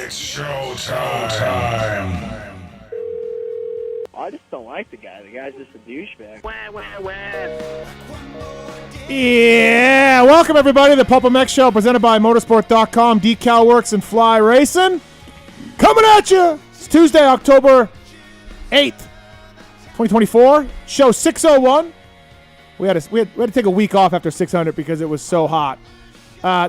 It's showtime. I just don't like the guy. The guy's just a douchebag. Yeah, welcome everybody to the PulpMX show presented by Motorsport.com, Decal Works, and Fly Racing. Coming at you. It's Tuesday, October 8th, 2024. Show 601. We had to take a week off after 600 because it was so hot.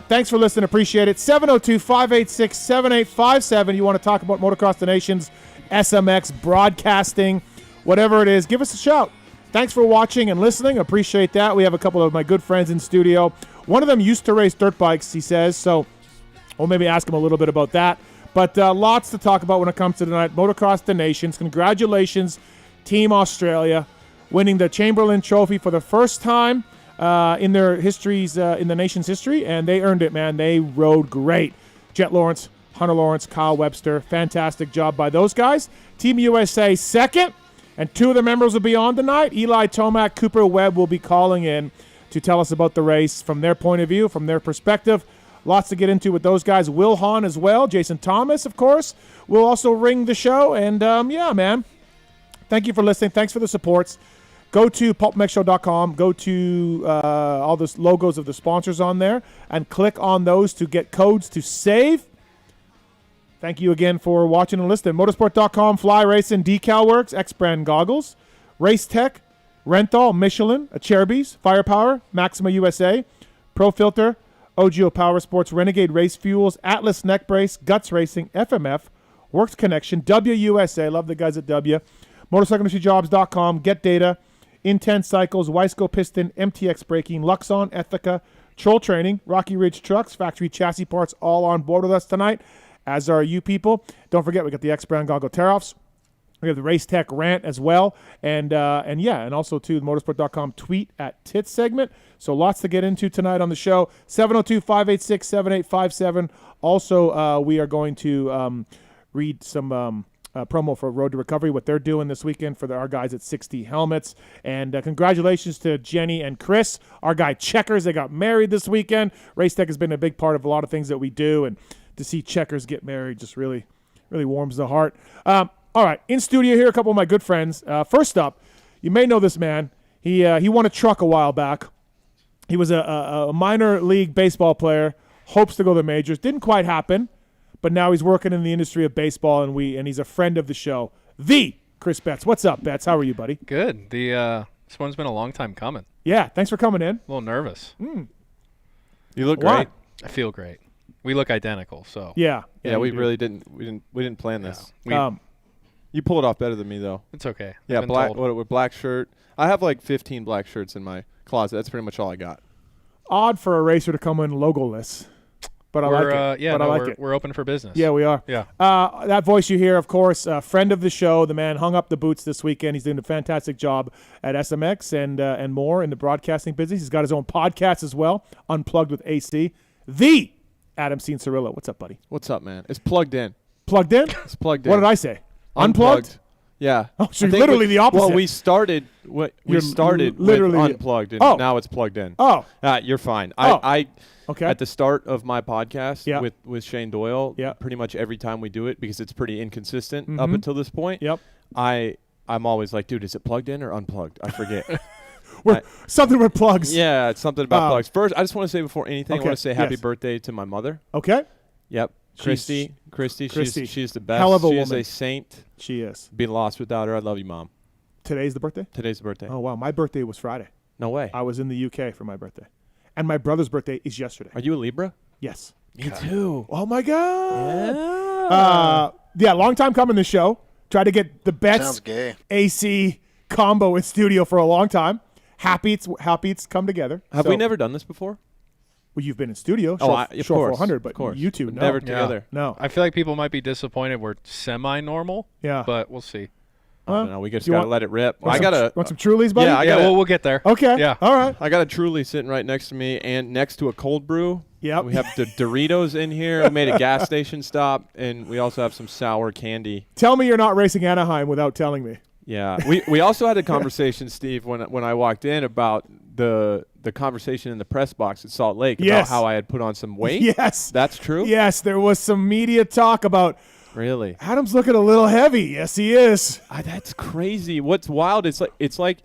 Thanks for listening. Appreciate it. 702-586-7857. You want to talk about Motocross the Nations, SMX, broadcasting, whatever it is, give us a shout. Thanks for watching and listening. Appreciate that. We have a couple of my good friends in studio. One of them used to race dirt bikes, he says, so we'll maybe ask him a little bit about that. But lots to talk about when it comes to tonight. Motocross the Nations. Congratulations, Team Australia, winning the Chamberlain Trophy for the first time in their histories, in the nation's history, and they earned it, man. They rode great. Jet Lawrence, Hunter Lawrence, Kyle Webster, fantastic job by those guys. Team USA second, and two of the members will be on tonight. Eli Tomac, Cooper Webb will be calling in to tell us about the race from their point of view, from their perspective. Lots to get into with those guys. Wil Hahn as well. Jason Thomas, of course, will also ring the show. And, yeah, man, thank you for listening. Thanks for the supports. Go to PulpMXShow.com. Go to all the logos of the sponsors on there and click on those to get codes to save. Thank you again for watching and listening. Motorsport.com, Fly Racing, Decal Works, X-Brand Goggles, Race Tech, Renthal, Michelin, Acerbis, Firepower, Maxima USA, Pro Filter, OGO Power Sports, Renegade Race Fuels, Atlas Neck Brace, Guts Racing, FMF, Works Connection, WUSA, love the guys at W, MotorcycleIndustryJobs.com, Get Data, Intense Cycles, Wiseco Piston, MTX Braking, Luxon, Ethica, Troll Training, Rocky Ridge Trucks, Factory Chassis Parts, all on board with us tonight, as are you people. Don't forget, we got the X-Brand Goggle Tear-Offs. We have the Race Tech Rant as well. And also, too, the Motorsport.com tweet at Tits segment. So lots to get into tonight on the show. 702-586-7857. Also, we are going to read some promo for Road to Recovery, what they're doing this weekend for our guys at 60 Helmets. And congratulations to Jenny and Chris, our guy Checkers. They got married this weekend. Race Tech has been a big part of a lot of things that we do. And to see Checkers get married just really, really warms the heart. All right, in studio here, a couple of my good friends. First up, you may know this man. He won a truck a while back. He was a minor league baseball player, hopes to go to the majors. Didn't quite happen, but now he's working in the industry of baseball, and he's a friend of the show. The Chris Betts. What's up, Betts? How are you, buddy? Good. This one's been a long time coming. Yeah, thanks for coming in. A little nervous. You look Why? great. I feel great. We look identical, so Yeah, We do. really didn't. We didn't plan this. we- You pull it off better than me, though. it's okay. Yeah, I've been black told. with black shirt. I have like 15 black shirts in my closet. That's pretty much all I got. Odd for a racer to come in logoless, but I like it. Yeah, but I like we're, it. we're open for business. Yeah, we are. Yeah. That voice you hear, of course, friend of the show. The man hung up the boots this weekend. He's doing a fantastic job at SMX and more in the broadcasting business. He's got his own podcast as well, Unplugged with AC. The Adam Cianciarulo. What's up, buddy? What's up, man? It's plugged in. Plugged in? It's plugged in. What did I say? Unplugged? Yeah. Oh, so I think literally the opposite. Well, we started. You're Literally with unplugged, and now it's plugged in. Oh. You're fine. Oh. I Okay. At the start of my podcast Yeah. with Shane Doyle, Yeah. pretty much every time we do it, because it's pretty inconsistent Mhm. up until this point. Yep. I'm always like, dude, is it plugged in or unplugged? I forget. Something with plugs. Yeah, it's something about plugs. First, I just want to say before anything, Okay, I want to say happy yes. birthday to my mother. Okay. Yep. She's- Christy, she's the best. Hell of a she woman. is a saint. She is. Be lost without her. I love you, Mom. Today's the birthday? Today's the birthday. Oh, wow. My birthday was Friday. No way. I was in the UK for my birthday. And my brother's birthday is yesterday. Are you a Libra? Yes. Me too. Oh, my God. Yeah, long time coming this show. Tried to get the Betts Sounds gay. AC combo in studio for a long time. Happy it's come together. Have we never done this before? Well, you've been in studio. Of Short course, 400, but of course. you two, But no. never Yeah. together. No. I feel like people might be disappointed we're semi-normal, Yeah. but we'll see. I don't know. We just you gotta want- let it rip. Want I gotta. want some Trulies, buddy? Yeah, I yeah, gotta- we'll get there. Okay. Yeah. All right. I got a Truly sitting right next to me, and next to a cold brew. Yep. We have the Doritos in here. We made a gas station stop, and we also have some sour candy. Tell me you're not racing Anaheim without telling me. Yeah, we also had a conversation, Steve, when I walked in about the conversation in the press box at Salt Lake Yes. about how I had put on some weight. Yes. That's true? Yes, there was some media talk about Really? Adam's looking a little heavy. Yes, he is. That's crazy. What's wild, it's like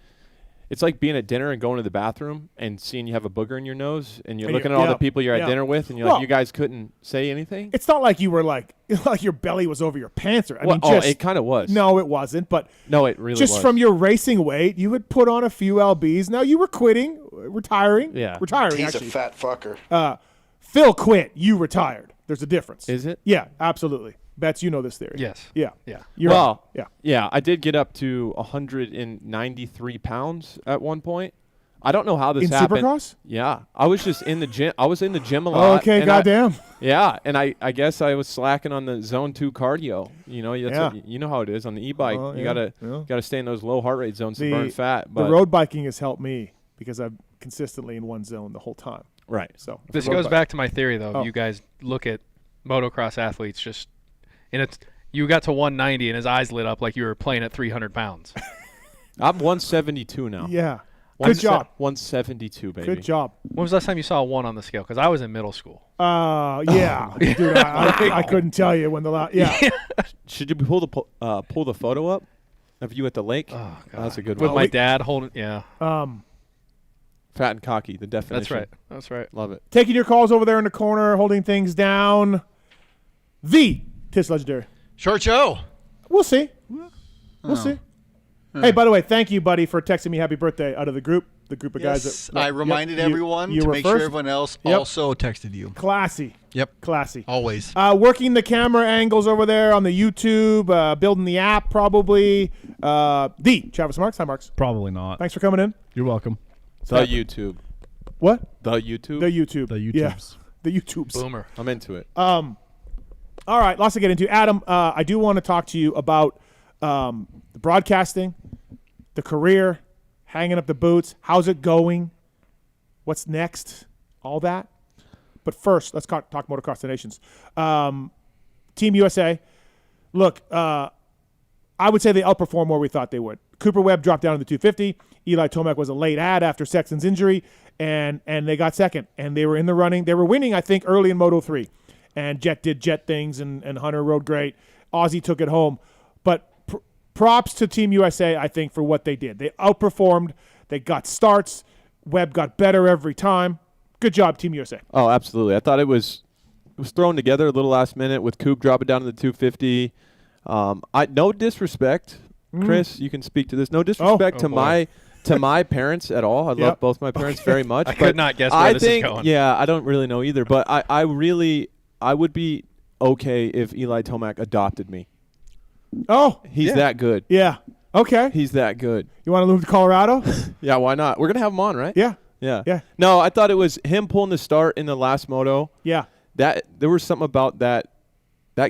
being at dinner and going to the bathroom and seeing you have a booger in your nose and you're And looking at all the people you're yeah. at dinner with and you're Well, like, you guys couldn't say anything? It's not like you were like your belly was over your pants. I mean, it kind of was. No, it wasn't. But No, it really just was. from your racing weight, you had put on a few lbs. Now you were retiring. Yeah. Retiring, He's actually. a fat fucker. Phil quit. You retired. There's a difference. Is it? Yeah, absolutely. Betts, you know this theory. Yes. Yeah. Yeah. You're Well, yeah. Yeah, I did get up to 193 pounds at one point. I don't know how this In happened. Supercross? Yeah, I was just in the gym. I was in the gym a lot. Okay, and goddamn. Yeah, and I guess I was slacking on the zone 2 cardio. You know, Yeah. you know how it is on the e-bike. You yeah, gotta stay in those low heart rate zones to burn fat. The But road biking has helped me because I'm consistently in one zone the whole time. right. So This road goes bike- back to my theory, though. Oh. You guys look at motocross athletes just you got to 190 and his eyes lit up like you were playing at 300 pounds. I'm 172 now. Yeah. Good job. 172, baby. Good job. When was the last time you saw a 1 on the scale? Because I was in middle school. Yeah. Dude, I couldn't tell you when the last. Yeah. Should you pull the photo up of you at the lake? Oh, God. That's a good With one. my dad holding. Yeah. Fat and cocky, the definition. That's right. That's right. Love it. Taking your calls over there in the corner, holding things down. The Tits Legendary. Short show. We'll see. We'll see. Hey, by the way, thank you, buddy, for texting me happy birthday out of the group of guys. Yes, That, I reminded you- everyone you to were make first. sure everyone else Yep. also texted you. Classy. Yep. Classy. Always. Working the camera angles over there on the YouTube, building the app probably. The Travis Marks. Hi, Marks. Probably not. Thanks for coming in. You're welcome. The YouTube. What? The YouTube. The YouTube. The Yeah. YouTubes. The YouTubes. Boomer. I'm into it. All right, lots to get into. Adam, I do want to talk to you about the broadcasting, the career, hanging up the boots. How's it going? What's next? All that. But first, let's talk Motocross the Nations. Team USA. Look, I would say they outperformed where we thought they would. Cooper Webb dropped down to the 250. Eli Tomac was a late ad after Sexton's injury, and they got second. And they were in the running. They were winning, I think, early in Moto 3. And Jet did Jet things, and Hunter rode great. Aussie took it home. But props to Team USA, I think, for what they did. They outperformed. They got starts. Webb got better every time. Good job, Team USA. Oh, absolutely. I thought it was thrown together a little last minute with Coop dropping down to the 250. No disrespect, Chris. You can speak to this. No disrespect to boy. my parents at all. I love both my parents very much. I but could not guess where I this think, is going. Yeah, I don't really know either. But I would be okay if Eli Tomac adopted me. Oh, He's that good. yeah. Okay. He's that good. You want to move to Colorado? Yeah, why not? We're gonna have him on, right? Yeah. Yeah. Yeah. No, I thought it was him pulling the start in the last moto. Yeah. That there was something about that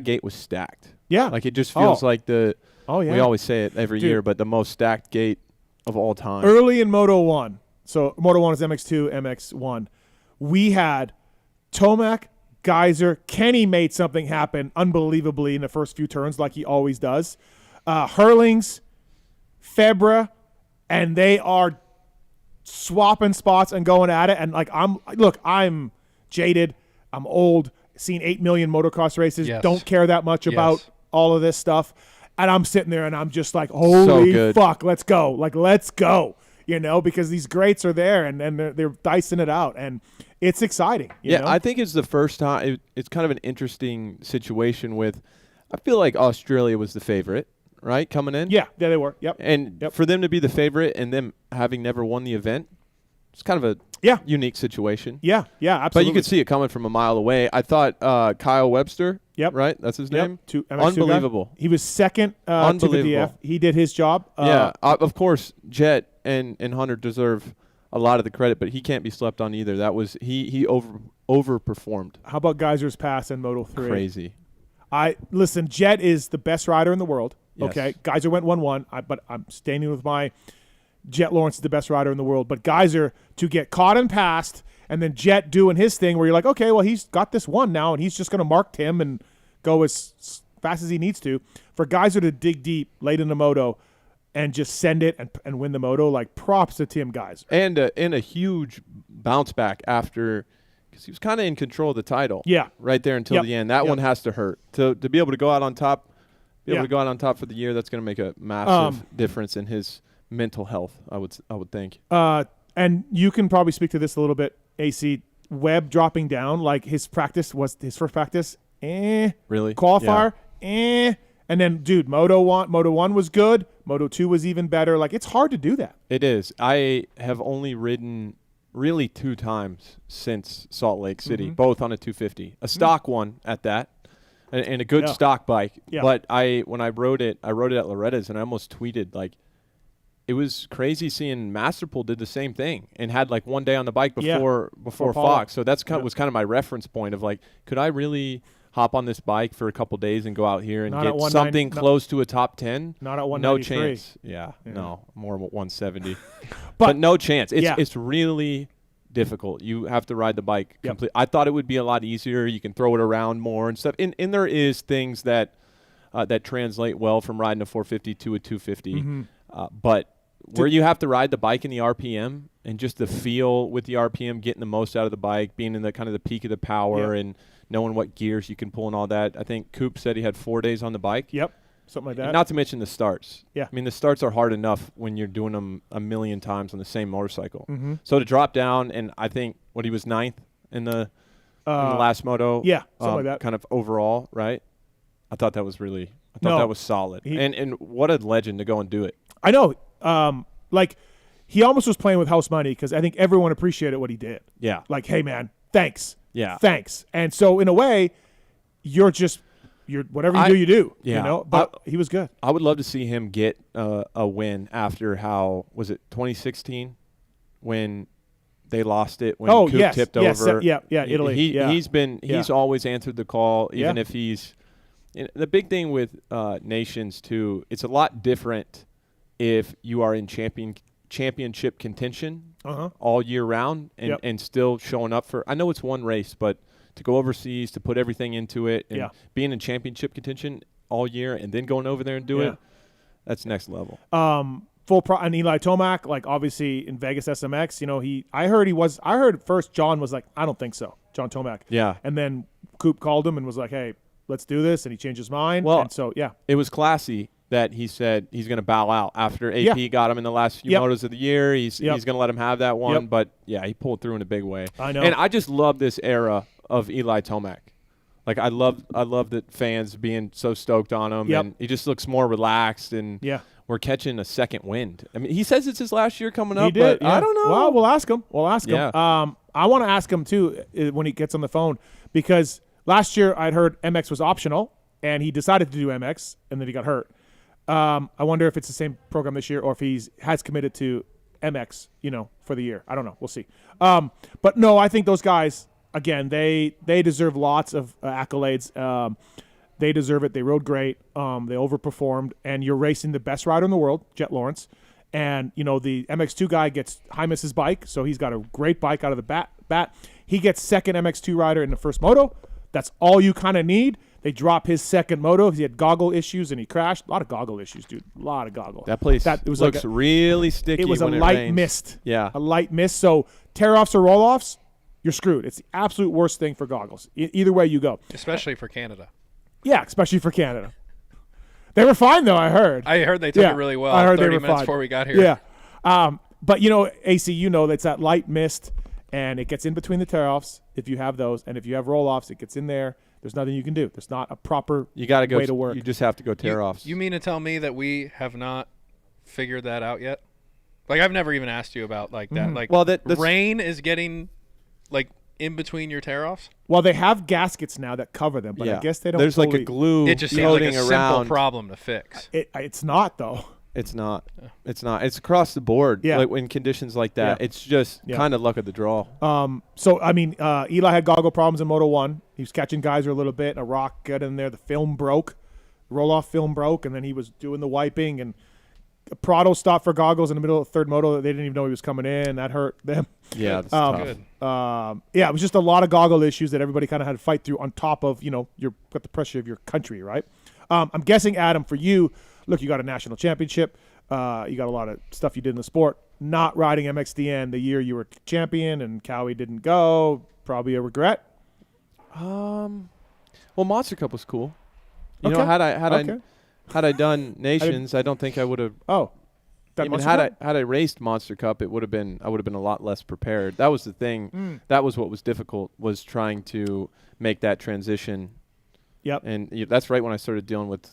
gate was stacked. Yeah. Like it just feels like the Oh, yeah. we always say it every Dude. year, but the most stacked gate of all time. Early in Moto 1, so Moto 1 is MX2, MX1, we had Tomac, Geyser, Kenny made something happen unbelievably in the first few turns like he always does. Hurlings, Febra, and they are swapping spots and going at it. And like I'm jaded. I'm old. Seen 8 million motocross races. Yes. Don't care that much about Yes. all of this stuff. And I'm sitting there and I'm just like, holy good. fuck, let's go. Like, let's go. You know, because these greats are there and they're dicing it out. And it's exciting. You know? I think it's the first time. It's kind of an interesting situation with. I feel like Australia was the favorite, right, coming in. Yeah, there they were. Yep. And for them to be the favorite and them having never won the event, it's kind of a unique situation. Yeah, absolutely. But you could see it coming from a mile away. I thought Kyle Webster, Yep. That's his name? To MX2 Unbelievable. guy. He was second to the Unbelievable. DF. He did his job. Of course, Jet and Hunter deserve a lot of the credit, but he can't be slept on either. That was he overperformed. How about Geyser's pass in Moto 3? Crazy. Listen, Jet is the best rider in the world. Yes. Okay. Geyser went 1-1, but I'm standing with my Jet Lawrence is the best rider in the world. But Geyser to get caught and passed, and then Jet doing his thing where you're like, okay, well, he's got this one now, and he's just going to mark Tim and go as fast as he needs to. For Geyser to dig deep late in the moto, and just send it and win the moto. Like, props to Tim, guys. And a huge bounce back after, because he was kind of in control of the title. Yeah. Right there until the end. That one has to hurt. To be able to go out on top, for the year, that's going to make a massive difference in his mental health, I would think. And you can probably speak to this a little bit, AC. Webb dropping down, like his first practice, Really? Qualifier, and then, dude, Moto 1 was good. Moto 2 was even better. Like, it's hard to do that. It is. I have only ridden really 2 times since Salt Lake City, both on a 250. A stock one at that, and a good stock bike. Yeah. But when I rode it at Loretta's, and I almost tweeted, like, it was crazy seeing Masterpool did the same thing and had like one day on the bike before Fox. So that's was kind of my reference point of like, could I really hop on this bike for a couple days and go out here and get something close to a top 10? Not at 193. No chance. Yeah. No, more 170. but no chance. It's really difficult. You have to ride the bike completely. I thought it would be a lot easier. You can throw it around more and stuff. And there is things that translate well from riding a 450 to a 250. But where you have to ride the bike in the RPM and just the feel with the RPM, getting the most out of the bike, being in the kind of the peak of the power and knowing what gears you can pull and all that. I think Coop said he had 4 days on the bike. Yep, something like that. And not to mention the starts. Yeah. I mean, the starts are hard enough when you're doing them a million times on the same motorcycle. So to drop down, and I think he was 9th in the last moto. Yeah, something like that. Kind of overall, right? I thought that was that was solid. And what a legend to go and do it. I know. Like, he almost was playing with house money because I think everyone appreciated what he did. Yeah. Like, hey, man, thanks. Yeah. Thanks. And so, in a way, you're whatever you do, you do. Yeah. You know? But he was good. I would love to see him get a win after was it 2016 when they lost it when Coop tipped over? Italy. He's always answered the call, even if he's – the big thing with nations, too, it's a lot different if you are in championship contention all year round and still showing up for – I know it's one race, but to go overseas, to put everything into it, and being in championship contention all year and then going over there and do it, that's next level. And Eli Tomac, like, obviously in Vegas SMX, you know, I heard first John was like, I don't think so, John Tomac. Yeah. And then Coop called him and was like, hey, let's do this, and he changed his mind. Well, and so, it was classy that he said he's going to bow out after AP got him in the last few motos of the year. He's going to let him have that one. But, he pulled through in a big way. I know. And I just love this era of Eli Tomac. Like, I love the fans being so stoked on him. And he just looks more relaxed. And we're catching a second wind. I mean, he says it's his last year coming up, but I don't know. Well, we'll ask him. Yeah. I want to ask him, too, when he gets on the phone, because last year I'd heard MX was optional, and he decided to do MX, and then he got hurt. I wonder if it's the same program this year or if he has committed to MX, for the year. I don't know. We'll see. But no, I think those guys, again, they deserve lots of accolades. They deserve it. They rode great. They overperformed. And you're racing the best rider in the world, Jet Lawrence. And, the MX2 guy gets Hymas's bike, so he's got a great bike out of the bat. He gets second MX2 rider in the first moto. That's all you kind of need. They drop his second moto. He had goggle issues, and he crashed. A lot of goggle issues, dude. A lot of goggle. That place looks really sticky. It was when a light rains. mist. Yeah. A light mist. So tear-offs or roll-offs, you're screwed. It's the absolute worst thing for goggles. Either way you go. Especially for Canada. Yeah, especially for Canada. They were fine, though, I heard. I heard they took it really well. I heard 30 they were minutes fine. before we got here. Yeah. But, AC, that's that light mist, and it gets in between the tear-offs if you have those. And if you have roll-offs, it gets in there. There's nothing you can do. There's not a proper way to work. You just have to go tear-offs. You mean to tell me that we have not figured that out yet? Like, I've never even asked you about like that. Like, rain is getting like in between your tear-offs? Well, they have gaskets now that cover them, but I guess they don't. There's like a glue. It just seems like a simple problem to fix. It's not, though. It's not. It's not. It's across the board. Yeah. Like in conditions like that, it's just kind of luck of the draw. So I mean, Eli had goggle problems in Moto 1. He was catching geyser a little bit, and a rock got in there. The film broke, roll-off film broke, and then he was doing the wiping. And Prado stopped for goggles in the middle of the third moto. They didn't even know he was coming in. That hurt them. Yeah, that's tough. Good. It was just a lot of goggle issues that everybody kind of had to fight through on top of you've got the pressure of your country, right? I'm guessing, Adam, for you. look, you got a national championship. You got a lot of stuff you did in the sport. Not riding MXDN the year you were champion and Cowie didn't go, probably a regret. Well, Monster Cup was cool. You Okay. know, had I done Nations, I don't think I would have. Oh, that Even Monster Cup? had I raced Monster Cup, I would have been a lot less prepared. That was the thing. That was what was difficult, was trying to make that transition. Yep. And that's right when I started dealing with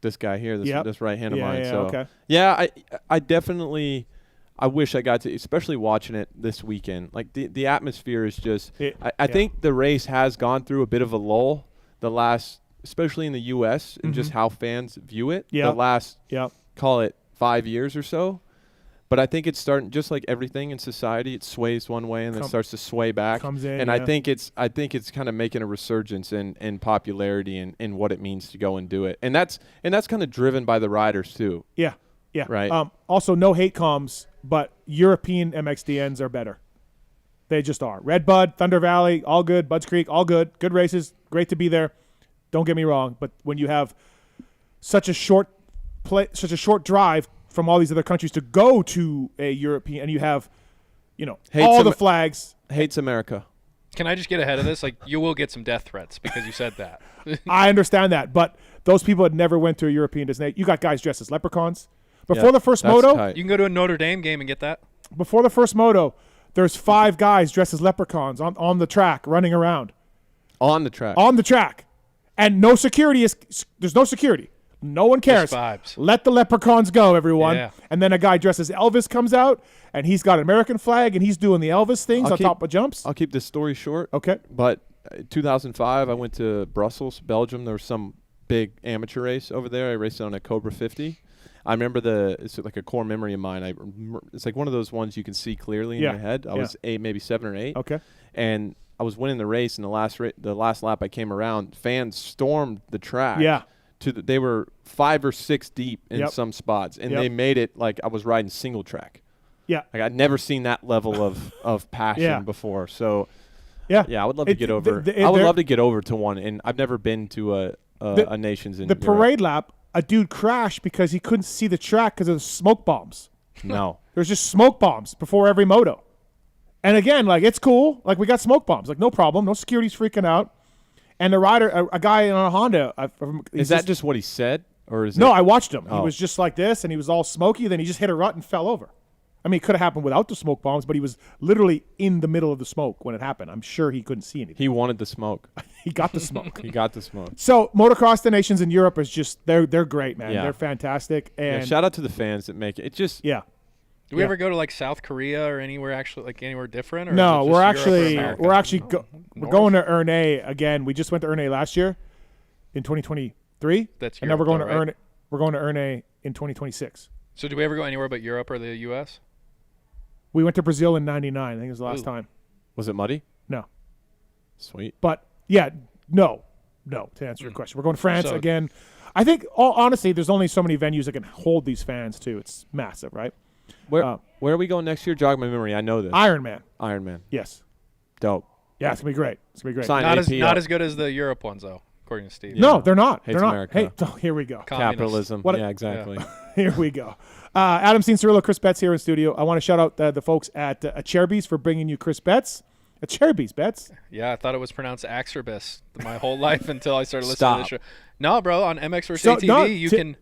this guy here, this right hand of mine. Yeah, so okay. yeah, I definitely. I wish I got to, especially watching it this weekend. Like the atmosphere is just. I think the race has gone through a bit of a lull the last, especially in the U.S. and just how fans view it. Yeah. The last, call it 5 years or so. But I think it's starting, just like everything in society, it sways one way and then starts to sway back. Comes in, and I think it's kind of making a resurgence in popularity and in what it means to go and do it. And that's kind of driven by the riders too. Yeah. Yeah. Right. Also, no hate comms, but European MXDNs are better. They just are. Red Bud, Thunder Valley, all good. Budds Creek, all good. Good races. Great to be there. Don't get me wrong. But when you have such a short drive from all these other countries to go to a European, and you have, all the flags. Hates America. Can I just get ahead of this? Like, you will get some death threats because you said that. I understand that, but those people had never went to a European destination. You got guys dressed as leprechauns. Before the first moto, tight. You can go to a Notre Dame game and get that. Before the first moto, there's 5 guys dressed as leprechauns on the track running around. On the track. On the track. And no security there's no security. No one cares. Just vibes. Let the leprechauns go, everyone. Yeah. And then a guy dressed as Elvis comes out, and he's got an American flag, and he's doing the Elvis things on top of jumps. I'll keep this story short. Okay. But 2005, I went to Brussels, Belgium. There was some big amateur race over there. I raced on a Cobra 50. I remember it's like a core memory of mine. It's like one of those ones you can see clearly in your head. I was 8, maybe 7 or 8. Okay. And I was winning the race, and the last lap I came around, fans stormed the track. Yeah. They were 5 or 6 deep in some spots, and they made it like I was riding single track. Yeah. Like I'd never seen that level of passion before. So I would love to get over. I would love to get over to one, and I've never been to a nations in the Europe. parade lap. A dude crashed because he couldn't see the track because of the smoke bombs. No. There's just smoke bombs before every moto. And again, like, it's cool. Like, we got smoke bombs. Like, no problem. No security's freaking out. And the rider, a guy in a Honda. Is that just what he said? Or is No, it? I watched him. Oh. He was just like this, and he was all smoky. Then he just hit a rut and fell over. I mean, it could have happened without the smoke bombs, but he was literally in the middle of the smoke when it happened. I'm sure he couldn't see anything. He wanted the smoke. He got the smoke. He got the smoke. So motocross the nations in Europe is just they're great, man. Yeah. They're fantastic. And shout out to the fans that make it. It just yeah. Do we ever go to like South Korea or anywhere different? Or no, is it just we're Europe we're going to Ernay again. We just went to Ernay last year in 2023. That's and now we're Europe, going though, to right? We're going to Ernay in 2026. So do we ever go anywhere but Europe or the U.S.? We went to Brazil in '99. I think it was the last time. Was it muddy? No. Sweet. But yeah, no. To answer your question, we're going to France again. I think, honestly, there's only so many venues that can hold these fans too. It's massive, right? Where are we going next year? Jog my memory. I know this. Ironman. Yes. Dope. Yeah, it's gonna be great. Sign not as good as the Europe ones though, according to Steve. No, they're not. Hates they're not. America. Hey, here we go. Capitalism. Yeah, exactly. Here we go. Adam Cianciarulo, Chris Betts here in studio. I want to shout out the folks at Cianciarulo for bringing you Chris Betts. Cianciarulo, Betts. Yeah, I thought it was pronounced Axerbis my whole life until I started listening to the show. No, bro, on MX vs. ATV, you can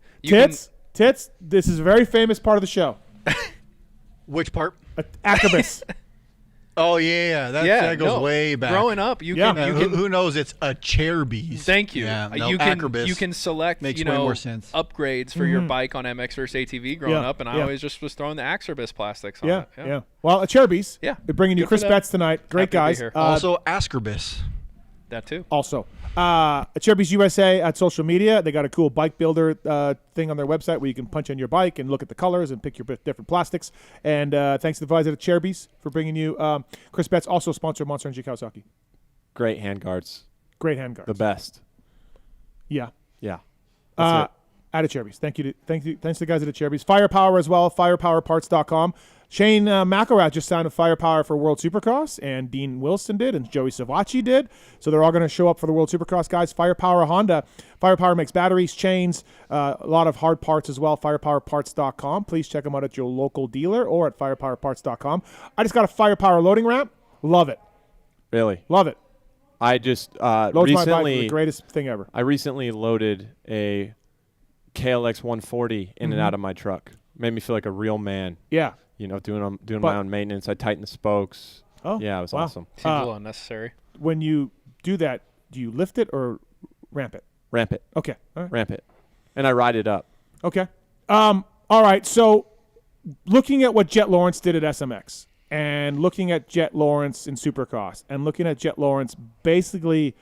Tits. This is a very famous part of the show. Which part? Acrobus. Oh yeah, that goes way back. Growing up, you can. Who knows? It's a Cianciarulo. Thank you. Yeah, You can select makes way more sense. Upgrades for your bike on MX vs. ATV growing up, and I always just was throwing the Axerbis plastics on it. Yeah. Well, Cianciarulo. Yeah. They're bringing you Chris Betts tonight. Great Happy to guys. be here. Also, Askerbis. That too. Also, Cianciarulo USA at social media. They got a cool bike builder thing on their website where you can punch in your bike and look at the colors and pick your different plastics. And thanks to the guys at Cianciarulo for bringing you Chris Betts. Also sponsor Monster Energy Kawasaki. Great handguards. Great handguards. The best. Yeah. Yeah. At Cianciarulo. Thanks to the guys at Cianciarulo. Firepower as well. Firepowerparts.com. Shane McElrath just signed a Firepower for World Supercross, and Dean Wilson did, and Joey Savacci did. So they're all going to show up for the World Supercross, guys. Firepower Honda. Firepower makes batteries, chains, a lot of hard parts as well. Firepowerparts.com. Please check them out at your local dealer or at firepowerparts.com. I just got a Firepower loading ramp. Love it. Really? Love it. I just Loads recently my bike, the greatest thing ever. I recently loaded a KLX 140 in and out of my truck. Made me feel like a real man. Yeah. You know, doing my own maintenance. I tightened the spokes. Oh, yeah, it was awesome. Seems a little unnecessary. When you do that, do you lift it or ramp it? Ramp it. Okay. All right. Ramp it. And I ride it up. Okay. All right. So looking at what Jet Lawrence did at SMX and looking at Jet Lawrence in Supercross and looking at Jet Lawrence basically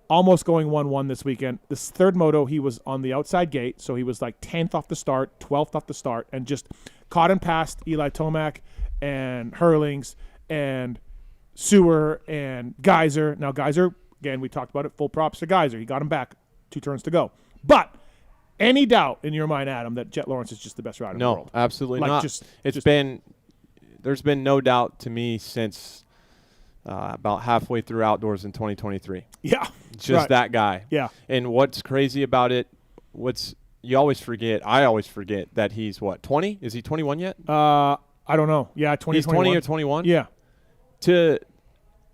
almost going 1-1 this weekend. This third moto, he was on the outside gate, so he was like 10th off the start, 12th off the start, and just caught and passed Eli Tomac and Hurlings and Sewer and Geyser. Now, Geyser, again, we talked about it, full props to Geyser. He got him back, 2 turns to go. But any doubt in your mind, Adam, that Jet Lawrence is just the best rider in the world? No, absolutely not. There's been no doubt to me since about halfway through outdoors in 2023. Yeah. Just that guy. Yeah. And what's crazy about it, I always forget that he's what, 20? Is he 21 yet? I don't know. Yeah, 20. He's 20 or 21? Yeah.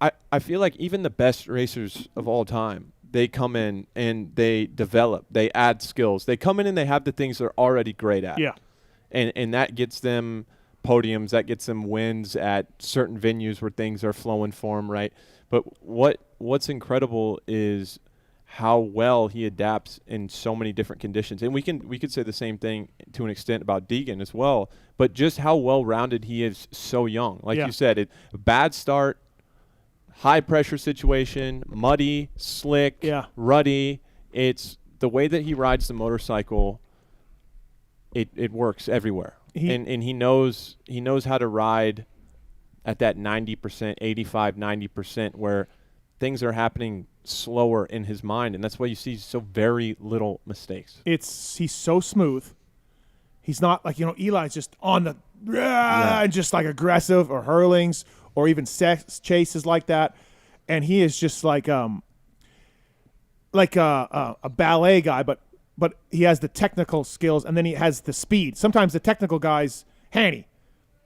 I feel like even the best racers of all time, they come in and they develop, they add skills. They come in and they have the things they're already great at. Yeah. And that gets them podiums, that gets them wins at certain venues where things are flowing for him, right? But what's incredible is how well he adapts in so many different conditions. And we could say the same thing to an extent about Deegan as well, but just how well-rounded he is so young. Like you said, a bad start, high-pressure situation, muddy, slick, ruddy. It's the way that he rides the motorcycle, it works everywhere. And he knows how to ride at that 90%, 85, 90% where things are happening slower in his mind, and that's why you see so very little mistakes. He's so smooth. He's not like, Eli's just on the and just like aggressive, or Hurlings, or even chases like that, and he is just like a ballet guy, but he has the technical skills, and then he has the speed. Sometimes the technical guys, Hanny,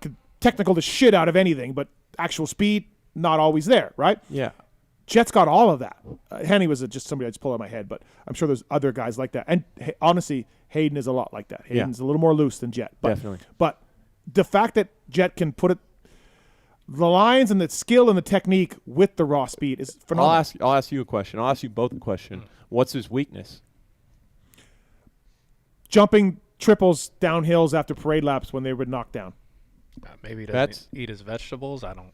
could technical the shit out of anything, but actual speed, not always there, right? Yeah. Jet's got all of that. Hanny was just somebody I just pulled out of my head, but I'm sure there's other guys like that. And honestly, Hayden is a lot like that. Hayden's a little more loose than Jet. Definitely. But the fact that Jet can put the lines and the skill and the technique with the raw speed is phenomenal. I'll ask you a question. I'll ask you both a question. What's his weakness? Jumping triples down hills after parade laps when they were knocked down. Maybe he doesn't eat his vegetables. I don't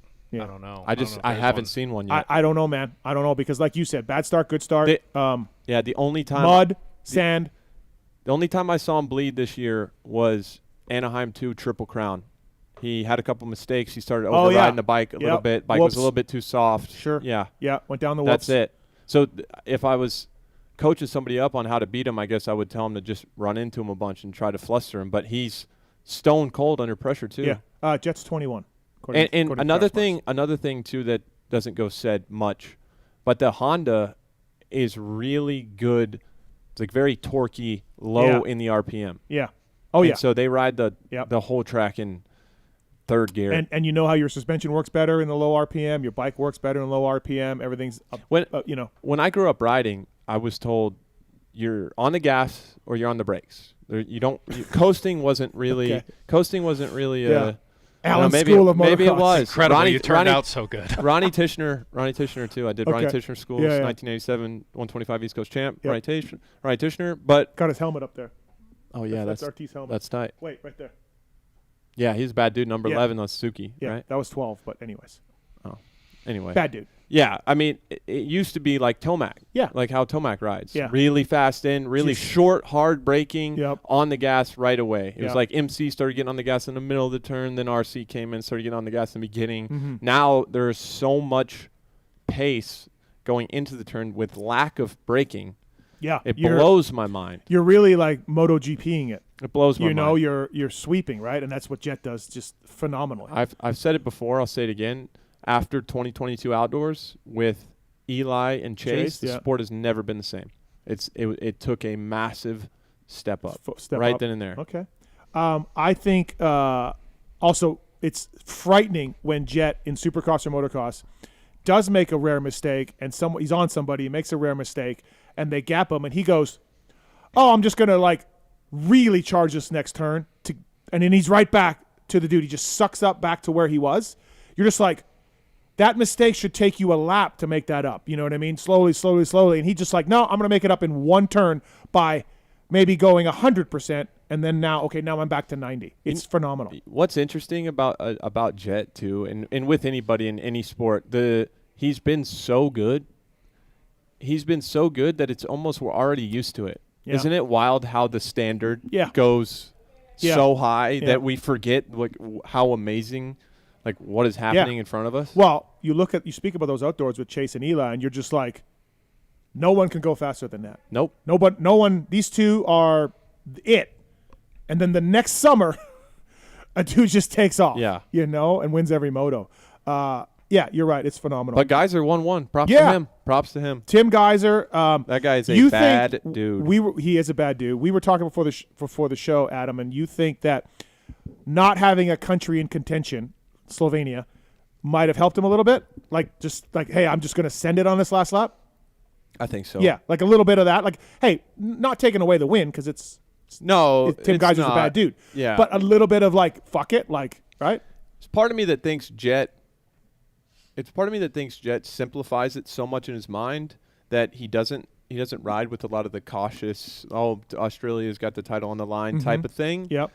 know. I haven't seen one yet. I don't know, man. I don't know, because like you said, bad start, good start. The only time mud, sand. The only time I saw him bleed this year was Anaheim 2 Triple Crown. He had a couple mistakes. He started overriding the bike a little bit. Bike was a little bit too soft. Sure. Yeah. Yeah. Went down the whoops. That's it. So if I was coaching somebody up on how to beat him, I guess I would tell him to just run into him a bunch and try to fluster him. But he's stone cold under pressure too. Yeah. Jet's 21. And another thing too that doesn't go said much, but the Honda is really good. It's like very torquey, low in the RPM. Yeah. Oh, and yeah. So they ride the whole track in third gear. And you know how your suspension works better in the low RPM, your bike works better in low RPM, everything's up, When I grew up riding, I was told you're on the gas or you're on the brakes. Coasting wasn't really Alan's School of Motocross. Maybe it was. Incredible. You turned out so good. Ronnie Tishner too. I did Ronnie Tishner Schools, 1987 125 East Coast champ. Ronnie Tishner, but got his helmet up there. Oh yeah, that's RT's helmet. That's tight. Wait, right there. Yeah, he's a bad dude. Number 11 on Suzuki. Yeah, right? That was 12. But anyways. Oh, anyway. Bad dude. Yeah, I mean, it used to be like Tomac. Yeah. Like how Tomac rides. Yeah. Really fast in, really short, hard braking, Yep. on the gas right away. It was Yep. like MC started getting on the gas in the middle of the turn, then RC came in, started getting on the gas in the beginning. Mm-hmm. Now there's so much pace going into the turn with lack of braking Yeah, it blows my mind. You're really like MotoGPing it. It blows my mind. You're sweeping, right? And that's what Jet does just phenomenally. I've said it before. I'll say it again. After 2022 outdoors with Eli and Chase, the sport has never been the same. It took a massive step up then and there. Okay. I think also it's frightening when Jet in Supercross or motocross does make a rare mistake and he's on somebody, he makes a rare mistake, and they gap him, and he goes, "Oh, I'm just gonna like really charge this next turn," and then he's right back to the dude. He just sucks up back to where he was. You're just like, that mistake should take you a lap to make that up. You know what I mean? Slowly. And he just like, no, I'm gonna make it up in one turn by maybe going 100%, and then now I'm back to 90. It's phenomenal. What's interesting about Jet too, and with anybody in any sport, he's been so good. He's been so good that it's almost we're already used to it. Yeah. Isn't it wild how the standard goes so high that we forget like how amazing, like what is happening in front of us? Well, you speak about those outdoors with Chase and Eli, and you're just like, no one can go faster than that. Nope. No one. These two are it. And then the next summer, a dude just takes off. Yeah. And wins every moto. Yeah, you're right. It's phenomenal. But Geyser won one. Props to him. Props to him. Tim Geyser. That guy is a bad dude. He is a bad dude. We were talking before the show, Adam, and you think that not having a country in contention, Slovenia, might have helped him a little bit? Like, just like, hey, I'm just going to send it on this last lap? I think so. Yeah, like a little bit of that. Like, hey, not taking away the win because Tim Geyser's a bad dude. Yeah. But a little bit of like, fuck it, like, right? It's part of me that thinks Jet simplifies it so much in his mind that he doesn't ride with a lot of the cautious, Australia's got the title on the line type of thing. Yep.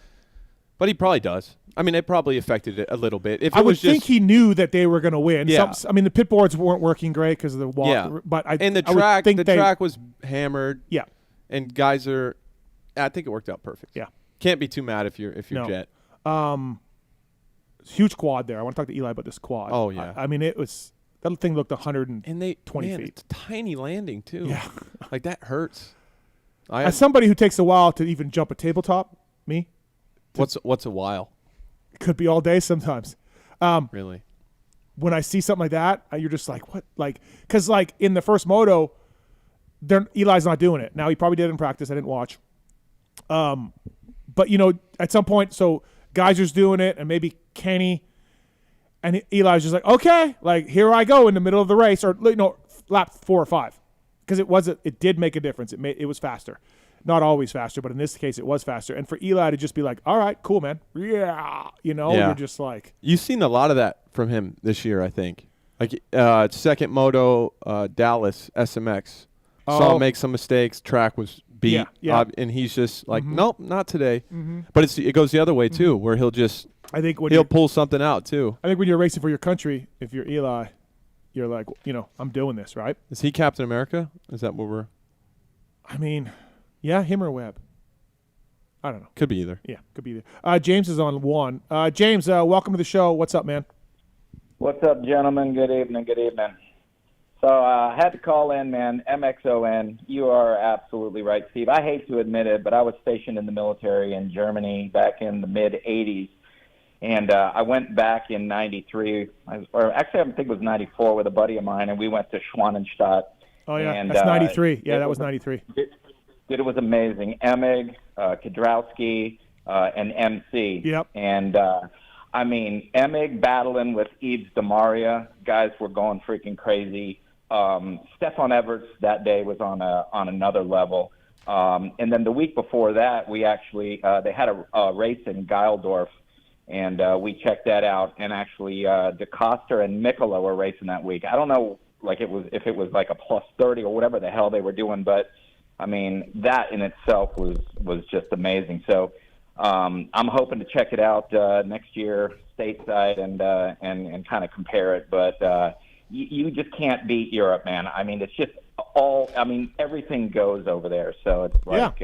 But he probably does. I mean, it probably affected it a little bit. I would think he knew that they were going to win. Yeah. The pit boards weren't working great because of the wall. Yeah. But the track was hammered. Yeah. And Geyser, I think it worked out perfect. Yeah. Can't be too mad if you're Jet. Huge quad there. I want to talk to Eli about this quad. Oh yeah. I mean, that thing looked 120 feet. It's a tiny landing too. Yeah. Like that hurts. As somebody who takes a while to even jump a tabletop, what's a while? Could be all day sometimes. Really? When I see something like that, you're just like, what? Like, because like in the first moto, Eli's not doing it. Now he probably did it in practice. I didn't watch. But at some point, so Geyser's doing it, and maybe Kenny, and Eli's just like, okay, like here I go in the middle of the race, or lap 4 or 5, because it did make a difference. It was faster. Not always faster, but in this case, it was faster. And for Eli to just be like, all right, cool, man. Yeah. You're just like. You've seen a lot of that from him this year, I think. Like second moto, Dallas, SMX. Saw him make some mistakes. Track was beat. Yeah. And he's just like, nope, not today. Mm-hmm. But it goes the other way, too, where he'll just he'll pull something out, too. I think when you're racing for your country, if you're Eli, you're like, I'm doing this, right? Is he Captain America? Is that what we're. I mean. Yeah, him or Webb. I don't know. Could be either. Yeah, could be either. James is on one. James, welcome to the show. What's up, man? What's up, gentlemen? Good evening. So I had to call in, man. MXON, you are absolutely right, Steve. I hate to admit it, but I was stationed in the military in Germany back in the mid-'80s. And I went back in 93, or actually I think it was 94 with a buddy of mine, and we went to Schwanenstadt. Oh, yeah, and, that's 93. Yeah, that was 93. It was amazing. Emig, Kudrowski, and MC. Yep. And, Emig battling with Yves DeMaria. Guys were going freaking crazy. Stefan Everts that day was on another level. And then the week before that, we actually they had a race in Geildorf, and we checked that out. And actually, DeCoster and Mikola were racing that week. I don't know, if it was like a plus 30 or whatever the hell they were doing, but that in itself was just amazing. So I'm hoping to check it out next year stateside and kind of compare it. But you just can't beat Europe, man. It's just everything goes over there. So it's like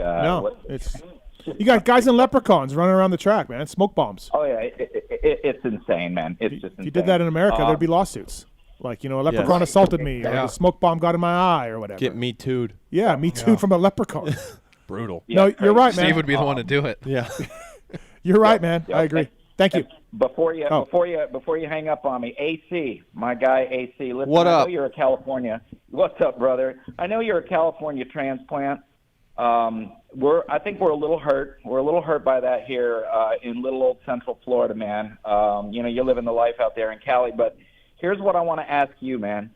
you got guys in leprechauns running around the track, man. Smoke bombs. Oh yeah, it's insane, man. It's just insane. If you did that in America, there'd be lawsuits. Like, a leprechaun assaulted me, or the smoke bomb got in my eye, or whatever. Get me too'd. Yeah, me too from a leprechaun. Brutal. No, you're right, man. Steve would be the one to do it. Yeah. You're right, man. I agree. Thank you. Before you hang up on me, AC, my guy AC. Listen, what up? I know you're a California. What's up, brother? I know you're a California transplant. I think we're a little hurt. We're a little hurt by that here in little old Central Florida, man. You're living the life out there in Cali. But here's what I want to ask you, man.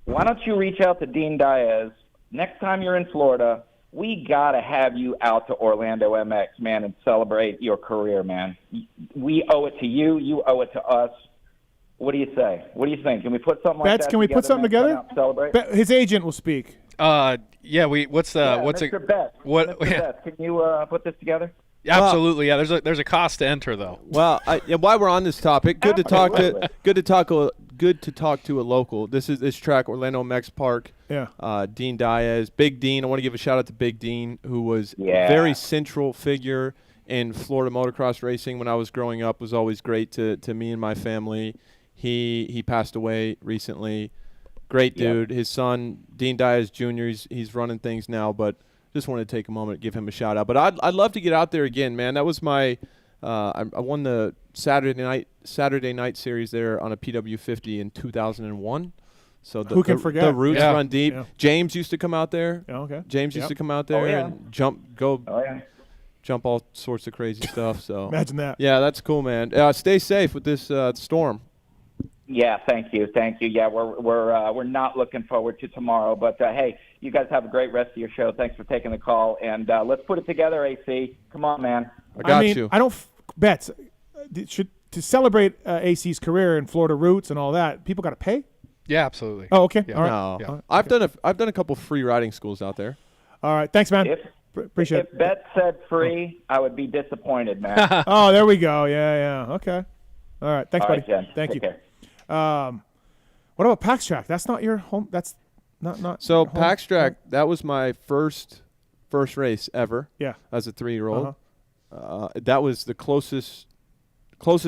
Why don't you reach out to Dean Diaz next time you're in Florida? We got to have you out to Orlando MX, man, and celebrate your career, man. We owe it to you. You owe it to us. What do you say? What do you think? Can we put something like that can we put something together? Celebrate? His agent will speak. Mr. Betts, can you put this together? Absolutely, yeah. There's a cost to enter, though. Well, while we're on this topic, good to talk to a local. This track, Orlando MX Park. Yeah. Dean Diaz, Big Dean. I want to give a shout out to Big Dean, who was a very central figure in Florida motocross racing when I was growing up. Was always great to me and my family. He passed away recently. Great dude. His son, Dean Diaz Jr., he's running things now, but just wanted to take a moment to give him a shout out. But I'd love to get out there again, man. That was my I won the Saturday night series there on a PW50 in 2001. So who can forget? The roots run deep. Yeah. James used to come out there. Oh, okay. James used to come out there and jump all sorts of crazy stuff. So imagine that. Yeah, that's cool, man. Stay safe with this storm. Yeah, thank you. Yeah, we're not looking forward to tomorrow, but hey, you guys have a great rest of your show. Thanks for taking the call, and let's put it together, AC. Come on, man. I got you. I don't Betts to celebrate AC's career in Florida roots and all that. People got to pay. Yeah, absolutely. Oh, okay. Yeah. All right. No. Yeah. I've done a couple free riding schools out there. All right. Thanks, man. Appreciate it. If Bet said free, I would be disappointed, man. Oh, there we go. Yeah. Okay. All right. Thanks, buddy. Jen. Thank you. Care. What about PAX Track? That's not your home. That's not. So PAX Track, that was my first race ever. Yeah. As a 3-year-old. That was the closest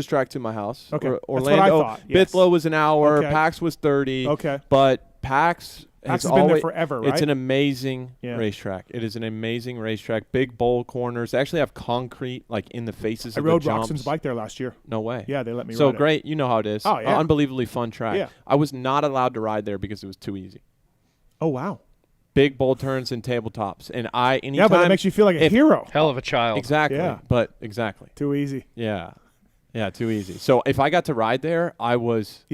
track to my house. Okay. Orlando. That's what I thought. Yes. Bithlow was an hour. Okay. PAX was 30. Okay. But PAX has been there forever, right? It's an amazing racetrack. It is an amazing racetrack. Big bowl corners. They actually have concrete like in the faces of the jumps. I rode Roxon's bike there last year. No way. Yeah, they let me ride So it. great. You know how it is. Oh, yeah. Unbelievably fun track. Yeah. I was not allowed to ride there because it was too easy. Oh, wow. Big bowl turns and tabletops. And anytime. Yeah, but it makes you feel like a hero. Hell of a child. Exactly. Yeah. But exactly. Too easy. Yeah. Yeah, too easy. So if I got to ride there, I was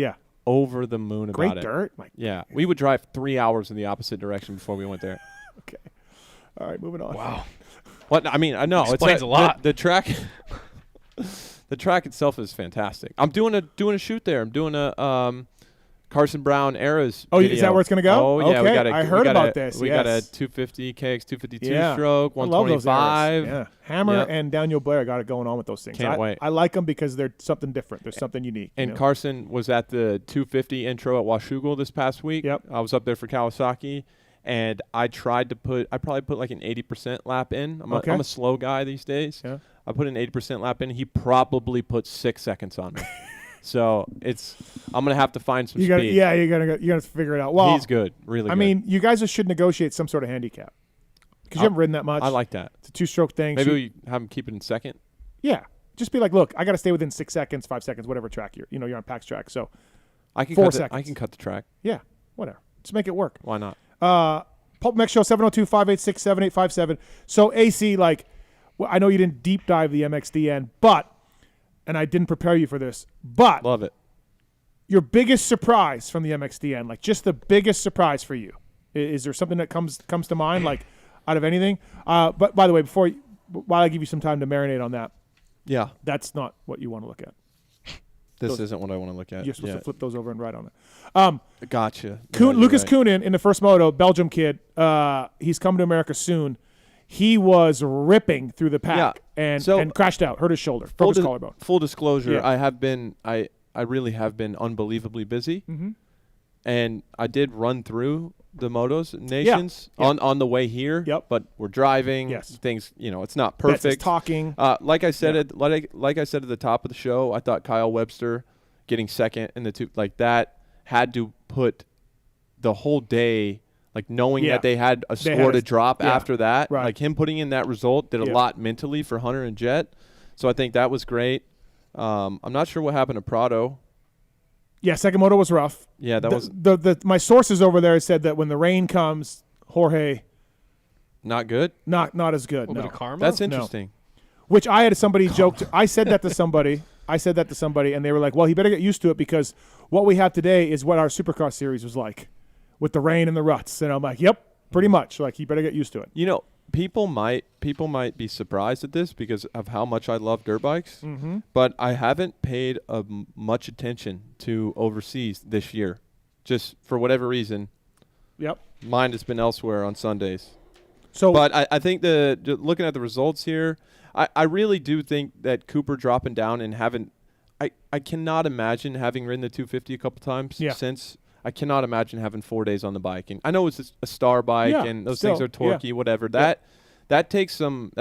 over the moon about Great it. dirt. Yeah. We would drive 3 hours in the opposite direction before we went there. Okay. All right, moving on. Wow. What? I mean, I know. Explains a lot. The track the track itself is fantastic. I'm doing a shoot there. I'm doing a Carson Brown Eras video. Is that where it's going to go? Oh, yeah. Okay. I heard about this. We got a 250 KX 252 stroke, 125. I love those eras. Yeah. Hammer and Daniel Blair got it going on with those things. Can't wait. I like them because they're something different. There's something unique. And Carson was at the 250 intro at Washougal this past week. Yep. I was up there for Kawasaki, and I probably put like an 80% lap in. I'm a slow guy these days. Yeah. I put an 80% lap in. He probably put 6 seconds on me. So I'm gonna have to find some speed. Yeah, you're gonna figure it out. Well, he's good, really. I mean, you guys should negotiate some sort of handicap because you haven't ridden that much. I like that. It's a 2-stroke thing. Maybe we have him keep it in second. Yeah, just be like, look, I got to stay within 6 seconds, 5 seconds, whatever track you're on PAX Track. So I can 4 seconds. I can cut the track. Yeah, whatever. Just make it work. Why not? PulpMX Show 702-586-7857. So AC, I know you didn't deep dive the MXDN, and I didn't prepare you for this, but love it. Your biggest surprise from the MXDN, just the biggest surprise for you, is there something that comes to mind, out of anything? But by the way, while I give you some time to marinate on that, that's not what you want to look at. This isn't what I want to look at. You're supposed to flip those over and write on it. Gotcha. Lucas Kunin in the first moto, Belgium kid. He's coming to America soon. He was ripping through the pack and crashed out, hurt his shoulder, broke his collarbone. Full disclosure, I really have been unbelievably busy, and I did run through the Motos Nations on the way here. Yep. But we're driving. Yes. Things, it's not perfect. That's talking. Like I said at the top of the show, I thought Kyle Webster getting second in the two that had to put the whole day, like knowing that they had a score to drop after that. Right. Like him putting in that result did a lot mentally for Hunter and Jet. So I think that was great. I'm not sure what happened to Prado. Yeah, second moto was rough. Yeah, that was my sources over there said that when the rain comes, Jorge not good. Not as good. A no. bit of karma. That's interesting. Which I had somebody joked. I said that to somebody. And they were like, "Well, he better get used to it because what we have today is what our Supercross series was like, with the rain and the ruts." And I'm like, "Yep, pretty much. Like, he better get used to it." You know, people might be surprised at this because of how much I love dirt bikes, but I haven't paid much attention to overseas this year, just for whatever reason. Yep. Mine has been elsewhere on Sundays. So, but I think looking at the results here, I really do think that Cooper dropping down and I cannot imagine having ridden the 250 a couple times since. I cannot imagine having 4 days on the bike. And I know it's a star bike and those things are torquey, whatever. That takes some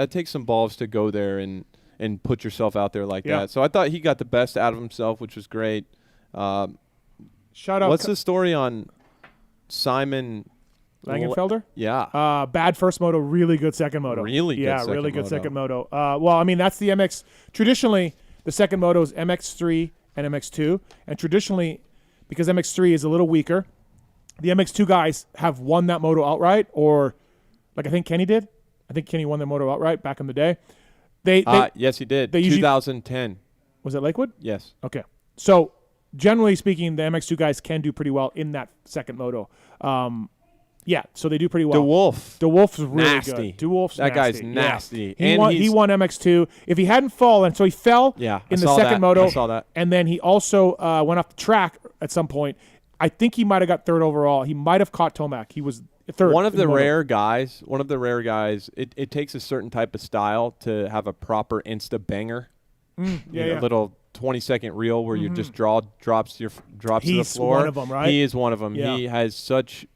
balls to go there and put yourself out there like that. So I thought he got the best out of himself, which was great. Shout out. What's the story on Simon Langenfelder? Yeah. Bad first moto, really good second moto. Really good second moto. Well, I mean, that's the MX. Traditionally, the second moto is MX3 and MX2. And traditionally, because MX3 is a little weaker, the MX2 guys have won that moto outright, or like I think Kenny did. I think Kenny won the moto outright back in the day. Yes, he did. 2010. Was it Lakewood? Yes. Okay. So generally speaking, the MX2 guys can do pretty well in that second moto. Yeah, so they do pretty well. DeWolf's really nasty. good. DeWolf's that nasty. Guy's nasty. Yeah. He won MX2. If he hadn't fallen, so he fell in the second moto. I saw that. And then he also went off the track at some point. I think he might have got third overall. He might have caught Tomac. He was third. One of the rare guys. It takes a certain type of style to have a proper insta banger. A little 20-second reel where you just drops to the floor. He's one of them, right? He is one of them. Yeah. He has such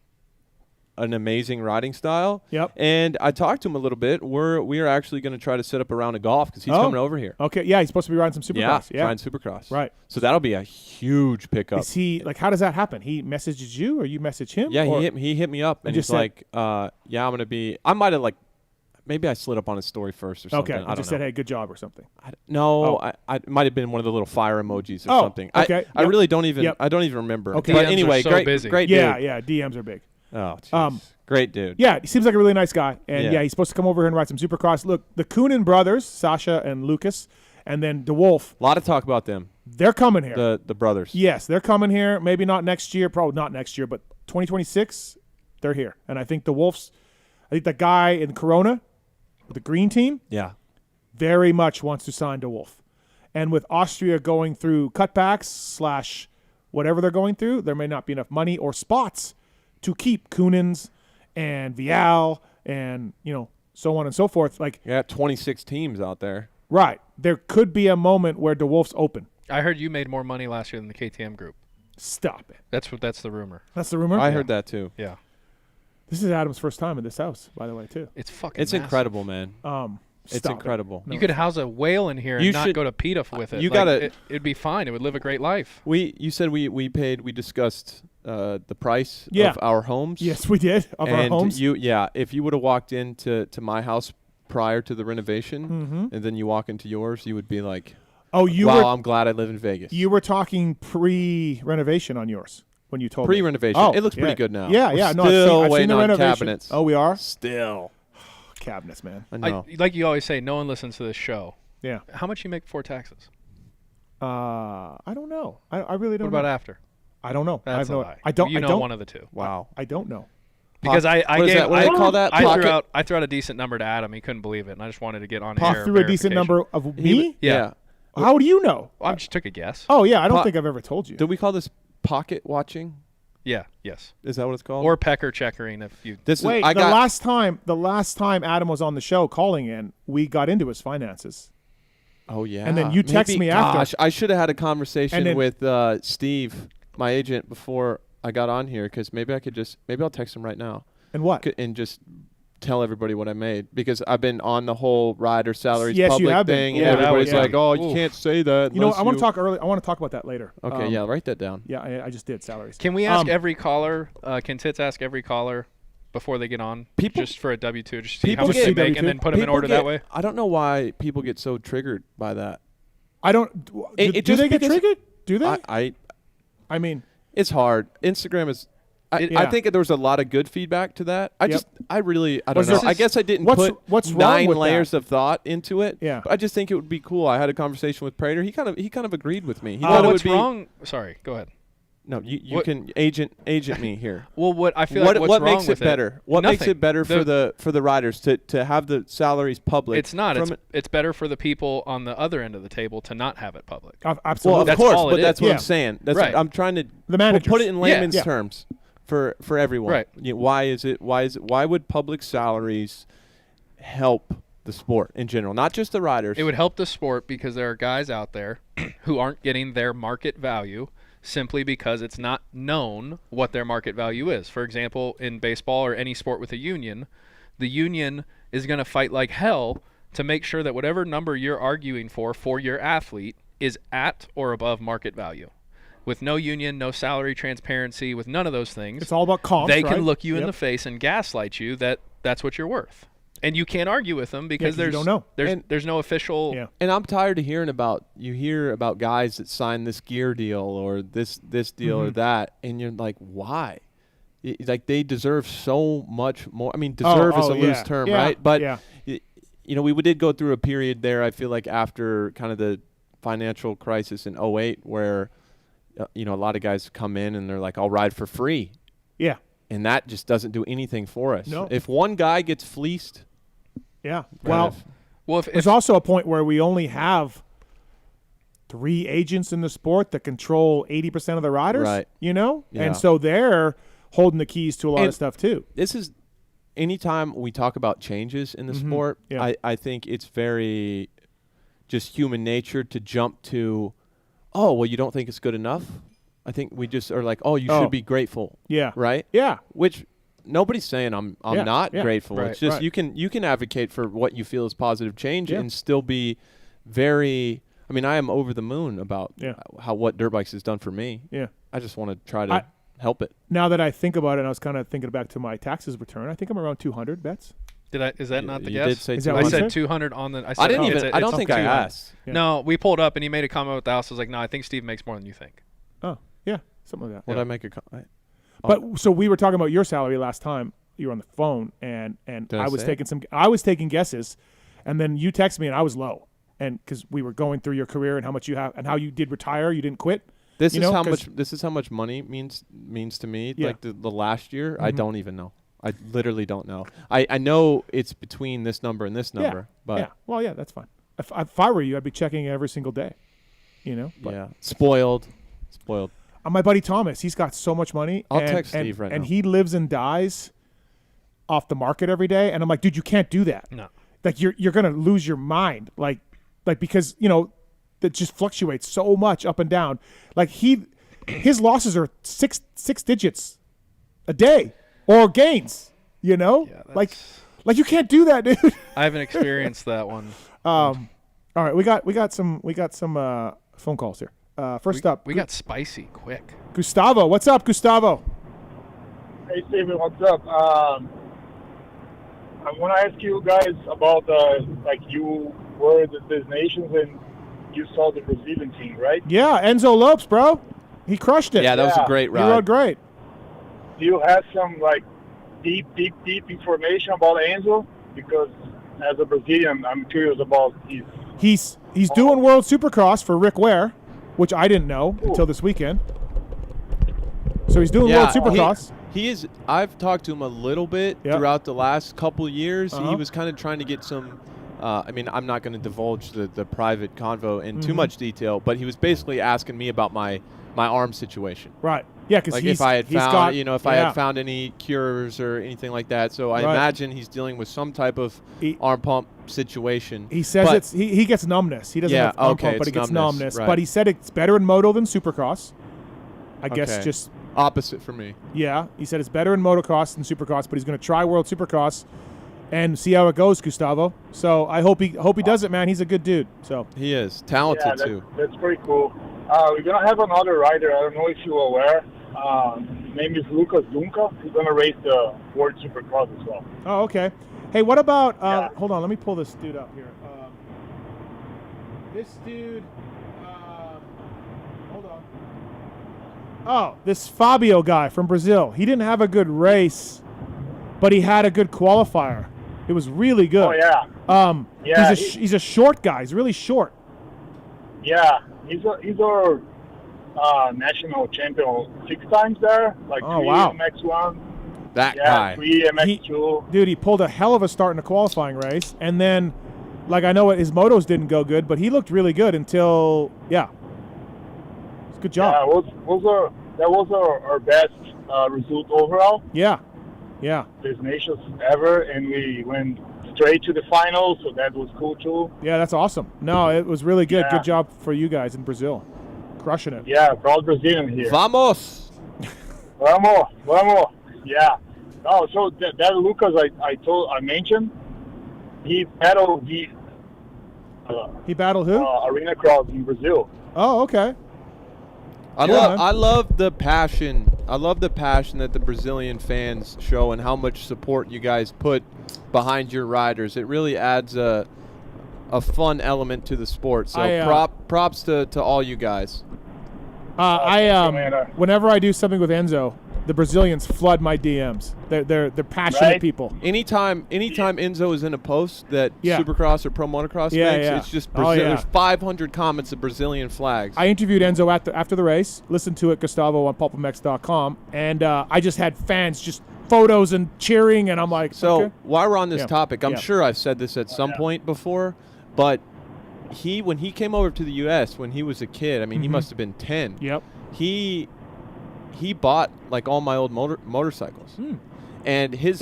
an amazing riding style. Yep. And I talked to him a little bit. We are actually going to try to set up a round of golf because he's coming over here. Okay. Yeah, he's supposed to be riding some Supercross. Yeah, riding Supercross. Right. So that'll be a huge pickup. Is he like? How does that happen? He messages you, or you message him? Yeah, he hit me up and he's like, I'm going to be. I might have maybe I slid up on his story first or something. Okay. I just said, hey, good job or something. I might have been one of the little fire emojis or something. Okay. I really don't even. I don't even remember. Okay. But DMs anyway, are so great, busy. great Yeah, dude. yeah. DMs are big. Oh, geez. Great dude. Yeah, he seems like a really nice guy. And he's supposed to come over here and ride some Supercross. Look, the Coonan brothers, Sasha and Lucas, and then DeWolf. A lot of talk about them. They're coming here. The brothers. Yes, they're coming here. Maybe not next year. Probably not next year, but 2026, they're here. And I think I think the guy in Corona, the green team, very much wants to sign DeWolf. And with Austria going through cutbacks / whatever they're going through, there may not be enough money or spots to keep Coonans and Vial and, so on and so forth. 26 teams out there. Right. There could be a moment where DeWolf's open. I heard you made more money last year than the KTM group. Stop it. That's the rumor. That's the rumor? I heard that too. Yeah. This is Adam's first time in this house, by the way, too. It's fucking It's massive. Incredible, man. It's incredible. You could house a whale in here and not go to PETA with it. It'd be fine. It would live a great life. You said we discussed the price of our homes. Yes, we did, of our homes. If you would have walked into my house prior to the renovation and then you walk into yours, you would be like, I'm glad I live in Vegas. You were talking pre-renovation on yours when you told me. Pre-renovation. It looks pretty good now. Yeah, We're no, I've seen the renovation. cabinets. Oh, we are? Still. Cabinets, man. I know. Like you always say, no one listens to this show. Yeah. How much you make before taxes? I don't know. I really don't know. What about after? I don't know. That's I a lie. I don't. One of the two. Wow. I don't know. Because what do they call that? I threw out a decent number to Adam. He couldn't believe it, and I just wanted to get on air. Threw a decent number of me? Yeah. How do you know? I just took a guess. Oh, yeah. I don't think I've ever told you. Did we call this pocket watching? Yeah. Yes. Is that what it's called? Or pecker checkering if you. Last time Adam was on the show calling in, we got into his finances. Oh yeah. And then you text me after. Gosh, I should have had a conversation with Steve, my agent, before I got on here because maybe I'll text him right now. And what? And just tell everybody what I made because I've been on the whole rider salaries Yes, you public have been. thing, Yeah, and everybody's yeah. like, "Oh, you can't say that." You know, I want to talk early. I want to talk about that later. Okay, yeah, write that down. Yeah, I just did salaries. Can we ask every caller? Can Tits ask every caller before they get on? People just for a W-2, just see how people much get- they make, W2. and then put them in People order get- that way. I don't know why people get so triggered by that. I don't. Do just they get because- triggered? Do they? I mean, it's hard. Instagram is. I think there was a lot of good feedback to that. I don't know. I guess I didn't put what's wrong 9 with layers that? of thought into it. Yeah. But I just think it would be cool. I had a conversation with Prater. He kind of agreed with me. He Well, thought it what's would be wrong? Sorry, go ahead. No, you can agent me here. Well, what I feel like what's what wrong makes with it better? What Nothing. makes it better for the riders to have the salaries public? It's not. It's better for the people on the other end of the table to not have it public. absolutely. Well, of That's course, all it but that's is. what Yeah. I'm saying. That's Right. what I'm trying to The managers. put it in layman's Yeah. terms for everyone. Right. You know, why would public salaries help the sport in general, not just the riders? It would help the sport because there are guys out there who aren't getting their market value simply because it's not known what their market value is. For example, in baseball or any sport with a union, the union is going to fight like hell to make sure that whatever number you're arguing for your athlete is at or above market value. With no union, no salary transparency, with none of those things, It's all about comps, they right? can look you in Yep. the face and gaslight you that that's what you're worth. And you can't argue with them because 'cause you there's don't know. there's no official. Yeah. And I'm tired of hearing about guys that sign this gear deal or this deal or that, and you're like, why? Like they deserve so much more. I mean, deserve is a loose term, right? But you know, we did go through a period there. I feel like after kind of the financial crisis in 2008, where you know a lot of guys come in and they're like, "I'll ride for free," Yeah. and that just doesn't do anything for us. No. If one guy gets fleeced, Yeah. Well, Well, there's also a point where we only have 3 agents in the sport that control 80% of the riders. Right. You know, Yeah. and so they're holding the keys to a lot And of stuff too. this is anytime we talk about changes in the sport, Yeah. I think it's very just human nature to jump to, oh, well, you don't think it's good enough? I think we just are like, oh, you should be grateful. Yeah. Right? Yeah. Which nobody's saying I'm Yeah, not yeah. grateful. Right, It's just right. you can advocate for what you feel is positive change Yeah. and still be very I mean, I am over the moon about Yeah. how what dirt bikes has done for me. Yeah. I just want to try to help it. Now that I think about it, and I was kind of thinking back to my taxes return, I think I'm around 200 bets. Is that not the You guess? did say Is that 200. what I you said said? 200 on the. I didn't it's even. a- I don't it's think I 200. asked. Yeah. No, we pulled up and he made a comment with the house. I was like, no, I think Steve makes more than you think. Oh, yeah. Something like that. Would I make a comment? But so we were talking about your salary last time you were on the phone, and Did I I was say taking I was taking guesses, and then you texted me and I was low, and because we were going through your career and how much you have and how you did retire, you didn't quit. This You is know, how 'cause- much. This is how much money means to me. Yeah. Like the last year, I don't even know. I literally don't know. I know it's between this number and this number, but yeah, well, yeah, that's fine. If I were you, I'd be checking it every single day. You know, but yeah, spoiled. my buddy Thomas, he's got so much money. I'll and, text and, Steve right and now. he lives and dies off the market every day, and I'm like, dude, you can't do that. No. Like you're gonna lose your mind, like because that just fluctuates so much up and down. Like his losses are six digits a day or gains. Yeah, like you can't do that, dude. I haven't experienced that one. All right, we got some phone calls here. First up, We got spicy quick. Gustavo. What's up, Gustavo? Hey, Steven, what's up? I want to ask you guys about, you were the Nations and you saw the Brazilian team, right? Yeah, Enzo Lopes, bro. He crushed it. Yeah, that was a Yeah. great he ride. rode great. Do you have some, deep information about Enzo? Because as a Brazilian, I'm curious about his... He's doing World Supercross for Rick Ware, which I didn't know until this weekend. So he's doing World Supercross. He is. I've talked to him a little bit Yep. throughout the last couple of years. Uh-huh. He was kind of trying to get some. I mean, I'm not going to divulge the private convo in too much detail, but he was basically asking me about my arm situation. Right. Yeah, because Like he's if I had he's found, got, if I had found any cures or anything like that. So I Right. imagine he's dealing with some type of arm pump situation. He says But- he gets numbness. He doesn't Yeah, have arm okay, pump, but he it's gets numbness, numbness. right. But he said it's better in moto than Supercross. I guess Okay. just Opposite for me. yeah. He said it's better in motocross than Supercross, but he's going to try World Supercross and see how it goes, Gustavo. So I hope he does it, man. He's a good dude. So he is talented too. That's pretty cool. We're gonna have another rider. I don't know if you're aware. His name is Lucas Dunca. He's gonna race the World Supercross as well. Oh, okay. Hey, what about? Hold on, let me pull this dude up here. This dude. Hold on. Oh, this Fabio guy from Brazil. He didn't have a good race, but he had a good qualifier. It was really good. Oh yeah. He's a short guy. He's really short. Yeah, he's our national champion 6 times there. Like 3 MX1. That guy. 3 MX2. Dude, he pulled a hell of a start in the qualifying race, and then, like, I know his motos didn't go good, but he looked really good until, it's a good job. Yeah, that was our best result overall. Yeah. Destinations ever, and we went straight to the finals, so that was cool too. Yeah, that's awesome. No, it was really good. Yeah. Good job for you guys in Brazil. Crushing it. Yeah, proud Brazilian here. Vamos! Vamos! Yeah. Oh, so that Lucas I mentioned, he battled he battled who? Arena Cross in Brazil. Oh, okay. I love the passion. I love the passion that the Brazilian fans show and how much support you guys put behind your riders. It really adds a fun element to the sport. So props to all you guys. Whenever I do something with Enzo, the Brazilians flood my DMs. They're passionate people. Anytime Enzo is in a post that Supercross or Pro Motocross makes, it's just there's 500 comments of Brazilian flags. I interviewed Enzo after the race. Listen to it, Gustavo, on PulpMX.com, and I just had fans just photos and cheering, and I'm like, so okay. While we're on this topic, I'm sure I've said this at some point before, but when he came over to the U.S. when he was a kid, I mean, he must have been 10. Yep. He bought like all my old motorcycles. And his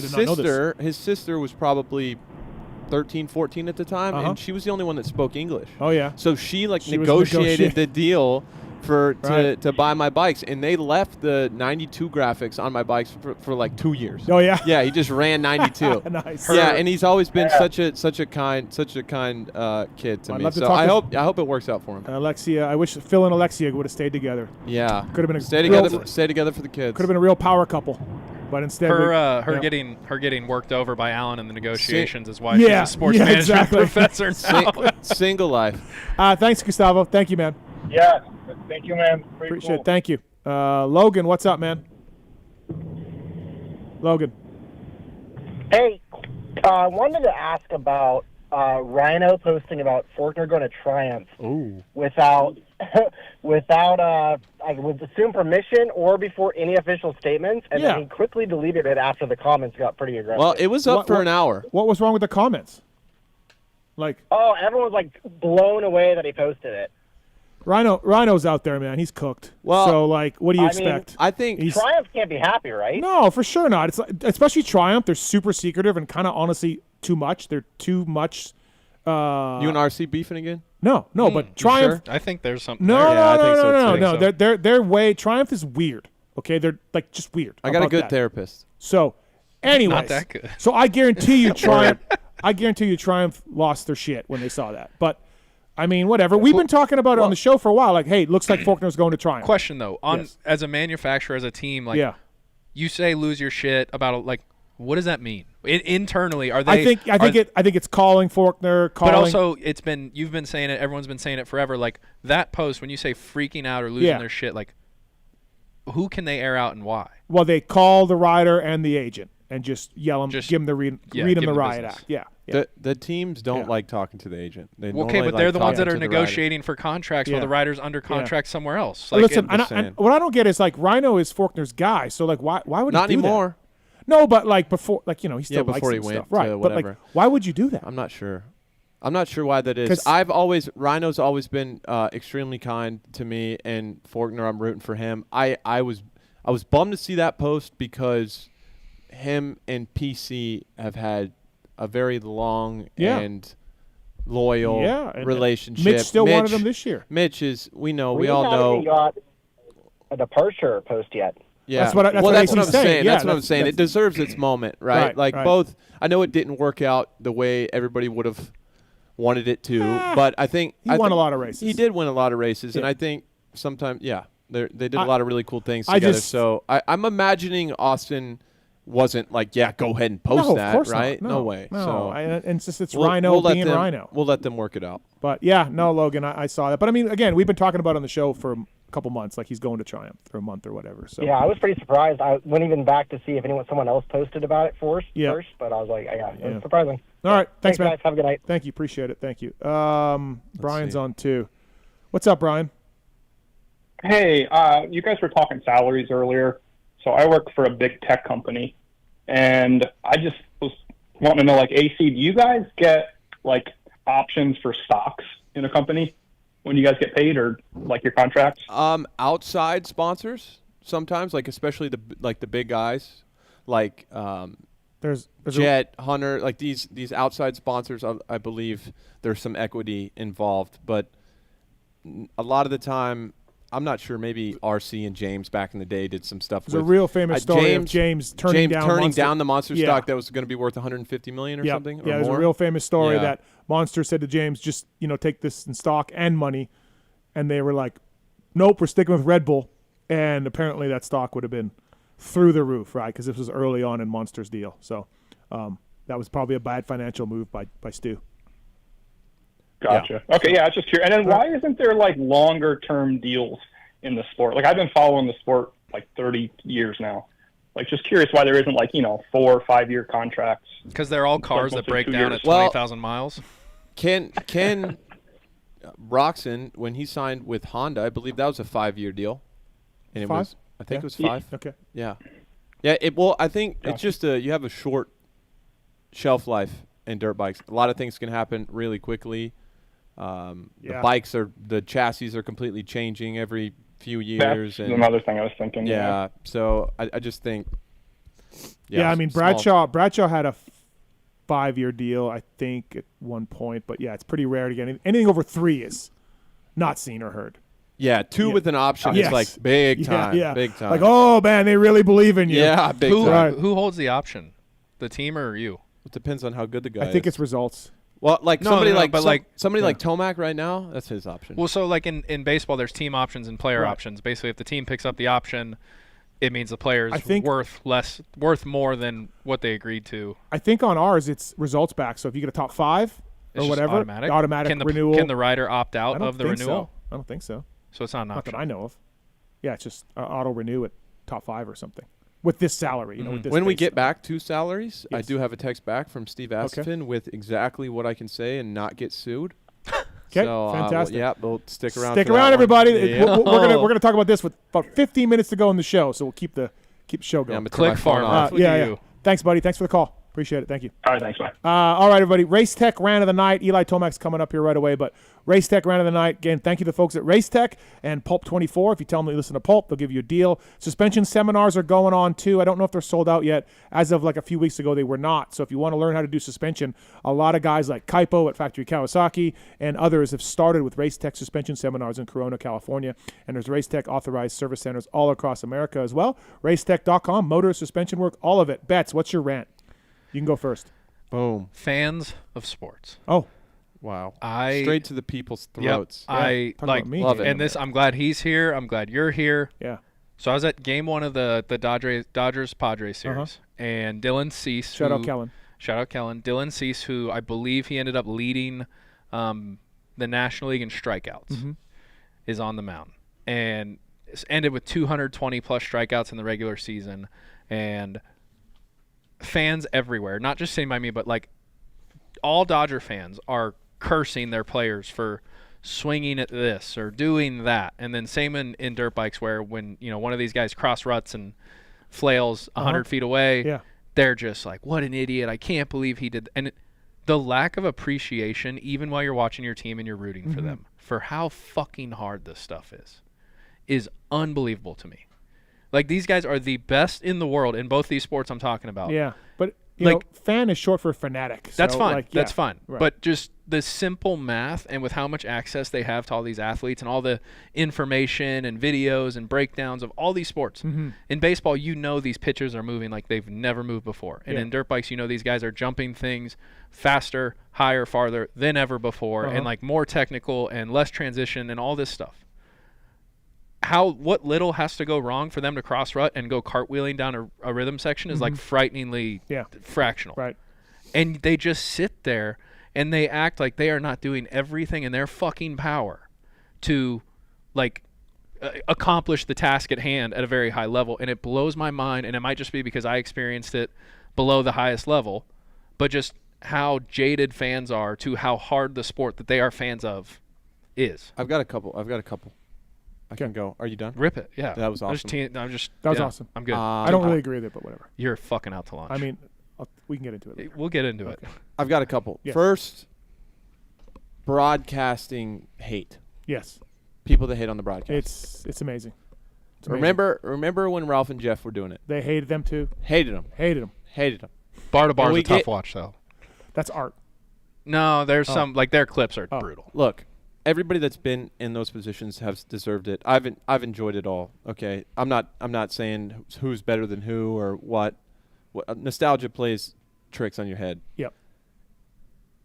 sister was probably 13, 14 at the time, and she was the only one that spoke English. Oh yeah. So she negotiated the deal to buy my bikes, and they left the 92 graphics on my bikes for like 2 years. Oh yeah. Yeah, he just ran 92. Nice. Yeah, and he's always been such a kind kid to me. So I hope it works out for him. Alexia, I wish Phil and Alexia would have stayed together. Yeah, could have been stay together for the kids. Could have been a real power couple. But instead, her getting worked over by Alan in the negotiations is why she's a sports management professor now. Single life. Thanks, Gustavo. Thank you, man. Yeah, thank you, man. Appreciate it. Thank you. Logan, what's up, man? Logan. Hey, I wanted to ask about Rhino posting about Forkner going to Triumph without with assumed permission or before any official statements, and then he quickly deleted it after the comments got pretty aggressive. Well, it was up for an hour. What was wrong with the comments? Everyone was blown away that he posted it. Rhino's out there, man. He's cooked. Well, so what do you expect? I think Triumph can't be happy, right? No, for sure not. It's especially Triumph. They're super secretive and kind of honestly too much. They're too much. You and RC beefing again? No, but Triumph. Sure? I think there's something. No. Their way. Triumph is weird. Okay, they're just weird. I got a good therapist. So, anyways, not that good. So I guarantee you, Triumph lost their shit when they saw that. But I mean, whatever. We've been talking about it on the show for a while. Like, hey, looks like Faulkner's going to Triumph. Question though, as a manufacturer, as a team, you say lose your shit about what does that mean? Internally, are they? I think it's calling Faulkner. But also, you've been saying it. Everyone's been saying it forever. Like that post, when you say freaking out or losing their shit, who can they air out and why? Well, they call the rider and the agent and just yell them, give them read them the riot act. Yeah. The teams don't like talking to the agent. Okay, but they're the ones that are negotiating for contracts while the rider's under contract somewhere else. Listen, and what I don't get is Rhino is Faulkner's guy, so why would he do anymore? That? No, but before, he still likes before he and went stuff, right? Whatever. But why would you do that? I'm not sure. I'm not sure why that is. Rhino's always been extremely kind to me, and Faulkner, I'm rooting for him. I was bummed to see that post because him and PC have had a very long and loyal relationship. Mitch still wanted him this year. Mitch is, we all know. We haven't got a departure post yet. Yeah. That's what what I'm saying. Yeah, that's what I'm saying. It deserves its moment, right? Like both. I know it didn't work out the way everybody would have wanted it to, but I think he won a lot of races. He did win a lot of races, and I think sometimes, they did a lot of really cool things together. So I'm imagining Austin wasn't like, go ahead and post that, of course right? Not. No way. No, so and it's Rhino being Rhino. We'll let them work it out. But Logan, I saw that. But I mean, again, we've been talking about it on the show for a couple months, like he's going to Triumph for a month or whatever. So yeah, I was pretty surprised. I went even back to see if someone else posted about it first, but I was like, it was surprising. All right, thanks, man. Guys. Have a good night. Thank you, appreciate it. Thank you. Brian's on too. What's up, Brian? Hey, you guys were talking salaries earlier. So I work for a big tech company, and I just was wanting to know, like, AC, do you guys get like options for stocks in a company when you guys get paid, or like your contracts? Outside sponsors sometimes, like especially the big guys, like there's Jet, Hunter, like these outside sponsors. I believe there's some equity involved, but a lot of the time, I'm not sure. Maybe RC and James back in the day did some stuff. There's a real famous story of James turning down the Monster stock that was going to be worth $150 million or something. Yeah, there's a real famous story that Monster said to James, just take this in stock and money, and they were like, "Nope, we're sticking with Red Bull." And apparently that stock would have been through the roof, right? Because this was early on in Monster's deal. So that was probably a bad financial move by Stu. Gotcha. Yeah. Okay, I was just curious. And then why isn't there like longer term deals in the sport? Like I've been following the sport like 30 years now. Like just curious why there isn't like 4 or 5 year contracts. Because they're all cars that break down at 20,000 miles. Ken Roxon, when he signed with Honda, I believe that was a 5-year deal. And it was, I think it was 5. Okay. Yeah. Yeah. I think it's just you have a short shelf life in dirt bikes. A lot of things can happen really quickly. The chassis are completely changing every few years. That's another thing I was thinking. Yeah. So I just think. Yeah, I mean Bradshaw had a 5-year deal, I think, at one point, but it's pretty rare to get anything over 3 is not seen or heard. Yeah, 2 with an option is like big time. Yeah. Big time. Like, oh man, they really believe in you. Yeah, big time. Who holds the option? The team or you? It depends on how good the guy is. I think it's results. Well, like somebody like like Tomac right now, that's his option. Well, so like in baseball, there's team options and player options. Basically, if the team picks up the option, it means the player's worth more than what they agreed to. I think on ours it's results back. So if you get a top 5 or whatever, automatic renewal. Can the rider opt out of the renewal? I don't think so. So it's not an option. Not that I know of. Yeah, it's just auto renew at top 5 or something. With this salary, with this when we base get back to salaries, yes. I do have a text back from Steve Asifin with exactly what I can say and not get sued. Okay, so, fantastic. We'll stick around. Stick around, everybody. Yeah. We're gonna talk about this with about 15 minutes to go in the show, so we'll keep the show going. Yeah, click farm. Yeah. Thanks, buddy. Thanks for the call. Appreciate it. Thank you. All right, thanks, man. All right, everybody. Race Tech Rant of the Night. Eli Tomac's coming up here right away, but Race Tech Rant of the Night. Again, thank you to the folks at Race Tech and Pulp24. If you tell them you listen to Pulp, they'll give you a deal. Suspension seminars are going on, too. I don't know if they're sold out yet. As of like a few weeks ago, they were not. So if you want to learn how to do suspension, a lot of guys like Kaipo at Factory Kawasaki and others have started with Race Tech suspension seminars in Corona, California. And there's Race Tech authorized service centers all across America as well. Racetech.com, motor, suspension work, all of it. Betts, what's your rant? You can go first. Boom. Fans of sports. Oh. Wow. Straight to the people's throats. Yep. I love it. And this, I'm glad he's here. I'm glad you're here. Yeah. So I was at game 1 of the Dodgers Padres series, and Dylan Cease. Shout out Kellen. Dylan Cease, who I believe he ended up leading the National League in strikeouts, is on the mound, and it's ended with 220 plus strikeouts in the regular season, and fans everywhere, not just sitting by me, but like all Dodger fans are cursing their players for swinging at this or doing that. And then same in dirt bikes, where when one of these guys cross ruts and flails 100 feet away, they're just like, what an idiot, I can't believe he did. And the lack of appreciation, even while you're watching your team and you're rooting for them, for how fucking hard this stuff is unbelievable to me. Like, these guys are the best in the world in both these sports I'm talking about. Yeah, but fan is short for fanatic. That's so, fine. That's fine. Right. But just the simple math and with how much access they have to all these athletes and all the information and videos and breakdowns of all these sports. Mm-hmm. In baseball, these pitchers are moving like they've never moved before. And in dirt bikes, these guys are jumping things faster, higher, farther than ever before, and like more technical and less transition and all this stuff. What little has to go wrong for them to cross rut and go cartwheeling down a rhythm section is like frighteningly fractional. Right. And they just sit there and they act like they are not doing everything in their fucking power to accomplish the task at hand at a very high level. And it blows my mind, and it might just be because I experienced it below the highest level, but just how jaded fans are to how hard the sport that they are fans of is. I've got a couple. I can go. Are you done? Rip it. Yeah. That was awesome. That was awesome. I'm good. I don't really agree with it, but whatever. You're fucking out to lunch. I mean, we can get into it later. We'll get into it. I've got a couple. Yes. First, broadcasting hate. Yes. People that hate on the broadcast. It's amazing. Remember when Ralph and Jeff were doing it? They hated them too. Hated them. Bar to bar is a tough watch, though. That's art. No, there's some their clips are brutal. Look, everybody that's been in those positions has deserved it. I've enjoyed it all. Okay, I'm not saying who's better than who or what. Nostalgia plays tricks on your head. Yep.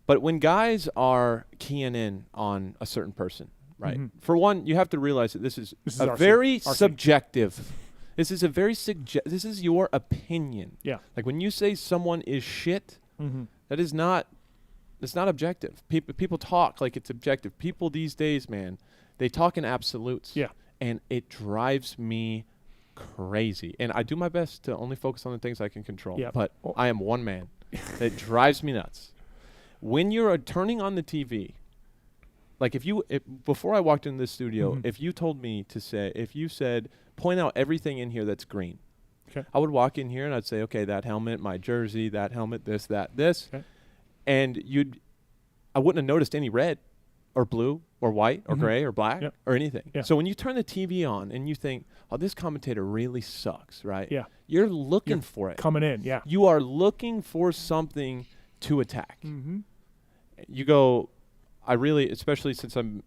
But when guys are keying in on a certain person, right? Mm-hmm. For one, you have to realize that this is very subjective. This is a very this is your opinion. Yeah. Like when you say someone is shit, that is not. It's not objective. People talk like it's objective. People these days, man, they talk in absolutes. Yeah. And it drives me crazy. And I do my best to only focus on the things I can control. Yeah. But I am one man. It drives me nuts. When you're turning on the TV, like before I walked into this studio, if you told me if you said, point out everything in here that's green, okay, I would walk in here and I'd say, okay, that helmet, my jersey, that helmet, this, that, this. Okay. And I wouldn't have noticed any red or blue or white or gray or black or anything. Yeah. So when you turn the TV on and you think, oh, this commentator really sucks, right? Yeah. You're looking for it. Coming in, yeah. You are looking for something to attack. Mm-hmm. You go, especially since I've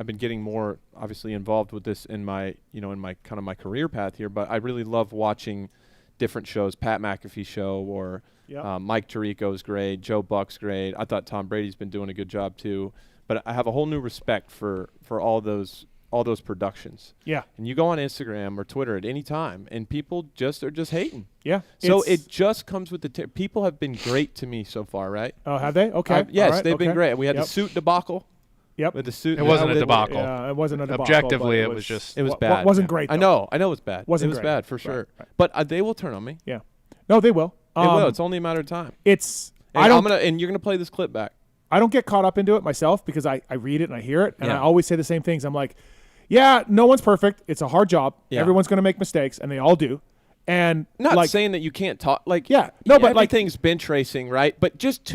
been getting more obviously involved with this in my kind of my career path here, but I really love watching different shows, Pat McAfee show or Mike Tirico's great, Joe Buck's great. I thought Tom Brady's been doing a good job too, but I have a whole new respect for all those productions. Yeah. And you go on Instagram or Twitter at any time, and people are just hating. Yeah. So it just comes with the people have been great to me so far, right? Oh, have they? Okay. Yes, they've been great. We had the suit debacle. Yep. With the suit. It wasn't a debacle. Yeah, it wasn't a debacle. Objectively, it was just. It was bad. Wasn't great, though. I know it was bad. It was bad for sure. Right. But they will turn on me. Yeah. No, they will. It will. It's only a matter of time. And you're gonna play this clip back. I don't get caught up into it myself because I read it and I hear it and I always say the same things. I'm like, yeah, no one's perfect. It's a hard job. Yeah. Everyone's going to make mistakes, and they all do. And not saying that you can't talk. Like but everything's bench racing, right? But just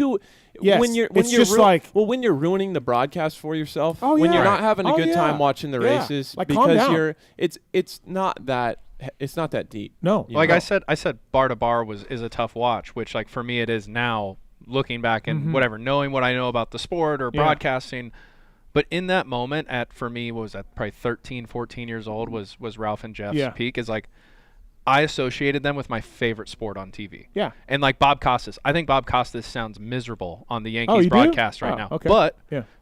when you're ruining the broadcast for yourself, when you're not having a good time watching the races because it's not that deep. No, like I said, bar to bar is a tough watch, which like for me it is now looking back and whatever, knowing what I know about the sport or broadcasting. But in that moment for me, what was that, probably 13, 14 years old was Ralph and Jeff's peak, is like I associated them with my favorite sport on TV. Yeah. And like Bob Costas. I think Bob Costas sounds miserable on the Yankees broadcast right now. Okay. But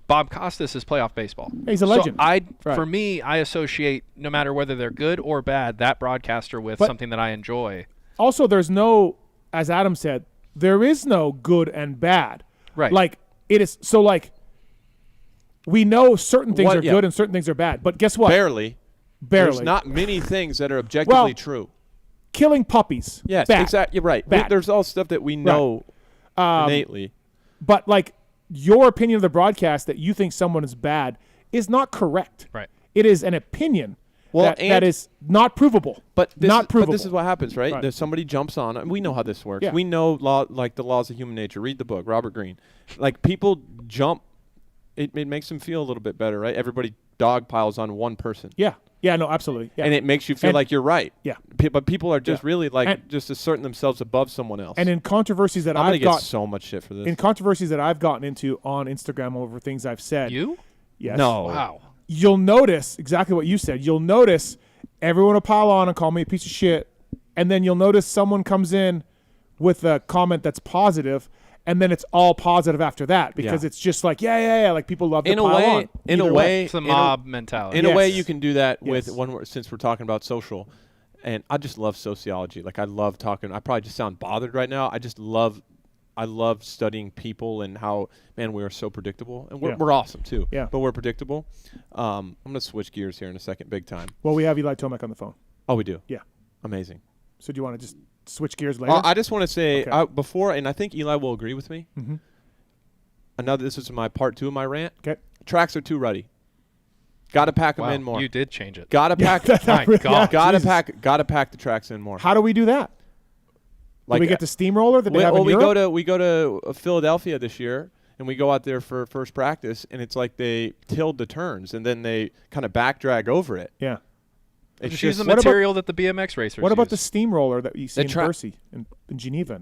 Bob Costas is playoff baseball. He's a legend. So for me, I associate, no matter whether they're good or bad, that broadcaster with something that I enjoy. Also, there's no, as Adam said, there is no good and bad. Right. Like, it is, so like, we know certain things are good and certain things are bad. But guess what? Barely. There's not many things that are objectively true. Killing puppies. Yes, bad. exactly. You're right. There's all stuff that we know innately. But like your opinion of the broadcast that you think someone is bad is not correct. Right. It is an opinion that is not provable. But provable. But this is what happens, right? There's somebody jumps on. And we know how this works. Yeah. We know the laws of human nature. Read the book, Robert Greene. Like people jump. It makes them feel a little bit better, right? Everybody dog piles on one person. Yeah. Yeah, no, absolutely. Yeah. And it makes you feel like you're right. Yeah. But people are just really just asserting themselves above someone else. And in controversies that I've got so much shit for this. In controversies that I've gotten into on Instagram over things I've said. You? Yes. No. Wow. You'll notice exactly what you said. You'll notice everyone will pile on and call me a piece of shit, and then you'll notice someone comes in with a comment that's positive, and then it's all positive after that because it's just like like people love to pile on. In a way, it's a mob mentality. In a way, you can do that with since we're talking about social, and I just love sociology. Like I love talking. I probably just sound bothered right now. I love studying people and how, man, we are so predictable. And we're awesome, too. Yeah. But we're predictable. I'm going to switch gears here in a second, big time. Well, we have Eli Tomac on the phone. Oh, we do? Yeah. Amazing. So do you want to just switch gears later? I just want to say, before, and I think Eli will agree with me, this is my part 2 of my rant. Okay. Tracks are too ruddy. Got to pack them in more. You did change it. Got to pack. My God. Got to pack the tracks in more. How do we do that? Like, do we get the steamroller that they have in Europe? We go to Philadelphia this year, and we go out there for first practice, and it's like they tilled the turns, and then they kind of back drag over it. Yeah. It's just the material that the BMX racers What about use. the steamroller that you see in Bercy in Geneva?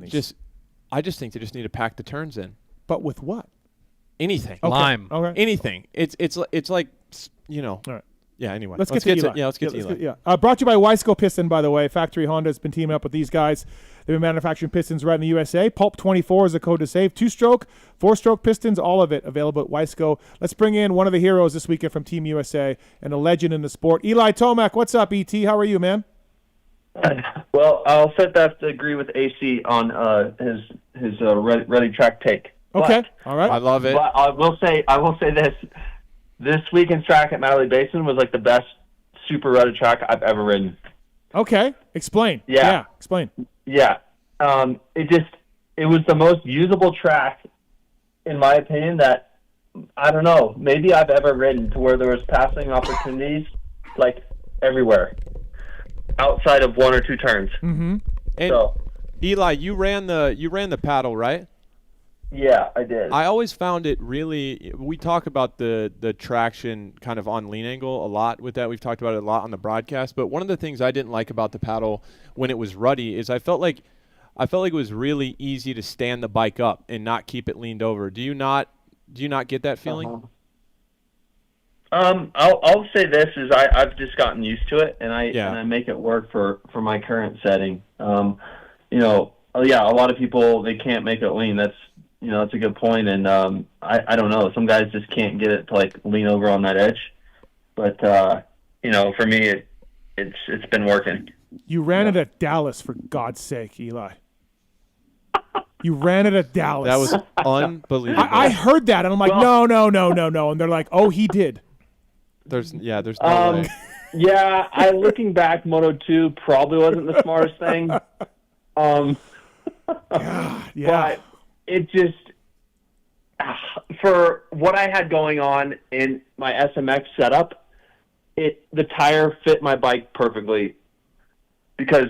I just think they just need to pack the turns in. But with what? Anything. Okay. Lime. Okay. Anything. It's like, you know. All right. Yeah, anyway. Let's get to Eli. Let's get to Eli. Brought to you by Wiseco Piston, by the way. Factory Honda has been teaming up with these guys. They've been manufacturing pistons right in the USA. Pulp24 is the code to save. 2-stroke, 4-stroke pistons, all of it available at Wiseco. Let's bring in one of the heroes this weekend from Team USA and a legend in the sport. Eli Tomac, what's up, ET? How are you, man? Well, I'll set that to agree with AC on his ready track take. Okay, all right. I love it. But I will say this weekend's track at Madeley Basin was like the best super ready track I've ever ridden. Okay, explain. Yeah, explain. Yeah, it was the most usable track, in my opinion, that I don't know, maybe I've ever ridden, to where there was passing opportunities like everywhere, outside of 1 or 2 turns. Mm-hmm. And so, Eli, you ran the paddle, right? Yeah, I did. I always found it really. We talk about the traction kind of on lean angle a lot with that. We've talked about it a lot on the broadcast. But one of the things I didn't like about the paddle when it was ruddy is I felt like it was really easy to stand the bike up and not keep it leaned over. Do you not get that feeling? I'll say this is I've just gotten used to it, and I make it work for my current setting. A lot of people, they can't make it lean. That's a good point, and I don't know. Some guys just can't get it to like lean over on that edge, but for me, it's been working. You ran it at Dallas, for God's sake, Eli. You ran it at Dallas. That was unbelievable. I heard that, and I'm like, no, and they're like, oh, he did. There's no way. Yeah, looking back, Moto 2 probably wasn't the smartest thing. But it just, for what I had going on in my SMX setup, the tire fit my bike perfectly. Because,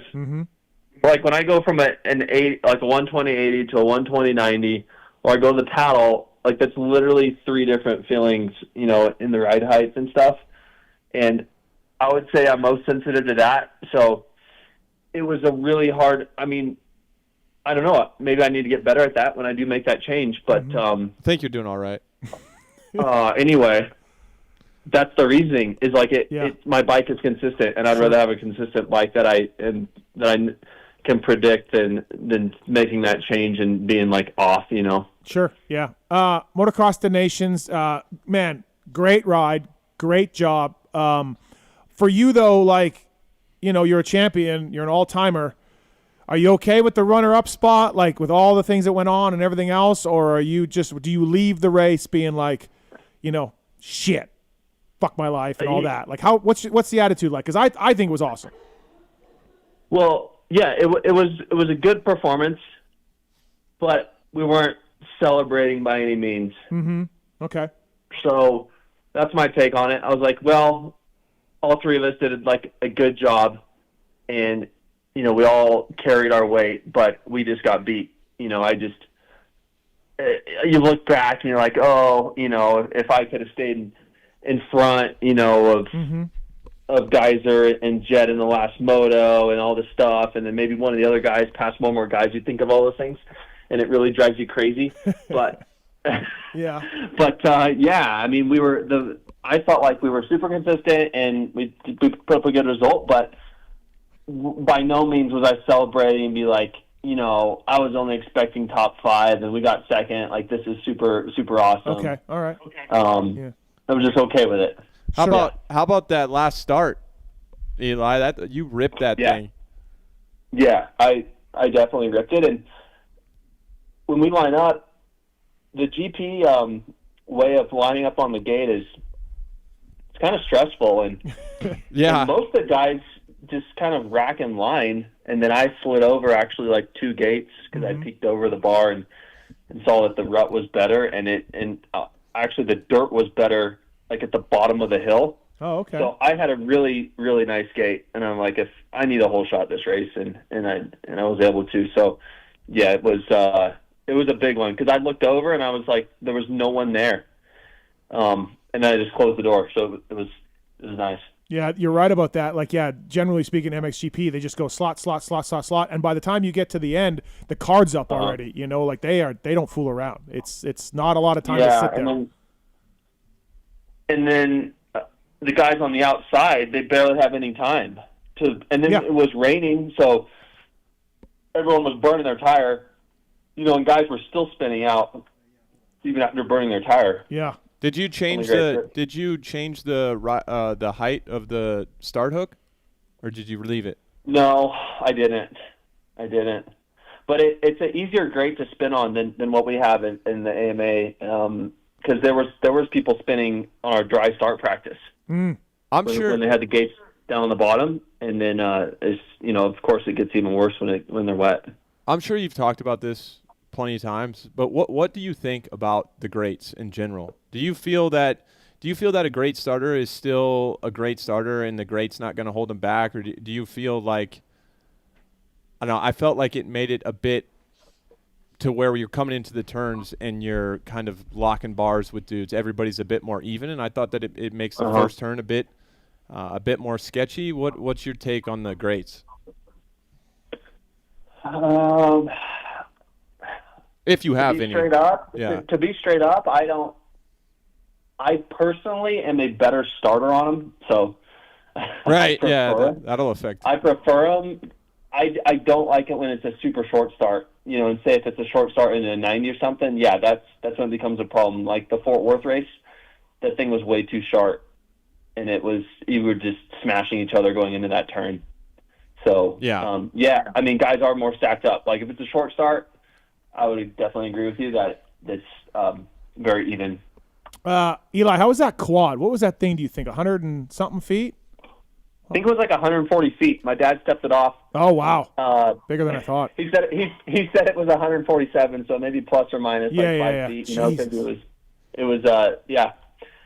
like, when I go from a 120/80 to a 120/90, or I go to the paddle, like, that's literally 3 different feelings, in the ride height and stuff. And I would say I'm most sensitive to that. So it was a really hard, I don't know. Maybe I need to get better at that when I do make that change. But I think you're doing all right. Anyway, that's the reasoning. Is like my bike is consistent, and I'd rather have a consistent bike that I can predict than making that change and being like off. Sure. Yeah. Motocross the Nations. Man, great ride, great job. For you though, like, you're a champion, you're an all-timer. Are you okay with the runner-up spot, like with all the things that went on and everything else, or are you do you leave the race being like, shit, fuck my life and all that? Like, what's the attitude like? Because I think it was awesome. Well, yeah, it was a good performance, but we weren't celebrating by any means. Mm-hmm. Okay. So that's my take on it. I was like, well, all 3 of us did like a good job, and we all carried our weight, but we just got beat. You look back and you're like, oh, if I could have stayed in front, of Geyser and Jet in the last moto and all this stuff, and then maybe one of the other guys passed one more guys. You think of all those things, and it really drives you crazy. But yeah, I mean, I felt like we were super consistent and we put up a good result, but by no means was I celebrating and be like, I was only expecting top 5 and we got second. Like, this is super, super awesome. Okay. All right. I was just okay with it. How about that last start, Eli? That you ripped that thing. Yeah, I definitely ripped it. And when we line up, the GP way of lining up on the gate is kind of stressful, and yeah, and most of the guys just kind of rack in line, and then I slid over actually like 2 gates because I peeked over the bar and saw that the rut was better, and actually the dirt was better like at the bottom of the hill. Oh, okay. So I had a really, really nice gate, and I'm like, if I need a whole shot this race, and I was able to. So yeah, it was a big one because I looked over and I was like, there was no one there. And then I just closed the door, so it was nice. Yeah, you're right about that. Like, yeah, generally speaking, MXGP, they just go slot, and by the time you get to the end, the card's up already. Like they don't fool around. It's not a lot of time to sit there. And then the guys on the outside, they barely have any time to. And then it was raining, so everyone was burning their tire. And guys were still spinning out even after burning their tire. Yeah. Did you change the height of the start hook, or did you leave it? No, I didn't. But it's an easier grate to spin on than what we have in the AMA because there was people spinning on our dry start practice. I'm sure when they had the gates down on the bottom, and then of course it gets even worse when they're wet. I'm sure you've talked about this plenty of times, but what do you think about the grates in general? Do you feel that a great starter is still a great starter and the grate's not going to hold them back, or do you feel like, I don't know, I felt like it made it a bit to where you're coming into the turns and you're kind of locking bars with dudes, everybody's a bit more even, and I thought that it makes the first turn a bit more sketchy. What's your take on the grates? If you have any. To be straight up, I personally am a better starter on them, so. Right, yeah, that'll affect. I prefer them. I don't like it when it's a super short start, and say if it's a short start in a 90 or something, yeah, that's when it becomes a problem. Like the Fort Worth race, that thing was way too short, and you were just smashing each other going into that turn. So, I mean, guys are more stacked up. Like if it's a short start, I would definitely agree with you that it's very even. Eli, how was that quad? What was that thing, do you think, 100 and something feet? I think it was like 140 feet. My dad stepped it off. Oh, wow. Bigger than I thought. He said it was 147, so maybe plus or minus 5 feet. It was.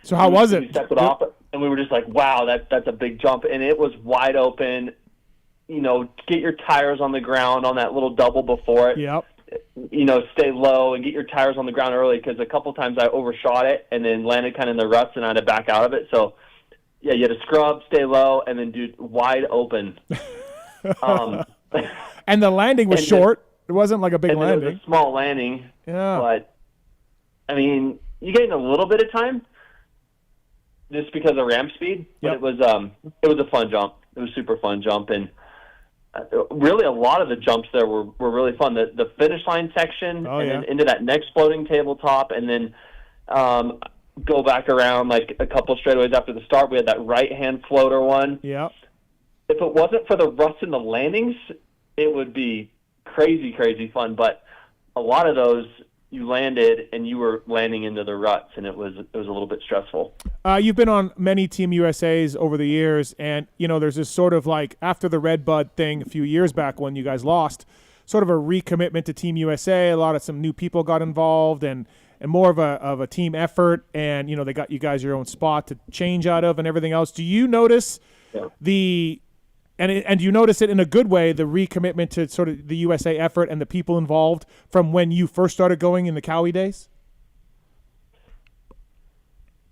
So how was it? He stepped it off, and we were just like, wow, that's a big jump. And it was wide open. Get your tires on the ground on that little double before it. Yep. Stay low and get your tires on the ground early because a couple times I overshot it and then landed kind of in the ruts and I had to back out of it. So, yeah, you had to scrub, stay low, and then do wide open. And the landing was short. It wasn't like a big landing. It was a small landing. Yeah. But, I mean, you gained a little bit of time just because of ramp speed. But it was a fun jump. It was a super fun jump. And really, a lot of the jumps there were really fun. The finish line section, then into that next floating tabletop, and then go back around like a couple straightaways after the start. We had that right-hand floater one. Yeah. If it wasn't for the ruts in the landings, it would be crazy, crazy fun. But a lot of those, you landed and you were landing into the ruts, and it was a little bit stressful. You've been on many Team USAs over the years, and there's this sort of like after the Red Bud thing a few years back when you guys lost, sort of a recommitment to Team USA. Some new people got involved, and more of a team effort, and they got you guys your own spot to change out of and everything else. Do you notice and you notice it in a good way, the recommitment to sort of the USA effort and the people involved from when you first started going in the Cowie days?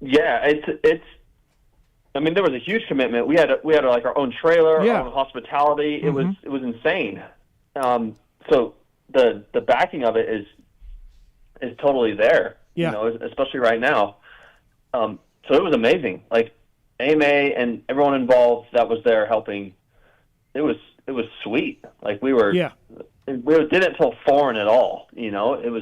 Yeah, I mean, there was a huge commitment. We had like our own trailer, our own hospitality. Mm-hmm. It was insane. So the backing of it is totally there. Yeah. You know, especially right now. So it was amazing. Like AMA and everyone involved that was there helping. It was sweet. Like we did it till foreign at all. You know,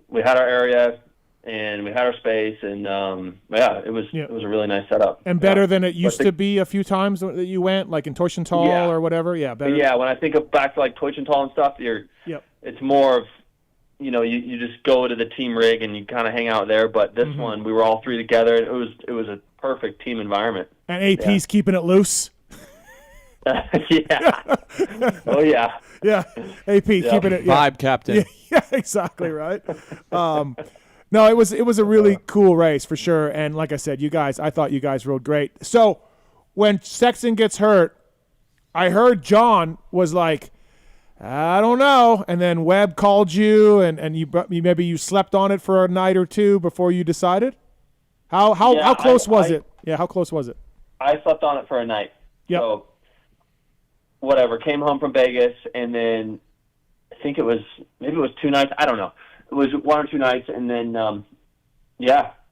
we had our area and we had our space, and it was a really nice setup. And better than it used to be a few times that you went, like in Toichental or whatever. Yeah, better. Yeah, when I think of back to like Toichental and stuff, it's more of, you know, you just go to the team rig and you kind of hang out there. But this one, we were all three together, and it was a perfect team environment. And AP's keeping it loose. Yeah. Oh yeah. Yeah. AP keeping it vibe captain. Yeah, exactly right. No, it was a really cool race for sure. And like I said, I thought you guys rode great. So when Sexton gets hurt, I heard John was like, I don't know. And then Webb called you, and maybe you slept on it for a night or two before you decided. How close was it? Yeah, how close was it? I slept on it for a night. Yep. So whatever, came home from Vegas, and then I think it was 2 nights. I don't know. It was 1 or 2 nights, and then I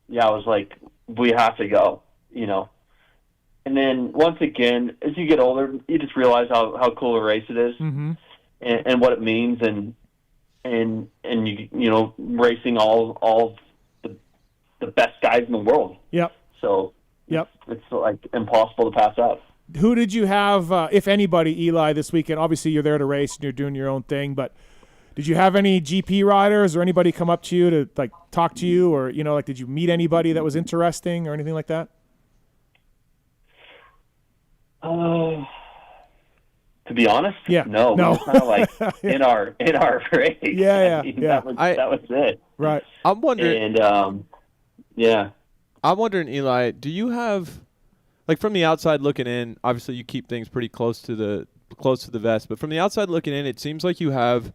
was like, we have to go, you know. And then once again, as you get older, you just realize how cool a race it is, and what it means, and you know, racing all the best guys in the world. Yep. So it's like impossible to pass up. Who did you have, if anybody, Eli, this weekend? Obviously, you're there to race and you're doing your own thing, but did you have any GP riders or anybody come up to you to like talk to you, or, you know, like, did you meet anybody that was interesting or anything like that? To be honest, no. It's kind of like in our race. Yeah. That was it. Right. I'm wondering. And I'm wondering, Eli, do you have, like, from the outside looking in? Obviously, you keep things pretty close to the vest, but from the outside looking in, it seems like you have,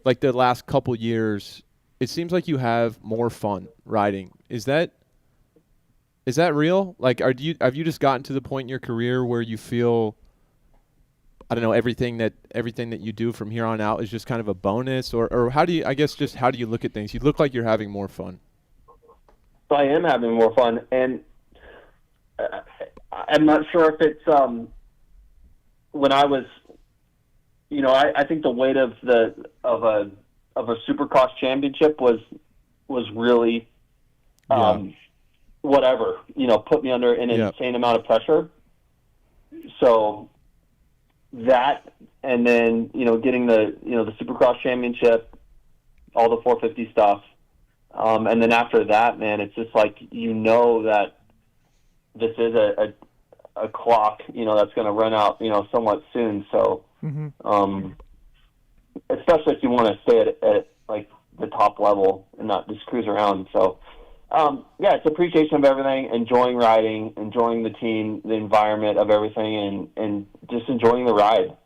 like, the last couple years, it seems like you have more fun riding. Is that real? Like, have you just gotten to the point in your career where you feel, I don't know, everything that you do from here on out is just kind of a bonus, or how do you look at things? You look like you're having more fun. I am having more fun, and I'm not sure if it's when I was, you know, I think the weight of a Supercross championship was really whatever, you know, put me under an insane amount of pressure. So that, and then, you know, getting the Supercross championship, all the 450 stuff, and then after that, man, it's just like, you know, that this is a clock, you know, that's going to run out, you know, somewhat soon. So, especially if you want to stay at like the top level and not just cruise around. So, it's appreciation of everything, enjoying riding, enjoying the team, the environment of everything, and just enjoying the ride,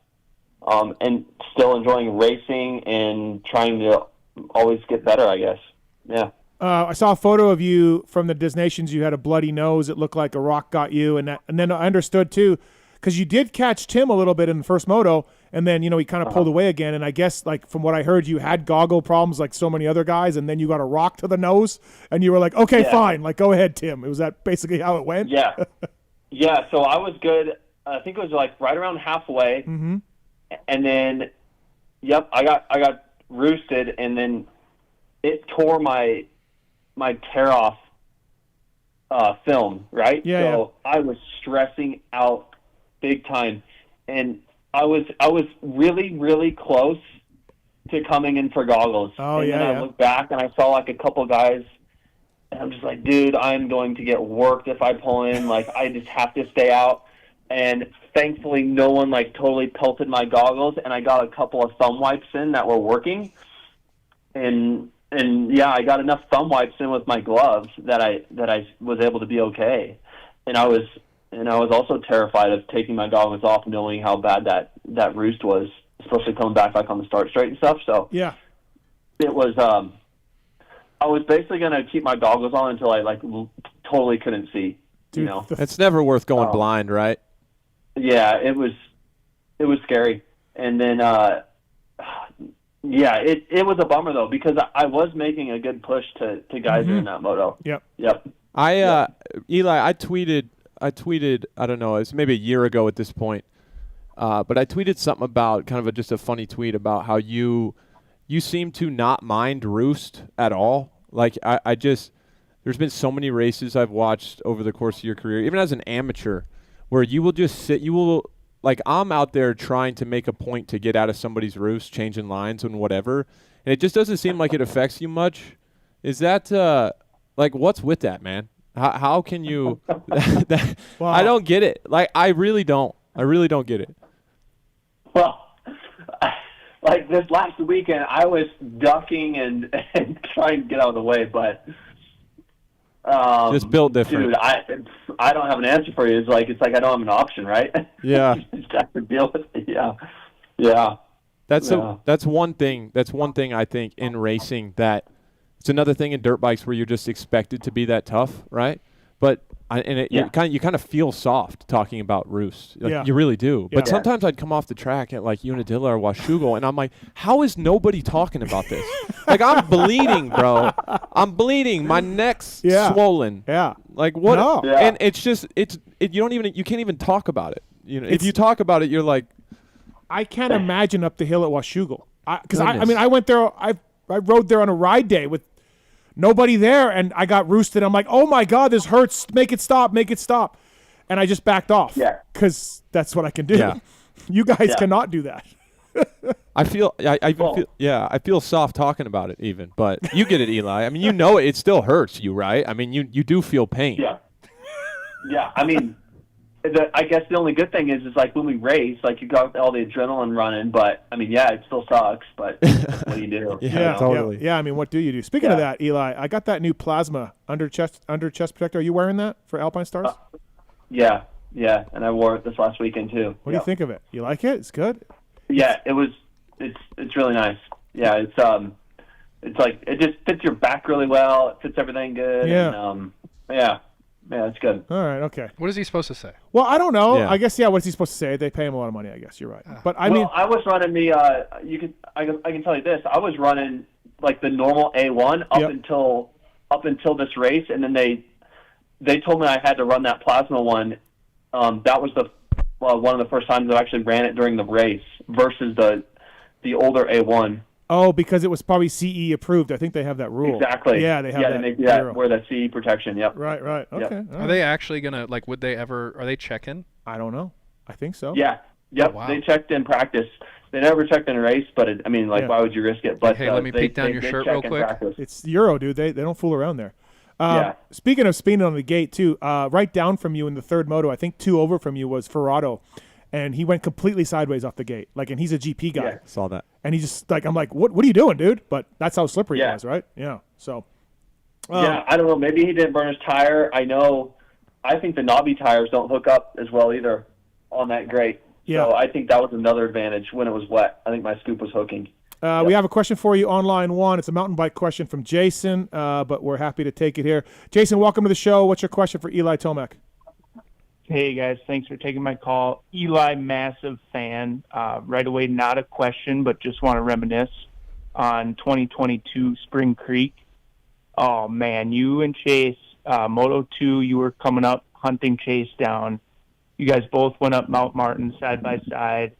and still enjoying racing and trying to always get better, I guess. Yeah. I saw a photo of you from the Disnations. You had a bloody nose. It looked like a rock got you. And then I understood, too, because you did catch Tim a little bit in the first moto, and then, you know, he kind of pulled away again. And I guess, like, from what I heard, you had goggle problems like so many other guys, and then you got a rock to the nose, and you were like, okay, fine. Like, go ahead, Tim. Was that basically how it went? Yeah. Yeah, so I was good. I think it was, like, right around halfway. Mm-hmm. And then, I got roosted, and then it tore my tear-off film, right? So I was stressing out big time, and I was really, really close to coming in for goggles. And then I looked back, and I saw, like, a couple guys, and I'm just like, dude, I'm going to get worked if I pull in. Like, I just have to stay out. And thankfully, no one, like, totally pelted my goggles, and I got a couple of thumb wipes in that were working. And I got enough thumb wipes in with my gloves that I was able to be okay. And I was also terrified of taking my goggles off, knowing how bad that roost was, especially coming back like on the start straight and stuff. So it was. I was basically gonna keep my goggles on until I like totally couldn't see, Dude, you know. It's never worth going blind, right? Yeah, it was scary. And then, it was a bummer though, because I was making a good push to guys in that moto. Yep. Eli, I tweeted, I don't know, it's maybe a year ago at this point, but I tweeted something about kind of just a funny tweet about how you seem to not mind roost at all. Like I just, there's been so many races I've watched over the course of your career, even as an amateur, where you will just sit, like I'm out there trying to make a point to get out of somebody's roost, changing lines and whatever, and it just doesn't seem like it affects you much. Is that, like, what's with that, man? How can you, Well, I don't get it. Like, I really don't get it. Well, like this last weekend, I was ducking and trying to get out of the way, but Just built different. Dude, I don't have an answer for you. It's like I don't have an option, right? Yeah. You just have to deal with it. Yeah. That's one thing. That's one thing I think in racing that it's another thing in dirt bikes where you're just expected to be that tough, right? But you kind of feel soft talking about roost. Like, you really do. But sometimes I'd come off the track at like Unadilla or Washougal, and I'm like, how is nobody talking about this? Like, I'm bleeding, bro. I'm bleeding. My neck's swollen. Yeah. Like what? No. Yeah. And it's just you can't even talk about it. You know, if you talk about it, you're like, I can't imagine up the hill at Washougal. Because I went there. I rode there on a ride day with nobody there, and I got roosted. I'm like, oh my God, this hurts. Make it stop. And I just backed off. Yeah. Because that's what I can do. Yeah. You guys cannot do that. I feel soft talking about it even, but you get it, Eli. I mean, you know it still hurts you, right? I mean, you do feel pain. Yeah. Yeah. I mean, I guess the only good thing is like when we race, like you got all the adrenaline running, but I mean, it still sucks, but what do you do? Totally. Yeah, I mean, what do you do? Speaking of that, Eli, I got that new plasma under chest protector. Are you wearing that for Alpine Stars? Yeah, and I wore it this last weekend too. What do you think of it? You like it? It's good? Yeah, it's really nice. Yeah, it's like it just fits your back really well. It fits everything good. Yeah. And, yeah, it's good. All right, okay. What is he supposed to say? Well, I don't know. Yeah. I guess what's he supposed to say? They pay him a lot of money, I guess. You're right. But I was running the I can tell you this. I was running like the normal A1 up until this race, and then they told me I had to run that plasma one. That was one of the first times I actually ran it during the race versus the older A1. Oh, because it was probably CE approved. I think they have that rule. Exactly. Yeah, they have that. They make that wear that CE protection. Yep. Right. Okay. Yep. All right. Are they actually gonna are they checking? I don't know. I think so. Yeah. Yep. Oh, wow. They checked in practice. They never checked in a race, but why would you risk it? But hey, let me peek down your shirt real quick. It's Euro, dude. They don't fool around there. Speaking of speeding on the gate too, right down from you in the third moto, I think 2 over from you was Ferrado, and he went completely sideways off the gate. And he's a GP guy. Yeah, saw that. And he just I'm like, what are you doing, dude? But that's how slippery it was, right? Yeah. So. I don't know. Maybe he didn't burn his tire. I think the knobby tires don't hook up as well either on that grate. Yeah. So I think that was another advantage when it was wet. I think my scoop was hooking. We have a question for you on line 1. It's a mountain bike question from Jason, but we're happy to take it here. Jason, welcome to the show. What's your question for Eli Tomac? Hey, guys. Thanks for taking my call. Eli, massive fan. Right away, not a question, but just want to reminisce on 2022 Spring Creek. Oh, man, you and Chase, Moto 2, you were coming up, hunting Chase down. You guys both went up Mount Martin side by side,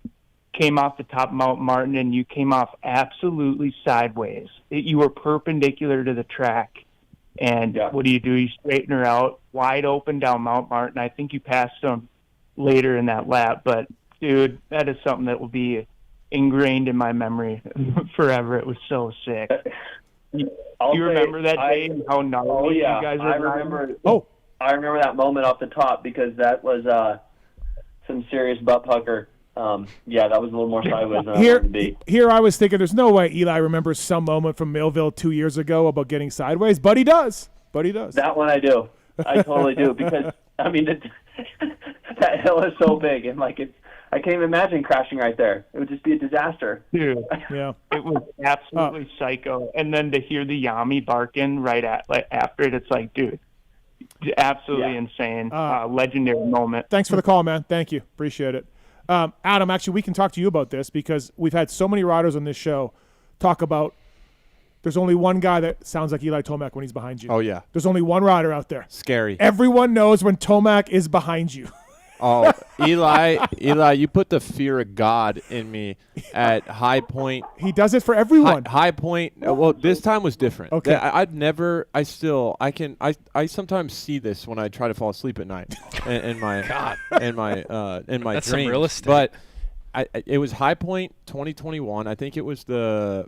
came off the top of Mount Martin, and you came off absolutely sideways. You were perpendicular to the track. And what do? You straighten her out, wide open down Mount Martin. I think you passed them later in that lap. But, dude, that is something that will be ingrained in my memory forever. It was so sick. You remember that day and how gnarly you guys were? I remember that moment off the top because that was some serious butt pucker. That was a little more sideways than I wanted to be. Here I was thinking there's no way Eli remembers some moment from Millville 2 years ago about getting sideways, but he does. That one I do. I totally do because, I mean, that hill is so big and I can't even imagine crashing right there. It would just be a disaster. Dude, yeah, it was absolutely psycho. And then to hear the Yami barking after it, it's like, dude, Absolutely insane. Legendary moment. Thanks for the call, man. Thank you. Appreciate it. Adam, actually, we can talk to you about this because we've had so many riders on this show talk about there's only one guy that sounds like Eli Tomac when he's behind you. Oh, yeah. There's only one rider out there. Scary. Everyone knows when Tomac is behind you. Oh, Eli, you put the fear of God in me at High Point. He does it for everyone. High Point. Well, this time was different. Okay. I sometimes see this when I try to fall asleep at night in my That's dreams. some real estate. But it was High Point 2021. I think it was the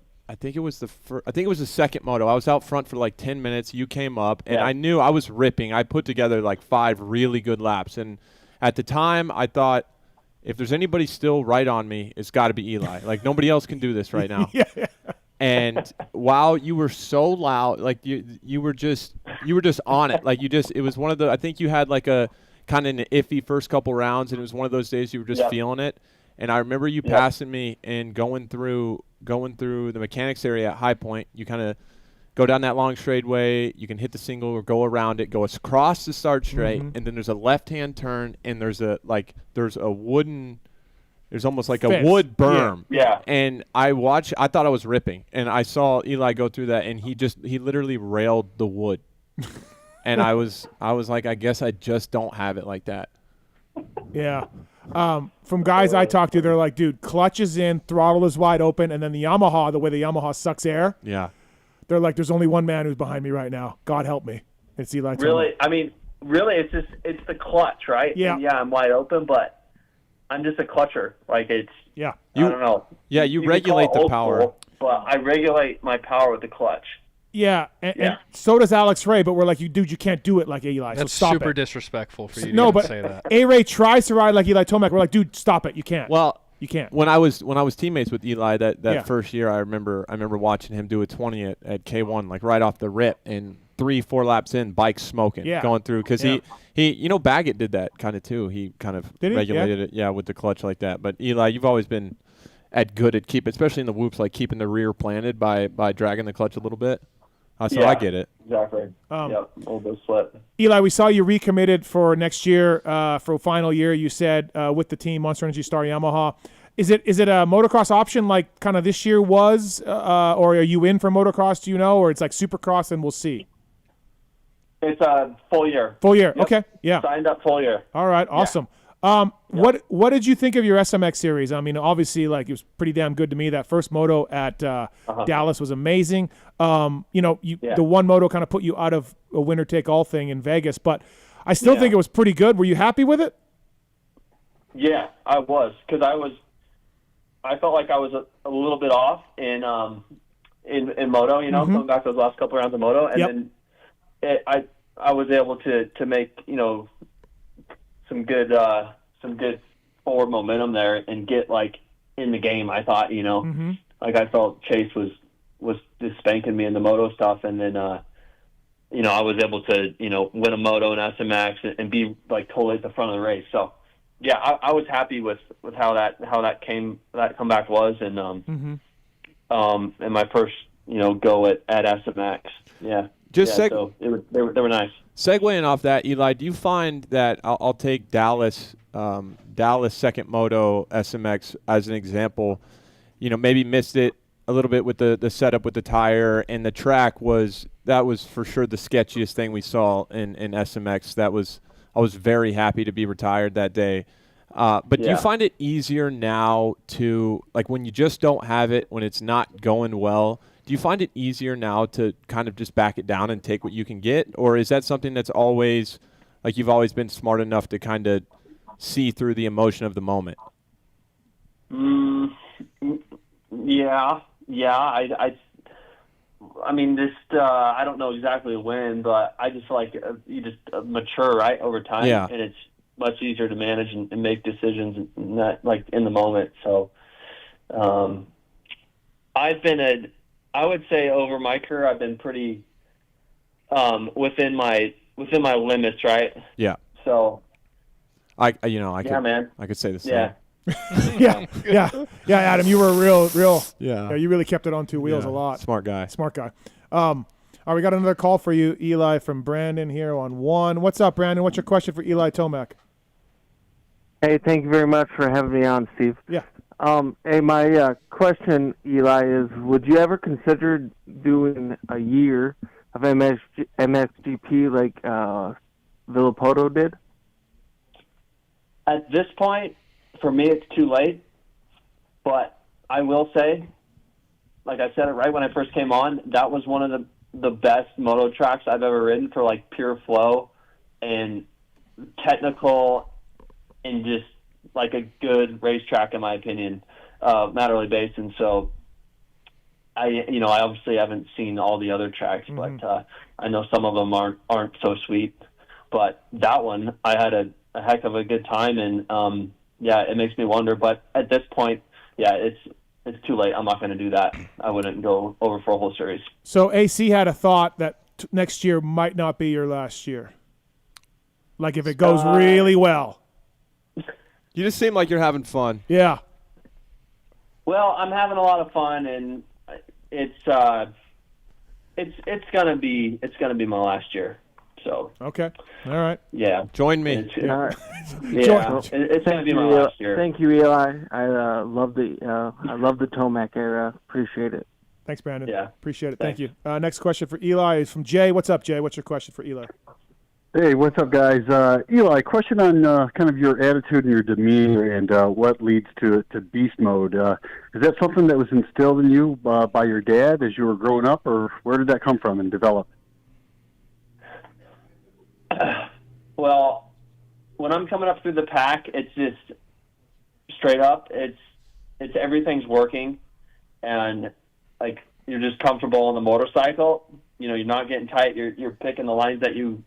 second moto. I was out front for like 10 minutes. You came up, and I knew I was ripping. I put together like 5 really good laps, and at the time, I thought, if there's anybody still right on me, it's got to be Eli. Like, nobody else can do this right now. Yeah. And wow, you were so loud. Like, you were just on it. Like, it was one of the, I think you had like a kind of an iffy first couple rounds, and it was one of those days you were just feeling it. And I remember you passing me and going through the mechanics area at High Point. You kind of go down that long straightaway, you can hit the single or go around it, go across the start straight, and then there's a left-hand turn, and there's almost like a wood berm. Yeah. And I thought I was ripping, and I saw Eli go through that, and he literally railed the wood. And I was like, I guess I just don't have it like that. Yeah. From guys I talk to, they're like, dude, clutch is in, throttle is wide open, and then the way the Yamaha sucks air. Yeah. They're like, there's only one man who's behind me right now. God help me. It's Eli Tomac. Really, I mean, it's the clutch, right? Yeah. And yeah, I'm wide open, but I'm just a clutcher. Like, I don't know. Yeah, you regulate the power. School, but I regulate my power with the clutch. Yeah, and so does Alex Ray, but we're like, dude, you can't do it like Eli, That's so stop super it. disrespectful for you to say that. A-Ray tries to ride like Eli Tomac. We're like, dude, stop it. You can't. Well, you can't. When I was teammates with Eli that first year, I remember watching him do a 20 at K1 like right off the rip, and 3-4 laps in, bike smoking, going through because he Baggett did that kind of too. He kind of regulated it, with the clutch like that. But Eli, you've always been good at keep, especially in the whoops, like keeping the rear planted by dragging the clutch a little bit. So I get it. Exactly. A little bit of slip. Eli, we saw you recommitted for next year, for final year. You said with the team Monster Energy Star Yamaha. Is it a motocross option like kind of this year was, or are you in for motocross? Do you know, or it's like Supercross and we'll see? It's a full year. Full year. Yep. Okay. Yeah. Signed up full year. All right. Awesome. What did you think of your SMX series? I mean, obviously, like it was pretty damn good to me. That first moto at Dallas was amazing. The one moto kind of put you out of a winner take all thing in Vegas, but I still think it was pretty good. Were you happy with it? Yeah, I was, because I felt like I was a little bit off in moto. Going back to those last couple rounds of moto, and then I was able to make some good forward momentum there and get like in the game. I thought, like I felt Chase was just spanking me in the moto stuff, and then I was able to win a moto and SMX and be like totally at the front of the race. So yeah, I was happy with how that comeback was, and my first go at SMX. Yeah. So they were nice. Segueing off that, Eli, do you find that I'll take Dallas second moto SMX as an example? Maybe missed it a little bit with the setup with the tire, and the track was for sure the sketchiest thing we saw in SMX. I was very happy to be retired that day. But do you find it easier now to, like, when you just don't have it, when it's not going well, do you find it easier now to kind of just back it down and take what you can get? Or is that something that's always, like, you've always been smart enough to kind of see through the emotion of the moment? Yeah. I mean, just I don't know exactly when, but I just like you just mature, right, over time, and it's much easier to manage and make decisions, not like in the moment. So, I would say over my career, I've been pretty within my limits, right? Yeah. So, I could say the same. Yeah, Adam, you were real. Yeah, you really kept it on two wheels a lot. Smart guy. All right, we got another call for you, Eli, from Brandon here on 1. What's up, Brandon? What's your question for Eli Tomac? Hey, thank you very much for having me on, Steve. Yeah. Hey, my question, Eli, is would you ever consider doing a year of MXGP like Villapoto did? At this point, for me, it's too late. But I will say, like I said it right when I first came on, that was one of the best moto tracks I've ever ridden for like pure flow and technical and just like a good racetrack in my opinion, Matterley Basin. So I obviously haven't seen all the other tracks, but I know some of them aren't so sweet. But that one, I had a heck of a good time, and it makes me wonder. But at this point, it's too late. I'm not going to do that. I wouldn't go over for a whole series. So AC had a thought that next year might not be your last year. Like if it goes really well. You just seem like you're having fun. Yeah. Well, I'm having a lot of fun, and it's gonna be my last year. So okay, all right. Yeah, join me. It's gonna be my last year. Thank you, Eli. I love the Tomac era. Appreciate it. Thanks, Brandon. Yeah, appreciate it. Thanks. Thank you. Next question for Eli is from Jay. What's up, Jay? What's your question for Eli? Hey, what's up, guys? Eli, question on kind of your attitude and your demeanor and what leads to beast mode. Is that something that was instilled in you by your dad as you were growing up, or where did that come from and develop? Well, when I'm coming up through the pack, it's just straight up. It's everything's working, and like you're just comfortable on the motorcycle. You know, you're not getting tight. You're picking the lines that you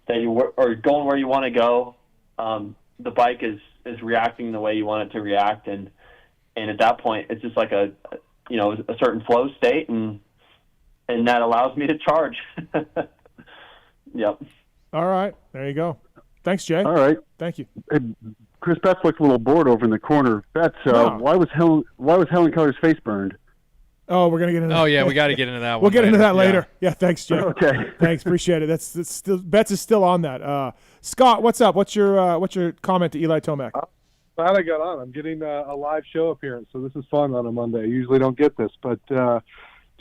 or going where you want to go. The bike is reacting the way you want it to react, and at that point, it's just like a certain flow state, and that allows me to charge. Yep. All right, there you go. Thanks, Jay. All right. Thank you. Hey, Chris Betts looked a little bored over in the corner. Betts, why was Helen Keller's face burned? Oh, we're gonna get into. Oh yeah, we got to get into that one. We'll get into that later. Yeah. Thanks, Jay. Okay. Thanks, appreciate it. That's still Betts is still on that. Scott, what's up? What's your comment to Eli Tomac? Glad I got on. I'm getting a live show appearance, so this is fun on a Monday. I usually don't get this, but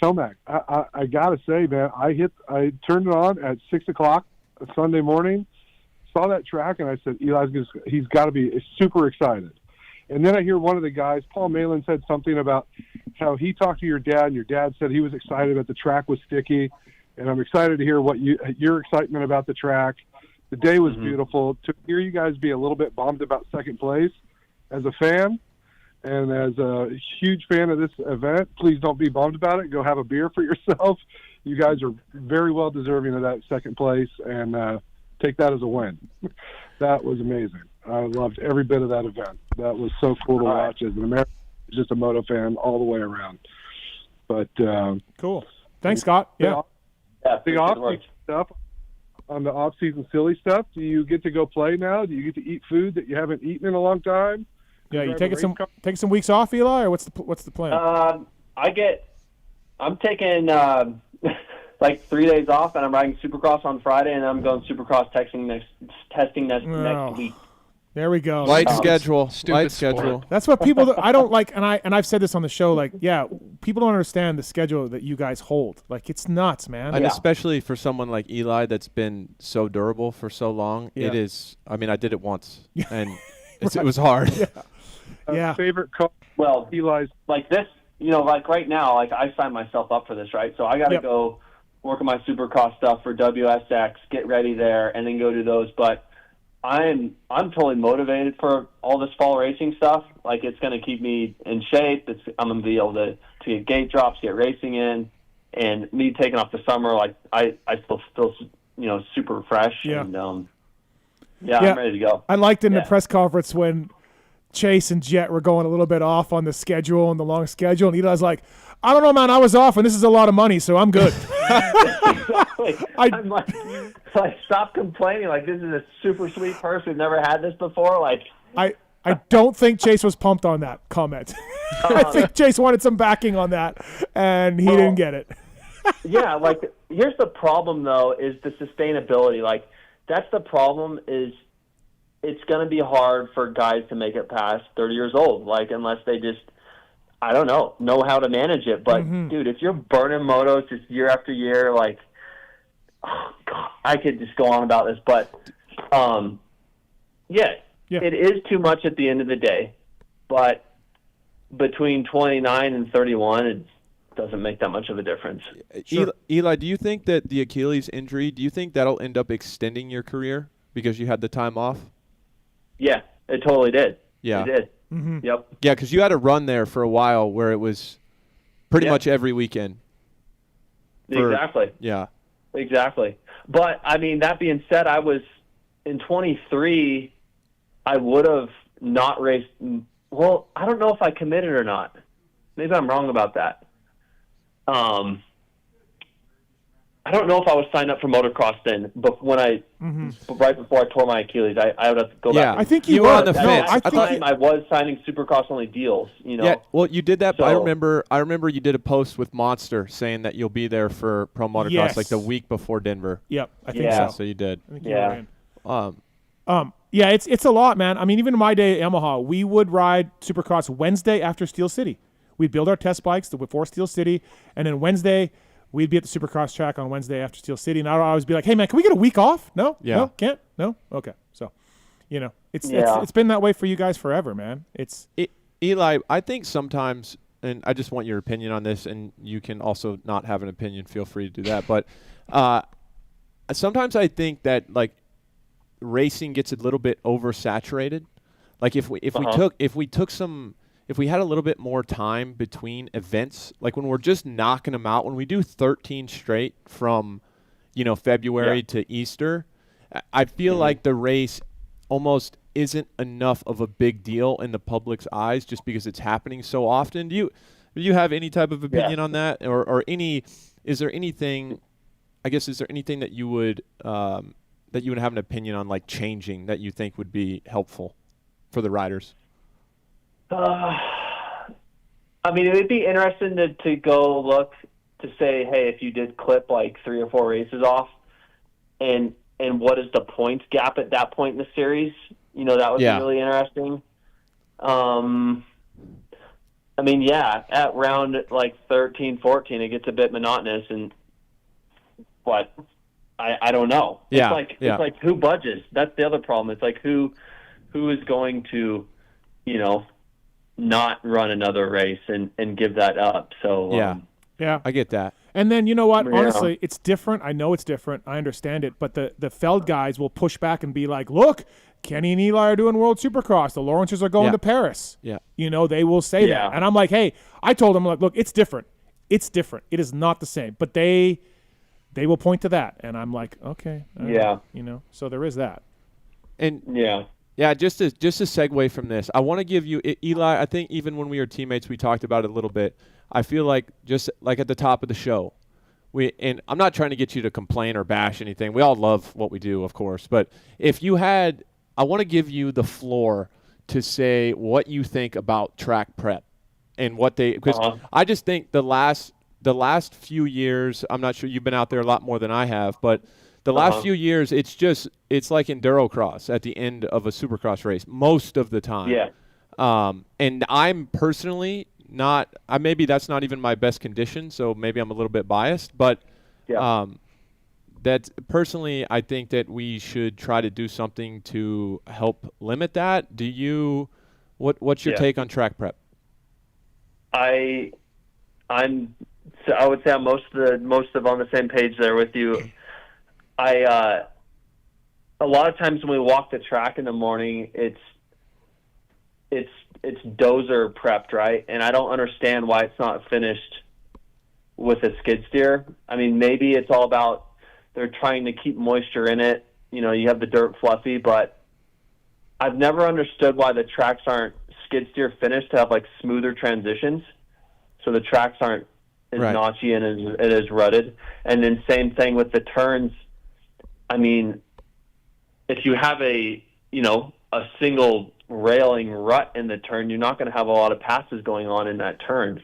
Tomac, I gotta say, man, I turned it on at 6:00 Sunday morning, saw that track, and I said, he's got to be super excited. And then I hear one of the guys, Paul Malin, said something about how he talked to your dad, and your dad said he was excited that the track was sticky. And I'm excited to hear what your excitement about the track. The day was beautiful. To hear you guys be a little bit bummed about second place, as a fan and as a huge fan of this event, please don't be bummed about it. Go have a beer for yourself. You guys are very well deserving of that second place, and take that as a win. That was amazing. I loved every bit of that event. That was so cool to watch as an American, just a moto fan all the way around. But cool. Thanks, Scott. Yeah. The off-season stuff, on the off-season silly stuff, do you get to go play now? Do you get to eat food that you haven't eaten in a long time? Yeah, you taking some weeks off, Eli, or what's the plan? I'm taking like 3 days off, and I'm riding Supercross on Friday, and I'm going Supercross testing next week. There we go. Light schedule. Stupid sport. That's what people I don't like, and I've said this on the show. Like, yeah, people don't understand the schedule that you guys hold. Like, it's nuts, man. And especially for someone like Eli that's been so durable for so long, it is. I mean, I did it once, and it was hard. Yeah. Favorite car? Well, Eli's like this. Like right now, like I signed myself up for this, right? So I got to go work on my Supercross stuff for WSX, get ready there, and then go do those. But I'm totally motivated for all this fall racing stuff. Like, it's going to keep me in shape. I'm going to be able to get gate drops, get racing in, and me taking off the summer. Like I still feel super fresh. Yeah. And I'm ready to go. I liked in the press conference when Chase and Jet were going a little bit off on the schedule and the long schedule, and Eli's like, I don't know, man, I was off, and this is a lot of money, so I'm good. Exactly. I'm like, stop complaining. Like, this is a super sweet person. We've never had this before. Like, I don't think Chase was pumped on that comment. I think Chase wanted some backing on that, and he didn't get it. Yeah, like here's the problem though is the sustainability. Like that's the problem is it's going to be hard for guys to make it past 30 years old. Like unless they just I don't know how to manage it. But dude, if you're burning motos just year after year, like oh God, I could just go on about this, but yeah, it is too much at the end of the day. But between 29 and 31, it doesn't make that much of a difference. Sure. Eli, do you think that the Achilles injury, do you think that'll end up extending your career because you had the time off? Yeah, it totally did. Yeah. It did. Yep. Yeah, because you had a run there for a while where it was pretty much every weekend. Exactly. Yeah. Exactly. But, I mean, that being said, I was in 23, I would have not raced. Well, I don't know if I committed or not. Maybe I'm wrong about that. I don't know if I was signed up for motocross then, but when right before I tore my Achilles, I would have to go back. Yeah, and, I think you were on the At fence. that time, I was signing Supercross only deals. You know. Yeah, well, you did that. So, I remember you did a post with Monster saying that you'll be there for Pro Motocross like the week before Denver. Yep, I think so. So you did. I think you were in. Yeah, it's a lot, man. I mean, even in my day at Yamaha, we would ride Supercross Wednesday after Steel City. We'd build our test bikes before Steel City, and then Wednesday we'd be at the Supercross track on Wednesday after Steel City, and I'd always be like, "Hey, man, can we get a week off? No, no, can't, no, okay." So, it's been that way for you guys forever, man. Eli, I think sometimes, and I just want your opinion on this, and you can also not have an opinion. Feel free to do that, but sometimes I think that like racing gets a little bit oversaturated. Like if we had a little bit more time between events, like when we're just knocking them out, when we do 13 straight from, February to Easter, I feel like the race almost isn't enough of a big deal in the public's eyes just because it's happening so often. Do you have any type of opinion on that, or is there anything that you would have an opinion on, like changing, that you think would be helpful for the riders? I mean, it would be interesting to go look to say, hey, if you did clip like 3 or 4 races off, and what is the points gap at that point in the series? That would be really interesting. I mean, at round like 13, 14, it gets a bit monotonous, but I don't know. It's like who budgets? That's the other problem. It's like who is going to, not run another race and give that up. So I get that. And then you know what? Honestly, it's different. I know it's different. I understand it. But the Feld guys will push back and be like, "Look, Kenny and Eli are doing World Supercross. The Lawrences are going to Paris." Yeah. They will say that. And I'm like, "Hey," I told them, like, "Look, it's different. It's different. It is not the same." But they will point to that, and I'm like, "Okay." So there is that. And yeah, just to segue from this, I want to give you, Eli, I think even when we were teammates, we talked about it a little bit. I feel like just like at the top of the show, and I'm not trying to get you to complain or bash anything. We all love what we do, of course. But I want to give you the floor to say what you think about track prep and because I just think the last few years, I'm not sure, you've been out there a lot more than I have, but the last few years, it's like endurocross at the end of a supercross race most of the time. Yeah. And I'm personally maybe that's not even my best condition, so maybe I'm a little bit biased, but that personally, I think that we should try to do something to help limit that. What's your take on track prep? I would say I'm most of on the same page there with you. A lot of times when we walk the track in the morning, it's dozer prepped, right? And I don't understand why it's not finished with a skid steer. I mean, maybe it's all about they're trying to keep moisture in it. You have the dirt fluffy, but I've never understood why the tracks aren't skid steer finished to have like smoother transitions, so the tracks aren't as notchy and as rutted. And then same thing with the turns. I mean, if you have a single railing rut in the turn, you're not going to have a lot of passes going on in that turn.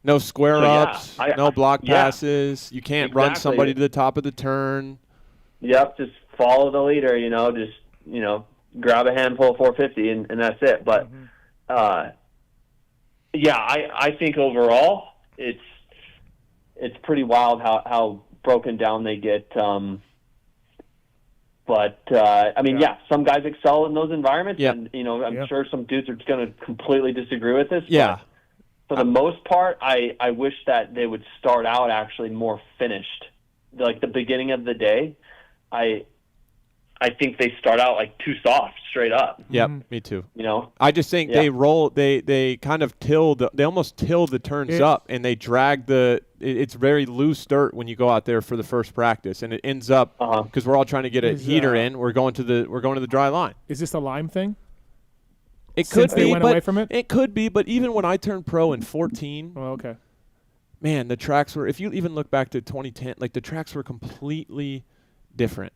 No square ups, no block passes. You can't run Exactly. somebody to the top of the turn. Yep, just follow the leader, grab a handful of 450 and that's it. But I think overall it's pretty wild how broken down they get. Some guys excel in those environments, and I'm sure some dudes are going to completely disagree with this. Yeah. But for the most part, I wish that they would start out actually more finished. Like the beginning of the day, I think they start out like too soft, straight up. Yep, me too. I just think they roll. They kind of they almost till the turns up, and they drag it's very loose dirt when you go out there for the first practice, and it ends up because we're all trying to get a heater in. We're going to the dry line. Is this a lime thing? It could be, went away from it? It could be, but even when I turned pro in 2014, okay. Man, the tracks were. If you even look back to 2010, like the tracks were completely different.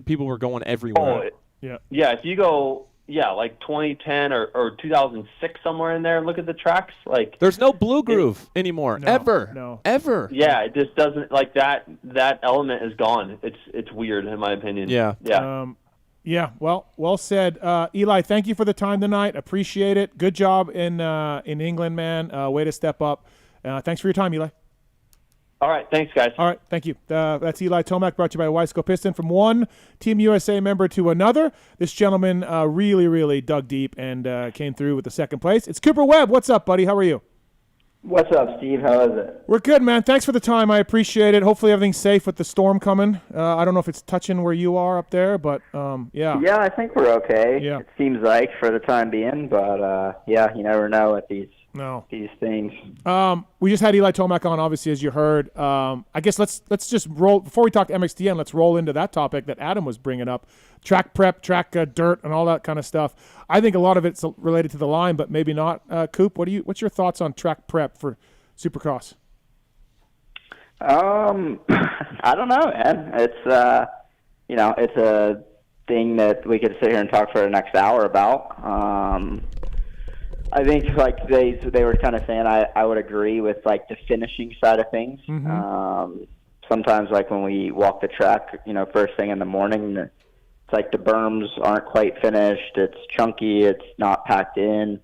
People were going everywhere. Yeah. If you go, like 2010 or 2006 somewhere in there, and look at the tracks. Like there's no blue groove anymore, ever. No. Ever. Yeah, it just doesn't like that. That element is gone. It's weird in my opinion. Yeah. Yeah. Well said, Eli. Thank you for the time tonight. Appreciate it. Good job in England, man. Way to step up. Thanks for your time, Eli. All right, thanks, guys. All right, thank you. That's Eli Tomac, brought to you by Wisco Piston. From one Team USA member to another, this gentleman really, really dug deep and came through with the second place. It's Cooper Webb. What's up, buddy? How are you? What's up, Steve? How is it? We're good, man. Thanks for the time. I appreciate it. Hopefully everything's safe with the storm coming. I don't know if it's touching where you are up there, but yeah. Yeah, I think we're okay. Yeah. It seems like for the time being, but you never know with these things. We just had Eli Tomac on, obviously, as you heard. I guess let's just roll before we talk MXDN. Let's roll into that topic that Adam was bringing up: track prep, track dirt, and all that kind of stuff. I think a lot of it's related to the line, but maybe not. Coop, what's your thoughts on track prep for Supercross? I don't know, man. It's it's a thing that we could sit here and talk for the next hour about. I think like they were kind of saying I would agree with like the finishing side of things. Mm-hmm. Sometimes like when we walk the track, first thing in the morning, it's like the berms aren't quite finished. It's chunky. It's not packed in.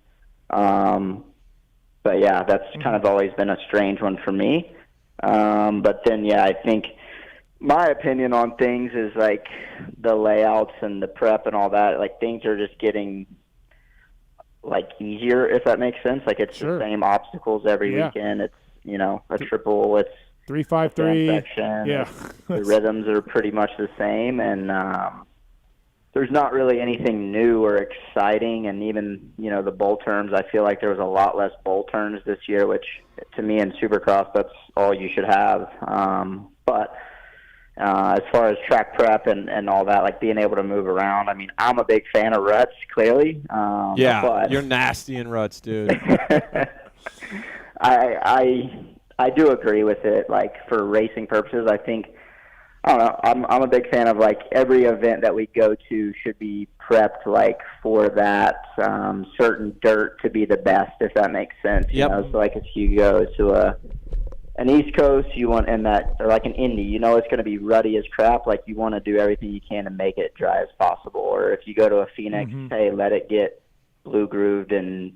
But yeah, that's kind of always been a strange one for me. But then I think my opinion on things is like the layouts and the prep and all that. Like things are just getting like easier, if that makes sense. Like it's the same obstacles every weekend. It's a triple. It's 3-5-3. Yeah, the rhythms are pretty much the same, and there's not really anything new or exciting. And even the bowl turns, I feel like there was a lot less bowl turns this year, which to me in Supercross that's all you should have. But as far as track prep and all that, like being able to move around, I mean, I'm a big fan of ruts, clearly. But you're nasty in ruts, dude. I do agree with it. Like for racing purposes, I think, I don't know, I'm a big fan of like every event that we go to should be prepped like for that certain dirt to be the best, if that makes sense. Yep. So like if you go to an East Coast, you want or like an Indy, it's going to be ruddy as crap. Like you want to do everything you can to make it dry as possible. Or if you go to a Phoenix, hey, let it get blue grooved and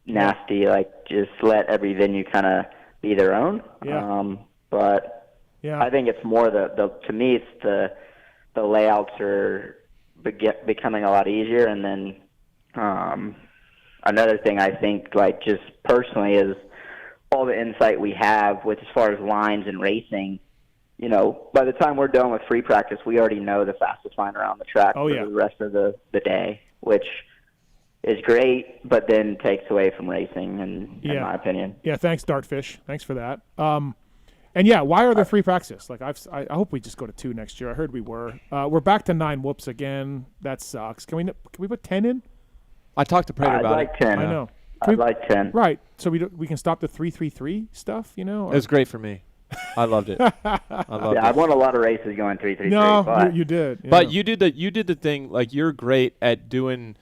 nasty. Like just let every venue kind of be their own. But I think it's more to me it's the layouts are becoming a lot easier. And then another thing I think like just personally is all the insight we have with as far as lines and racing, by the time we're done with free practice, we already know the fastest line around the track for the rest of the day, which is great, but then takes away from racing, in my opinion. Yeah, thanks, Dartfish. Thanks for that. And why are there free practices? Like I hope we just go to 2 next year. I heard we were. We're back to 9 whoops again. That sucks. Can we put 10 in? I talked to Prater about it. 10. I know. I'd like 10. Right. So we can stop the 3-3-3 stuff, It was great for me. I loved it. I won a lot of races going 3-3-3. No, you did. Yeah. But you did the thing, like you're great at doing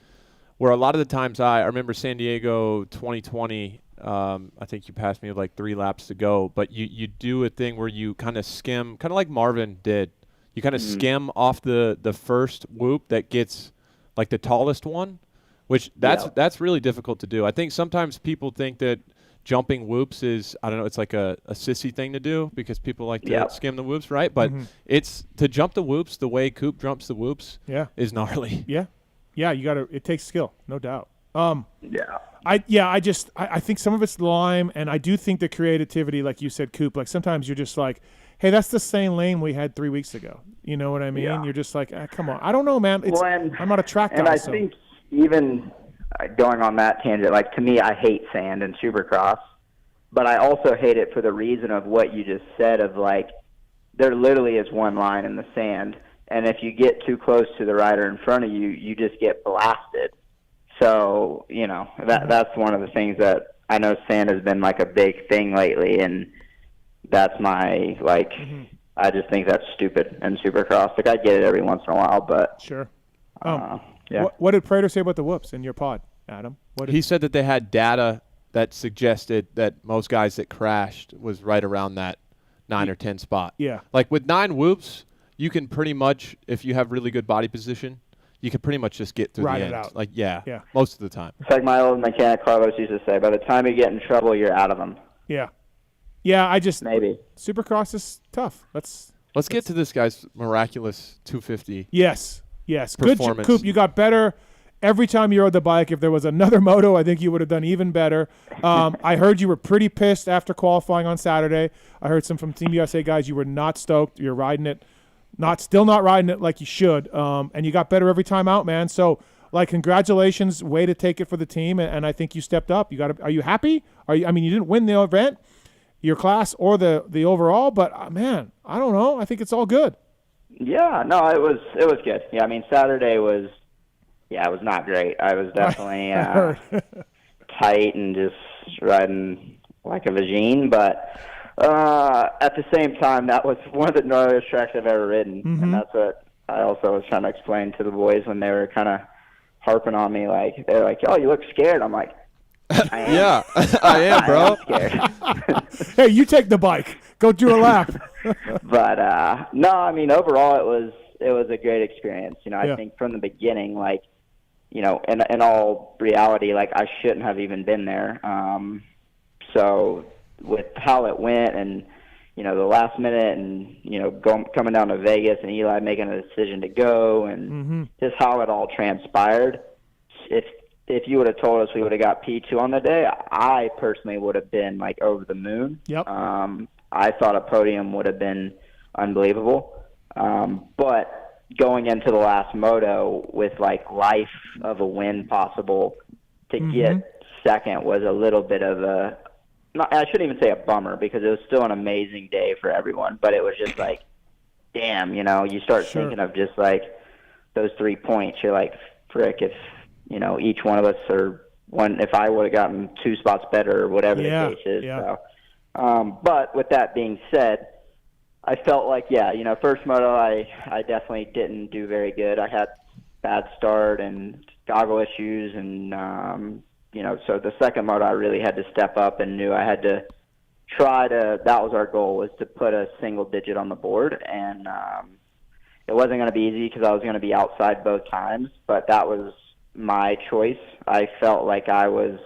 where a lot of the times I remember San Diego 2020, I think you passed me with like 3 laps to go, but you do a thing where you kind of skim, kind of like Marvin did. You kind of skim off the first whoop that gets like the tallest one, which that's really difficult to do. I think sometimes people think that jumping whoops is, I don't know, it's like a sissy thing to do because people like to skim the whoops, right? But it's to jump the whoops the way Coop jumps the whoops is gnarly. Yeah. Yeah, it takes skill, no doubt. I think some of it's lime, and I do think the creativity, like you said, Coop, like sometimes you're just like, hey, that's the same lane we had 3 weeks ago. You know what I mean? You're just like, come on. I don't know, man. I'm not a track guy. And I think even going on that tangent, like to me, I hate sand and Supercross, but I also hate it for the reason of what you just said of like, there literally is one line in the sand, and if you get too close to the rider in front of you, you just get blasted. So, that's one of the things that I know sand has been like a big thing lately, and that's my, like, I just think that's stupid in Supercross. Like, I get it every once in a while, but. Sure. What did Prater say about the whoops in your pod, Adam? He said that they had data that suggested that most guys that crashed was right around that 9 or 10 spot. Yeah. Like with 9 whoops, you can pretty much, if you have really good body position, you can pretty much just get through Ride the it end. out. Like, yeah, most of the time. It's like my old mechanic Carlos used to say, by the time you get in trouble, you're out of them. Yeah. Yeah, maybe. Supercross is tough. Let's get to this guy's miraculous 250. Yes. Performance. Good, Coop. You got better every time you rode the bike. If there was another moto, I think you would have done even better. I heard you were pretty pissed after qualifying on Saturday. I heard some from Team USA guys. You were not stoked. You're riding it, still not riding it like you should. And you got better every time out, man. So, like, congratulations. Way to take it for the team. And I think you stepped up. Are you happy? You didn't win the event, your class, or the overall, but man, I don't know. I think it's all good. Yeah, no, it was good. Yeah, I mean, Saturday was, it was not great. I was definitely tight and just riding like a vagine, but at the same time, that was one of the gnarliest tracks I've ever ridden, and that's what I also was trying to explain to the boys when they were kind of harping on me. Like, they're like, "Oh, you look scared." I'm like, I am. Yeah, I am, bro. I'm scared. Hey, you take the bike. Go do a lap. But no, I mean, overall, it was a great experience. I think from the beginning, like, in all reality, like, I shouldn't have even been there. So with how it went, and the last minute, and coming down to Vegas, and Eli making a decision to go, and just how it all transpired. If you would have told us we would have got P2 on the day, I personally would have been like over the moon. Yep. I thought a podium would have been unbelievable. But going into the last moto with like life of a win possible, to get second was a little bit of I shouldn't even say a bummer, because it was still an amazing day for everyone, but it was just like, damn, you start thinking of just like those 3 points. You're like, frick, if each one of us if I would have gotten 2 spots better, or whatever the case is. Yeah. So, but with that being said, I felt like, first moto, I definitely didn't do very good. I had bad start and goggle issues, and, so the second moto I really had to step up and knew I had to that was our goal, was to put a single digit on the board. And it wasn't going to be easy because I was going to be outside both times, but that was my choice. I felt like I was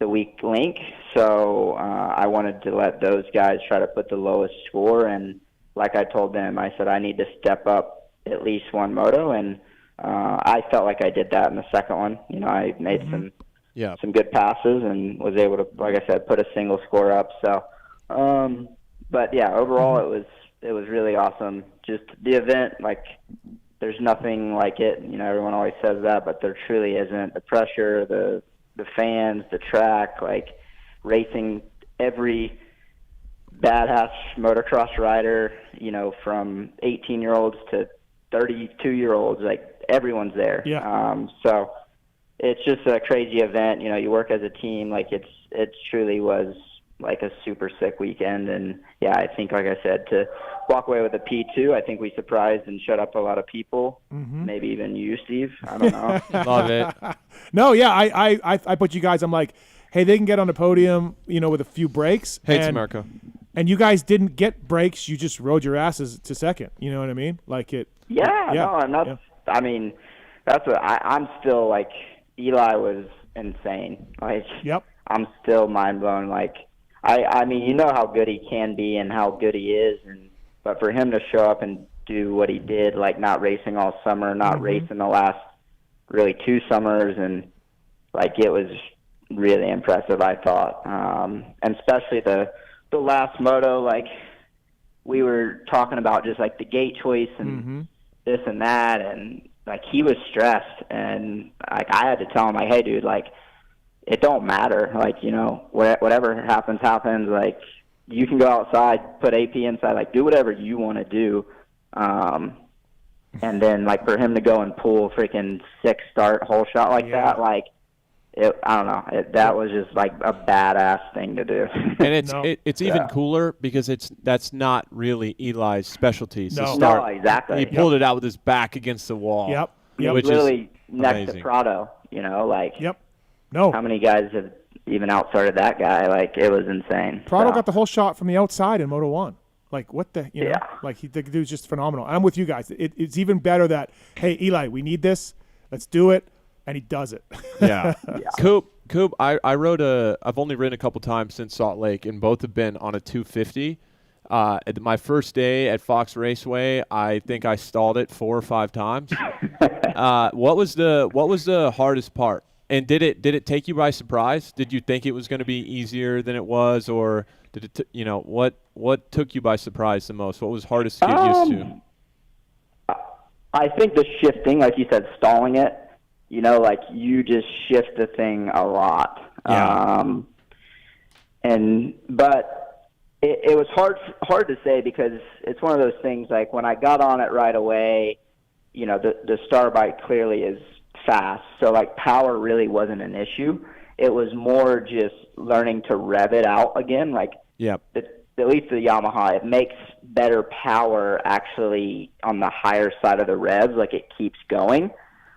the weak link, so I wanted to let those guys try to put the lowest score. And like I told them, I said I need to step up at least one moto, and I felt like I did that in the second one. I made some good passes and was able to, like I said, put a single score up. So, but yeah, overall it was really awesome. Just the event, like, there's nothing like it. Everyone always says that, but there truly isn't. The pressure, the fans, the track, like, racing every badass motocross rider, from 18-year-olds to 32-year-olds, like, everyone's there. Yeah. So it's just a crazy event. You work as a team. Like, it truly was like a super sick weekend. And yeah, I think, like I said, to walk away with a P2, I think we surprised and shut up a lot of people. Maybe even you, Steve. I don't know. Love it. No, yeah, I put you guys, I'm like, hey, they can get on the podium, with a few breaks. Hates America. And you guys didn't get breaks. You just rode your asses to second. You know what I mean? Like it. Yeah. No, I'm not. Yeah. I mean, that's what I'm still like. Eli was insane. Like, yep. I'm still mind blown. Like, I mean, you know how good he can be and how good he is, but for him to show up and do what he did, like not racing all summer, not racing the last really 2 summers, and like it was really impressive, I thought. And especially the last moto, like we were talking about just like the gate choice and this and that, and like he was stressed, and like I had to tell him, like, hey dude, like it don't matter, like, whatever happens, like you can go outside, put AP inside, like do whatever you want to do. And then like for him to go and pull freaking 6-start whole shot like that, like I don't know, that was just like a badass thing to do. And it's even cooler because that's not really Eli's specialty. No, exactly. He pulled it out with his back against the wall. Yep. Which literally is next amazing. to Prado, like. Yep. No. How many guys have even outstarted that guy? Like it was insane. Prado got the whole shot from the outside in Moto 1. Like what the, like the dude's just phenomenal. I'm with you guys. It's even better that, hey Eli, we need this. Let's do it. And he does it. Yeah. Coop, I rode I've only ridden a couple times since Salt Lake, and both have been on a 250. At my first day at Fox Raceway, I think I stalled it 4 or 5 times. What was the hardest part? And did it take you by surprise? Did you think it was going to be easier than it was, or did it? What took you by surprise the most? What was hardest to get used to? I think the shifting, like you said, stalling it. Like you just shift the thing a lot. Yeah. But it was hard to say because it's one of those things. Like when I got on it right away, the Star bike clearly is fast, so like power really wasn't an issue. It was more just learning to rev it out again. Like, yep. At least the Yamaha, it makes better power actually on the higher side of the revs. Like it keeps going.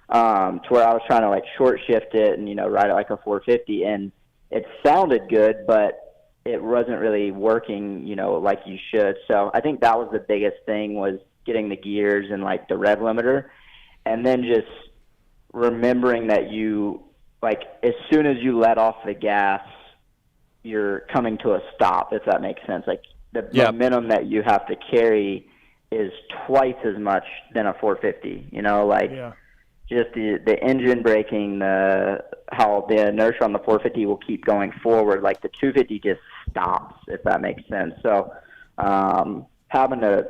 To where I was trying to like short shift it and ride it like a 450, and it sounded good, but it wasn't really working, like you should. So I think that was the biggest thing, was getting the gears and like the rev limiter, and then just remembering that you, like, as soon as you let off the gas, you're coming to a stop, if that makes sense. Like the momentum that you have to carry is twice as much than a 450, just the engine braking, how the inertia on the 450 will keep going forward. Like the 250 just stops, if that makes sense. So having to,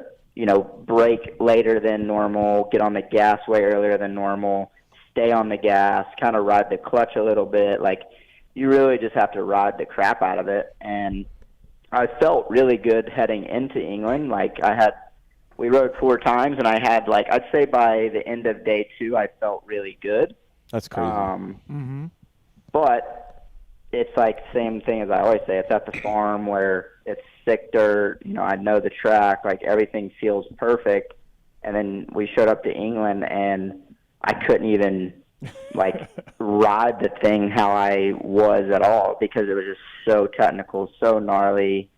brake later than normal, get on the gas way earlier than normal, stay on the gas, kind of ride the clutch a little bit. Like you really just have to ride the crap out of it. And I felt really good heading into England. Like we rode 4 times, and I had, like, I'd say by the end of day 2, I felt really good. That's crazy. But it's like same thing as I always say. It's at the farm where it's thick dirt. I know the track. Like everything feels perfect. And then we showed up to England, and I couldn't even like ride the thing how I was at all, because it was just so technical, so gnarly,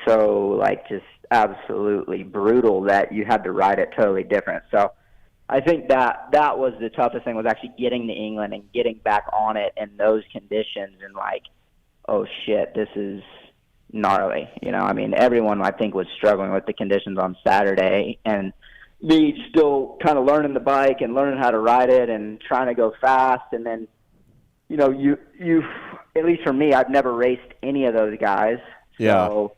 so like just absolutely brutal that you had to ride it totally different. So I think that was the toughest thing, was actually getting to England and getting back on it in those conditions, and like, oh shit, this is gnarly. Everyone I think was struggling with the conditions on Saturday, and me still kind of learning the bike and learning how to ride it and trying to go fast. And then, you at least for me, I've never raced any of those guys. So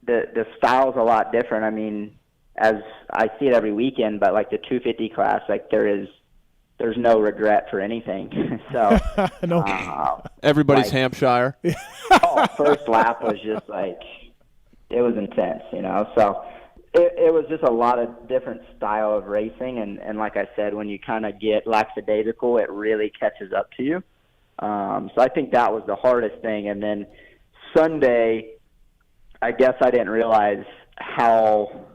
the style's a lot different. As I see it every weekend, but like the 250 class, like there's no regret for anything. So no, everybody's like, Hampshire. First lap was just like, it was intense, So it was just a lot of different style of racing, and like I said, when you kind of get lackadaisical, it really catches up to you. So I think that was the hardest thing. And then Sunday, I guess I didn't realize how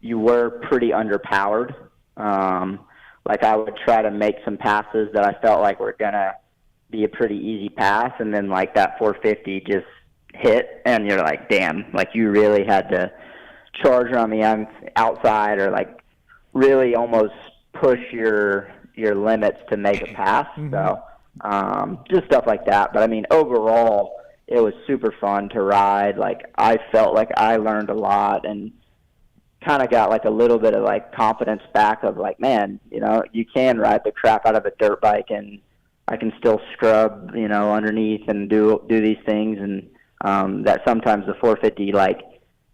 you were pretty underpowered. Like I would try to make some passes that I felt like were gonna be a pretty easy pass, and then like that 450 just hit, and you're like, damn, like you really had to charge on the outside, or like really almost push your limits to make a pass. So just stuff like that. But I mean, overall, it was super fun to ride. Like, I felt like I learned a lot and kind of got like a little bit of like confidence back of like, man, you know, you can ride the crap out of a dirt bike and I can still scrub, you know, underneath and do these things. And that sometimes the 450 like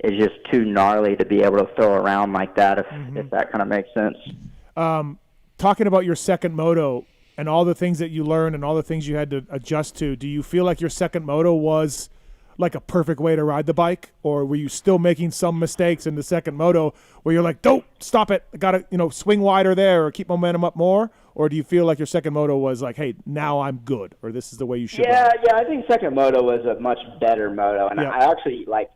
is just too gnarly to be able to throw around like that, if that kind of makes sense. Talking about your second moto and all the things that you learned and all the things you had to adjust to, do you feel like your second moto was like a perfect way to ride the bike, or were you still making some mistakes in the second moto where you're like, don't stop it, I gotta, you know, swing wider there or keep momentum up more? Or do you feel like your second moto was like, hey, now I'm good, or this is the way you should ride? Yeah, I think second moto was a much better moto, and I actually like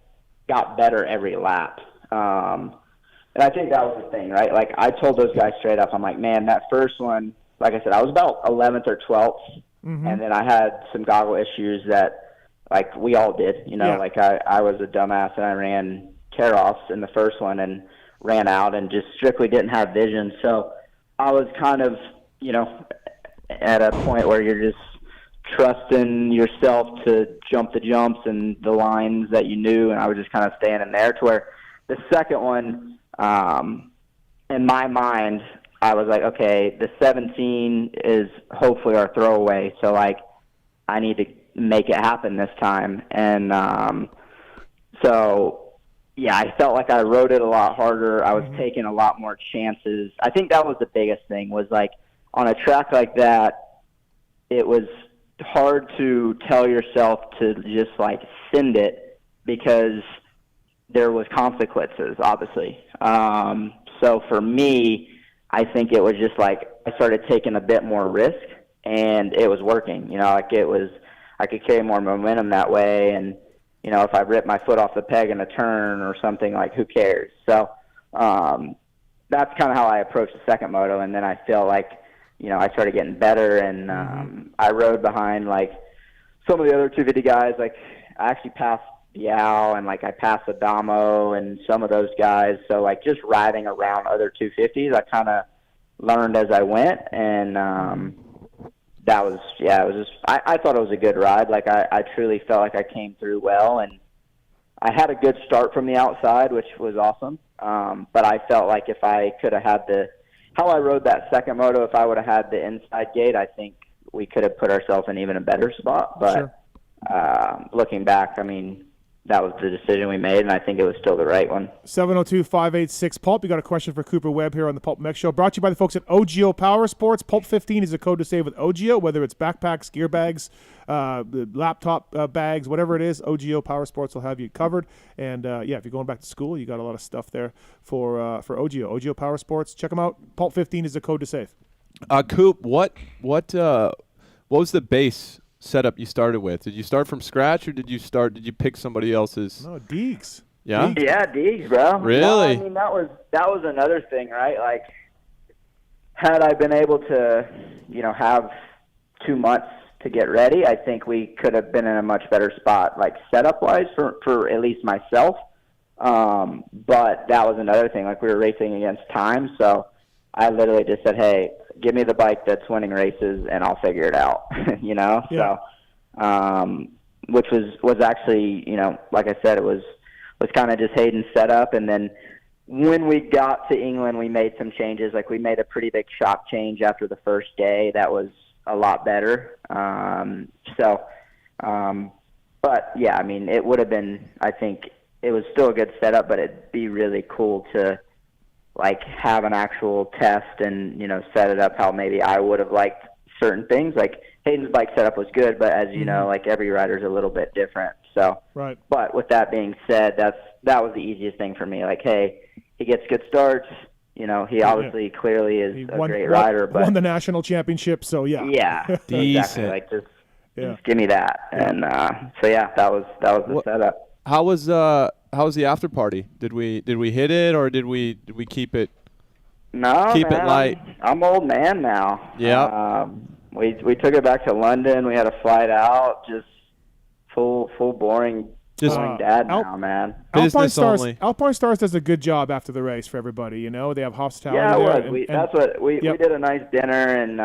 got better every lap. And I think that was the thing, right? Like, I told those guys straight up, I'm like, man, that first one, like I said, I was about 11th or 12th, and then I had some goggle issues that, like, we all did, you know, like I was a dumbass and I ran tear-offs in the first one and ran out and just strictly didn't have vision. So I was kind of, you know, at a point where you're just trusting yourself to jump the jumps and the lines that you knew, and I was just kind of staying in there, to where the second one, in my mind, I was like, okay, the 17 is hopefully our throwaway, so like I need to make it happen this time. And so yeah, I felt like I rode it a lot harder. I was taking a lot more chances. I think that was the biggest thing, was like on a track like that, it was hard to tell yourself to just like send it, because there was consequences, obviously. So for me, I think it was just like I started taking a bit more risk, and it was working. You know, like I could carry more momentum that way, and you know, if I rip my foot off the peg in a turn or something, like, who cares? So that's kind of how I approached the second moto, and then I feel like, you know, I started getting better, and I rode behind like some of the other 250 guys. Like, I actually passed Biao, and like I passed Adamo and some of those guys. So like just riding around other 250s, I kind of learned as I went, and that was, it was just, I thought it was a good ride. Like I truly felt like I came through well, and I had a good start from the outside, which was awesome. But I felt like if I could have had how I rode that second moto, if I would have had the inside gate, I think we could have put ourselves in even a better spot. But looking back, I mean, that was the decision we made, and I think it was still the right one. 702-586-PULP. You got a question for Cooper Webb here on the PulpMX Show. Brought to you by the folks at OGIO Power Sports. Pulp15 is a code to save with OGIO, whether it's backpacks, gear bags, laptop bags, whatever it is. OGIO Power Sports will have you covered. And, if you're going back to school, you got a lot of stuff there for OGIO. OGIO Power Sports. Check them out. Pulp15 is the code to save. Coop, what was the base setup you started with? Did you start from scratch, or did you pick somebody else's? No, Deegs. Yeah? Yeah, Deegs, bro. Really? No, I mean, that was another thing, right? Like, had I been able to, you know, have 2 months to get ready, I think we could have been in a much better spot, like setup-wise, for at least myself. But that was another thing. Like, we were racing against time, so I literally just said, hey, give me the bike that's winning races, and I'll figure it out, you know? Yeah. So, which was actually, you know, like I said, it was kind of just Hayden's setup. And then when we got to England, we made some changes. Like, we made a pretty big shock change after the first day. That was a lot better. But yeah, I mean, it would have been, I think it was still a good setup, but it'd be really cool to, like, have an actual test and, you know, set it up how maybe I would have liked certain things. Like, Hayden's bike setup was good, but as you know, like, every rider's a little bit different. So, right. But with that being said, that was the easiest thing for me. Like, hey, he gets good starts. You know, he obviously clearly is a great rider. But won the national championship, so yeah. Yeah, exactly. Like, just give me that. And so yeah, that was the setup. How was the after party? Did we hit it, or did we keep it? No, keep it light. I'm old man now. Yeah. We took it back to London. We had a flight out. Just full boring dad now, man. Alpine Stars does a good job after the race for everybody. You know, they have hospitality. Yeah, there. That's what we did a nice dinner, and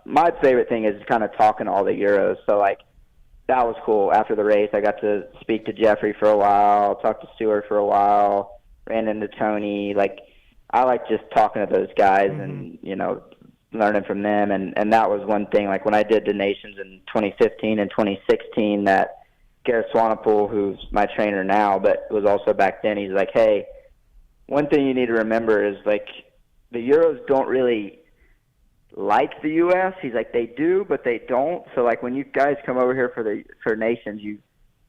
my favorite thing is kind of talking to all the Euros. So like that was cool. After the race, I got to speak to Jeffrey for a while, talk to Stewart for a while, ran into Tony. Like I like just talking to those guys and learning from them. And that was one thing. Like when I did the Nations in 2015 and 2016, that Gareth Swanepoel, who's my trainer now, but was also back then, he's like, hey, one thing you need to remember is, like, the Euros don't really like the U.S. He's like, they do, but they don't. So, like, when you guys come over here for Nations,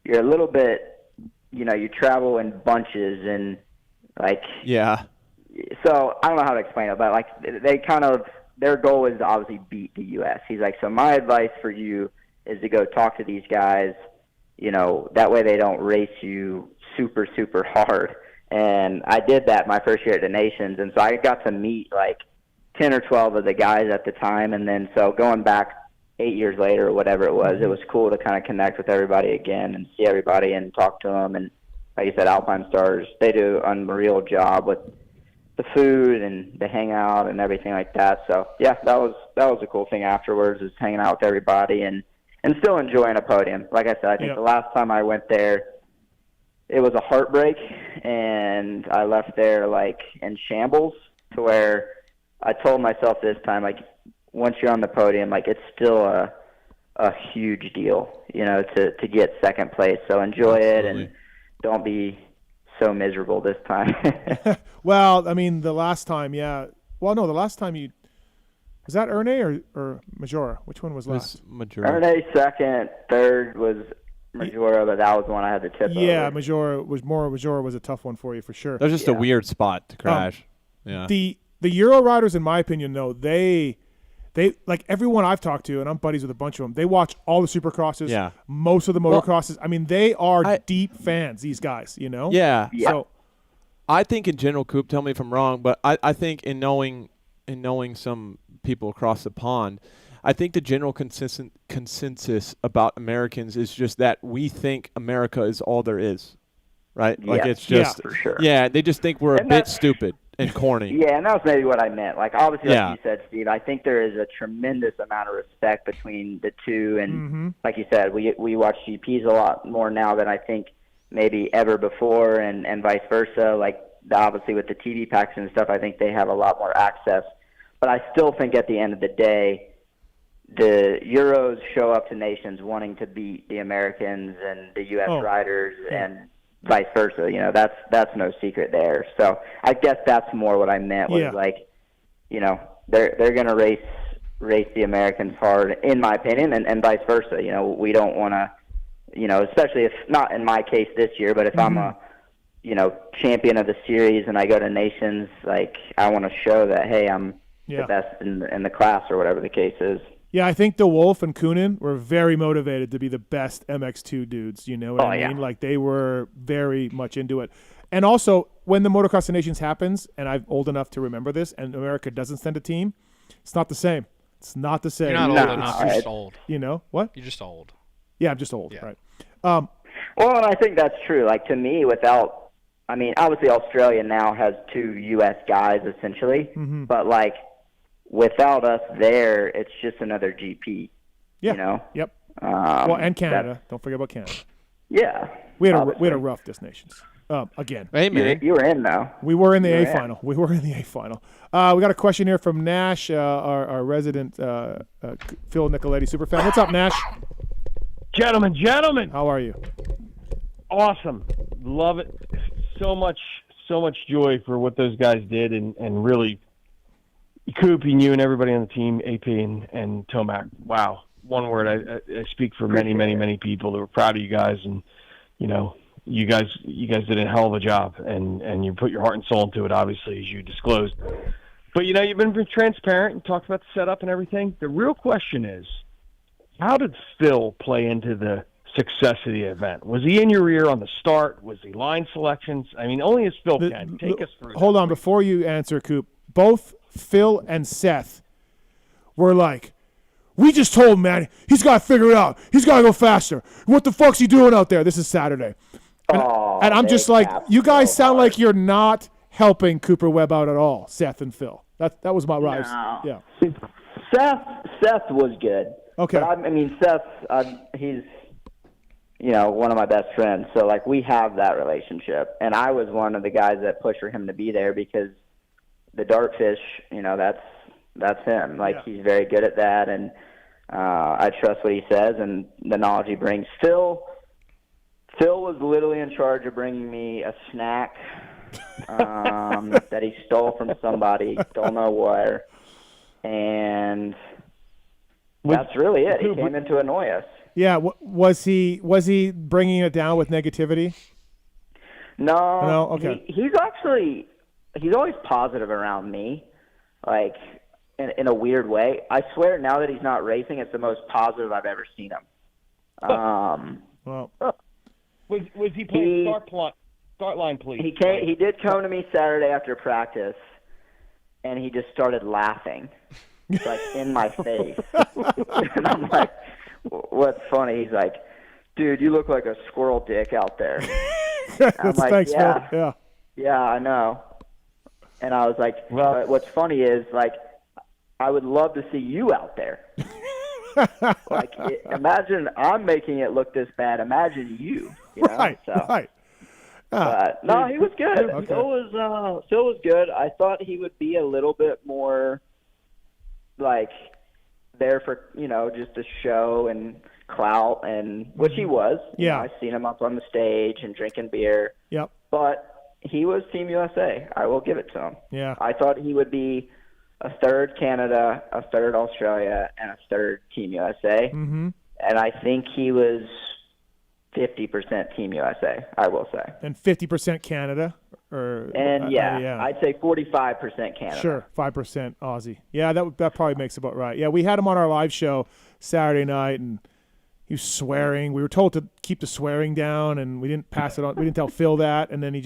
you're a little bit, you travel in bunches and, like... Yeah. So, I don't know how to explain it, but, like, they kind of... Their goal is to obviously beat the U.S. He's like, so my advice for you is to go talk to these guys. That way they don't race you super, super hard. And I did that my first year at the Nations, and so I got to meet like 10 or 12 of the guys at the time. And then so going back 8 years later or whatever it was cool to kind of connect with everybody again and see everybody and talk to them. And like you said, Alpine Stars, they do an unreal job with the food and the hangout and everything like that. So yeah, that was a cool thing afterwards, is hanging out with everybody and still enjoying a podium. Like I said, I think the last time I went there, it was a heartbreak, and I left there like in shambles, to where I told myself this time, like, once you're on the podium, like, it's still a huge deal, to get second place. So enjoy it and don't be so miserable this time. Well, I mean, the last time, yeah. Well, no, the last time you... Was that Erne or Majora? Which one was last? Majora. Erne second, third was Majora, but that was the one I had to tip over. Yeah, Majora was a tough one for you for sure. That was just a weird spot to crash. Yeah. The Euro riders, in my opinion, though, they like everyone I've talked to, and I'm buddies with a bunch of them. They watch all the Supercrosses, most of the motocrosses. I mean, they are deep fans. These guys, Yeah. So I think in general, Coop, tell me if I'm wrong, but I think in knowing some people across the pond, I think the general consensus about Americans is just that we think America is all there is, right? Like it's just, for sure. Yeah, they just think we're a bit stupid and corny. Yeah, and that was maybe what I meant. Like, obviously, like you said, Steve, I think there is a tremendous amount of respect between the two. And like you said, we watch GPs a lot more now than I think maybe ever before, and vice versa. Like, obviously with the TV packs and stuff, I think they have a lot more access. But I still think at the end of the day, the Euros show up to Nations wanting to beat the Americans and the U.S. riders and vice versa. That's no secret there. So I guess that's more what I meant was like, they're going to race the Americans hard, in my opinion, and vice versa. We don't want to, especially if not in my case this year, but if I'm a, champion of the series and I go to Nations, like, I want to show that, hey, I'm the best in the class, or whatever the case is. Yeah, I think the Wolf and Koonin were very motivated to be the best MX2 dudes. You know what I mean? Like, they were very much into it. And also, when the Motocross of Nations happens, and I'm old enough to remember this, and America doesn't send a team, it's not the same. It's not the same. You're not old enough. You're just old. What? You're just old. Yeah, I'm just old. Right. Well, and I think that's true. Like, to me, obviously Australia now has 2 U.S. guys, essentially. But, like, without us there, it's just another GP. Yeah. Yep. Well, and Canada. Don't forget about Canada. Yeah. We had a rough Nations. Again. Hey, man. You were in, though. We were in the A final. We got a question here from Nash, our resident Phil Nicoletti superfan. What's up, Nash? Gentlemen. How are you? Awesome. Love it. So much joy for what those guys did, and really, Coop and you and everybody on the team, AP and Tomac. Wow. One word. I speak for many people that were proud of you guys, and you guys did a hell of a job, and you put your heart and soul into it, obviously, as you disclosed. But you've been transparent and talked about the setup and everything. The real question is, how did Phil play into the success of the event? Was he in your ear on the start? Was he line selections? I mean, only as Phil can. Take us through. Hold on, before you answer, Coop. Both Phil and Seth were like, we just told him, man, he's got to figure it out. He's got to go faster. What the fuck's he doing out there? This is Saturday. And I'm just like, you guys sound like you're not helping Cooper Webb out at all, Seth and Phil. That was my rise. No. Yeah. Seth was good. Okay. But I mean, Seth, he's, one of my best friends. So, like, we have that relationship. And I was one of the guys that pushed for him to be there because the dartfish, that's him. Like, he's very good at that. And I trust what he says and the knowledge he brings. Phil was literally in charge of bringing me a snack that he stole from somebody, don't know where. And that's really it. He came in to annoy us. Yeah, was he bringing it down with negativity? No. Okay. He's always positive around me, like in a weird way. I swear, now that he's not racing, it's the most positive I've ever seen him. Well, was he playing start line, please? He did come to me Saturday after practice, and he just started laughing, like in my face. And I'm like, what's funny? He's like, dude, you look like a squirrel dick out there. I'm like, thanks, yeah, Phil. yeah, I know. And I was like, well, what's funny is, like, I would love to see you out there. Like, imagine I'm making it look this bad. Imagine you. Right. But no, he was good. Okay. Phil was good. I thought he would be a little bit more, like, there for just a show and clout, and which he was. Yeah, I seen him up on the stage and drinking beer. Yep. But he was Team USA. I will give it to him. Yeah. I thought he would be a third Canada, a third Australia, and a third Team USA. Mm-hmm. And I think he was 50% Team USA, I will say. And 50% Canada? I'd say 45% Canada. Sure, 5% Aussie. Yeah, that probably makes about right. Yeah, we had him on our live show Saturday night, and he was swearing. We were told to keep the swearing down, and we didn't pass it on. We didn't tell Phil that, and then he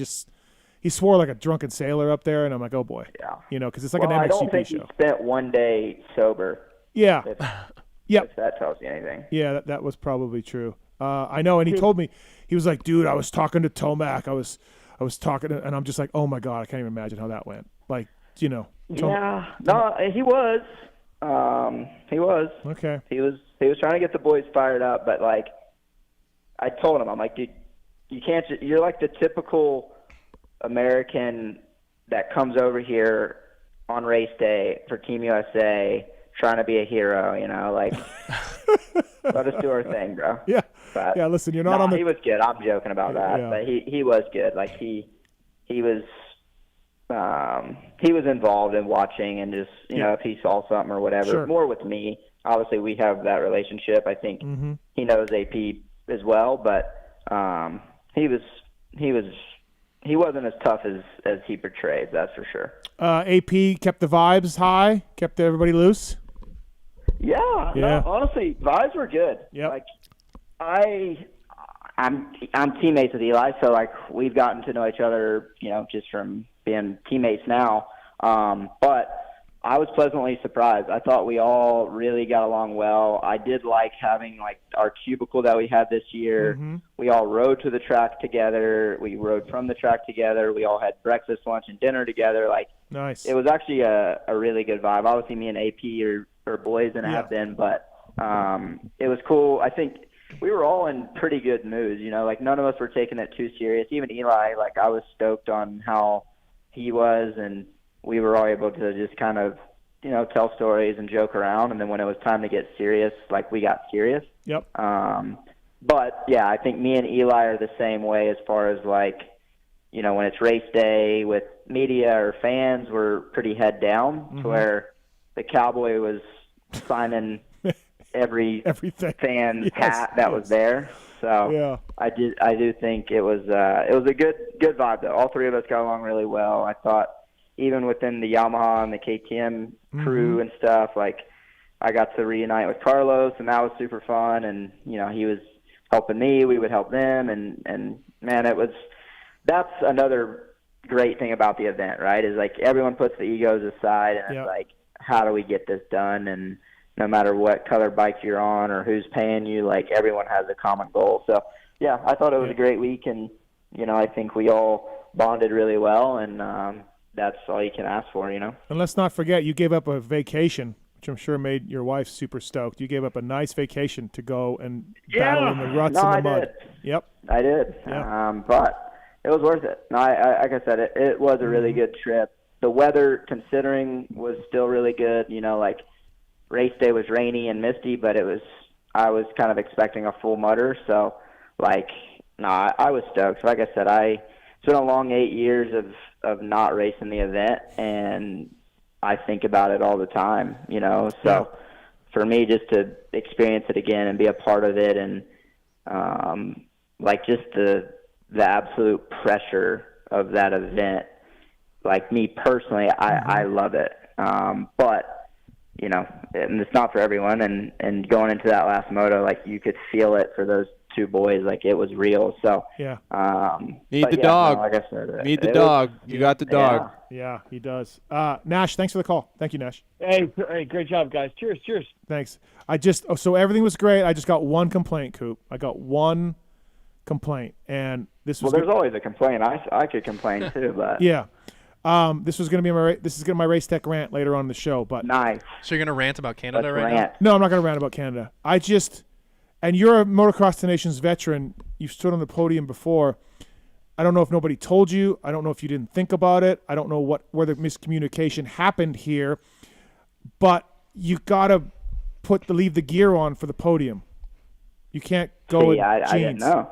swore like a drunken sailor up there, and I'm like, oh boy. Yeah. Because it's like an MXGP I don't think show. he spent one day sober. Yeah. If that tells you anything. Yeah, that was probably true. I know, and he told me, he was like, dude, I was talking to Tomac. I was talking to, and I'm just like, oh my God, I can't even imagine how that went. Like, Yeah. No, he was. He was. Okay. He was trying to get the boys fired up, but, like, I told him, I'm like, dude, you can't. You're like the typical American that comes over here on race day for Team USA, trying to be a hero. Like, let us do our thing, bro. Yeah. But, yeah. Listen, you're not on the. He was good. I'm joking about that, but he was good. Like he was involved in watching and just if he saw something or whatever. Sure. More with me. Obviously, we have that relationship. I think he knows AP as well, but he wasn't as tough as he portrays. That's for sure. AP kept the vibes high, kept everybody loose. Yeah. No, honestly, vibes were good. Yeah. Like I'm teammates with Eli, so like we've gotten to know each other, just from being teammates now. But I was pleasantly surprised. I thought we all really got along well. I did like having like our cubicle that we had this year. Mm-hmm. We all rode to the track together. We rode from the track together. We all had breakfast, lunch, and dinner together. Like, nice. It was actually a really good vibe. Obviously, me and AP are boys and have been, but it was cool. I think we were all in pretty good moods. Like none of us were taking it too serious. Even Eli, like I was stoked on how he was, and we were all able to just kind of, tell stories and joke around. And then when it was time to get serious, like we got serious. Yep. But yeah, I think me and Eli are the same way as far as like, when it's race day with media or fans, we're pretty head down to where the Cowboy was signing every fan's hat that was there. So I do think it was a good vibe though. All three of us got along really well. I thought even within the Yamaha and the KTM crew and stuff, like I got to reunite with Carlos, and that was super fun. And he was helping me, we would help them, and man, that's another great thing about the event, right? Is like everyone puts the egos aside, and it's like how do we get this done? And no matter what color bike you're on or who's paying you, like everyone has a common goal. So yeah, I thought it was a great week, and I think we all bonded really well, and that's all you can ask for, And let's not forget, you gave up a vacation, which I'm sure made your wife super stoked. You gave up a nice vacation to go and battle in the ruts and the mud. Did. Yep, I did. Yeah. But it was worth it. No, like I said, it was a really good trip. The weather, considering, was still really good. Like race day was rainy and misty, but I was kind of expecting a full mudder. So, I was stoked. Like I said, it's been a long 8 years of not racing the event, and I think about it all the time, So for me, just to experience it again and be a part of it, and just the absolute pressure of that event, like me personally, I love it. But and it's not for everyone. And going into that last moto, like you could feel it for those two boys, like it was real. So yeah. Need the dog. Like I said, need the dog. You got the dog. Yeah, he does. Nash, thanks for the call. Thank you, Nash. Hey, great job, guys. Cheers. Thanks. So everything was great. I just got one complaint, Coop. I got one complaint, and this was. Well, there's always a complaint. I could complain too, but yeah. This was going to be my race tech rant later on in the show, but nice. So you're going to rant about Canada Let's right rant. now? No, I'm not going to rant about Canada. And you're a Motocross to Nations veteran. You've stood on the podium before. I don't know if nobody told you. I don't know if you didn't think about it. I don't know where the miscommunication happened here, but you got to leave the gear on for the podium. You can't go in jeans. I didn't know.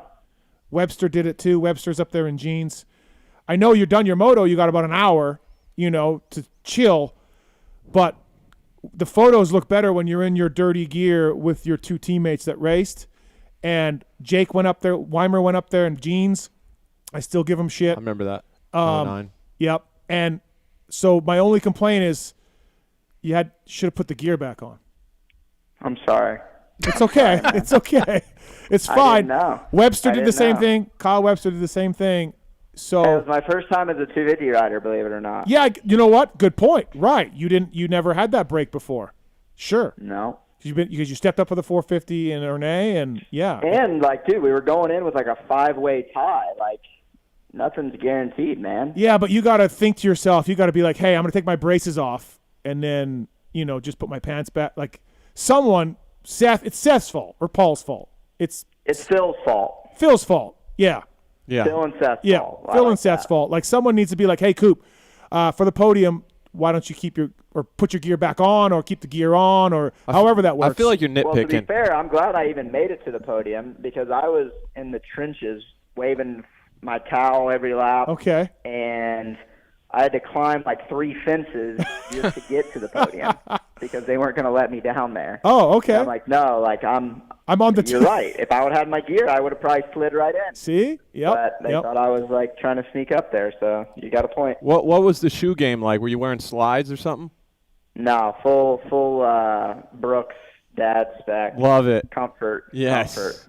Webster did it too. Webster's up there in jeans. I know you're done your moto. You got about an hour, to chill, but the photos look better when you're in your dirty gear with your two teammates that raced. And Jake went up there. Weimer went up there in jeans. I still give him shit. I remember that. 09. Yep. And so my only complaint is you should have put the gear back on. I'm sorry. It's okay. It's okay. It's fine. I didn't know. Webster did the same know. thing. Kyle Webster did the same thing. So it was my first time as a 250 rider, believe it or not. Yeah, you know what? Good point. Right. You never had that break before. Sure. No. Because you stepped up for the 450 in Ernay, and yeah. And dude, we were going in with a 5-way tie. Nothing's guaranteed, man. Yeah, but you got to think to yourself. You got to be like, hey, I'm going to take my braces off, and then just put my pants back. It's Seth's fault or Paul's fault. It's Phil's fault. Phil's fault. Yeah. Yeah. Phil and Seth's fault. Phil and Seth's fault. Someone needs to be like, hey, Coop, for the podium, why don't you put your gear back on, or keep the gear on, or however that works. I feel like you're nitpicking. Well, to be fair, I'm glad I even made it to the podium because I was in the trenches waving my towel every lap. Okay. And I had to climb 3 fences just to get to the podium because they weren't going to let me down there. Oh, okay. And I'm like, no, I'm on the You're right. If I would have had my gear, I would have probably slid right in. See? Yep. But they thought I was trying to sneak up there, so you got a point. What was the shoe game like? Were you wearing slides or something? No, full Brooks dad spec. Love it. Comfort. Yes. Comfort.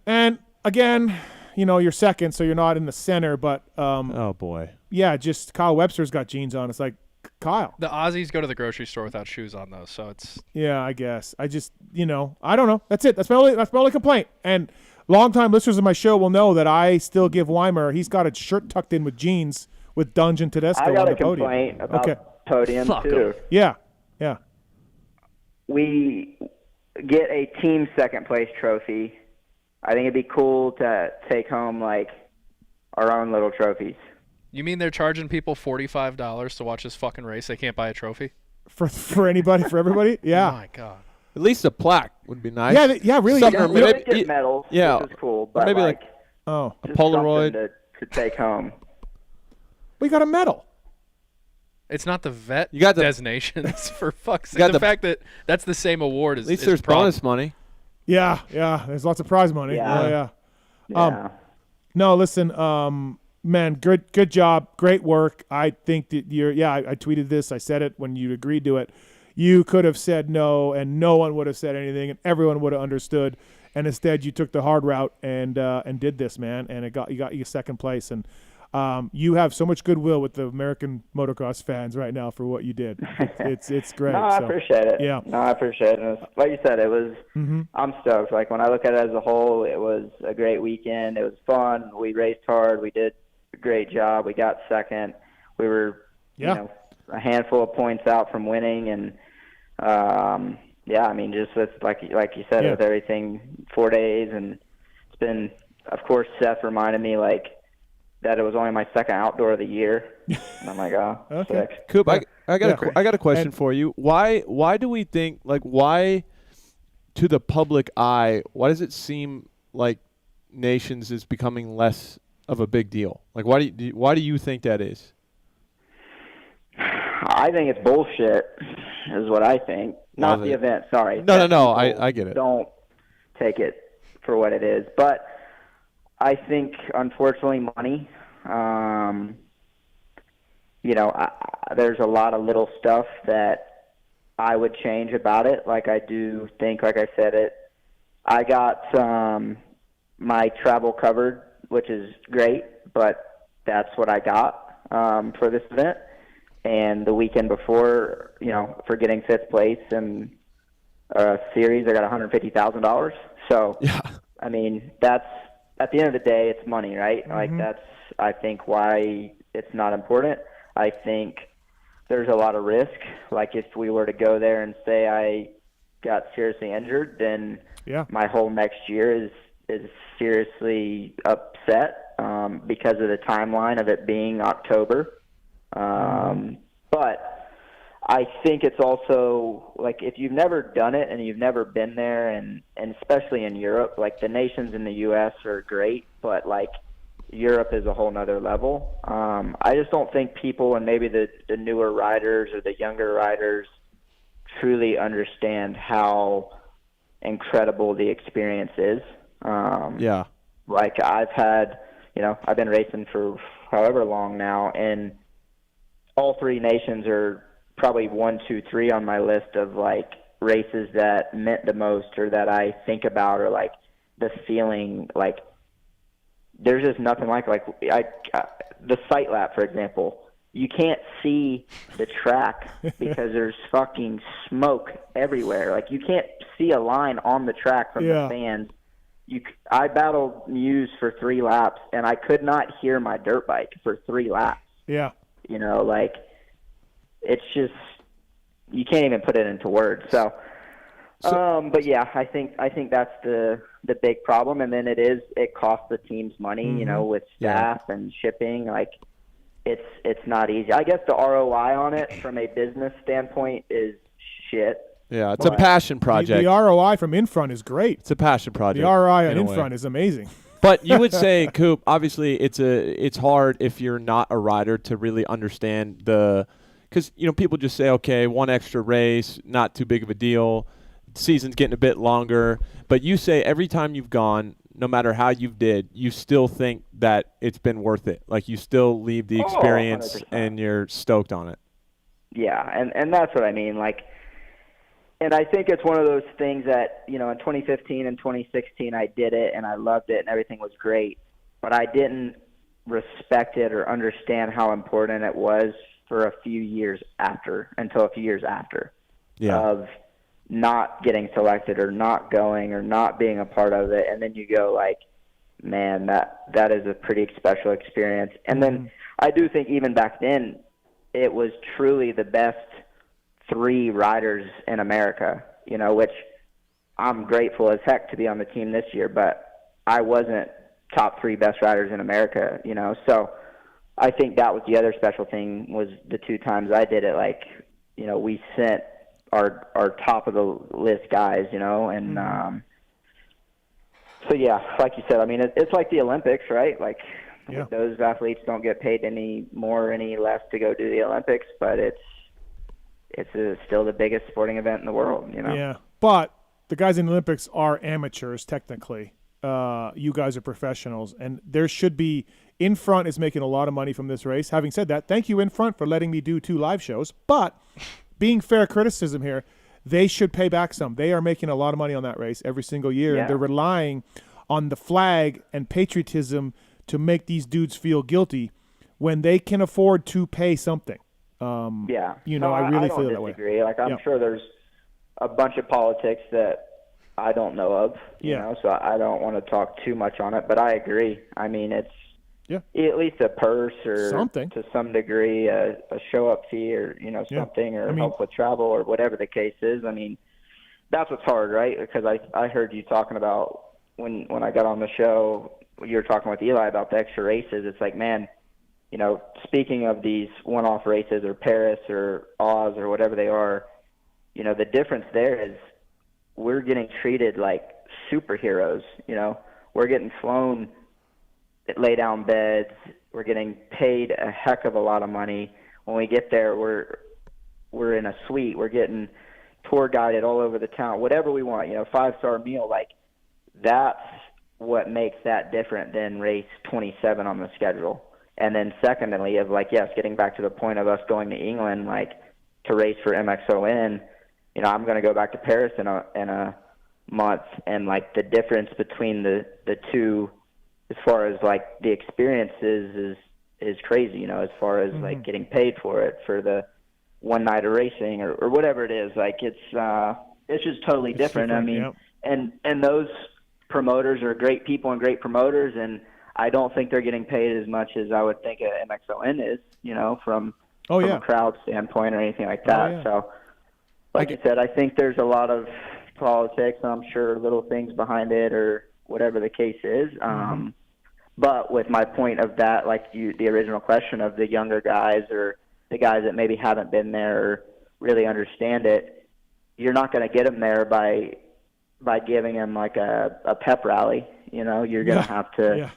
And again, you're second, so you're not in the center, but oh boy. Yeah, just Kyle Webster's got jeans on. It's like, Kyle. The Aussies go to the grocery store without shoes on, though, so it's. Yeah, I guess. I just, I don't know. That's it. That's my only complaint. And longtime listeners of my show will know that I still give Weimer. He's got a shirt tucked in with jeans with Dunge and Tedesco on the podium. I got a complaint about podium too. Yeah. We get a team second place trophy. I think it'd be cool to take home our own little trophies. You mean they're charging people $45 to watch this fucking race? They can't buy a trophy? For anybody, for everybody? Yeah. Oh my God. At least a plaque would be nice. Yeah, really. We get medals, which is cool, but maybe a Polaroid to take home. We got a medal. It's not the vet you got designations for fuck's sake. The fact that that's the same award is. At least there's bonus money. Yeah. There's lots of prize money. Yeah. No, listen, man, good job, great work. I think that I tweeted this. I said it when you agreed to it. You could have said no, and no one would have said anything, and everyone would have understood. And instead, you took the hard route and did this, man. And you got you second place. And You have so much goodwill with the American motocross fans right now for what you did. It's great. No, I appreciate it. Yeah. No, I appreciate it. Like you said, it was. I'm stoked. Like when I look at it as a whole, it was a great weekend. It was fun. We raced hard. We did a great job. We got second. We were, a handful of points out from winning, and I mean, just with like you said, with everything 4 days, and it's been. Of course, Seth reminded me that it was only my second outdoor of the year. And I'm like, oh, okay. Sick. Coop, I got a question for you. Why do we think why to the public eye, why does it seem like nations is becoming less of a big deal? Like why do you think that is? I think it's bullshit, is what I think. Not the event. Sorry. No. I get it. Don't take it for what it is, but I think, unfortunately, money. There's a lot of little stuff that I would change about it. Like I do think, like I said, I got my travel covered, which is great, but that's what I got for this event. And the weekend before, for getting fifth place in a series, I got $150,000. So, I mean, that's. At the end of the day, it's money, right? Like that's, I think, why it's not important. I think there's a lot of risk. Like if we were to go there and say I got seriously injured, then my whole next year is seriously upset because of the timeline of it being October. But I think it's also like if you've never done it and you've never been there, and especially in Europe, like the nations in the U.S. are great, but like Europe is a whole nother level. I just don't think people, and maybe the newer riders or the younger riders, truly understand how incredible the experience is. Like I've had, I've been racing for however long now, and all three nations are probably 1, 2, 3 on my list of like races that meant the most, or that I think about, or like the feeling. Like there's just nothing like the sight lap, for example. You can't see the track because there's fucking smoke everywhere. Like you can't see a line on the track from the fans. I battled Muse for 3 laps, and I could not hear my dirt bike for 3 laps. Yeah. Like it's just, you can't even put it into words. So but yeah, I think that's the big problem. And then it costs the teams money, with staff and shipping. Like it's not easy. I guess the ROI on it from a business standpoint is shit. Yeah, it's a passion project. The ROI from Infront is great. It's a passion project. The ROI on Infront is amazing. But you would say, Coop, obviously it's hard if you're not a rider to really understand because people just say, okay, one extra race, not too big of a deal. Season's getting a bit longer, but you say every time you've gone, no matter how you did, you still think that it's been worth it. Like you still leave the experience 100%. And you're stoked on it. Yeah, and that's what I mean. Like, and I think it's one of those things that, in 2015 and 2016, I did it and I loved it and everything was great, but I didn't respect it or understand how important it was for until a few years after, of not getting selected or not going or not being a part of it. And then you go like, man, that is a pretty special experience. And then I do think even back then, it was truly the best 3 riders in America, which I'm grateful as heck to be on the team this year, but I wasn't top 3 best riders in America, so I think that was the other special thing, was the 2 times I did it. Like, we sent our top of the list guys, and so yeah, like you said, I mean, it's like the Olympics, right? Like those athletes don't get paid any more, any less to go do the Olympics, but it's still the biggest sporting event in the world, Yeah, but the guys in the Olympics are amateurs technically. You guys are professionals, and there should be. Infront is making a lot of money from this race. Having said that, thank you, Infront, for letting me do 2 live shows. But being fair criticism here, they should pay back some. They are making a lot of money on that race every single year, and they're relying on the flag and patriotism to make these dudes feel guilty. when they can afford to pay something. Yeah. You know, No, I really don't feel that way. disagree. Like, I'm sure there's a bunch of politics that I don't know of, you know, so I don't want to talk too much on it, but I agree. I mean, it's at least a purse or something to some degree, a show-up fee or, you know, something or help with travel or whatever the case is. I mean, that's what's hard, right? Because I heard you talking about when I got on the show, you were talking with Eli about the extra races. It's like, man, you know, speaking of these one-off races or Paris or Oz or whatever they are, you know, the difference there is we're getting treated like superheroes. You know, we're getting flown, lay down beds. We're getting paid a heck of a lot of money. When we get there, we're in a suite. We're getting tour guided all over the town, whatever we want, you know, 5-star meal. Like, that's what makes that different than race 27 on the schedule. And then secondly, of like, yes, getting back to the point of us going to England, like to race for MXON, you know, I'm going to go back to Paris in a month, and like the difference between the two, as far as like the experiences, is crazy. You know, as far as like getting paid for it for the one night of racing or whatever it is, like it's just totally different. I mean, and those promoters are great people and great promoters, and I don't think they're getting paid as much as I would think a MXON is, you know, from a crowd standpoint or anything like that. So, like you said, I think there's a lot of politics. I'm sure little things behind it or whatever the case is. But with my point of that, like the original question of the younger guys or the guys that maybe haven't been there or really understand it, you're not going to get them there by giving them like a pep rally. You know, you're going to have to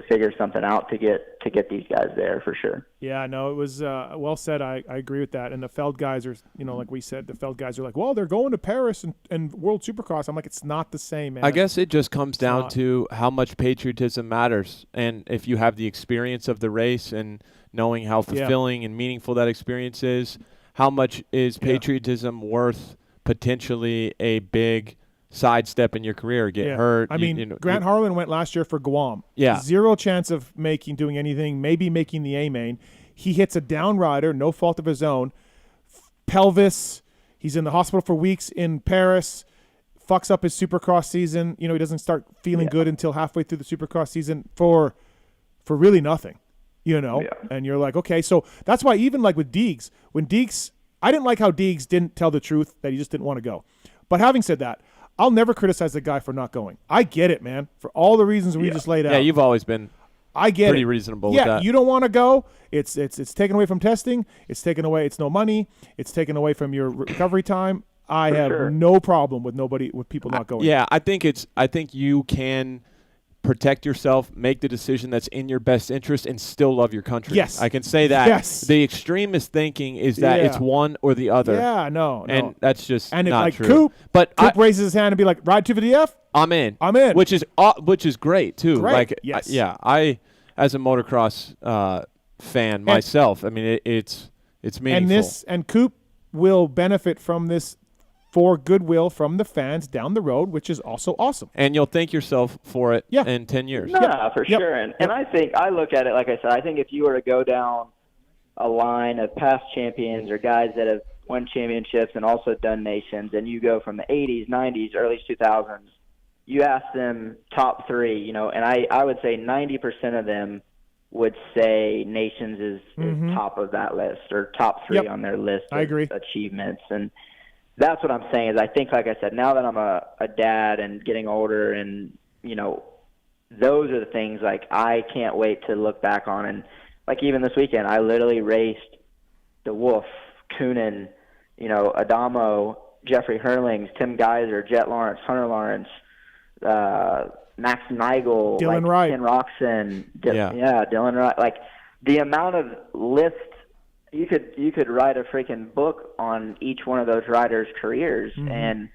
figure something out to get these guys there for sure. Yeah, no, it was well said. I agree with that. And the Feld guys are, you know, like we said, the Feld guys are like, well, they're going to Paris and World Supercross. I'm like, it's not the same, man. I guess it just comes down to how much patriotism matters. And if you have the experience of the race and knowing how fulfilling and meaningful that experience is, how much is patriotism worth potentially a big sidestep in your career, get hurt. I mean, Grant Harlan went last year for Guam. Yeah. Zero chance of doing anything, maybe making the A-main. He hits a down rider, no fault of his own. Pelvis. He's in the hospital for weeks in Paris. Fucks up his Supercross season. You know, he doesn't start feeling good until halfway through the Supercross season for really nothing, you know? Yeah. And you're like, okay, so that's why even like with Deegs, I didn't like how Deegs didn't tell the truth, that he just didn't want to go. But having said that, I'll never criticize the guy for not going. I get it, man, for all the reasons we just laid out. Yeah, you've always been pretty reasonable with that. Yeah, you don't want to go. It's taken away from testing. It's taken away. It's no money. It's taken away from your recovery time. I have no problem with people not going. Yeah, I think you can protect yourself, make the decision that's in your best interest, and still love your country. Yes. I can say that. Yes. The extremist thinking is that it's one or the other. Yeah, no. And that's just not like true. Coop raises his hand and be like, ride to the DF? I'm in. Which is great, too. Great. Like, yes. I, as a motocross fan myself, I mean, it's meaningful. And Coop will benefit from this for goodwill from the fans down the road, which is also awesome. And you'll thank yourself for it in 10 years. No, for sure. And I think, I look at it, like I said, I think if you were to go down a line of past champions or guys that have won championships and also done nations, and you go from the 80s, 90s, early 2000s, you ask them top three, you know, and I would say 90% of them would say nations is top of that list or top three on their list of achievements. And that's what I'm saying is I think, like I said, now that I'm a dad and getting older and, you know, those are the things like I can't wait to look back on. And like even this weekend, I literally raced the Wolf, Coonan, you know, Adamo, Jeffrey Hurlings, Tim Geiser, Jet Lawrence, Hunter Lawrence, Max Nigel, Dylan Wright, Ken Roxon, Dylan Wright. Like the amount of lists, you could write a freaking book on each one of those riders' careers, and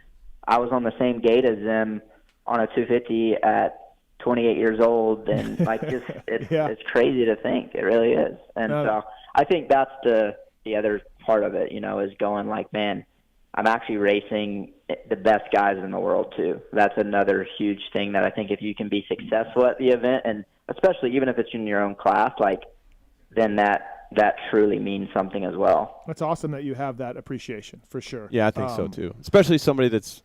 I was on the same gate as them on a 250 at 28 years old, and like just it's crazy to think. It really is. And so I think that's the other part of it, you know, is going like, man, I'm actually racing the best guys in the world too. That's another huge thing that I think if you can be successful at the event, and especially even if it's in your own class, like then that truly means something as well. That's awesome that you have that appreciation for sure. Yeah, I think so too. Especially somebody that's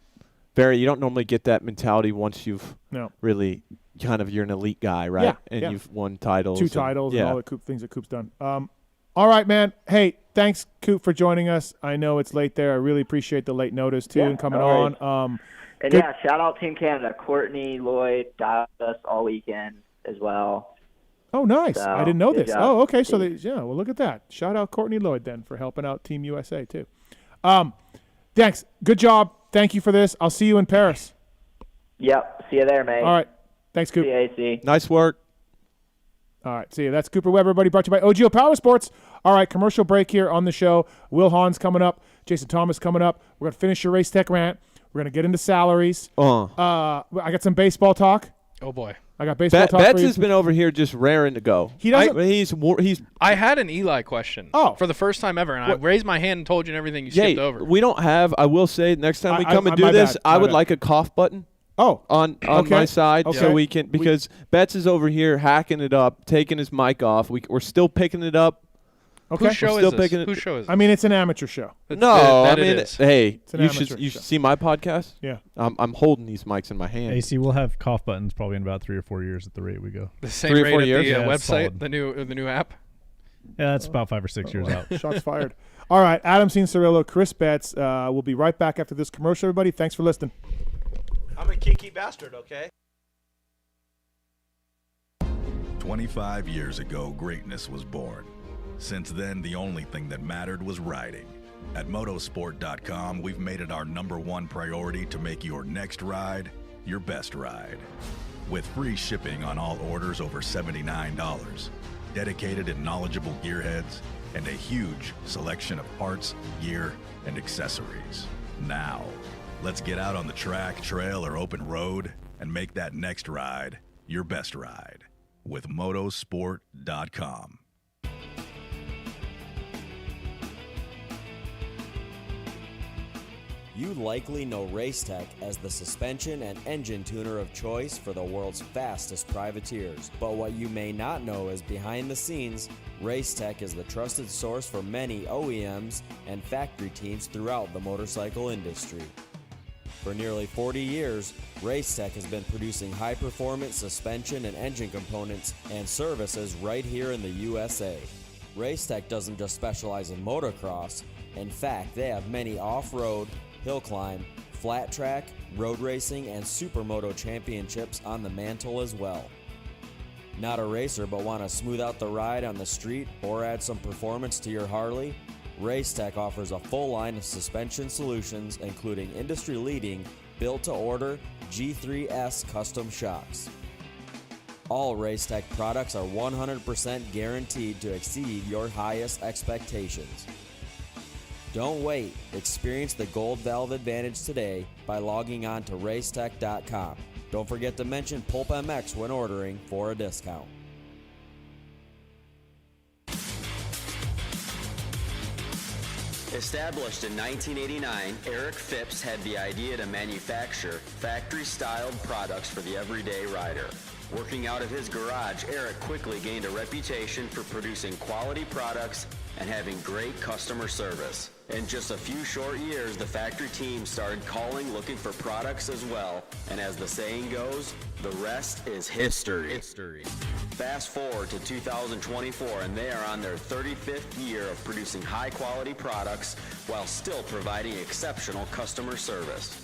you don't normally get that mentality once you've really you're an elite guy, right? Yeah, and you've won titles. 2 titles and all the things that Coop's done. All right, man. Hey, thanks, Coop, for joining us. I know it's late there. I really appreciate the late notice, too, and coming on. And shout out Team Canada. Courtney, Lloyd, dialed us all weekend as well. Oh, nice. So, I didn't know this. job. Oh, okay. So, well, look at that. Shout out Courtney Lloyd, then, for helping out Team USA, too. Thanks. Good job. Thank you for this. I'll see you in Paris. Yep. See you there, mate. All right. Thanks, Coop. See you, AC. Nice work. All right, see you. That's Cooper Webb, everybody. Brought to you by OGO Power Sports. All right, commercial break here on the show. Wil Hahn's coming up. Jason Thomas coming up. We're going to finish your Race Tech rant. We're going to get into salaries. I got some baseball talk. Oh, boy. I got baseball talk Betts for you. has been over here just raring to go. He doesn't. I had an Eli question for the first time ever, and I raised my hand and told you everything you skipped over. We don't have, I will say, next time we come and do this, I would like a cough button. On my side, so we can, because Betts is over here hacking it up, taking his mic off. We're still picking it up. Okay. Whose show is this? Whose show is this? I mean, it's an amateur show. Hey, an you amateur should show. see my podcast. Yeah. I'm holding these mics in my hand. AC, we'll have cough buttons probably in about 3 or 4 years at the rate we go. The same 3 or rate 4 at years? the website, solid. the new app. Yeah, that's about 5 or 6 years out. Shots fired. All right, Adam Cianciarulo, Chris Betts. We'll be right back after this commercial, everybody. Thanks for listening. I'm a kiki bastard, okay? 25 years ago, greatness was born. Since then, the only thing that mattered was riding. At motosport.com, we've made it our #1 priority to make your next ride your best ride. With free shipping on all orders over $79, dedicated and knowledgeable gearheads, and a huge selection of parts, gear, and accessories. Now, let's get out on the track, trail, or open road and make that next ride your best ride with motosport.com. You likely know Racetech as the suspension and engine tuner of choice for the world's fastest privateers. But what you may not know is behind the scenes, Racetech is the trusted source for many OEMs and factory teams throughout the motorcycle industry. For nearly 40 years, Racetech has been producing high-performance suspension and engine components and services right here in the USA. Racetech doesn't just specialize in motocross. In fact, they have many off-road, hill climb, flat track, road racing, and supermoto championships on the mantle as well. Not a racer but want to smooth out the ride on the street or add some performance to your Harley? Racetech offers a full line of suspension solutions including industry-leading, built-to-order G3S custom shocks. All Racetech products are 100% guaranteed to exceed your highest expectations. Don't wait. Experience the Gold Valve Advantage today by logging on to racetech.com. Don't forget to mention PulpMX when ordering for a discount. Established in 1989, Eric Phipps had the idea to manufacture factory-styled products for the everyday rider. Working out of his garage, Eric quickly gained a reputation for producing quality products and having great customer service. In just a few short years, the factory team started calling looking for products as well, and as the saying goes, the rest is history. Fast forward to 2024, and they are on their 35th year of producing high-quality products while still providing exceptional customer service.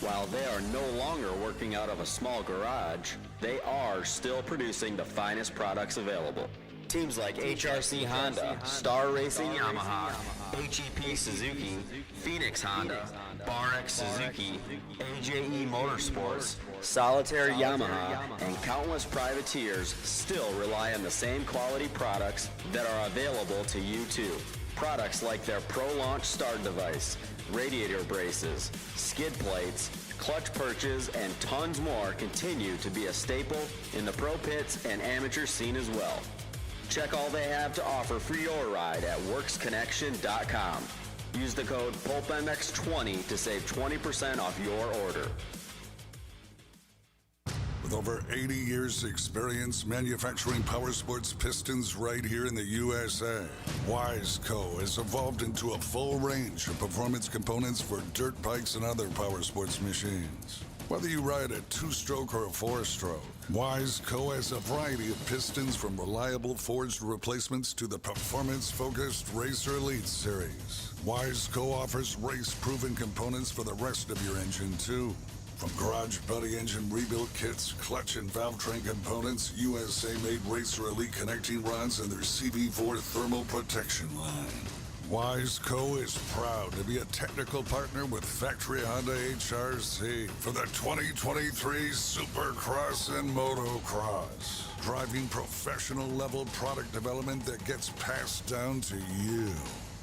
While they are no longer working out of a small garage, they are still producing the finest products available. Teams like HRC Honda, Star Racing Yamaha, HEP Suzuki, Phoenix Honda, BarX Suzuki, AJE Motorsports, Solitaire Yamaha, and countless privateers still rely on the same quality products that are available to you too. Products like their Pro Launch start device, radiator braces, skid plates, clutch perches, and tons more continue to be a staple in the pro pits and amateur scene as well. Check all they have to offer for your ride at WorksConnection.com. Use the code PulpMX20 to save 20% off your order. With With over 80 years' experience manufacturing power sports pistons right here in the USA, Wiseco has evolved into a full range of performance components for dirt bikes and other power sports machines. Whether you ride a 2-stroke or a 4-stroke, Wiseco has a variety of pistons from reliable forged replacements to the performance-focused Racer Elite series. Wiseco offers race-proven components for the rest of your engine, too. From garage buddy engine rebuild kits, clutch and valve train components, USA-made Racer Elite connecting rods, and their CB4 thermal protection line. Wiseco is proud to be a technical partner with Factory Honda HRC for the 2023 Supercross and Motocross, driving professional-level product development that gets passed down to you.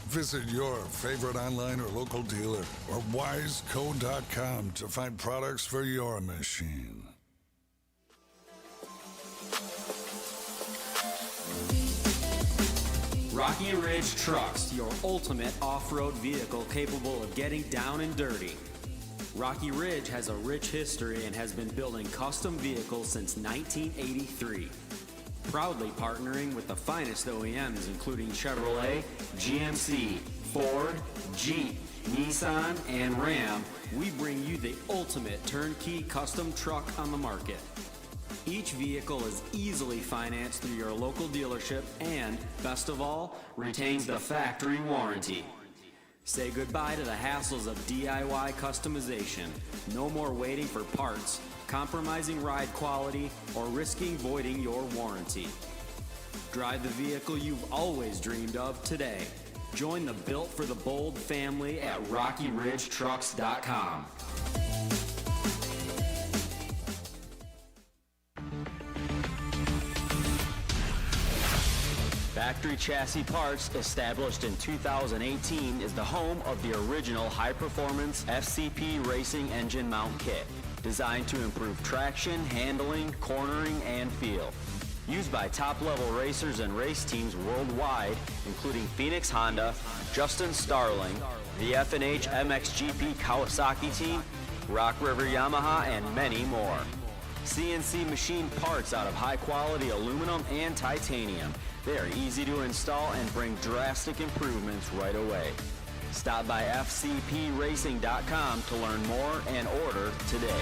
Visit your favorite online or local dealer or wiseco.com to find products for your machine. Rocky Ridge Trucks, your ultimate off-road vehicle capable of getting down and dirty. Rocky Ridge has a rich history and has been building custom vehicles since 1983. Proudly partnering with the finest OEMs including Chevrolet, GMC, Ford, Jeep, Nissan, and Ram, we bring you the ultimate turnkey custom truck on the market. Each vehicle is easily financed through your local dealership and, best of all, retains the factory warranty. Say goodbye to the hassles of DIY customization. No more waiting for parts, compromising ride quality, or risking voiding your warranty. Drive the vehicle you've always dreamed of today. Join the Built for the Bold family at RockyRidgeTrucks.com. Factory Chassis Parts, established in 2018, is the home of the original high-performance FCP racing engine mount kit, designed to improve traction, handling, cornering, and feel. Used by top-level racers and race teams worldwide, including Phoenix Honda, Justin Starling, the F&H MXGP Kawasaki team, Rock River Yamaha, and many more. CNC machined parts out of high-quality aluminum and titanium. They are easy to install and bring drastic improvements right away. Stop by FCPRacing.com to learn more and order today.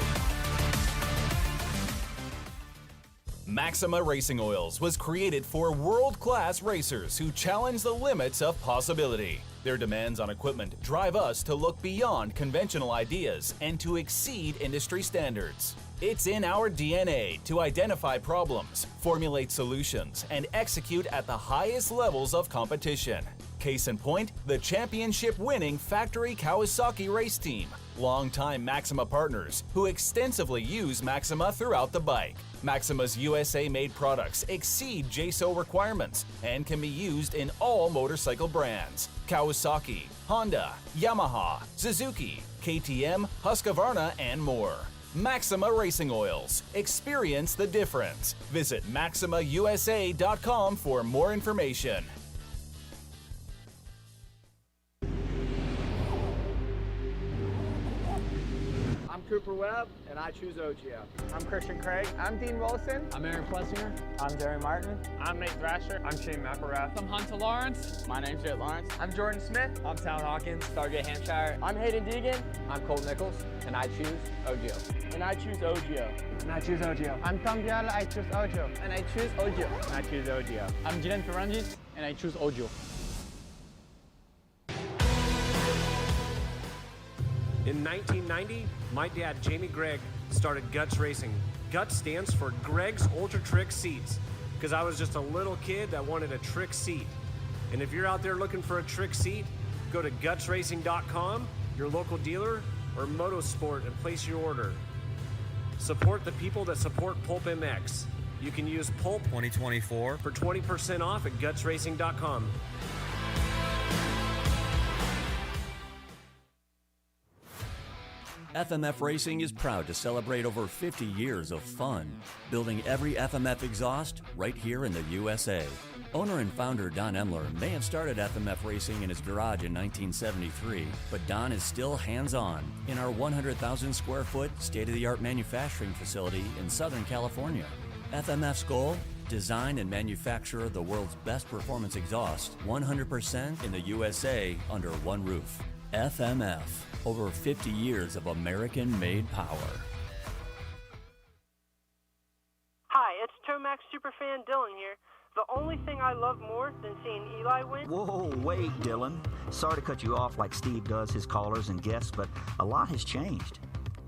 Maxima Racing Oils was created for world-class racers who challenge the limits of possibility. Their demands on equipment drive us to look beyond conventional ideas and to exceed industry standards. It's in our DNA to identify problems, formulate solutions, and execute at the highest levels of competition. Case in point, the championship-winning Factory Kawasaki race team, longtime Maxima partners who extensively use Maxima throughout the bike. Maxima's USA-made products exceed JSO requirements and can be used in all motorcycle brands: Kawasaki, Honda, Yamaha, Suzuki, KTM, Husqvarna, and more. Maxima Racing Oils. Experience the difference. Visit MaximaUSA.com for more information. I'm Cooper Webb, and I choose OGO. I'm Christian Craig. I'm Dean Wilson. I'm Aaron Plessinger. I'm Jerry Martin. I'm Nate Thrasher. I'm Shane McElrath. I'm Hunter Lawrence. My name's Jay Lawrence. I'm Jordan Smith. I'm Town Hawkins. Stargate Hampshire. I'm Hayden Deegan. I'm Cole Nichols, and I choose OGO. And I choose OGO. And I choose OGO. I'm Tom Biala. I choose OGO. And I choose OGO. And I choose OGO. I'm Jiren Ferrangis, and I choose OGO. In 1990, my dad, Jamie Gregg, started Guts Racing. Guts stands for Greg's Ultra Trick Seats, because I was just a little kid that wanted a trick seat. And if you're out there looking for a trick seat, go to gutsracing.com, your local dealer, or Motosport, and place your order. Support the people that support PulpMX. You can use Pulp 2024 for 20% off at gutsracing.com. FMF Racing is proud to celebrate over 50 years of fun, building every FMF exhaust right here in the USA. Owner and founder Don Emler may have started FMF racing in his garage in 1973, but Don is still hands-on in our 100,000 square foot state-of-the-art manufacturing facility in Southern California. FMF's goal? Design and manufacture the world's best performance exhaust 100% in the USA under one roof. FMF, over 50 years of American-made power. Hi, it's Tomac superfan Dylan here. The only thing I love more than seeing Eli win... Whoa, wait, Dylan. Sorry to cut you off like Steve does his callers and guests, but a lot has changed.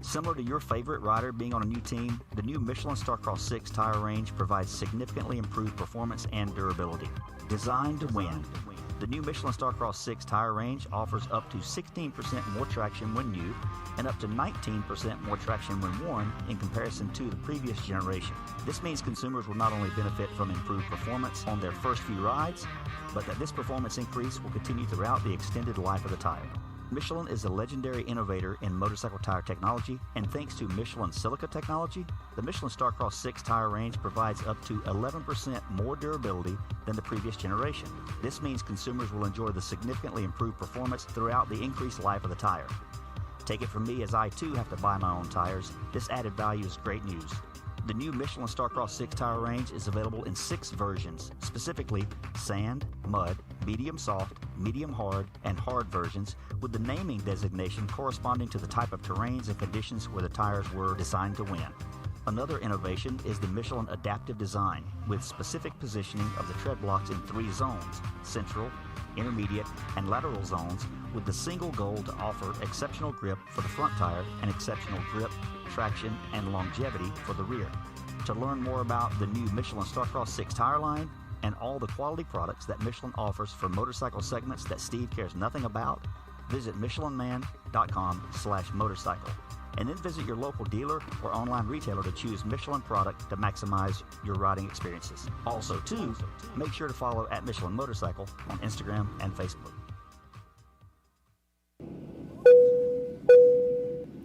Similar to your favorite rider being on a new team, the new Michelin Starcross 6 tire range provides significantly improved performance and durability. Designed to win. The new Michelin Starcross 6 tire range offers up to 16% more traction when new and up to 19% more traction when worn in comparison to the previous generation. This means consumers will not only benefit from improved performance on their first few rides, but that this performance increase will continue throughout the extended life of the tire. Michelin is a legendary innovator in motorcycle tire technology, and thanks to Michelin silica technology, the Michelin Starcross 6 tire range provides up to 11% more durability than the previous generation. This means consumers will enjoy the significantly improved performance throughout the increased life of the tire. Take it from me, as I too have to buy my own tires, this added value is great news. The new Michelin Starcross 6 tire range is available in 6 versions, specifically sand, mud, medium soft, medium hard, and hard versions, with the naming designation corresponding to the type of terrains and conditions where the tires were designed to win. Another innovation is the Michelin adaptive design, with specific positioning of the tread blocks in 3 zones: central, intermediate, and lateral zones, with the single goal to offer exceptional grip for the front tire and exceptional grip, traction, and longevity for the rear. To learn more about the new Michelin Starcross 6 tire line and all the quality products that Michelin offers for motorcycle segments that Steve cares nothing about, visit michelinman.com/motorcycle. And then visit your local dealer or online retailer to choose Michelin product to maximize your riding experiences. Also, too, make sure to follow at Michelin Motorcycle on Instagram and Facebook.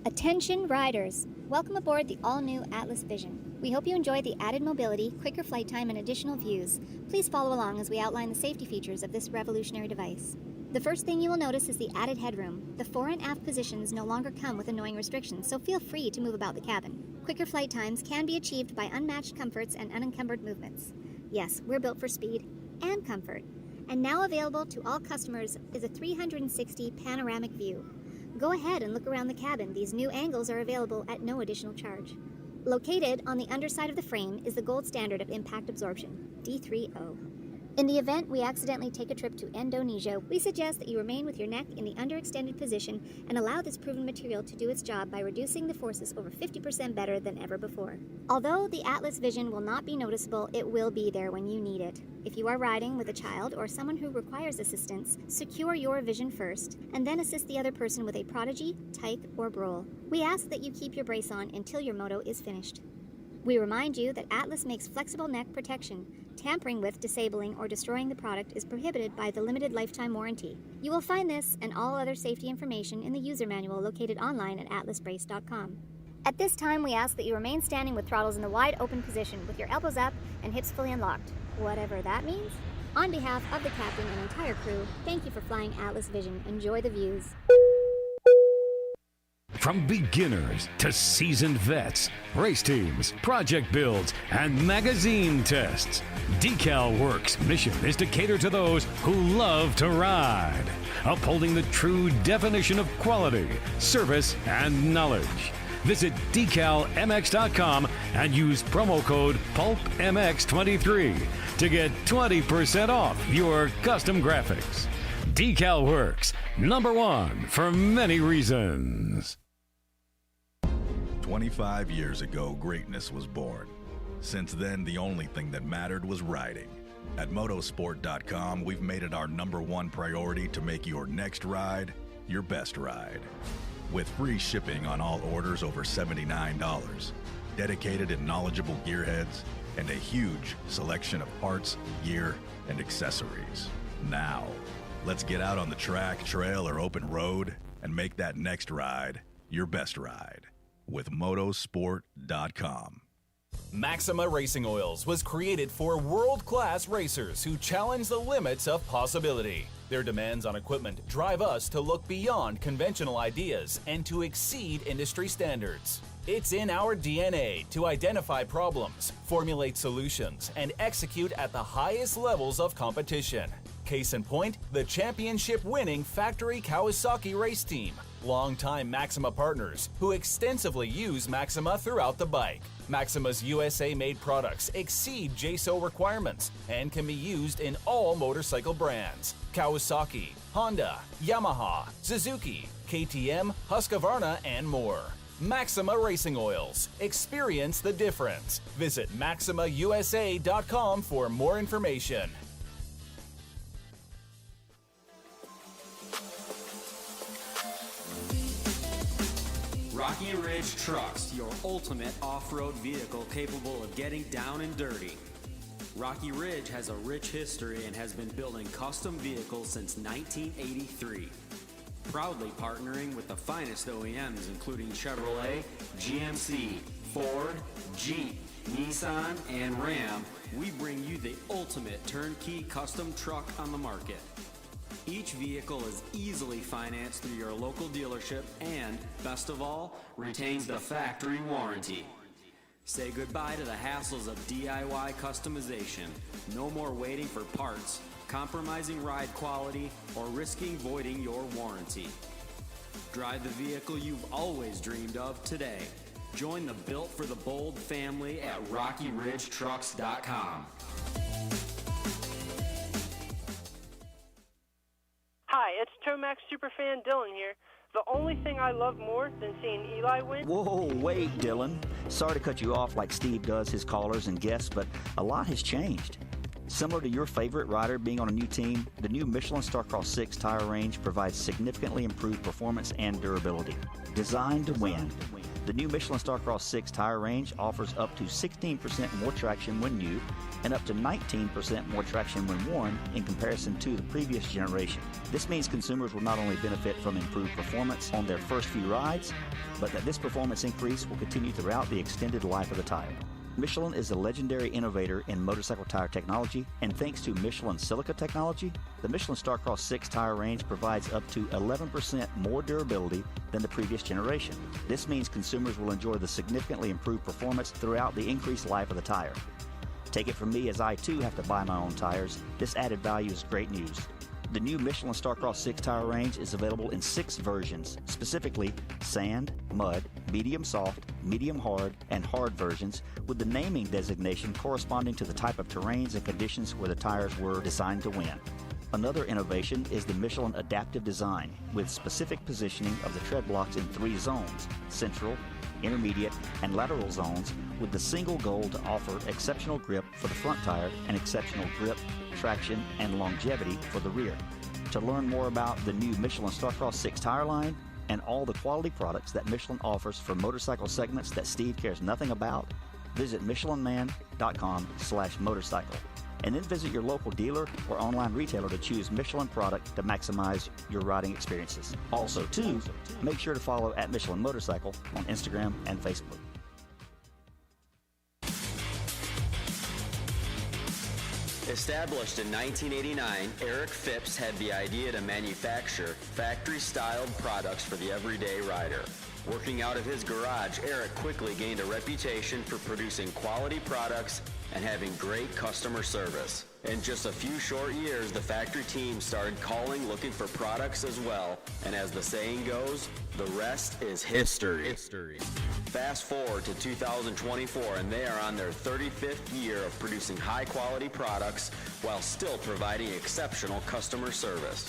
Attention riders! Welcome aboard the all-new Atlas Vision. We hope you enjoy the added mobility, quicker flight time, and additional views. Please follow along as we outline the safety features of this revolutionary device. The first thing you will notice is the added headroom. The fore and aft positions no longer come with annoying restrictions, so feel free to move about the cabin. Quicker flight times can be achieved by unmatched comforts and unencumbered movements. Yes, we're built for speed and comfort. And now available to all customers is a 360 panoramic view. Go ahead and look around the cabin. These new angles are available at no additional charge. Located on the underside of the frame is the gold standard of impact absorption, D3O. In the event we accidentally take a trip to Indonesia, we suggest that you remain with your neck in the underextended position and allow this proven material to do its job by reducing the forces over 50% better than ever before. Although the Atlas Vision will not be noticeable, it will be there when you need it. If you are riding with a child or someone who requires assistance, secure your vision first, and then assist the other person with a Prodigy, Tyke, or Brole. We ask that you keep your brace on until your moto is finished. We remind you that Atlas makes flexible neck protection. Tampering with, disabling, or destroying the product is prohibited by the limited lifetime warranty. You will find this and all other safety information in the user manual located online at atlasbrace.com. At this time, we ask that you remain standing with throttles in the wide open position with your elbows up and hips fully unlocked, whatever that means. On behalf of the captain and entire crew, thank you for flying Atlas Vision. Enjoy the views. From beginners to seasoned vets, race teams, project builds, and magazine tests, Decal Works' mission is to cater to those who love to ride, upholding the true definition of quality, service, and knowledge. Visit decalmx.com and use promo code PulpMX23 to get 20% off your custom graphics. Decal Works, #1 for many reasons. 25 years ago, greatness was born. Since then, the only thing that mattered was riding. At motorsport.com, we've made it our #1 priority to make your next ride your best ride. With free shipping on all orders over $79, dedicated and knowledgeable gearheads, and a huge selection of parts, gear, and accessories. Now, let's get out on the track, trail, or open road and make that next ride your best ride with motorsport.com. Maxima Racing Oils was created for world-class racers who challenge the limits of possibility. Their demands on equipment drive us to look beyond conventional ideas and to exceed industry standards. It's in our DNA to identify problems, formulate solutions, and execute at the highest levels of competition. Case in point, the championship-winning factory Kawasaki race team, longtime Maxima partners who extensively use Maxima throughout the bike. Maxima's USA-made products exceed JSO requirements and can be used in all motorcycle brands: Kawasaki, Honda, Yamaha, Suzuki, KTM, Husqvarna, and more. Maxima Racing Oils. Experience the difference. Visit MaximaUSA.com for more information. Rocky Ridge Trucks, your ultimate off-road vehicle capable of getting down and dirty. Rocky Ridge has a rich history and has been building custom vehicles since 1983. Proudly partnering with the finest OEMs including Chevrolet, GMC, Ford, Jeep, Nissan, and Ram, we bring you the ultimate turnkey custom truck on the market. Each vehicle is easily financed through your local dealership and, best of all, retains the factory warranty. Say goodbye to the hassles of DIY customization. No more waiting for parts, compromising ride quality, or risking voiding your warranty. Drive the vehicle you've always dreamed of today. Join the Built for the Bold family at RockyRidgeTrucks.com. Hi, it's Tomac superfan Dylan here. The only thing I love more than seeing Eli win... Whoa, wait, Dylan. Sorry to cut you off like Steve does his callers and guests, but a lot has changed. Similar to your favorite rider being on a new team, the new Michelin Starcross 6 tire range provides significantly improved performance and durability. Designed to win. The new Michelin Starcross 6 tire range offers up to 16% more traction when new and up to 19% more traction when worn in comparison to the previous generation. This means consumers will not only benefit from improved performance on their first few rides, but that this performance increase will continue throughout the extended life of the tire. Michelin is a legendary innovator in motorcycle tire technology, and thanks to Michelin silica technology, the Michelin Starcross 6 tire range provides up to 11% more durability than the previous generation. This means consumers will enjoy the significantly improved performance throughout the increased life of the tire. Take it from me, as I too have to buy my own tires, this added value is great news. The new Michelin Starcross 6 tire range is available in 6 versions, specifically sand, mud, medium soft, medium hard, and hard versions, with the naming designation corresponding to the type of terrains and conditions where the tires were designed to win. Another innovation is the Michelin adaptive design, with specific positioning of the tread blocks in 3 zones: central, intermediate, and lateral zones, with the single goal to offer exceptional grip for the front tire and exceptional grip, traction, and longevity for the rear. To learn more about the new Michelin Starcross 6 tire line and all the quality products that Michelin offers for motorcycle segments that Steve cares nothing about, visit michelinman.com/motorcycle. And then visit your local dealer or online retailer to choose Michelin product to maximize your riding experiences. Also, too, make sure to follow at Michelin Motorcycle on Instagram and Facebook. Established in 1989, Eric Phipps had the idea to manufacture factory-styled products for the everyday rider. Working out of his garage, Eric quickly gained a reputation for producing quality products and having great customer service. In just a few short years, the factory team started calling looking for products as well, and as the saying goes, the rest is history. Fast forward to 2024, and they are on their 35th year of producing high-quality products while still providing exceptional customer service.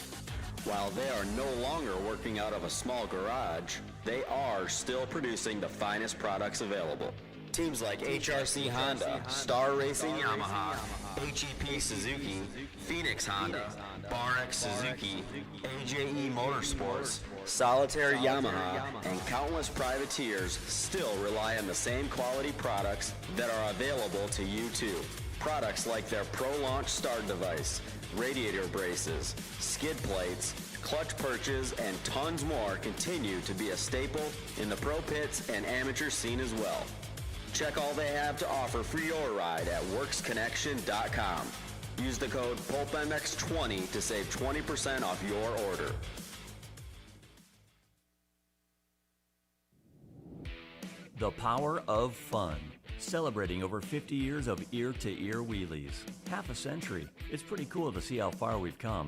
While they are no longer working out of a small garage, they are still producing the finest products available. Teams like HRC Honda, Star Racing Yamaha, HEP Suzuki, Phoenix Honda, BarX Suzuki, AJE Motorsports, Solitaire Yamaha, and countless privateers still rely on the same quality products that are available to you too. Products like their Pro Launch start device, radiator braces, skid plates, clutch perches, and tons more continue to be a staple in the pro pits and amateur scene as well. Check all they have to offer for your ride at worksconnection.com. Use the code PulpMX20 to save 20% off your order. The power of fun. Celebrating over 50 years of ear-to-ear wheelies. Half a century. It's pretty cool to see how far we've come.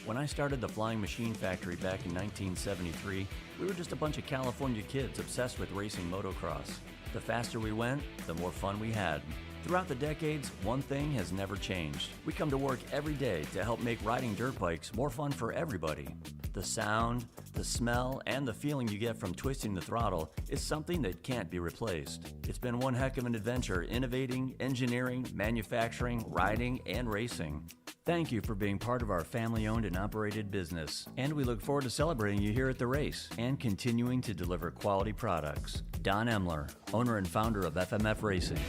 When I started the Flying Machine Factory back in 1973, we were just a bunch of California kids obsessed with racing motocross. The faster we went, the more fun we had. Throughout the decades, one thing has never changed. We come to work every day to help make riding dirt bikes more fun for everybody. The sound, the smell, and the feeling you get from twisting the throttle is something that can't be replaced. It's been one heck of an adventure innovating, engineering, manufacturing, riding, and racing. Thank you for being part of our family-owned and operated business, and we look forward to celebrating you here at the race and continuing to deliver quality products. Don Emler, owner and founder of FMF Racing.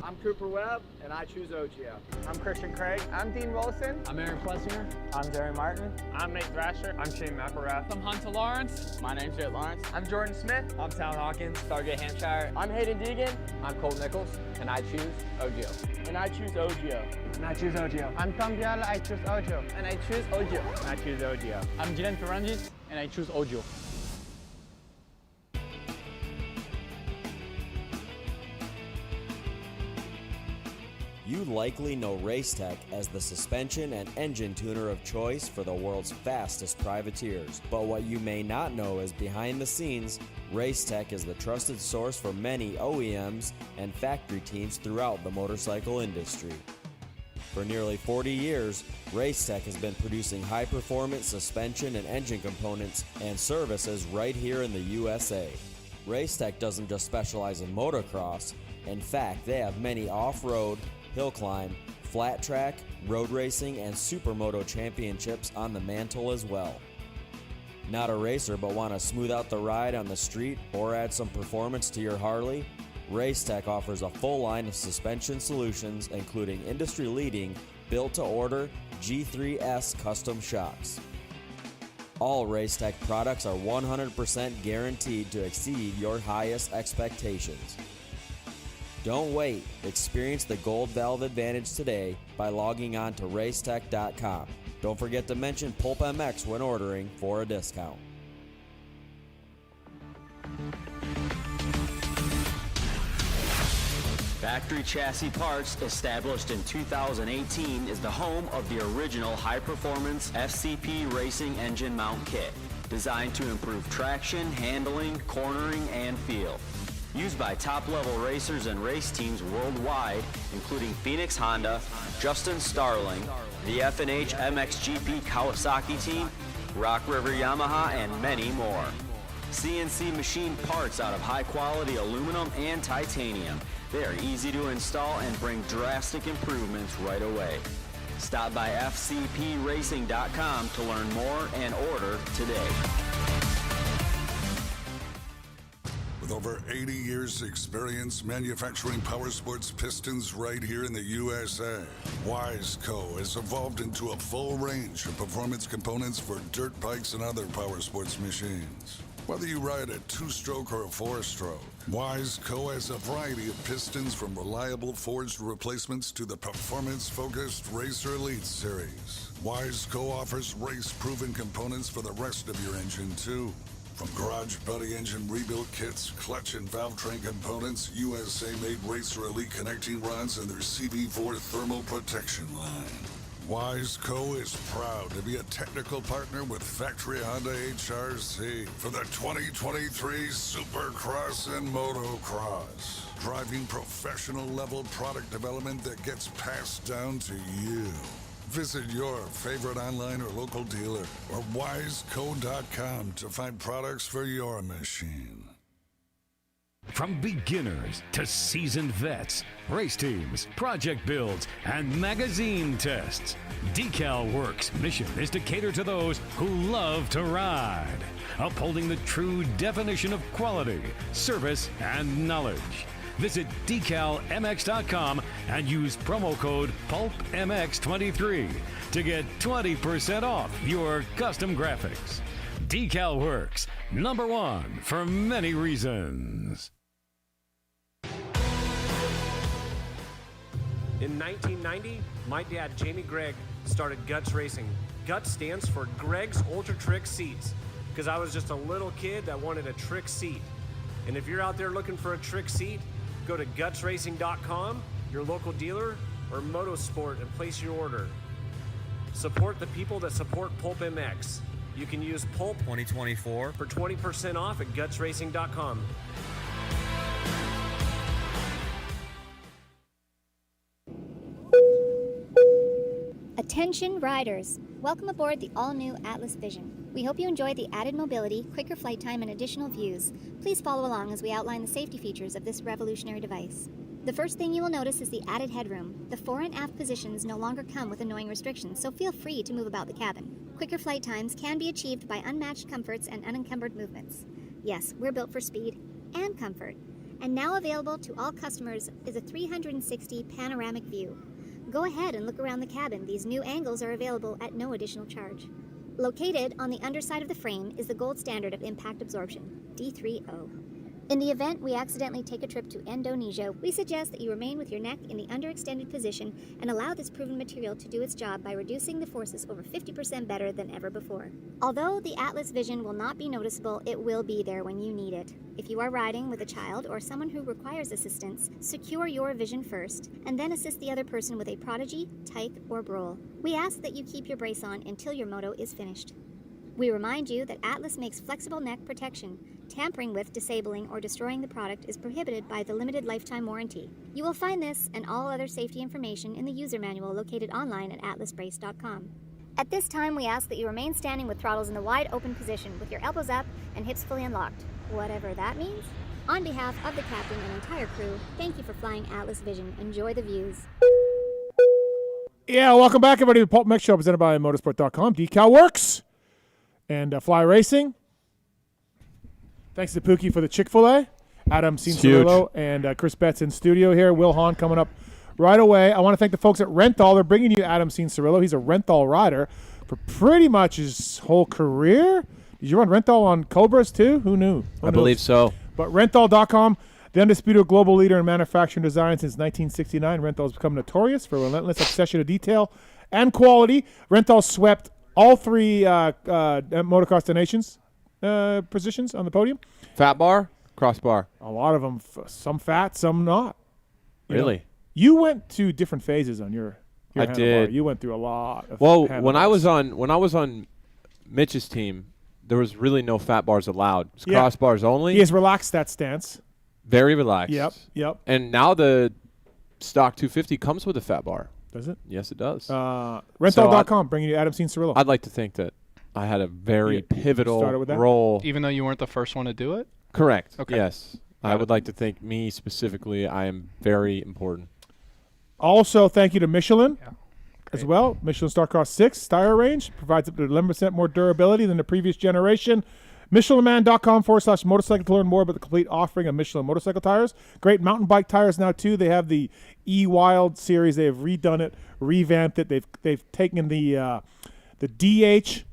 I'm Cooper Webb, and I choose OGO. I'm Christian Craig. I'm Dean Wilson. I'm Aaron Plessinger. I'm Jerry Martin. I'm Nate Thrasher. I'm Shane McElrath. I'm Hunter Lawrence. My name's Jake Lawrence. I'm Jordan Smith. I'm Tal Hawkins. Stargate Hampshire. I'm Hayden Deegan. I'm Colt Nichols, and I choose OGO. And I choose OGO. And I choose OGO. I'm Tom Biala. I choose OGO. And I choose OGO. And I choose OGO. I'm Jiren Ferranjis, and I choose OGO. You likely know Racetech as the suspension and engine tuner of choice for the world's fastest privateers. But what you may not know is behind the scenes, Racetech is the trusted source for many OEMs and factory teams throughout the motorcycle industry. For nearly 40 years, Racetech has been producing high-performance suspension and engine components and services right here in the USA. Racetech doesn't just specialize in motocross. In fact, they have many off-road, hill climb, flat track, road racing, and supermoto championships on the mantle as well. Not a racer but want to smooth out the ride on the street or add some performance to your Harley? Racetech offers a full line of suspension solutions including industry-leading built-to-order G3S custom shocks. All Racetech products are 100% guaranteed to exceed your highest expectations. Don't wait. Experience the Gold Valve Advantage today by logging on to racetech.com. Don't forget to mention PulpMX when ordering for a discount. Factory Chassis Parts, established in 2018, is the home of the original high-performance FCP racing engine mount kit, designed to improve traction, handling, cornering, and feel. Used by top-level racers and race teams worldwide, including Phoenix Honda, Justin Starling, the F&H MXGP Kawasaki team, Rock River Yamaha, and many more. CNC machined parts out of high-quality aluminum and titanium. They are easy to install and bring drastic improvements right away. Stop by fcpracing.com to learn more and order today. With over 80 years' experience manufacturing powersports pistons right here in the USA, Wiseco has evolved into a full range of performance components for dirt bikes and other powersports machines. Whether you ride a two-stroke or a four-stroke, Wiseco has a variety of pistons from reliable forged replacements to the performance-focused Racer Elite series. Wiseco offers race-proven components for the rest of your engine, too. From garage buddy engine rebuild kits, clutch and valve train components, USA-made Racer Elite connecting rods, and their CB4 thermal protection line. Wiseco is proud to be a technical partner with Factory Honda HRC for the 2023 Supercross and Motocross, driving professional-level product development that gets passed down to you. Visit your favorite online or local dealer or wiseco.com to find products for your machine. From beginners to seasoned vets, race teams, project builds, and magazine tests, Decal Works' mission is to cater to those who love to ride, upholding the true definition of quality, service, and knowledge. Visit decalmx.com and use promo code PulpMX23 to get 20% off your custom graphics. Decal Works, #1 for many reasons. In 1990, my dad, Jamie Gregg, started Guts Racing. Guts stands for Gregg's Ultra Trick Seats, because I was just a little kid that wanted a trick seat. And if you're out there looking for a trick seat, go to gutsracing.com, your local dealer, or Motosport and place your order. Support the people that support PulpMX. You can use Pulp 2024 for 20% off at gutsracing.com. Attention riders! Welcome aboard the all-new Atlas Vision. We hope you enjoy the added mobility, quicker flight time, and additional views. Please follow along as we outline the safety features of this revolutionary device. The first thing you will notice is the added headroom. The fore and aft positions no longer come with annoying restrictions, so feel free to move about the cabin. Quicker flight times can be achieved by unmatched comforts and unencumbered movements. Yes, we're built for speed and comfort. And now available to all customers is a 360 panoramic view. Go ahead and look around the cabin. These new angles are available at no additional charge. Located on the underside of the frame is the gold standard of impact absorption, D3O. In the event we accidentally take a trip to Indonesia, we suggest that you remain with your neck in the underextended position and allow this proven material to do its job by reducing the forces over 50% better than ever before. Although the Atlas Vision will not be noticeable, it will be there when you need it. If you are riding with a child or someone who requires assistance, secure your vision first, and then assist the other person with a Prodigy, Tyke, or Brole. We ask that you keep your brace on until your moto is finished. We remind you that Atlas makes flexible neck protection. Tampering with, disabling, or destroying the product is prohibited by the limited lifetime warranty. You will find this and all other safety information in the user manual located online at atlasbrace.com. At this time, we ask that you remain standing with throttles in the wide open position with your elbows up and hips fully unlocked, whatever that means. On behalf of the captain and entire crew, thank you for flying Atlas Vision. Enjoy the views. Yeah, welcome back, everybody, to the PulpMX Show presented by Motorsport.com. Decal Works and Fly Racing. Thanks to Pookie for the Chick-fil-A. Adam Cianciarulo and Chris Betts in studio here. Wil Hahn coming up right away. I want to thank the folks at Renthal. They're bringing you Adam Cianciarulo. He's a Renthal rider for pretty much his whole career. Did you run Renthal on Cobras too? Who knew? I believe so. But Renthal.com, the undisputed global leader in manufacturing design since 1969. Renthal has become notorious for relentless obsession to detail and quality. Renthal swept all three motocross nations positions on the podium. Fat bar, crossbar. A lot of them, some fat, some not. Really? You went to different phases on your I handlebar. did. You went through a lot of when I was on Mitch's team, there was really no fat bars allowed. It's crossbars only. He has relaxed that stance. Very relaxed. Yep. And now the stock 250 comes with a fat bar. Does it? Yes, it does. Renthal.com, bringing you Adam Cianciarulo. I'd like to think that I had a very pivotal role. Even though you weren't the first one to do it? Correct. Okay. Yes. I would like to think me specifically, I am very important. Also, thank you to Michelin as well. Michelin Starcross 6 tire range provides up to 11% more durability than the previous generation. MichelinMan.com/motorcycle to learn more about the complete offering of Michelin motorcycle tires. Great mountain bike tires now too. They have the E-Wild series. They have redone it, revamped it. They've taken the DH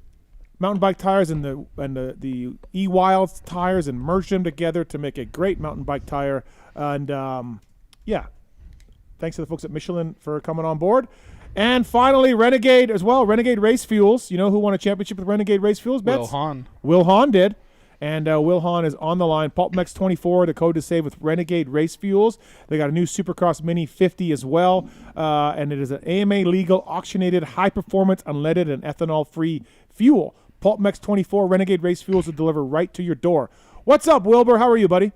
mountain bike tires and the E-Wild tires and merged them together to make a great mountain bike tire. And thanks to the folks at Michelin for coming on board. And finally, Renegade as well. Renegade Race Fuels. You know who won a championship with Renegade Race Fuels? Wil Hahn. Wil Hahn did. And Wil Hahn is on the line. PulpMX24, the code to save with Renegade Race Fuels. They got a new Supercross Mini 50 as well. And it is an AMA legal, auctionated, high-performance, unleaded, and ethanol-free fuel. PulpMX24 Renegade Race Fuels will deliver right to your door. What's up, Wilbur? How are you, buddy?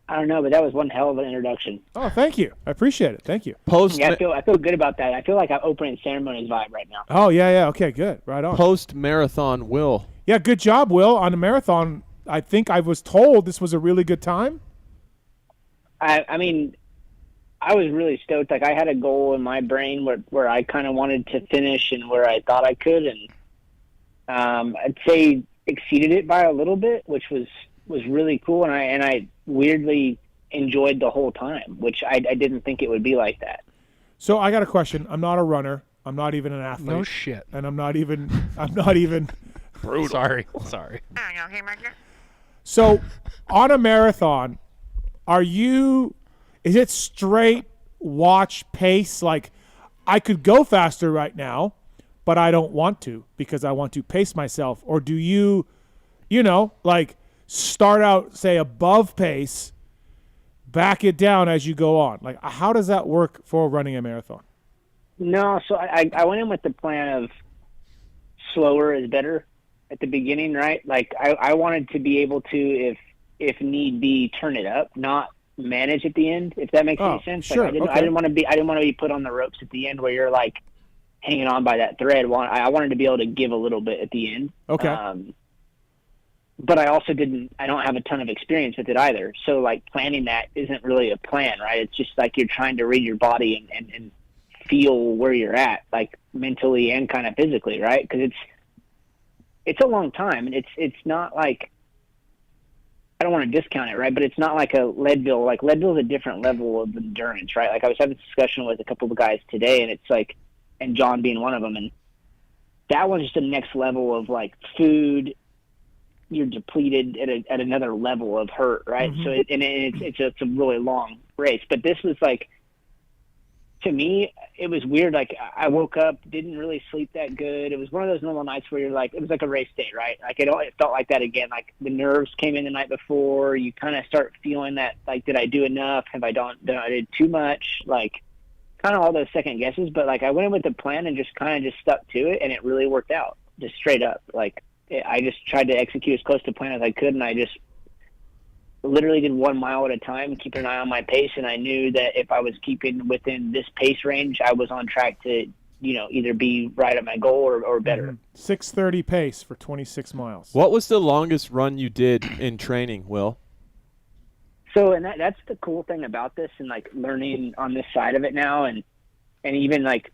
I don't know, but that was one hell of an introduction. Oh, thank you. I appreciate it. Thank you. I feel good about that. I feel like I'm opening ceremonies vibe right now. Oh, yeah. Okay, good. Right on. Post-marathon, Will. Yeah, good job, Will. On the marathon, I think I was told this was a really good time. I mean, I was really stoked. Like, I had a goal in my brain where I kind of wanted to finish and where I thought I could, and I'd say exceeded it by a little bit, which was really cool. And I weirdly enjoyed the whole time, which I didn't think it would be like that. So I got a question. I'm not a runner. I'm not even an athlete. No shit. And I'm not even brutal. Sorry. So on a marathon, is it straight watch pace? Like, I could go faster right now, but I don't want to because I want to pace myself. Or do you like start out, say, above pace, back it down as you go on? Like, how does that work for running a marathon? No, so I went in with the plan of slower is better at the beginning, right? Like, I wanted to be able to, if need be, turn it up, not manage at the end, if that makes any sense. Sure. Like, I didn't want to be put on the ropes at the end where you're like hanging on by that thread. I wanted to be able to give a little bit at the end. Okay. But I also I don't have a ton of experience with it either. So, like, planning that isn't really a plan, right? It's just like you're trying to read your body and feel where you're at, like mentally and kind of physically, right? Because it's a long time, and it's not like, I don't want to discount it, right? But it's not like a Leadville. Like, Leadville is a different level of endurance, right? Like, I was having a discussion with a couple of guys today, and it's like, and John being one of them, and that one's just the next level of, like, food. You're depleted at another level of hurt, right? Mm-hmm. So it's a really long race. But this was like, to me, it was weird. Like, I woke up, didn't really sleep that good. It was one of those normal nights where you're like, it was like a race day, right? Like, it felt like that again. Like, the nerves came in the night before. You kind of start feeling that, like, did I do enough? Have I did too much? Like, kind of all those second guesses. But, like, I went in with the plan and just kind of just stuck to it, and it really worked out, just straight up. Like, I just tried to execute as close to plan as I could, and I just literally did 1 mile at a time, keeping an eye on my pace, and I knew that if I was keeping within this pace range, I was on track to, either be right at my goal or better. 6:30 pace for 26 miles. What was the longest run you did in training, Will? So, and that's the cool thing about this, and, like, learning on this side of it now, and even, like,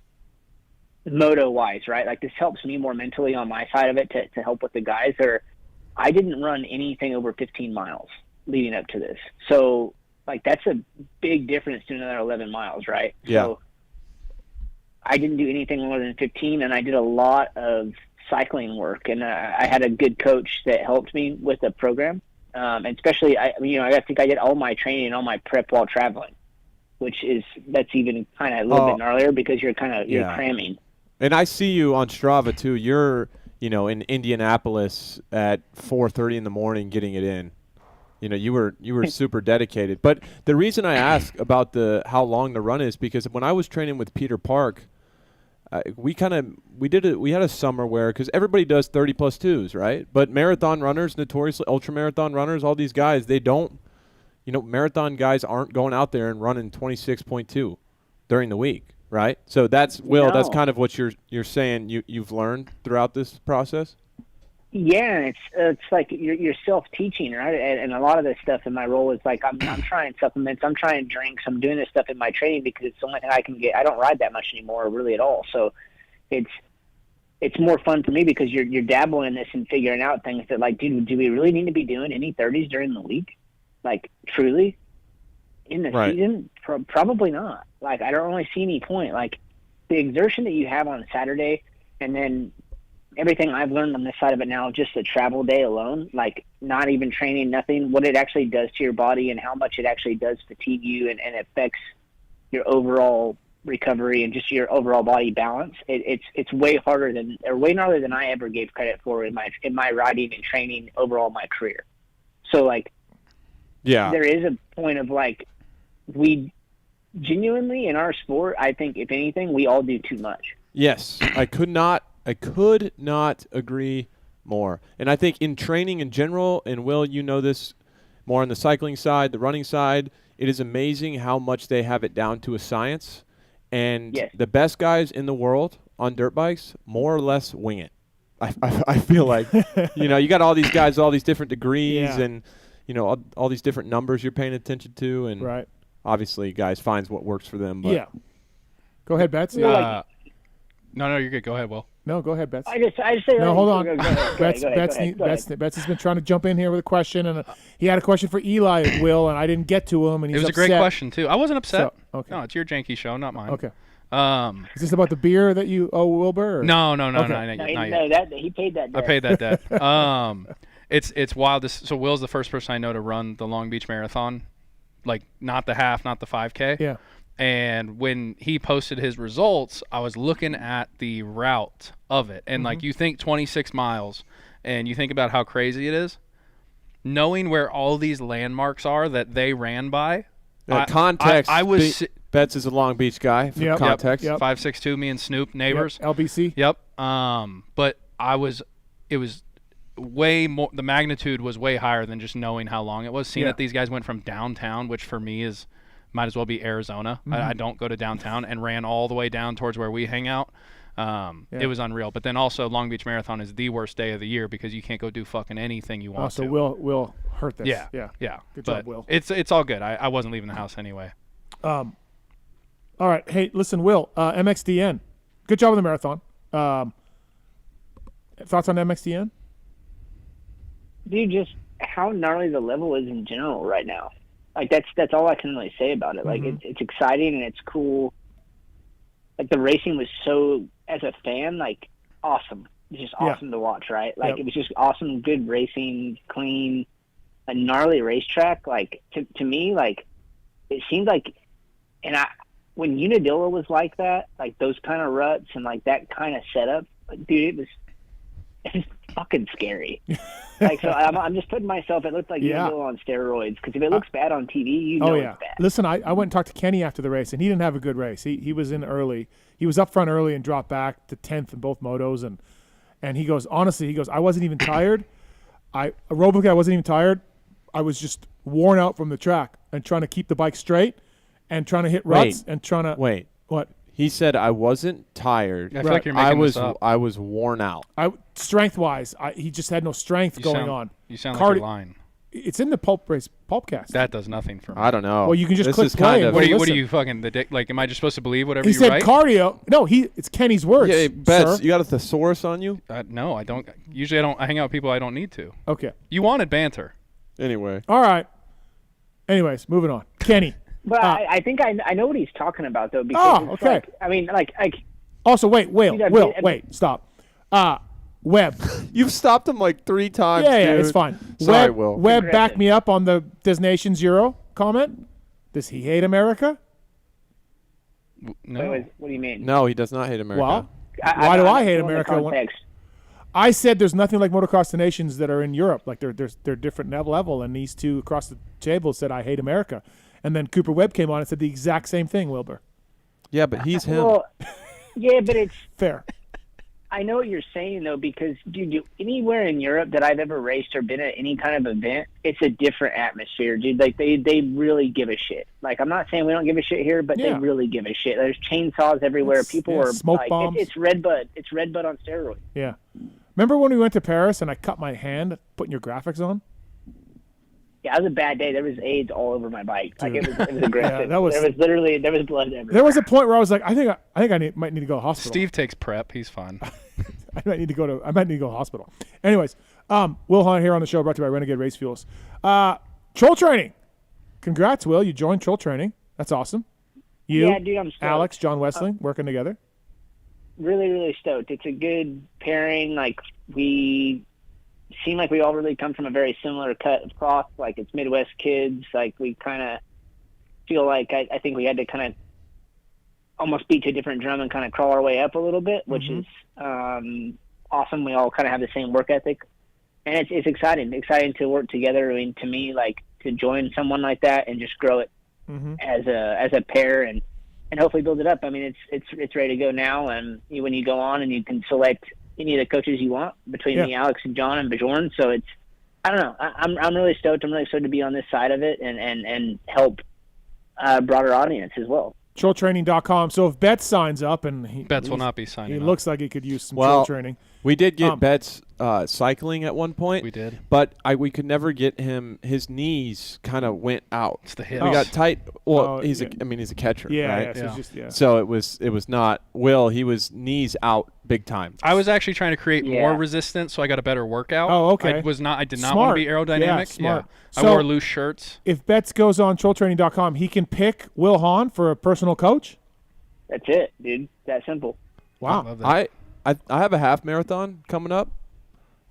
moto wise, right? Like, this helps me more mentally on my side of it to help with the guys. I didn't run anything over 15 miles leading up to this. So, like, that's a big difference to another 11 miles, right? Yeah. So I didn't do anything more than 15, and I did a lot of cycling work, and I had a good coach that helped me with the program. And especially, I think I did all my training and all my prep while traveling, that's even kind of a little bit gnarlier because you're cramming. And I see you on Strava too. You're, in Indianapolis at 4:30 in the morning getting it in. You were super dedicated. But the reason I ask about how long the run is because when I was training with Peter Park, we had a summer where, because everybody does 30+2s, right? But marathon runners, notoriously ultra marathon runners, all these guys, they don't. Marathon guys aren't going out there and running 26.2 during the week. Right, so that's Will. No. That's kind of what you're saying. You've learned throughout this process. Yeah, it's like you're self-teaching, right? And a lot of this stuff in my role is like I'm trying supplements, I'm trying drinks, I'm doing this stuff in my training because it's the only thing I can get. I don't ride that much anymore, really at all. So it's more fun for me because you're dabbling in this and figuring out things that, like, dude, do we really need to be doing any 30s during the week? Like, truly. In the season, probably not. Like, I don't really see any point. Like, the exertion that you have on Saturday, and then everything I've learned on this side of it now, just the travel day alone, like, not even training, nothing, what it actually does to your body and how much it actually does fatigue you and affects your overall recovery and just your overall body balance. It's way harder way gnarlier than I ever gave credit for in my riding and training overall my career. So, like, yeah, there is a point of, like, we genuinely in our sport, I think, if anything, we all do too much. Yes, I could not agree more. And I think in training in general, and Will, you know this more on the cycling side, the running side, it is amazing how much they have it down to a science. And yes, the best guys in the world on dirt bikes more or less wing it. I feel like, you got all these guys, all these different degrees, and all these different numbers you're paying attention to, and right. Obviously, guys finds what works for them. But yeah. Go ahead, Betsy. No, you're good. Go ahead, Will. No, go ahead, Bets. I just say. No, hold on. Go ahead. Bets has been trying to jump in here with a question, and he had a question for Eli, Will, and I didn't get to him, and he's It was upset. a great question too. I wasn't upset. So, okay. No, it's your janky show, not mine. Okay. Is this about the beer that you owe Wilbur? Or? No, No, he paid that debt. I paid that debt. It's wild. So Will's the first person I know to run the Long Beach Marathon, like not the half, not the 5K. Yeah. And when he posted his results, I was looking at the route of it. And, like, you think 26 miles, and you think about how crazy it is. Knowing where all these landmarks are that they ran by. Context. I was Betts is a Long Beach guy. For context. Yep. 5'6", me and Snoop, neighbors. Yep. LBC. Yep. But it was way more, the magnitude was way higher than just knowing how long it was. Seeing that these guys went from downtown, which for me is – might as well be Arizona. I don't go to downtown, and ran all the way down towards where we hang out. It was unreal. But then also Long Beach Marathon is the worst day of the year because you can't go do fucking anything you want to. So we'll hurt this. Yeah. Good job, Will. It's all good. I wasn't leaving the house anyway. All right. Hey, listen, Will, MXDN. Good job with the marathon. Thoughts on MXDN? Dude, just how gnarly the level is in general right now. Like that's all I can really say about it. Like it's exciting and it's cool. Like the racing was so, as a fan, like awesome. It's just awesome to watch, right? Like it was just awesome, good racing, clean, a gnarly racetrack. Like to me, like it seemed like, when Unadilla was like that, like those kind of ruts and like that kind of setup, dude, it was fucking scary. Like, so I'm just putting myself, it looked like Unadilla on steroids, because if it looks bad on TV, it's bad. Listen, I went and talked to Kenny after the race, and he didn't have a good race. He was in early. He was up front early and dropped back to 10th in both motos, and he goes, honestly, I wasn't even tired. Aerobically, I wasn't even tired. I was just worn out from the track and trying to keep the bike straight and trying to hit ruts and trying to – Wait. What? He said, I wasn't tired. I feel like you're making this up. I was worn out. Strength-wise, he just had no strength going on. You sound like you're lying. It's in the Pulpcast. That does nothing for me. I don't know. Well, you can just this click is play. Kind of, what are you fucking the dick? Like, am I just supposed to believe whatever you write? He said cardio. No, it's Kenny's words. Yeah, Betts, sir. you got a thesaurus on you? No, I don't. Usually, I hang out with people I don't need to. Okay. You wanted banter. Anyway. All right. Anyways, moving on. Kenny. But I think I know what he's talking about, though. Because okay. Like, I mean, like. Also, wait, stop. Webb. You've stopped him like 3 times. Yeah, dude. it's fine. Sorry, Will. Webb backed me up on the Destination Zero comment. Does he hate America? No. What do you mean? No, he does not hate America. Well, why do I hate America? I said there's nothing like Motocross the Nations that are in Europe. Like they're different level, and these two across the table said I hate America. And then Cooper Webb came on and said the exact same thing, Wilbur. Yeah, but he's him. Well, yeah, but it's fair. I know what you're saying, though, because, dude, anywhere in Europe that I've ever raced or been at any kind of event, it's a different atmosphere, dude. Like, they really give a shit. Like, I'm not saying we don't give a shit here, but they really give a shit. There's chainsaws everywhere. People are smoke like, bombs. It's Red Bud. It's Red Bud on steroids. Yeah. Remember when we went to Paris and I cut my hand putting your graphics on? Yeah, it was a bad day. There was AIDS all over my bike. Like, it was aggressive. Yeah, there was blood everywhere. There was a point where I was like, I think I might need to go to the hospital. Steve takes prep. He's fine. I might need to go to the hospital. Anyways, Wil Hahn here on the show, brought to you by Renegade Race Fuels. Troll training. Congrats, Will. You joined Troll training. That's awesome. Yeah, dude, I'm stoked. Alex, John Westling, working together. Really, really stoked. It's a good pairing. Like, we seem like we all really come from a very similar cut of cloth. Like, it's Midwest kids. Like, we kind of feel like I think we had to kind of almost beat to a different drum and kind of crawl our way up a little bit, which is awesome. We all kind of have the same work ethic, and it's exciting to work together. I mean, to me, like, to join someone like that and just grow it as a pair and hopefully build it up. I mean, it's ready to go now, and when you go on and you can select any of the coaches you want between me, Alex, and John and Bjorn. So it's, I don't know. I'm really stoked. I'm really stoked to be on this side of it and help a broader audience as well. Trolltraining.com. So if Betts signs up, and Betts will not be signing he up. Looks like he could use some troll training. We did get Betts cycling at one point. We did. But we could never get him. His knees kind of went out. It's the hips. We got tight. Well, he's yeah. he's a catcher, Yeah, right? yeah, so it's just- yeah. So it was not Will. He was knees out big time. I was actually trying to create Yeah. more resistance, so I got a better workout. Oh, okay. I did not Smart. want to be aerodynamic. Yeah, smart. I So- wore loose shirts. If Betts goes on trolltraining.com, he can pick Wil Hahn for a personal coach? That's it, dude. That simple. Wow. love that. I have a half marathon coming up,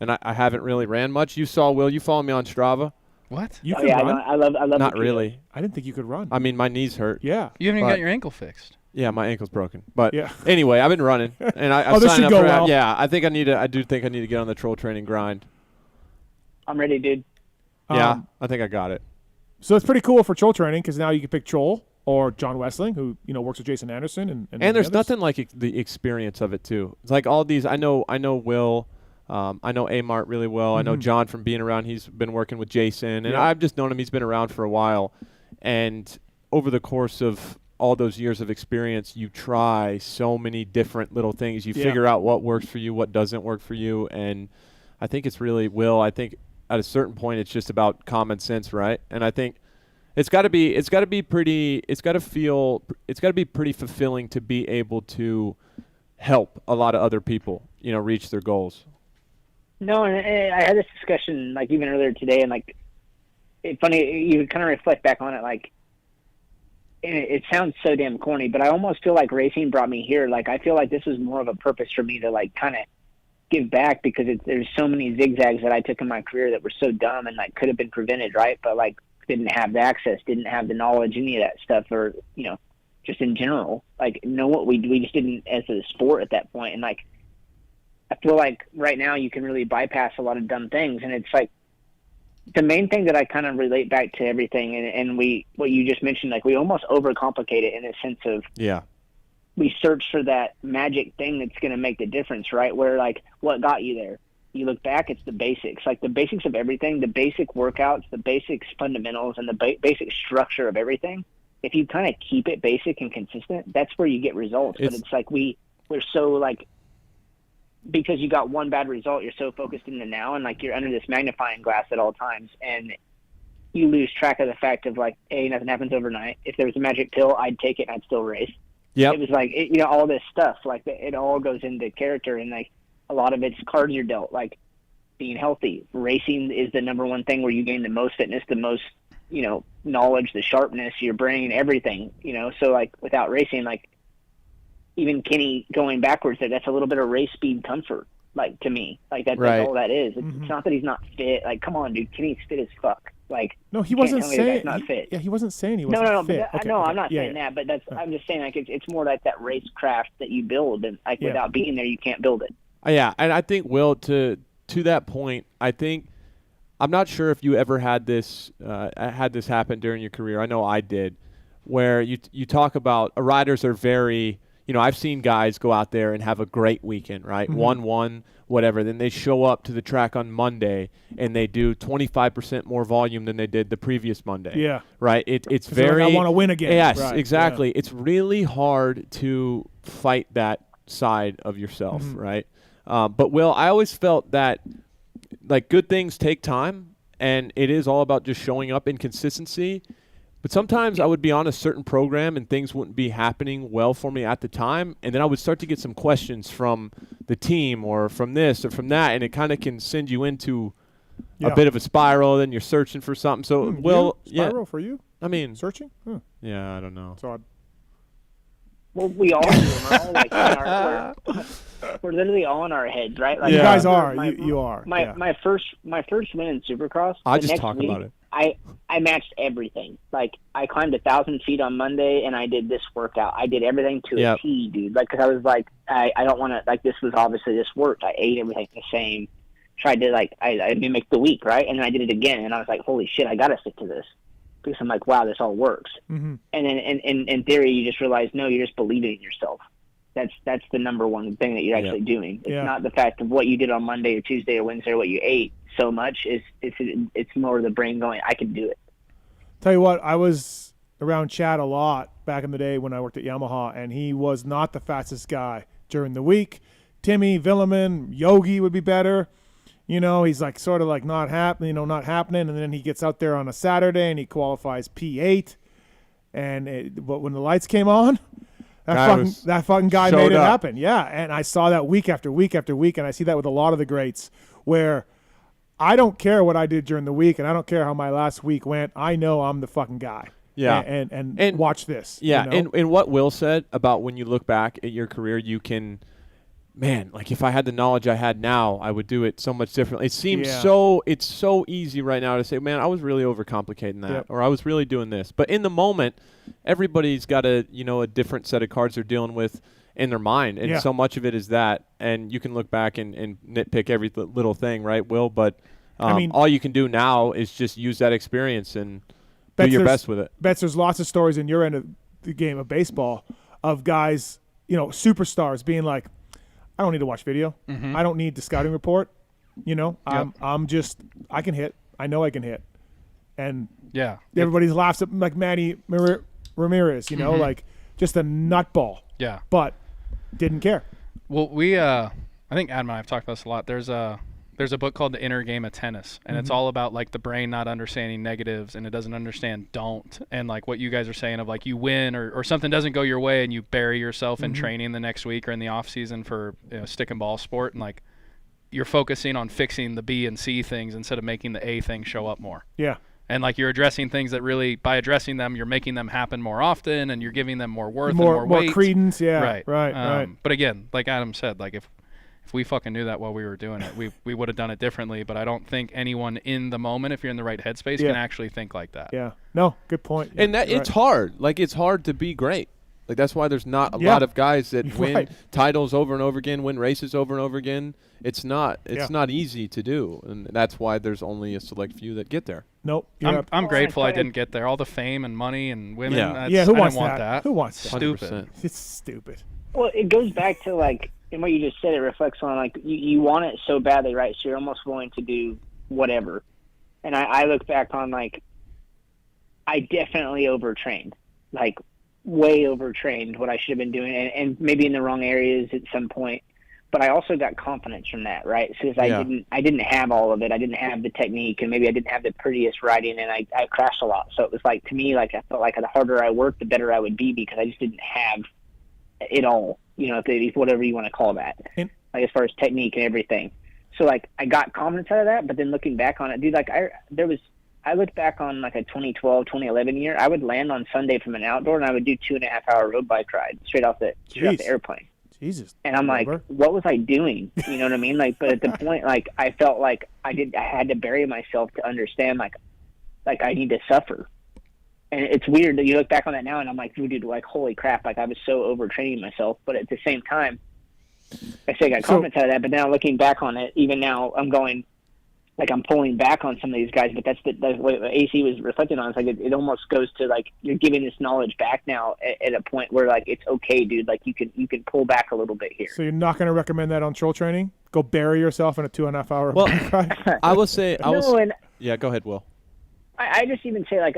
and I haven't really ran much. You saw Will. You follow me on Strava. What? You Oh, can yeah, run? I love. Not the really. I didn't think you could run. I mean, my knees hurt. Yeah. You haven't even But- got your ankle fixed. Yeah, my ankle's broken. But Yeah. anyway, I've been running, and I Oh, this signed should up go for well. Yeah, I think I do think I need to get on the troll training grind. I'm ready, dude. Yeah, I think I got it. So it's pretty cool for troll training because now you can pick Troll or John Wessling, who works with Jason Anderson, and And the there's others. nothing like the experience of it too. It's like all these. I know Will. I know Amart really well. I know Mhm. John from being around. He's been working with Jason, and Yeah. I've just known him. He's been around for a while, and over the course of all those years of experience, you try so many different little things. You Yeah. figure out what works for you, what doesn't work for you, and I think it's really Will. I think at a certain point, it's just about common sense, right? And I think it's got to be pretty fulfilling to be able to help a lot of other people, reach their goals. No, and I had this discussion like even earlier today, and like it's funny you kind of reflect back on it. Like it sounds so damn corny, but I almost feel like racing brought me here. Like I feel like this was more of a purpose for me to like kind of give back because there's so many zigzags that I took in my career that were so dumb and like could have been prevented, right? But like didn't have the access, didn't have the knowledge, any of that stuff, or just in general, like know what we just didn't as a sport at that point. And like I feel like right now you can really bypass a lot of dumb things, and it's like the main thing that I kind of relate back to everything, and what you just mentioned, like we almost overcomplicate it in a sense of we search for that magic thing that's going to make the difference, right? Where like what got you there? You look back, it's the basics, like the basics of everything, the basic workouts, the basics fundamentals, and the basic structure of everything. If you kind of keep it basic and consistent, that's where you get results. But it's like we're so like, because you got one bad result, you're so focused in the now, and like you're under this magnifying glass at all times, and you lose track of the fact of like, hey, nothing happens overnight. If there was a magic pill, I'd take it and I'd still race. Yep. It was like all this stuff, like it all goes into character, and like a lot of it's cards you're dealt, like being healthy. Racing is the number one thing where you gain the most fitness, the most knowledge, the sharpness, your brain, everything. So like without racing, like even Kenny going backwards there, that's a little bit of race speed comfort, like to me. Like that's all that is. It's not that he's not fit. Like, come on, dude, Kenny's fit as fuck. Like, No, he you wasn't can't tell me saying. that's not fit. Yeah, he wasn't saying he wasn't No, fit. but Okay, no, okay. I'm not Yeah, saying yeah. that. But that's I'm just saying like it's more like that racecraft that you build, and like Yeah. without being there, you can't build it. Yeah, and I think, Will, to that point, I think I'm not sure if you ever had this happen during your career. I know I did, where you talk about riders are very, I've seen guys go out there and have a great weekend, right? 1-1, whatever. Then they show up to the track on Monday and they do 25% more volume than they did the previous Monday. Yeah. Right? It's 'Cause they're very. like, I wanna win again. Yes, Right, exactly. It's really hard to fight that side of yourself, right? But Will, I always felt that like good things take time, and it is all about just showing up in consistency. But sometimes I would be on a certain program and things wouldn't be happening well for me at the time, and then I would start to get some questions from the team or from this or from that, and it kind of can send you into a bit of a spiral. Then you're searching for something. So, Will, spiral for you? I mean, searching? Huh. Yeah, I don't know. It's odd. Well, we all do. We're all like we're literally all in our heads, right? Like You guys are. my- You are. yeah. My first win in Supercross. I the just next talk week, about it. I matched everything. Like I climbed 1,000 feet on Monday, and I did this workout. I did everything to a T, dude. Like because I was like, I don't want to. Like this was obviously this worked. I ate everything the same. Tried to like I mimicked the week, right? And then I did it again, and I was like, holy shit, I gotta stick to this because I'm like, wow, this all works. Mm-hmm. And then in theory, you just realize, no, you're just believing in yourself. That's the number one thing that you're actually doing. It's not the fact of what you did on Monday or Tuesday or Wednesday or what you ate so much. It's more the brain going, I can do it. Tell you what, I was around Chad a lot back in the day when I worked at Yamaha, and he was not the fastest guy during the week. Timmy, Villeman, Yogi would be better. You know, he's like sort of like not happening, not happening. And then he gets out there on a Saturday and he qualifies P8. But when the lights came on, that fucking guy made it happen. Yeah, and I saw that week after week after week, and I see that with a lot of the greats where I don't care what I did during the week, and I don't care how my last week went. I know I'm the fucking guy. Yeah. And watch this. Yeah, you know? and what Will said about when you look back at your career, you can – man, like if I had the knowledge I had now, I would do it so much differently. It seems it's so easy right now to say, man, I was really overcomplicating that, or I was really doing this. But in the moment, everybody's got a different set of cards they're dealing with in their mind, and so much of it is that. And you can look back and nitpick every little thing, right, Will? But all you can do now is just use that experience and do your best with it. There's lots of stories in your end of the game of baseball of guys, superstars being like, I don't need to watch video. I don't need the scouting report. I'm just I can hit. I know I can hit. And everybody laughs at like Manny Ramirez, like just a nutball. Yeah. But didn't care. Well, I think Adam and I have talked about this a lot. There's a book called The Inner Game of Tennis, and it's all about like the brain not understanding negatives, and it doesn't understand don't, and like what you guys are saying of like you win or something doesn't go your way and you bury yourself in training the next week or in the off season for stick and ball sport, and like you're focusing on fixing the B and C things instead of making the A thing show up more. Yeah. And like you're addressing things that really, by addressing them, you're making them happen more often, and you're giving them more worth and more weight. More credence. Yeah. Right. But again, like Adam said, like if we fucking knew that while we were doing it, we would have done it differently. But I don't think anyone in the moment, if you're in the right headspace, can actually think like that. Yeah. No, good point. And it's hard. Like, it's hard to be great. Like, that's why there's not a lot of guys that win titles over and over again, win races over and over again. It's not easy to do. And that's why there's only a select few that get there. Nope. I'm grateful I didn't get there. All the fame and money and women. Who wants that? Who wants that? Stupid. 100%. It's stupid. Well, it goes back to like, and what you just said, it reflects on like you want it so badly, right? So you're almost willing to do whatever. And I look back on like, I definitely overtrained, like way overtrained what I should have been doing, and maybe in the wrong areas at some point. But I also got confidence from that, right? Because I didn't have all of it. I didn't have the technique, and maybe I didn't have the prettiest riding, and I crashed a lot. So it was like, to me, like I felt like the harder I worked, the better I would be, because I just didn't have it all. If whatever you want to call that, like as far as technique and everything. So like I got confidence out of that, but then looking back on it, dude, like I looked back on like a 2012, 2011 year. I would land on Sunday from an outdoor, and I would do 2.5 hour road bike ride straight off the airplane. Jesus. And I'm like, what was I doing? You know what I mean? Like, but at the point, like I felt like I had to bury myself to understand, like I need to suffer. And it's weird that you look back on that now, and I'm like, dude, like, holy crap, like I was so overtraining myself. But at the same time, I say I got confidence out of that. But now looking back on it, even now, I'm going, like, I'm pulling back on some of these guys. But that's what AC was reflecting on. It's like it almost goes to like you're giving this knowledge back now at a point where like it's okay, dude. Like you can pull back a little bit here. So you're not going to recommend that on troll training? Go bury yourself in a 2.5 hour bike ride? I will say, yeah, go ahead, Will. I just even say like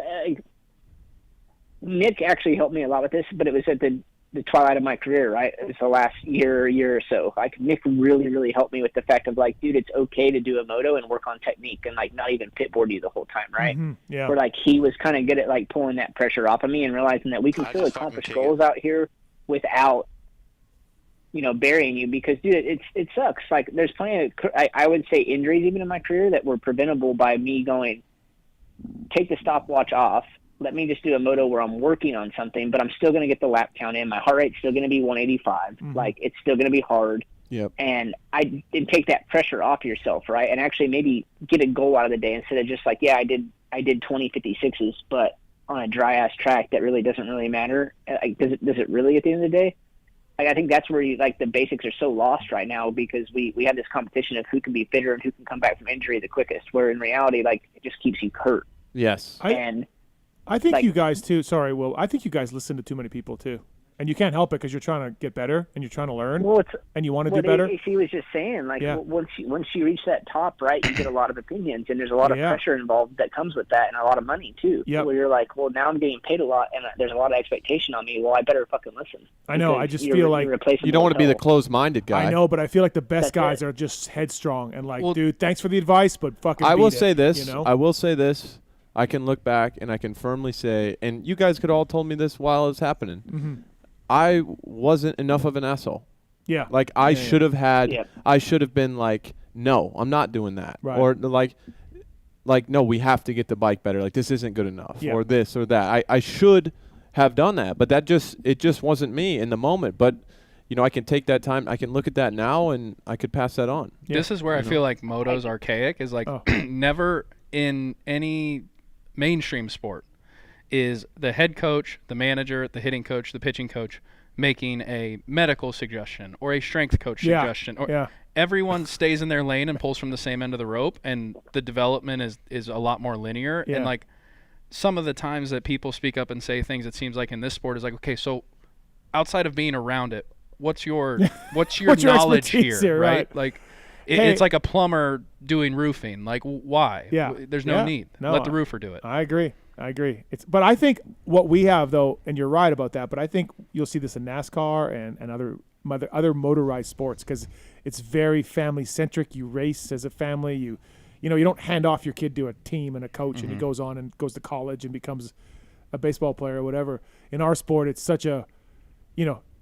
Nick actually helped me a lot with this, but it was at the twilight of my career, right? It was the last year or so. Like Nick really, really helped me with the fact of like, dude, it's okay to do a moto and work on technique and like not even pitboard you the whole time, right? Mm-hmm. Yeah. Where like he was kind of good at like pulling that pressure off of me and realizing that we can still accomplish goals out here without, burying you, because dude, it sucks. Like there's plenty of, I would say injuries even in my career that were preventable by me going, take the stopwatch off. Let me just do a moto where I'm working on something, but I'm still going to get the lap count in. My heart rate's still going to be 185. Mm-hmm. Like, it's still going to be hard. Yep. And I did take that pressure off yourself, right? And actually maybe get a goal out of the day instead of just like, I did 20 56s, but on a dry-ass track that really doesn't really matter. Like, does it really at the end of the day? Like, I think that's where the basics are so lost right now, because we have this competition of who can be fitter and who can come back from injury the quickest, where in reality, like, it just keeps you hurt. Yes. I think you guys too. Sorry, Will. I think you guys listen to too many people too. And you can't help it because you're trying to get better and you're trying to learn, and you want to do what better. AC was just saying, like once you reach that top, right, you get a lot of opinions, and there's a lot of pressure involved that comes with that, and a lot of money too. Yep. Where you're like, well, now I'm getting paid a lot, and there's a lot of expectation on me. Well, I better fucking listen. I know. I just feel like you don't want to be the closed-minded guy. I know, but I feel like the best guys are just headstrong and like, dude, thanks for the advice, but fucking. I will beat say it, this. You know? I will say this. I can look back and I can firmly say, and you guys could all told me this while it was happening. Mm-hmm. I wasn't enough of an asshole. Yeah. Like I should have had. Yeah. I should have been like, no, I'm not doing that. Right. Or like, no, we have to get the bike better. Like this isn't good enough. Yeah. Or this or that. I should have done that, but it just wasn't me in the moment. But I can take that time. I can look at that now, and I could pass that on. Yeah. This is where I feel like moto's archaic. Is like never in any mainstream sport is the head coach, the manager, the hitting coach, the pitching coach making a medical suggestion or a strength coach suggestion. Or everyone stays in their lane and pulls from the same end of the rope, and the development is a lot more linear. Yeah. And like some of the times that people speak up and say things, it seems like in this sport is like, okay, so outside of being around it, what's your knowledge here, right? Like it's like a plumber doing roofing. Like why? Yeah. There's no need. No, Let the roofer do it. I agree. But I think what we have though, and you're right about that, but I think you'll see this in NASCAR and other motorized sports because it's very family centric. You race as a family. You don't hand off your kid to a team and a coach and he goes on and goes to college and becomes a baseball player or whatever. In our sport, it's such a,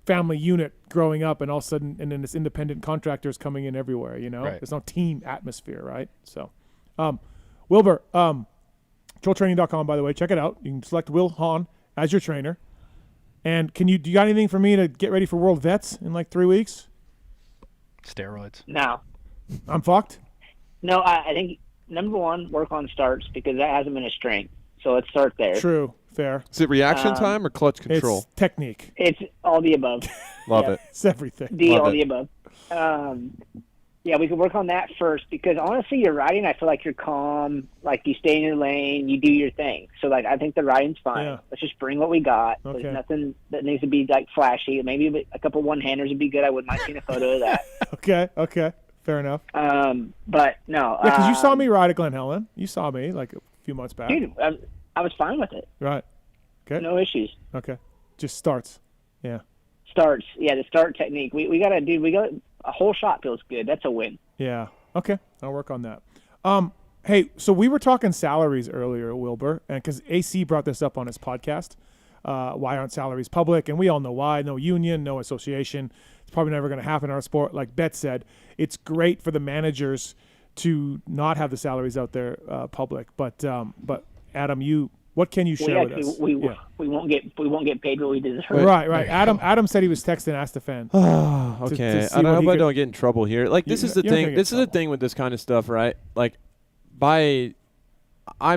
family unit growing up, and all of a sudden, and then this independent contractors coming in everywhere. Right. There's no team atmosphere, right? So, Wilbur, controltraining.com, by the way, check it out. You can select Wil Hahn as your trainer. And do you got anything for me to get ready for World Vets in like 3 weeks? Steroids. No. I'm fucked? No, I think number one, work on starts because that hasn't been a strength. So let's start there. True. Fair. Is it reaction time or clutch control? It's technique. It's all the above. Love it. It's everything. All the above. We can work on that first because honestly, your riding, I feel like you're calm. Like you stay in your lane, you do your thing. So like I think the riding's fine. Yeah. Let's just bring what we got. Okay. There's nothing that needs to be like flashy. Maybe a couple one-handers would be good. I wouldn't mind seeing a photo of that. Okay. Fair enough. But no. Yeah, because you saw me ride at Glen Helen. You saw me like a few months back. Dude, I was fine with it. Right. Okay. No issues. Okay. Just starts. Yeah. Starts. Yeah, the start technique. We got a whole shot feels good. That's a win. Yeah. Okay. I'll work on that. Hey, so we were talking salaries earlier, Wilbur, and because AC brought this up on his podcast. Why aren't salaries public? And we all know why. No union, no association. It's probably never going to happen in our sport. Like Bet said, it's great for the managers to not have the salaries out there public. But Adam, what can you share with us? We won't get paid what we deserve. Right. Adam said he was texting Astafan. Okay. I hope I don't get in trouble here. Like this is the thing. This is the thing with this kind of stuff, right? Like I'm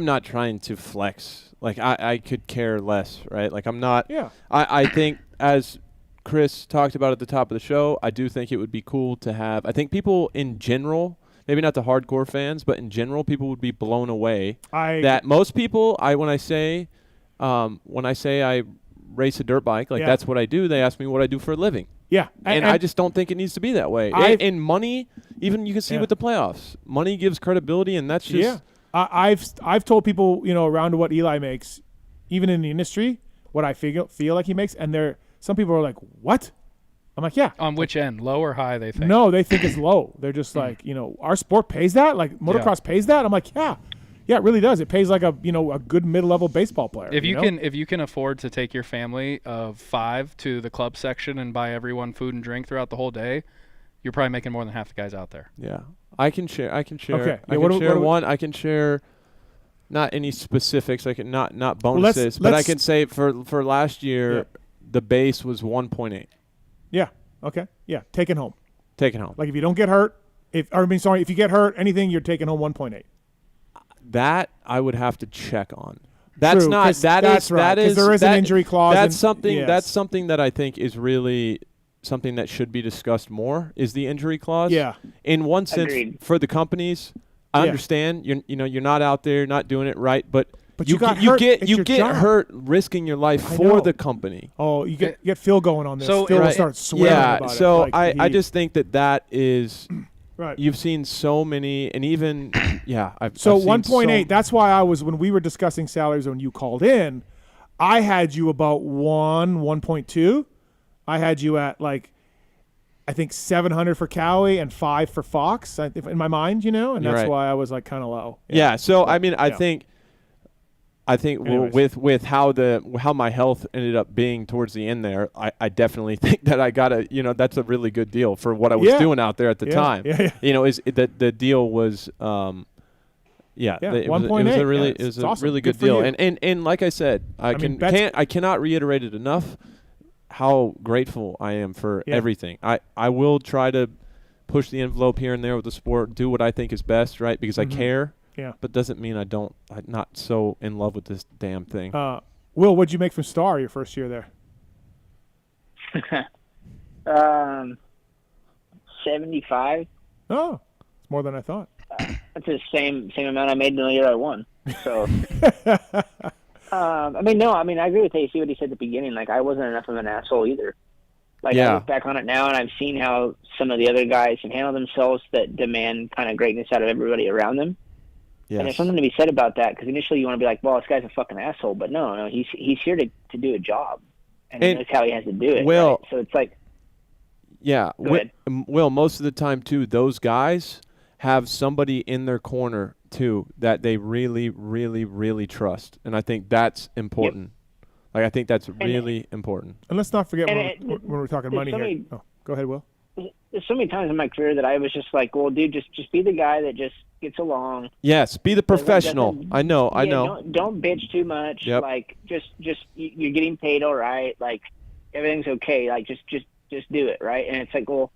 not trying to flex. Like I could care less, right? Like I'm not. Yeah. I think as Chris talked about at the top of the show, I do think it would be cool to have. I think people in general. Maybe not the hardcore fans, but in general, people would be blown away that most people. When I say I race a dirt bike, like that's what I do. They ask me what I do for a living. Yeah, and I just don't think it needs to be that way. And money, even you can see with the playoffs, money gives credibility, and that's just. Yeah, I've told people around what Eli makes, even in the industry, what I feel like he makes, and some people are like, what? I'm like, yeah. On which end, low or high? They think. No, they think it's low. They're just like, our sport pays that. Like motocross pays that. I'm like, yeah, it really does. It pays like a good mid-level baseball player. If you can afford to take your family of 5 to the club section and buy everyone food and drink throughout the whole day, you're probably making more than half the guys out there. Yeah, I can share. Okay. I can share. Not any specifics. I can not bonuses, but I can say for last year, the base was 1.8. Yeah. Okay. Yeah. Taking home. Like if you don't get hurt, if you get hurt, anything, you're taking home 1.8. That I would have to check on. That's True, not. That's right, that is. There is an injury clause. That's something. Yes. That's something that I think is really something that should be discussed more. Is the injury clause? Yeah. In one sense, Agreed. for the companies, I understand. You're not out there, not doing it right, but But you get hurt risking your life for the company. Oh, you get Phil going on this. So Phil will start swearing about it. So Like, I just think that is right. You've seen so many, and even I've so seen 1.8. That's why I was, when we were discussing salaries when you called in, I had you about 1.2. I had you at like, I think 700 for Cowie and 5 for Fox in my mind, and that's why I was like kind of low. Yeah. So I mean, I think Anyways. with how my health ended up being towards the end there, I definitely think that I got that's a really good deal for what I was doing out there at the time. Yeah. Is that the deal was. It was a really awesome. really good for deal, you. and like I said, I cannot reiterate it enough how grateful I am for everything. I will try to push the envelope here and there with the sport, do what I think is best, right? Because I care. Yeah. But doesn't mean I'm not so in love with this damn thing. Will, what'd you make from Star your first year there? 75. Oh, it's more than I thought. That's the same amount I made in the year I won. So, I agree with AC what he said at the beginning. Like, I wasn't enough of an asshole either. Like, I look back on it now, and I've seen how some of the other guys can handle themselves that demand kind of greatness out of everybody around them. Yes. And there's something to be said about that, because initially you want to be like, well, this guy's a fucking asshole. But no, he's here to do a job. And he knows how he has to do it. Will, right? So it's like... Yeah. Will, most of the time, too, those guys have somebody in their corner, too, that they really, really, really trust. And I think that's important. Yep. Like, I think that's really important. And let's not forget when we're talking money here. Go ahead, Will. There's so many times in my career that I was just like, well, dude, just be the guy that just gets along. Yes, be the professional. I know. Don't bitch too much. Yep. Like, just you're getting paid all right. Like, everything's okay. Like, just do it, right? And it's like, well,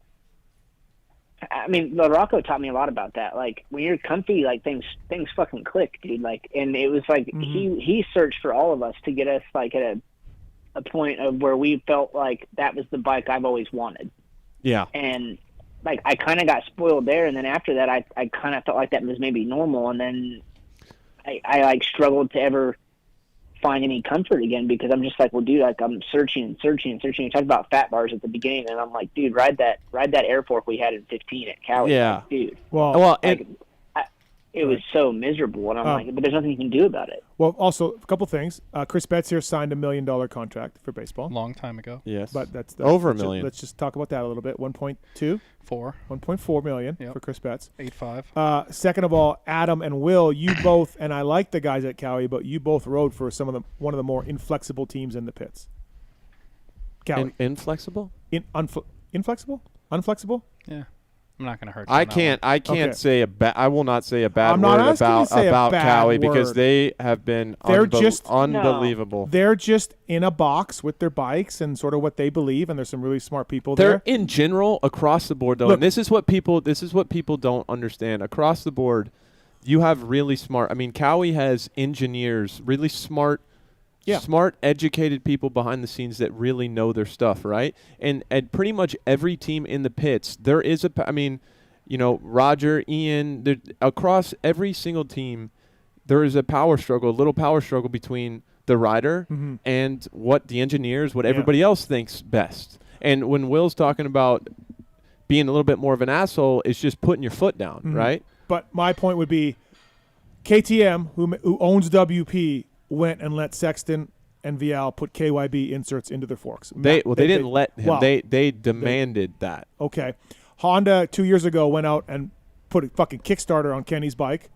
I mean, LaRocco taught me a lot about that. Like, when you're comfy, like, things fucking click, dude. Like, and it was like he searched for all of us to get us like at a point of where we felt like that was the bike I've always wanted. Yeah. And like, I kind of got spoiled there, and then after that, I kind of felt like that was maybe normal, and then I like struggled to ever find any comfort again, because I'm just like, well, dude, like, I'm searching. You talked about fat bars at the beginning, and I'm like, dude, ride that air fork we had in 15 at Cali. Yeah. Like, dude. Well, like, it was so miserable, and I'm like, but there's nothing you can do about it. Well, also, a couple things. Chris Betts here signed $1 million contract for baseball. Long time ago. Yes. But that's over $1 million. Let's just talk about that a little bit. 1.2? 4. 1.4 million for Chris Betts. 8.5. Second of all, Adam and Will, you both, and I like the guys at Cowie, but you both rode for one of the more inflexible teams in the pits. Cowie. Inflexible? Inflexible? Unflexible? Yeah. I'm not going to hurt you. I can't say I will not say a bad word about Cowie, because they have been unbelievable. They're just in a box with their bikes and sort of what they believe, and there's some really smart people there. They're in general across the board, though. Look, and this is what people don't understand. Across the board, you have really smart. I mean, Cowie has engineers, really smart educated people behind the scenes that really know their stuff, right? And pretty much every team in the pits, there is Roger, Ian, across every single team, there is a little power struggle between the rider and what the engineers, what everybody else thinks best. And when Will's talking about being a little bit more of an asshole, it's just putting your foot down, right? But my point would be KTM, who owns WP, went and let Sexton and Vial put KYB inserts into their forks. They didn't let him. Well, they demanded that. Okay. Honda 2 years ago went out and put a fucking Kickstarter on Kenny's bike,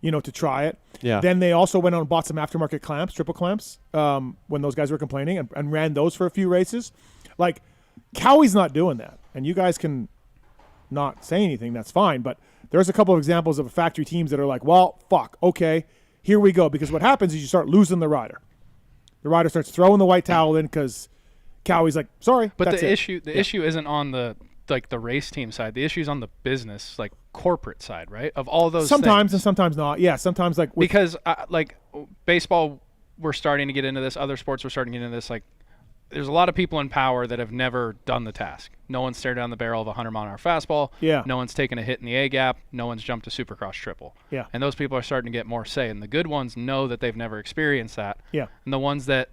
to try it. Yeah. Then they also went out and bought some aftermarket clamps, triple clamps, when those guys were complaining, and ran those for a few races. Like, Cowie's not doing that. And you guys can not say anything, that's fine. But there's a couple of examples of factory teams that are like, well, fuck, okay, here we go. Because what happens is you start losing the rider. The rider starts throwing the white towel in because Cowie's like, sorry, but that's the it. issue isn't on the race team side. The issue is on the business, like, corporate side, right? Of all those sometimes things. And sometimes not. Yeah, sometimes because like baseball, we're starting to get into this. Other sports, we're starting to get into this. Like, there's a lot of people in power that have never done the task. No one's stared down the barrel of a 100-mile-an-hour fastball. Yeah. No one's taken a hit in the A gap. No one's jumped a Supercross triple. Yeah. And those people are starting to get more say. And the good ones know that they've never experienced that. Yeah. And the ones that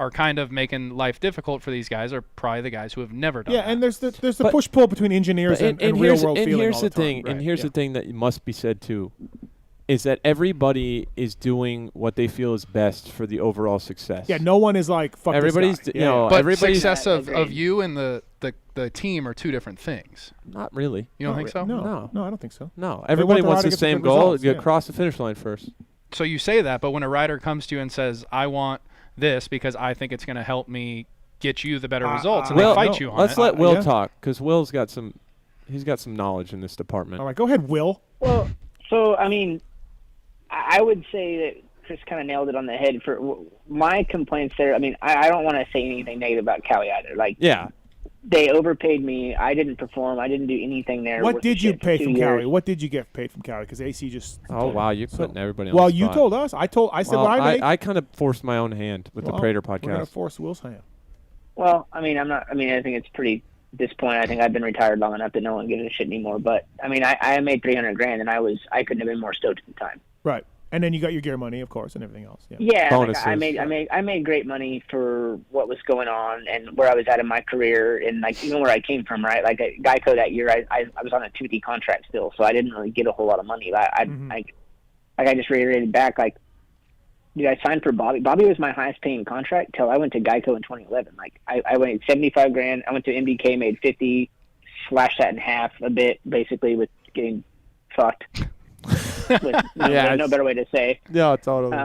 are kind of making life difficult for these guys are probably the guys who have never done that. And there's the push-pull between engineers and real-world feeling here's all the the time. thing. Right, And here's the thing that must be said, too, is that everybody is doing what they feel is best for the overall success. Yeah, no one is like, fuck everybody's, this guy. you know, But everybody's success of you and the team are two different things. Not really. You don't think so? No, I don't think so. No, everybody wants the same goal. Results, You cross the finish line first. So you say that, but when a rider comes to you and says, I want this because I think it's going to help me get you the better results, and they fight you on let's it. let Will talk, because Will's got some knowledge in this department. All right, go ahead, Will. Well, so, I mean, I would say that Chris kind of nailed it on the head. For my complaints there, I mean, I don't want to say anything negative about Cali either. Like, yeah, they overpaid me. I didn't perform. I didn't do anything there. What did you pay from Cali? What did you get paid from Cali? Because AC just. Oh wow, you're putting everybody on. Well, the spot. you told us. I said what I made. I kind of forced my own hand with the Prater podcast. We're gonna force Will's hand. Well, I mean, I think it's pretty. At this point, I think I've been retired long enough that no one gives a shit anymore. But I mean, I made $300,000, and I couldn't have been more stoked at the time. Right. And then you got your gear money, of course, and everything else. Yeah, like I made great money for what was going on and where I was at in my career, and like even where I came from, right? Like at Geico that year, I was on a 2D contract still, so I didn't really get a whole lot of money. I just reiterated back, like, dude, I signed for Bobby. Bobby was my highest paying contract till I went to Geico in 2011. Like I went $75,000. I went to MBK, made 50, slashed that in half a bit, basically with getting fucked. No better way to say. Yeah, totally.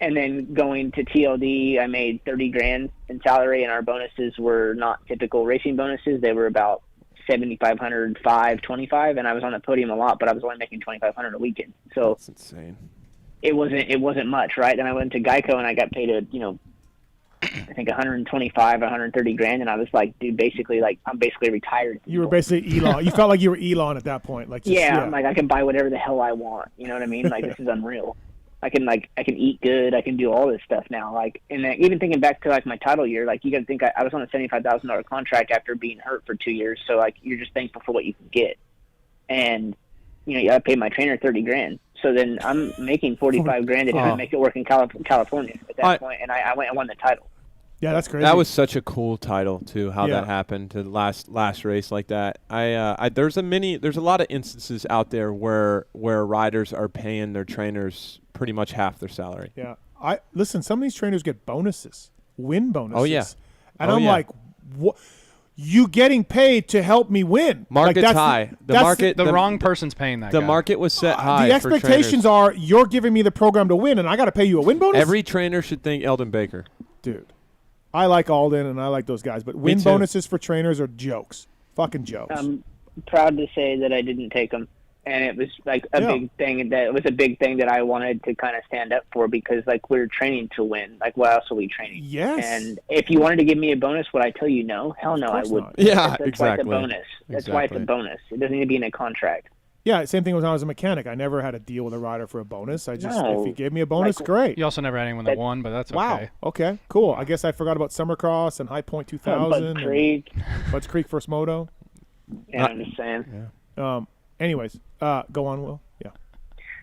And then going to TLD, I made $30,000 in salary, and our bonuses were not typical racing bonuses. They were about $7,500, $525, and I was on the podium a lot, but I was only making $2,500 a weekend. So that's insane. It wasn't much, right? Then I went to Geico, and I got paid I think $125, $130,000, and I was like, dude, basically, like, I'm basically retired. You were basically Elon. You felt like you were Elon at that point. Like, I'm like, I can buy whatever the hell I want. You know what I mean? Like, this is unreal. I can eat good. I can do all this stuff now. Like, and then even thinking back to like my title year, like you got to think I was on a $75,000 contract after being hurt for 2 years. So like, you're just thankful for what you can get. And, I paid my trainer $30,000. So then I'm making $45,000 if I make it work in California at that point, and I went and won the title. Yeah, that's crazy. That was such a cool title too. How that happened to the last race like that. There's a lot of instances out there where riders are paying their trainers pretty much half their salary. Yeah, listen. Some of these trainers get bonuses, win bonuses. Oh yeah, and I'm like, what? You getting paid to help me win? Market's like high. The wrong person's paying that. The market was set high. The expectations are you're giving me the program to win, and I got to pay you a win bonus. Every trainer should think Eldon Baker, dude. I like Alden and I like those guys, but win bonuses for trainers are jokes. Fucking jokes. I'm proud to say that I didn't take them, and it was like a big thing. That it was a big thing that I wanted to kind of stand up for because like we're training to win. Like what else are we training? Yes. And if you wanted to give me a bonus, would I tell you no? Hell no, I wouldn't. Yeah, that's exactly. why it's a bonus. That's why it's a bonus. It doesn't need to be in a contract. Yeah, same thing when I was a mechanic. I never had a deal with a rider for a bonus. If you gave me a bonus, great. You also never had anyone that won, but that's okay. Wow. Okay, cool. I guess I forgot about Summercross and High Point 2000. Bud Creek. Bud's Creek First Moto. Yeah, I'm just saying. Yeah. Anyways, go on, Will. Yeah.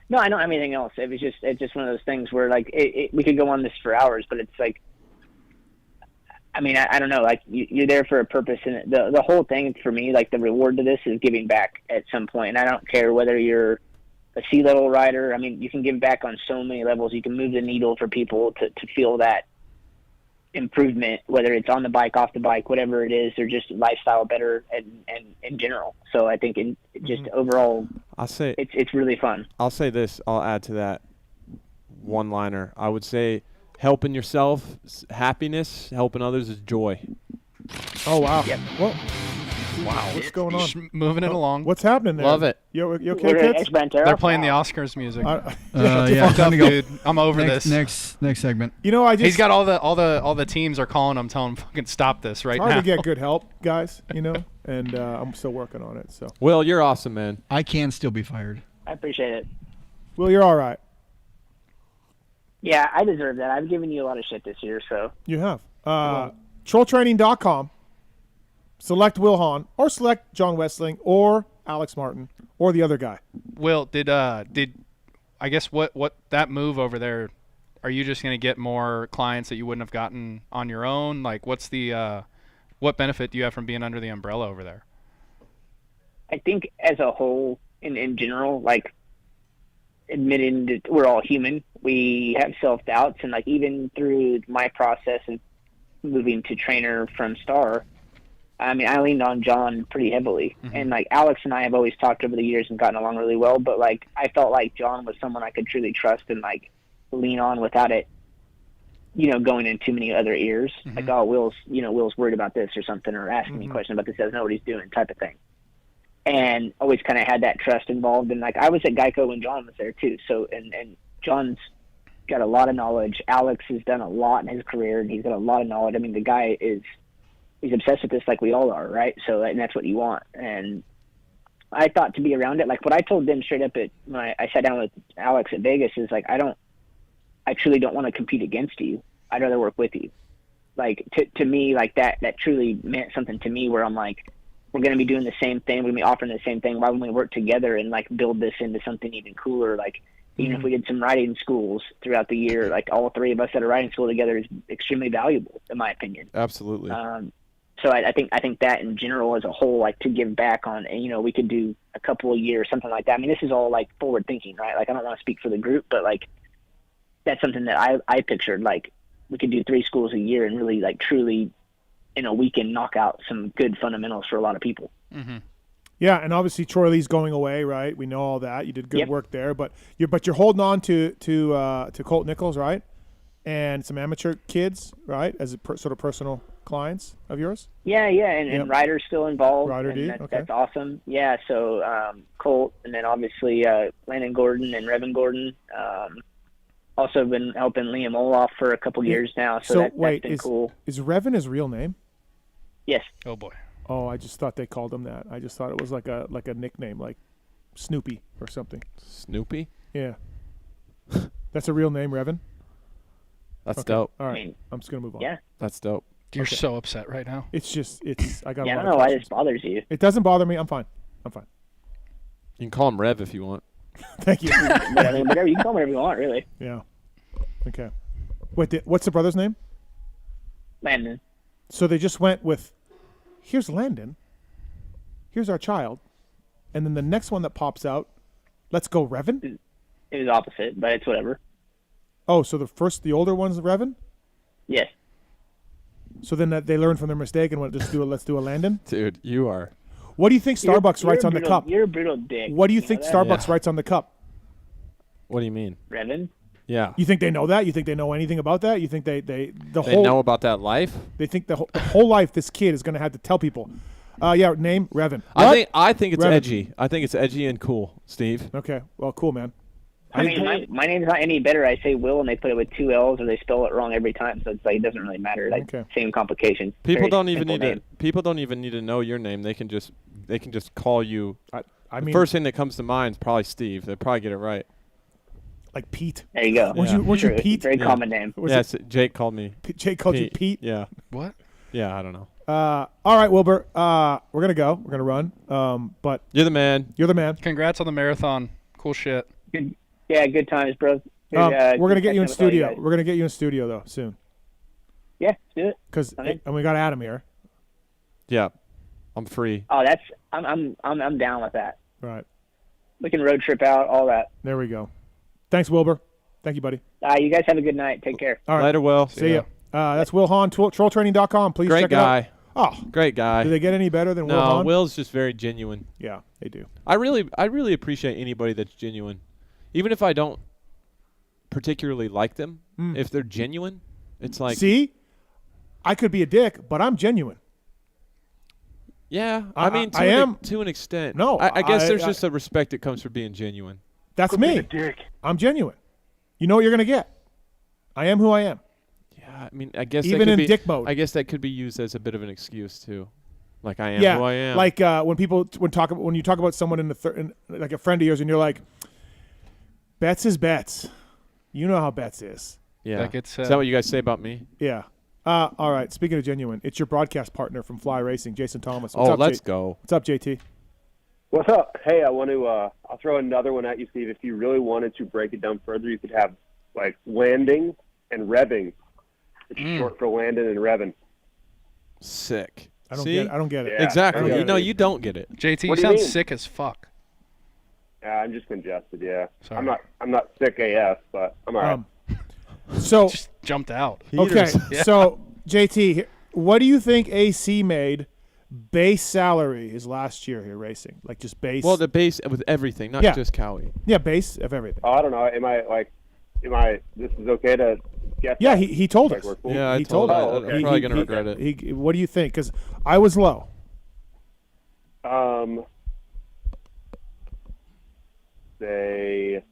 No, I don't have anything else. It's just one of those things where like we could go on this for hours, but it's like, I mean, I don't know. Like you're there for a purpose, and the whole thing for me, like the reward to this is giving back at some point. And I don't care whether you're a C-level rider. I mean, you can give back on so many levels. You can move the needle for people to feel that improvement, whether it's on the bike, off the bike, whatever it is, or just lifestyle better and in general. So I think overall, I'll say it's really fun. I'll say this. I'll add to that one-liner. I would say, helping yourself, happiness. Helping others is joy. Oh wow! Yep. Well, wow, what's going on? Just moving it along. What's happening there? Love it. You okay, Tits? They're playing the Oscars music. Yeah, fuck up, dude. I'm over this. Next segment. He's got all the teams are calling him, telling him fucking stop this right now. It's hard to get good help, guys. And I'm still working on it. So. Will, you're awesome, man. I can still be fired. I appreciate it. Will, you're all right. Yeah, I deserve that. I've given you a lot of shit this year, so. You have. trolltraining.com. Select Wil Hahn or select John Westling or Alex Martin or the other guy. Will, did I guess what that move over there, are you just going to get more clients that you wouldn't have gotten on your own? Like, what's the what benefit do you have from being under the umbrella over there? I think as a whole, in general, like, admitting that we're all human, we have self-doubts, and like even through my process of moving to trainer from Star, I mean, I leaned on John pretty heavily. And like Alex and I have always talked over the years and gotten along really well, but like I felt like John was someone I could truly trust and like lean on without it, going in too many other ears. Like, oh, Will's worried about this or something, or asking me questions about this, doesn't know what he's doing, type of thing. And always kind of had that trust involved. And like I was at Geico when John was there too. So and John's got a lot of knowledge. Alex has done a lot in his career, and he's got a lot of knowledge. I mean, the guy he's obsessed with this, like we all are, right? So, and that's what you want. And I thought to be around it, like what I told them straight up when I sat down with Alex at Vegas is like, I truly don't want to compete against you. I'd rather work with you. Like to me, like that truly meant something to me, where I'm like, we're going to be doing the same thing. We're going to be offering the same thing. Why wouldn't we work together and like build this into something even cooler? Like, even if we did some riding schools throughout the year, like all three of us at a riding school together is extremely valuable, in my opinion. Absolutely. So I think that in general as a whole, like to give back on, we could do a couple of years, something like that. I mean, this is all like forward thinking, right? Like I don't want to speak for the group, but like that's something that I pictured. Like we could do 3 schools a year and really like truly in a weekend knock out some good fundamentals for a lot of people. Yeah, and obviously Troy Lee's going away, right? We know all that. You did good work there, but you're holding on to Colt Nichols, right? And some amateur kids, right? As sort of personal clients of yours. Yeah, and Ryder's still involved. Ryder and D, that's awesome. Yeah, so Colt, and then obviously Landon Gordon and Revan Gordon. Also been helping Liam Olaf for a couple years now, so that's been cool. Is Revan his real name? Yes. Oh boy. Oh, I just thought they called him that. I just thought it was like a nickname, like Snoopy or something. Snoopy? Yeah. That's a real name, Revan? That's dope. All right. I'm just going to move on. Yeah. That's dope. You're so upset right now. It's I got I a lot don't know of why questions. this bothers you. It doesn't bother me. I'm fine. You can call him Rev if you want. Thank you. Whatever. You can call him whatever you want, really. Yeah. Okay. Wait, what's the brother's name? Landon. So they just went with, here's Landon, here's our child, and then the next one that pops out, let's go Revan? It was opposite, but it's whatever. Oh, so the older one's Revan? Yes. So then they learned from their mistake and went, let's do a Landon? Dude, you are. What do you think Starbucks writes on the cup? You're a brutal dick. What do you think Starbucks writes on the cup? What do you mean? Revan? Yeah. You think they know that? You think they know anything about that? You think they know about that life? They think the whole life this kid is going to have to tell people. Name Revan. I think it's Revan. edgy. I think it's edgy and cool, Steve. Okay. Well, cool, man. I mean, my name's not any better. I say Will, and they put it with 2 L's, or they spell it wrong every time. So it's like it doesn't really matter. Like same complication. People don't even need to know your name. They can just call you. I the mean, first thing that comes to mind is probably Steve. They probably get it right. Like Pete. There you go. Weren't you Pete? Very common name. Yes, Jake called me. Jake called you Pete? Yeah. What? Yeah, I don't know. All right, Wilbur. We're gonna go. We're gonna run. But you're the man. You're the man. Congrats on the marathon. Cool shit. Good. Yeah, good times, bro. We're gonna get you in studio. We're gonna get you in studio though soon. Yeah, let's do it. And we got Adam here. Yeah, I'm free. Oh, I'm down with that. Right. We can road trip out, all that. There we go. Thanks, Wilbur. Thank you, buddy. You guys have a good night. Take care. All right. Later, Will. See ya. That's Wil Hahn, trolltraining.com. Please check it out. Great guy. Oh, great guy. Do they get any better than Wil Hahn? No, Will's just very genuine. Yeah, they do. I really appreciate anybody that's genuine. Even if I don't particularly like them, if they're genuine, it's like... See? I could be a dick, but I'm genuine. Yeah, I mean, I am to an extent. No, I guess there's just a respect that comes from being genuine. That's me. I'm genuine. You know what you're going to get. I am who I am. Yeah, I mean, I guess even in dick mode. I guess that could be used as a bit of an excuse too. Like I am who I am. Like when you talk about someone in like a friend of yours, and you're like, Betts is Betts. You know how Betts is. Yeah. Like is that what you guys say about me? Yeah. All right. Speaking of genuine, it's your broadcast partner from Fly Racing, Jason Thomas. Let's go. What's up, JT? What's up? Hey, I want to. I'll throw another one at you, Steve. If you really wanted to break it down further, you could have like landing and revving. It's short for landing and revving. Sick. I don't get it. Yeah, Exactly. I don't You don't get it. JT, you What do you sound mean? sick as fuck. I'm just congested. Yeah. Sorry. I'm not sick AF, but I'm all right. So Just jumped out. okay. Yeah. So JT, what do you think AC made base salary his last year here racing? Like just base. Well, the base with everything, not just Cowie. Yeah, base of everything. I don't know. Am I? This is okay to guess? Yeah, that? he told Like us. we're cool? Yeah, I he told told him. us. I'm probably gonna regret it. What do you think? Because I was low. Say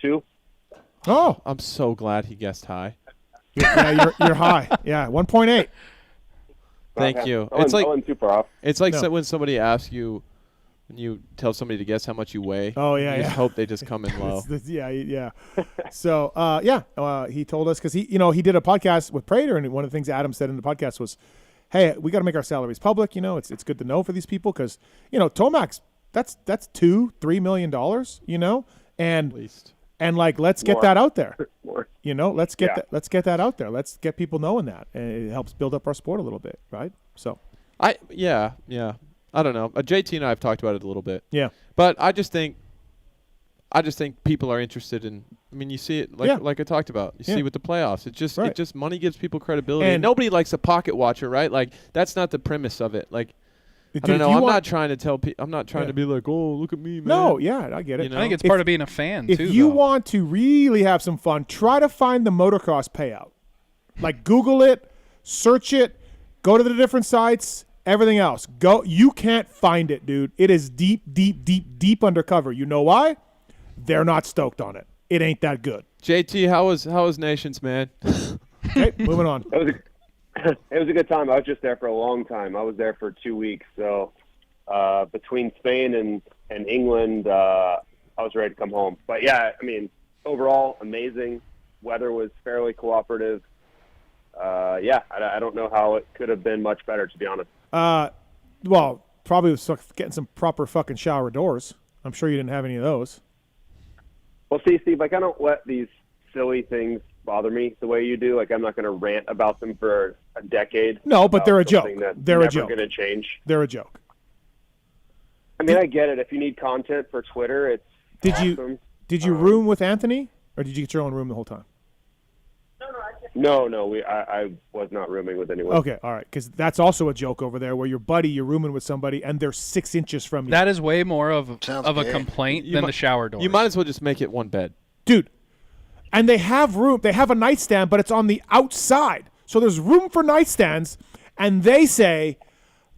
2. Oh, I'm so glad he guessed high. yeah, you're high. Yeah, 1.8. Thank Okay. you. I It's like wasn't super off. It's like No. when somebody asks you, when you tell somebody to guess how much you weigh. Oh, yeah, you just yeah. hope they just come in low. Yeah. So he told us because he did a podcast with Prater, and one of the things Adam said in the podcast was, "Hey, we got to make our salaries public. It's good to know for these people because Tomac's that's $2-3 million. And At least. And like, let's get More. that out there. More. Let's get Yeah. that. Let's get that out there. Let's get people knowing that, and it helps build up our sport a little bit, right? So, Yeah. I don't know. JT and I have talked about it a little bit. Yeah. But I just think people are interested in. I mean, you see it like I talked about. You see with the playoffs, it just money gives people credibility. And And nobody likes a pocket watcher, right? Like that's not the premise of it. Like. Dude, I don't if know. you I'm want- not trying to tell people. I'm not trying to be like, oh, look at me, man. no, yeah, I get it. You know? I think it's part of being a fan, If too. you though. want to really have some fun, try to find the motocross payout. Like Google it, search it, go to the different sites, everything else. Go. You can't find it, dude. It is deep, deep, deep, deep undercover. You know why? They're not stoked on it. It ain't that good. JT, how was Nations, man? Okay, moving on. It was a good time. I was just there for a long time. I was there for 2 weeks. So between Spain and England, I was ready to come home. But yeah, I mean, overall, amazing. Weather was fairly cooperative. I don't know how it could have been much better, to be honest. Well, probably was getting some proper fucking shower doors. I'm sure you didn't have any of those. Well, see, Steve, like I don't let these silly things bother me the way you do. Like I'm not going to rant about them for a decade. No, but they're a joke. They're a never joke. going to change. They're a joke. I mean, I get it. If you need content for Twitter, it's awesome. Did you room with Anthony, or did you get your own room the whole time? No, I was not rooming with anyone. Okay, all right, because that's also a joke over there, where your buddy, you're rooming with somebody, and they're 6 inches from you. That is way more of a complaint than the shower door. You might as well just make it one bed. Dude, and they have room. They have a nightstand, but it's on the outside. So there's room for nightstands, and they say,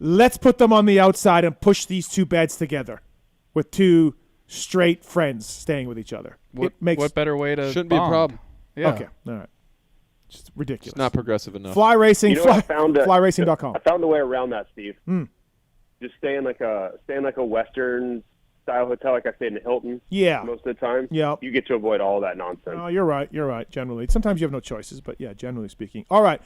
let's put them on the outside and push these two beds together with two straight friends staying with each other. What better way to Shouldn't be a bond? problem. Yeah. Okay, all right. Just ridiculous. It's not progressive enough. Fly Racing, You know what I found? flyracing.com. I found a way around that, Steve. Hmm. Just stay in like a Western style hotel, like I stayed in Hilton. Yeah. Most of the time. Yeah. You get to avoid all that nonsense. Oh, you're right. You're right. Generally, sometimes you have no choices, but yeah, generally speaking. All right.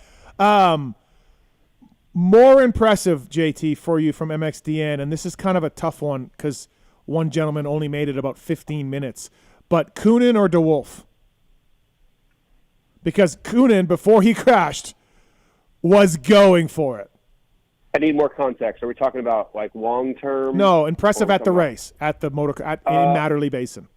More impressive, JT, for you from MXDN, and this is kind of a tough one because one gentleman only made it about 15 minutes. But Coonan or DeWolf? Because Coonan, before he crashed, was going for it. I need more context. Are we talking about like long term? No, impressive or at the something? race, at the in Matterley Basin.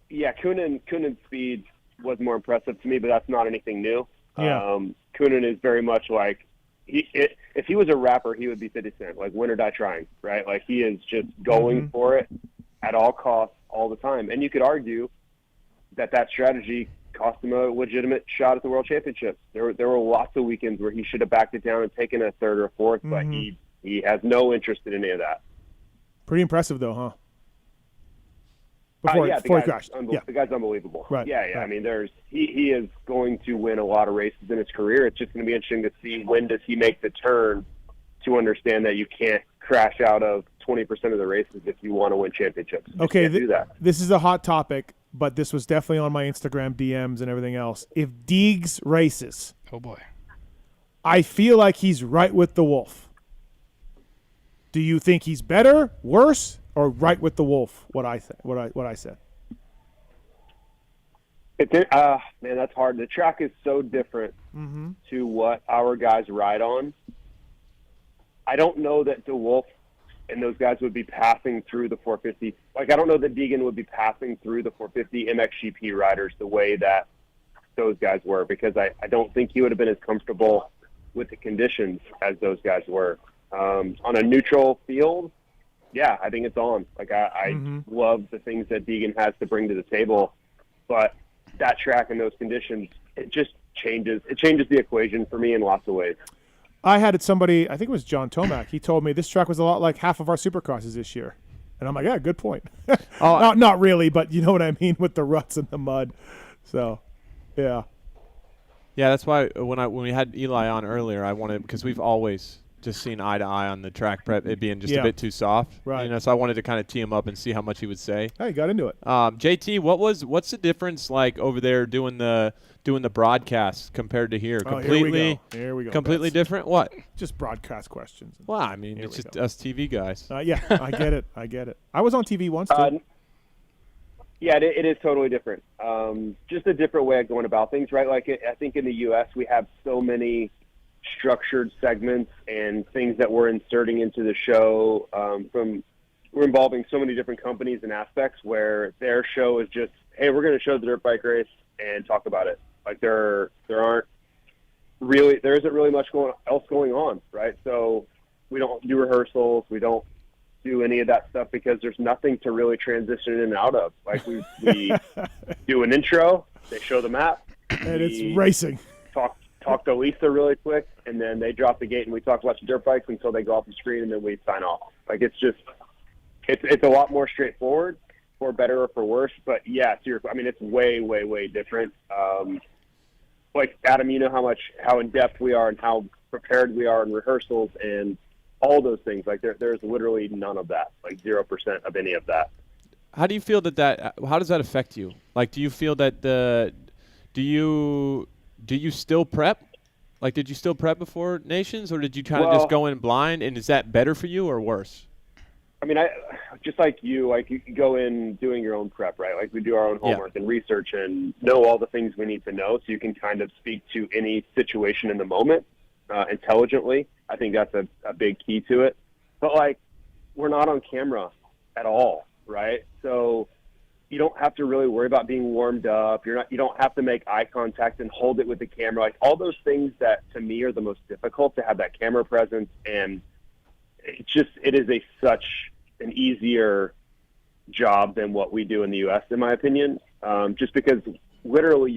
Yeah, Coonan's speed was more impressive to me, but that's not anything new. Yeah. Coonan is very much like if he was a rapper, he would be 50 Cent, like win or die trying, right? Like he is just going for it at all costs all the time. And you could argue that strategy cost him a legitimate shot at the World Championships. There were lots of weekends where he should have backed it down and taken a third or fourth, but he has no interest in any of that. Pretty impressive, though, huh? Yeah, Before he crashed. The guy's unbelievable. Right. Yeah. Right. I mean, he is going to win a lot of races in his career. It's just going to be interesting to see when does he make the turn to understand that you can't crash out of 20% of the races if you want to win championships. You Okay, can't do that. this is a hot topic. but this was definitely on my Instagram DMs and everything else. If Deegs races, oh boy, I feel like he's right with the Wolf. Do you think he's better, worse, or right with the Wolf? What I said. Man, that's hard. The track is so different to what our guys ride on. I don't know that DeWolf and those guys would be passing through the 450. Like, I don't know that Deegan would be passing through the 450 MXGP riders the way that those guys were, because I don't think he would have been as comfortable with the conditions as those guys were. On a neutral field, yeah, I think it's on. Like, I love the things that Deegan has to bring to the table, but that track and those conditions, it just changes. It changes the equation for me in lots of ways. I had somebody, I think it was John Tomac, he told me this track was a lot like half of our Supercrosses this year. And I'm like, yeah, good point. Not really, but you know what I mean with the ruts and the mud. So, yeah. Yeah, that's why when we had Eli on earlier, I wanted, because we've always just seen eye to eye on the track prep, it being just a bit too soft. Right. You know, so I wanted to kind of tee him up and see how much he would say. Hey, got into it. JT, what's the difference like over there doing the broadcast compared to here? Completely, here we go. Completely different. What? Just broadcast questions. Well, I mean, it's just us TV guys. Yeah, I get it. I was on TV once too. Yeah, it is totally different. Just a different way of going about things, right? Like, I think in the U.S. we have so many structured segments and things that we're inserting into the show. We're involving so many different companies and aspects where their show is just, hey, we're going to show the dirt bike race and talk about it. Like, there isn't really much else going on, right? So we don't do rehearsals. We don't do any of that stuff because there's nothing to really transition in and out of. Like, we do an intro, they show the map, and it's racing. Talk to Lisa really quick, and then they drop the gate and we talk about the dirt bikes until they go off the screen, and then we sign off. Like, it's a lot more straightforward, for better or for worse. But yeah, it's way, way, way different. Like, Adam, you know how in depth we are and how prepared we are in rehearsals and all those things. Like, there's literally none of that, like 0% of any of that. How do you feel how does that affect you? Like, do you feel that do you still prep? Like, did you still prep before Nations, or did you kind of just go in blind? And is that better for you or worse? I mean, I just like you go in doing your own prep, right? Like, we do our own homework and research and know all the things we need to know, so you can kind of speak to any situation in the moment intelligently. I think that's a big key to it. But, like, we're not on camera at all, right? So you don't have to really worry about being warmed up. You don't have to make eye contact and hold it with the camera. Like, all those things that to me are the most difficult, to have that camera presence, and it is such an easier job than what we do in the U.S. in my opinion. Just because literally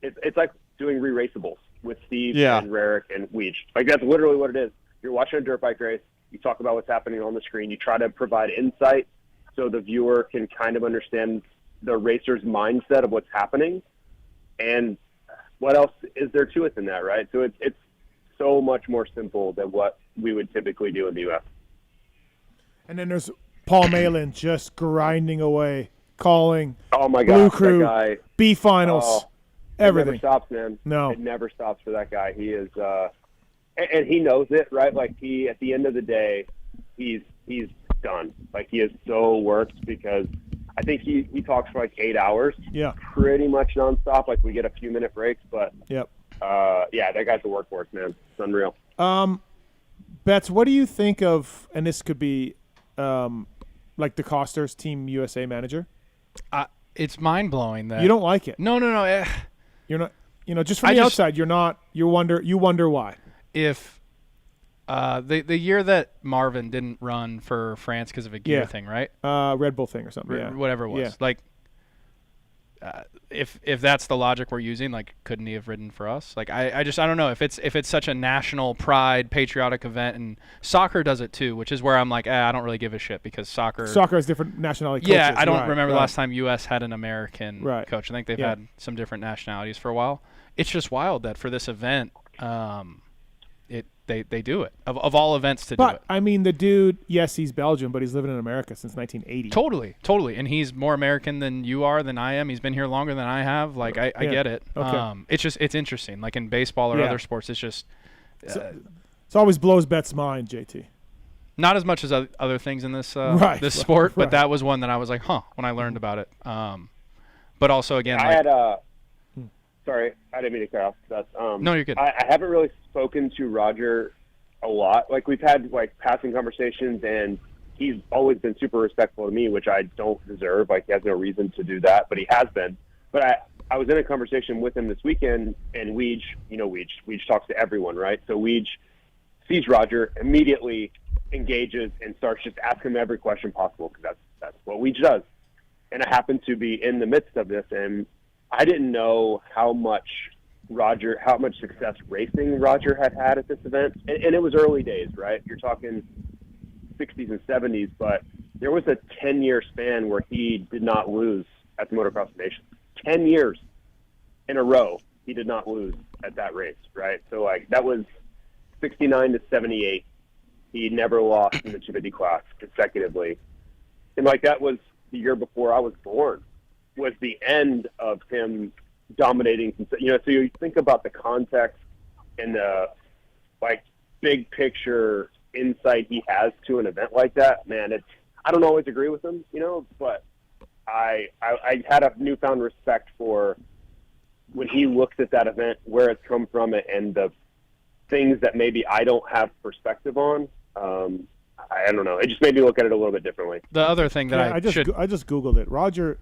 it's like doing re-raceables with Steve and Rarick and Weege. Like, that's literally what it is. You're watching a dirt bike race. You talk about what's happening on the screen. You try to provide insight so the viewer can kind of understand the racer's mindset of what's happening. And what else is there to it than that, right? So it's so much more simple than what we would typically do in the U.S. And then there's Paul Malin just grinding away, calling Blue gosh, Crew, that guy, B finals, everything. It never stops, man. No. It never stops for that guy. He is, and he knows it, right? Like, at the end of the day, he's done. Like, he is so worked, because I think he talks for like 8 hours. Yeah. Pretty much nonstop. Like, we get a few minute breaks, but yep. Yeah, that guy's a workhorse, man. It's unreal. Betts, what do you think of, and this could be like the Costers Team USA manager? It's mind blowing that you don't like it. No. You're not. Just from the outside, you're not. You wonder why. If the year that Marvin didn't run for France because of a gear thing, right? Red Bull thing or something. Whatever it was. Like, if that's the logic we're using, like, couldn't he have ridden for us? Like, I don't know if it's such a national pride, patriotic event, and soccer does it too, which is where I'm like, I don't really give a shit, because soccer has different nationality coaches. Yeah, I don't remember the last time U.S. had an American coach. I think they've had some different nationalities for a while. It's just wild that for this event, they do it of all events to do it. But I mean, the dude, yes, he's Belgian, but he's living in America since 1980. Totally, and he's more American than you are, than I am. He's been here longer than I have. Like I get it. Okay. It's interesting. Like in baseball or other sports, it's just it always blows Bet's mind, JT. Not as much as other things in this sport, but that was one that I was like, when I learned about it. But also again, I had sorry, I didn't mean to cut off that. No, you're good. I haven't really spoken to Roger a lot. Like we've had like passing conversations, and he's always been super respectful to me, which I don't deserve. Like he has no reason to do that, but he has been. But I was in a conversation with him this weekend, and Weege talks to everyone, right? So Weege sees Roger, immediately engages and starts just asking him every question possible, because that's what Weege does. And I happened to be in the midst of this, and I didn't know how much success racing Roger had at this event. And it was early days, right? You're talking 60s and 70s, but there was a 10-year span where he did not lose at the Motocross Nation. 10 years in a row, he did not lose at that race, right? So, like, that was 69 to 78. He never lost in the 250 class consecutively. And, like, that was the year before I was born, was the end of him dominating. So you think about the context and the, like, big picture insight he has to an event like that, man, I don't always agree with him, but I had a newfound respect for when he looks at that event, where it's come from, and the things that maybe I don't have perspective on. I don't know. It just made me look at it a little bit differently. The other thing that I just Googled it.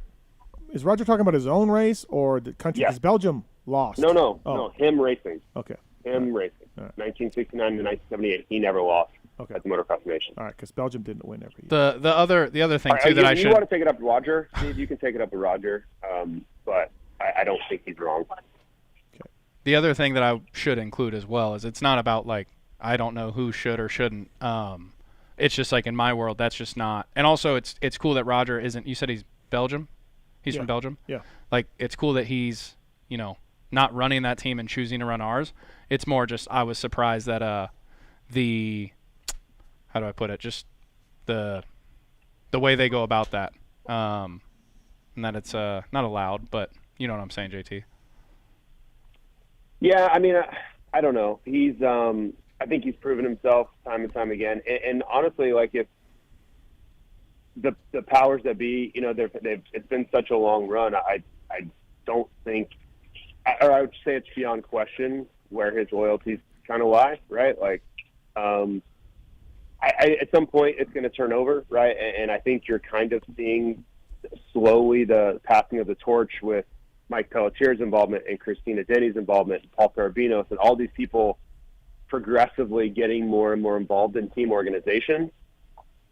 Is Roger talking about his own race or the country? Because Belgium lost. No, Oh. no, him racing. Okay. Him racing. Right. 1969 to 1978, he never lost at the Motocross Nation. All right, because Belgium didn't win every year. The other thing too that I should. You want to take it up with Roger? Steve, you can take it up with Roger, but I don't think he's wrong. The other thing that I should include as well is it's not about, like, I don't know who should or shouldn't. It's just like in my world, that's just not. And also, it's cool that Roger isn't. You said he's Belgium. He's from Belgium. Yeah. Like, it's cool that he's not running that team and choosing to run ours. It's more just I was surprised that how do I put it? Just the way they go about that, and that it's not allowed. But you know what I'm saying, JT. Yeah, I mean, I don't know. He's I think he's proven himself time and time again. And honestly, like, if the powers that be, it's been such a long run. I don't think, or I would say it's beyond question where his loyalties kind of lie, right? Like, at some point it's going to turn over, right? And I think you're kind of seeing slowly the passing of the torch with Mike Pelletier's involvement and Christina Denny's involvement, and Paul Carabinos, and all these people progressively getting more and more involved in team organization.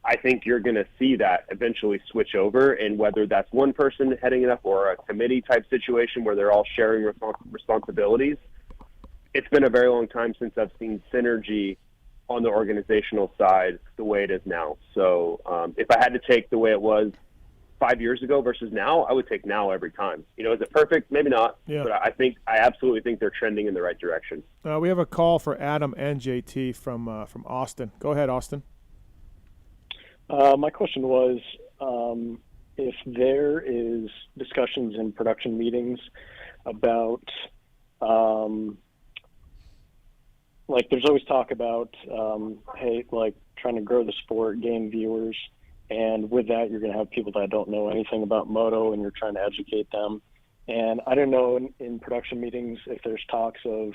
I think you're going to see that eventually switch over, and whether that's one person heading it up or a committee type situation where they're all sharing responsibilities. It's been a very long time since I've seen synergy on the organizational side the way it is now. So if I had to take the way it was 5 years ago versus now, I would take now every time. Is it perfect? Maybe not. Yeah. But I absolutely think they're trending in the right direction. We have a call for Adam and JT from Austin. Go ahead, Austin. My question was, if there is discussions in production meetings about, like, there's always talk about, hey, like, trying to grow the sport, gain viewers, and with that, you're going to have people that don't know anything about moto, and you're trying to educate them. And I don't know in production meetings if there's talks of,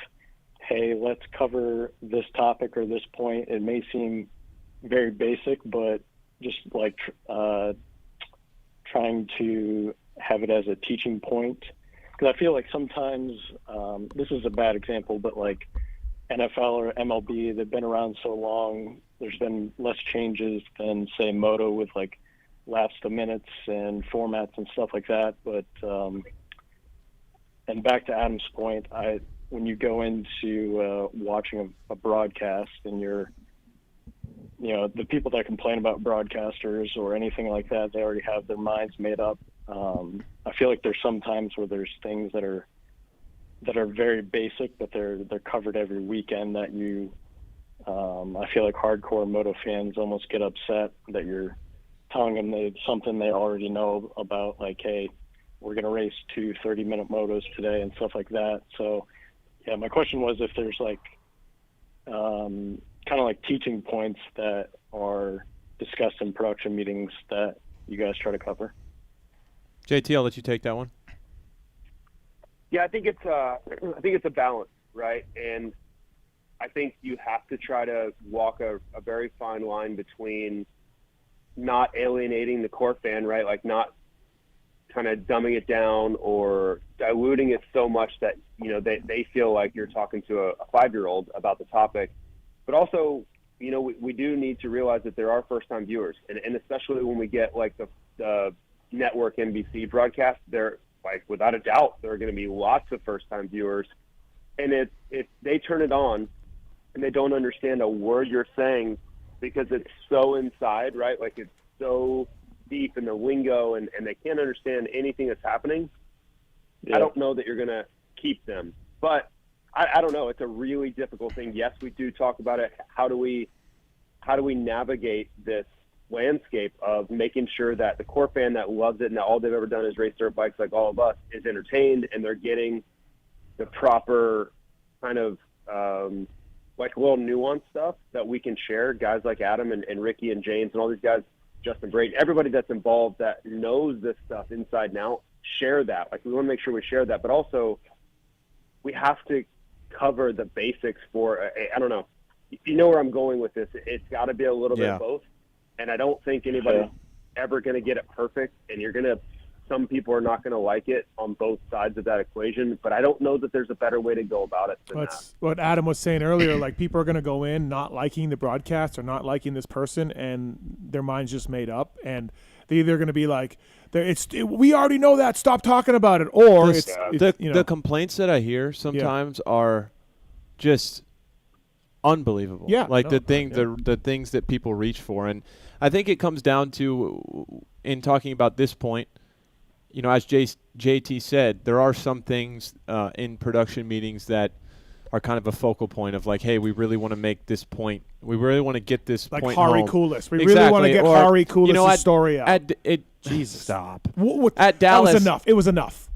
hey, let's cover this topic or this point. It may seem very basic, but just like trying to have it as a teaching point. Because I feel like sometimes, this is a bad example, but like NFL or MLB, they've been around so long, there's been less changes than, say, moto with like laps to minutes and formats and stuff like that. But and back to Adam's point, when you go into watching a broadcast and the people that complain about broadcasters or anything like that, they already have their minds made up. I feel like there's some times where there's things that are very basic, but they're covered every weekend that you I feel like hardcore moto fans almost get upset that you're telling them something they already know about, like, hey, we're going to race 2 30-minute motos today and stuff like that. So, yeah, my question was if there's like kind of like teaching points that are discussed in production meetings that you guys try to cover. JT, I'll let you take that one. Yeah, I think it's a balance, right? And I think you have to try to walk a very fine line between not alienating the core fan, right? Like not kind of dumbing it down or diluting it so much that, you know, they feel like you're talking to a 5-year-old about the topic. But also, you know, we do need to realize that there are first-time viewers. And especially when we get like the network NBC broadcast, there, like without a doubt, there are going to be lots of first-time viewers. And if they turn it on and they don't understand a word you're saying because it's so inside, right? Like it's so deep in the lingo and they can't understand anything that's happening. Yeah. I don't know that you're going to keep them. But I don't know. It's a really difficult thing. Yes, we do talk about it. How do we navigate this landscape of making sure that the core fan that loves it and that all they've ever done is race dirt bikes like all of us is entertained and they're getting the proper kind of like little nuanced stuff that we can share, guys like Adam and Ricky and James and all these guys, Justin Brayton, everybody that's involved that knows this stuff inside and out, share that. Like we want to make sure we share that, but also we have to cover the basics for, I don't know, you know where I'm going with this. It's got to be a little bit of both. And I don't think anybody's ever going to get it perfect. And some people are not going to like it on both sides of that equation. But I don't know that there's a better way to go about it than That's what Adam was saying earlier. Like people are going to go in not liking the broadcast or not liking this person, and their mind's just made up. And they're either going to be like, we already know that. Stop talking about it. Or the complaints that I hear sometimes are just unbelievable. Yeah, like the things that people reach for, and I think it comes down to, in talking about this point, you know, as JT said, there are some things in production meetings that are kind of a focal point of like, hey, we really want to make this point. We really want to get this like point Hari home. Coolest. We really want to get Hari Coolest's story out. Jesus, stop. At Dallas, that was enough. It was enough.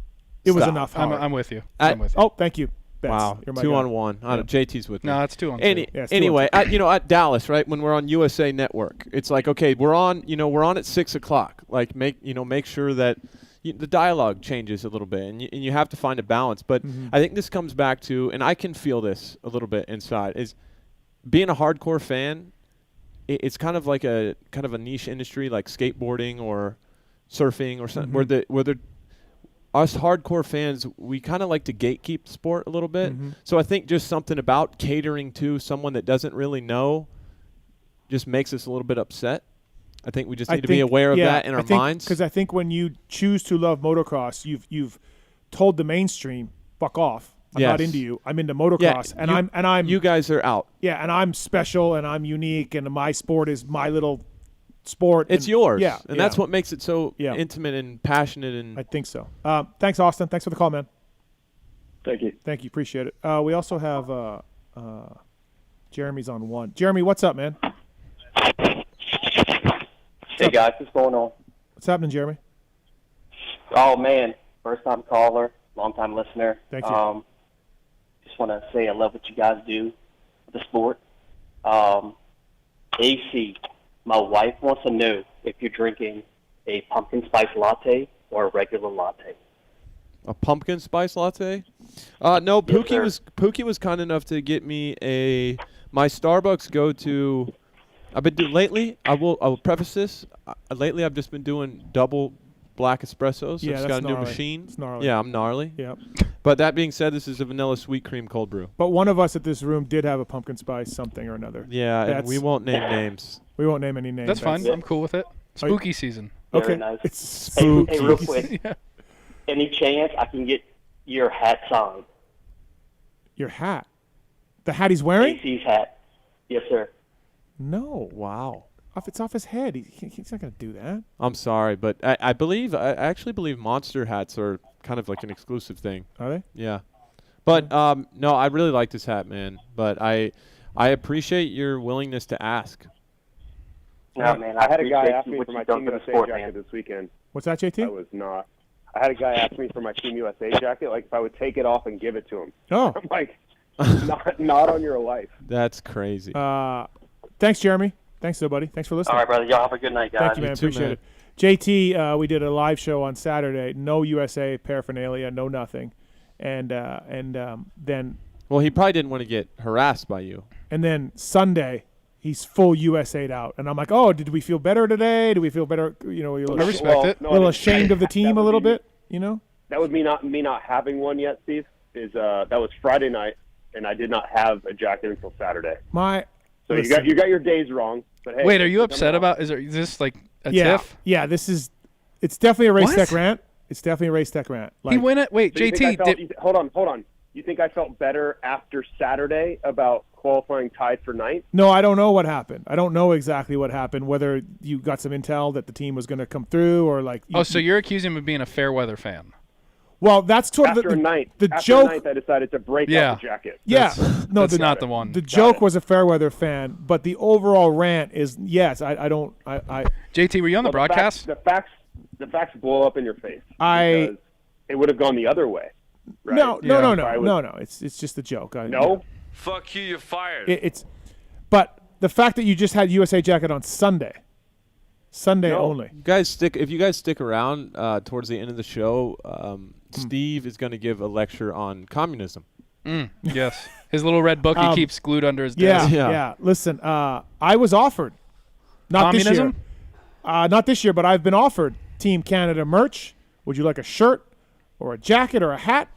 It was enough. I'm with you. Oh, thank you. Wow, You're my 2 guy. on 1. Yeah. JT's with me. No, it's 2 on 2. Anyway, at Dallas, right, when we're on USA Network, it's like, okay, we're on at 6 o'clock. Like, make sure that the dialogue changes a little bit, and you have to find a balance. But I think this comes back to, and I can feel this a little bit inside, is being a hardcore fan. It's kind of like a niche industry, like skateboarding or surfing or something, where us hardcore fans, we kind of like to gatekeep the sport a little bit. So I think just something about catering to someone that doesn't really know just makes us a little bit upset. I think we just need to be aware of that in our minds. Because I think when you choose to love motocross, you've told the mainstream, fuck off. I'm not into you. I'm into motocross, and you guys are out. Yeah, and I'm special, and I'm unique, and my sport is my little sport. It's yours. Yeah, and that's what makes it so intimate and passionate. And I think so. Thanks, Austin. Thanks for the call, man. Thank you. Thank you. Appreciate it. We also have Jeremy's on 1. Jeremy, what's up, man? Hey, guys. What's going on? What's happening, Jeremy? Oh, man. First-time caller, long-time listener. Thank you. Just want to say I love what you guys do for the sport. AC, my wife wants to know if you're drinking a pumpkin spice latte or a regular latte. A pumpkin spice latte? No, Yes, Pookie was kind enough to get me my Starbucks go-to. I've been doing lately. I will preface this. Lately, I've just been doing double black espressos. Yeah, I've just got a new machine. It's gnarly. Yeah, I'm gnarly. Yep. But that being said, this is a vanilla sweet cream cold brew. But one of us at this room did have a pumpkin spice something or another. Yeah, and we won't name names. We won't name any names. That's fine. I'm cool with it. Spooky season. Okay. Very nice. It's spooky. Hey, real quick. Any chance I can get your hat signed? Your hat? The hat he's wearing? AC's hat. Yes, sir. No. Wow. It's off his head. He's not going to do that. I'm sorry, but I actually believe monster hats are kind of like an exclusive thing. Are they? Yeah. But no, I really like this hat, man. But I appreciate your willingness to ask. No, man, I had a guy appreciate ask me what for you've my done Team for the USA sport, jacket man. this weekend. What's that, JT? I was not. I had a guy ask me for my Team USA jacket, like if I would take it off and give it to him. Oh. I'm like, not on your life. That's crazy. Thanks, Jeremy. Thanks, everybody. Thanks for listening. All right, brother. Y'all have a good night, guys. Thank you, man. Appreciate it. JT, we did a live show on Saturday. No USA paraphernalia, no nothing, and then. Well, he probably didn't want to get harassed by you. And then Sunday, he's full USA'd out, and I'm like, oh, did we feel better today? Do we feel better? You know, I respect it. A little ashamed of the team a little bit. You know. That would me not having one yet, Steve. That was Friday night, and I did not have a jacket until Saturday. So you got your days wrong. But hey, wait, are you upset about? Is this like a tiff? Yeah, it's definitely a race tech rant. It's definitely a race tech rant. Like, he went it. Wait, so JT. Hold on. You think I felt better after Saturday about qualifying tied for ninth? No, I don't know what happened. I don't know exactly what happened. Whether you got some intel that the team was going to come through, or like. So you're accusing him of being a fair weather fan. Well, that's sort of after ninth. The after joke. Ninth, I decided to break out the jacket. Yeah, that's not the one. The joke was a Fairweather fan, but the overall rant is yes. I don't. JT, were you on the broadcast? The facts blow up in your face. Because it would have gone the other way. Right? No. It's just a joke. No. Fuck you. You're fired. But the fact that you just had USA jacket on Sunday only. If you guys stick around towards the end of the show, Steve is going to give a lecture on communism. Yes, his little red book he keeps glued under his desk. Yeah. Listen, I was offered, not communism? this year, not this year, but I've been offered Team Canada merch. Would you like a shirt or a jacket or a hat?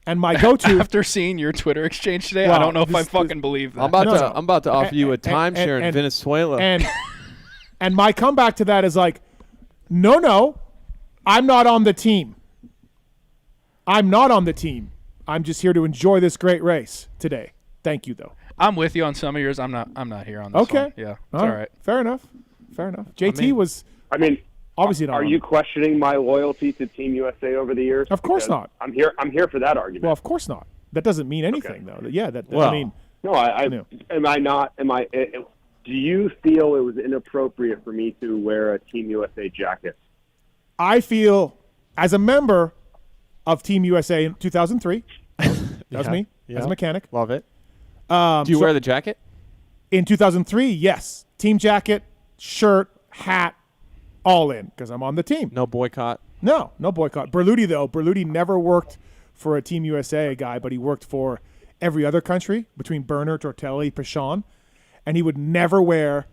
And my go-to after seeing your Twitter exchange today, I don't know if I fucking believe that. I'm about to offer you a timeshare in Venezuela. And my comeback to that is like, no, I'm not on the team. I'm not on the team. I'm just here to enjoy this great race today. Thank you, though. I'm with you on some of yours. I'm not here on this one. Yeah, it's all right. Fair enough. JT was. Obviously not. Are you questioning my loyalty to Team USA over the years? Of course not. I'm here for that argument. Well, of course not. That doesn't mean anything, though. Yeah, I mean. No, am I not? Do you feel it was inappropriate for me to wear a Team USA jacket? I feel, as a member of Team USA in 2003, that was me as a mechanic. Love it. Do you wear the jacket? In 2003, yes. Team jacket, shirt, hat, all in, because I'm on the team. No boycott? No boycott. Berluti, though. Berluti never worked for a Team USA guy, but he worked for every other country between Berner, Tortelli, Pichon, and he would never wear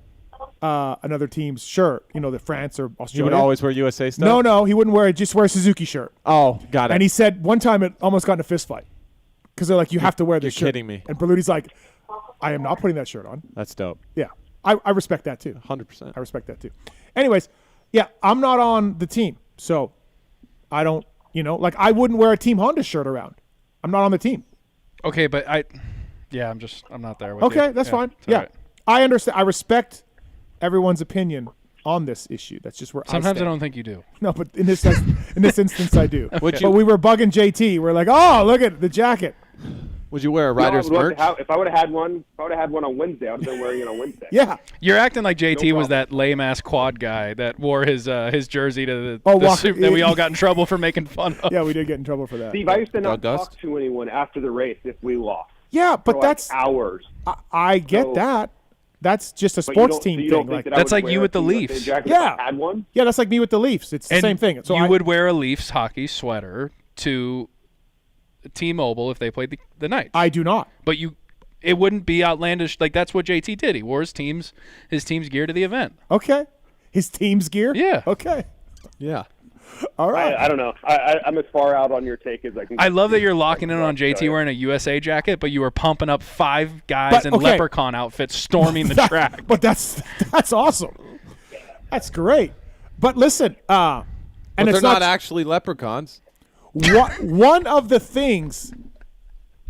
another team's shirt, the France or Australia. He would always wear USA stuff? No, he wouldn't wear it. Just wear a Suzuki shirt. Oh, got it. And he said one time it almost got in a fist fight because they're like, you have to wear this shirt. You're kidding me. And Berluti's like, I am not putting that shirt on. That's dope. Yeah. I respect that too. 100%. I respect that too. Anyways, yeah, I'm not on the team. So I don't, I wouldn't wear a Team Honda shirt around. I'm not on the team. Okay, but I'm not there with you. Okay, that's fine. Yeah. Right. I understand. I respect everyone's opinion on this issue. That's just where sometimes I don't think you do. No, but in this instance I do. Okay. But we were bugging JT. We're like, oh, look at the jacket. Would you wear a Riders merch? If I would have had one on Wednesday, I would have been wearing it on Wednesday. Yeah. You're acting like JT was that lame ass quad guy that wore his jersey to the suit that we all got in trouble for making fun of. Yeah, we did get in trouble for that. Steve, I used to not talk to anyone after the race if we lost. Yeah, but that's hours. I get that. That's just a sports team thing. That's like you with the Leafs. Yeah. I had one? Yeah, that's like me with the Leafs. It's the same thing. So you would wear a Leafs hockey sweater to T-Mobile if they played the Knights. I do not. But it wouldn't be outlandish. Like that's what JT did. He wore his team's gear to the event. Okay. His team's gear? Yeah. Okay. Yeah. All right. I don't know. I'm as far out on your take as I can. I love that you're locking in on JT wearing a USA jacket, but you were pumping up 5 guys in leprechaun outfits storming the track. But that's awesome. That's great. But listen, and they're not actually leprechauns. One of the things,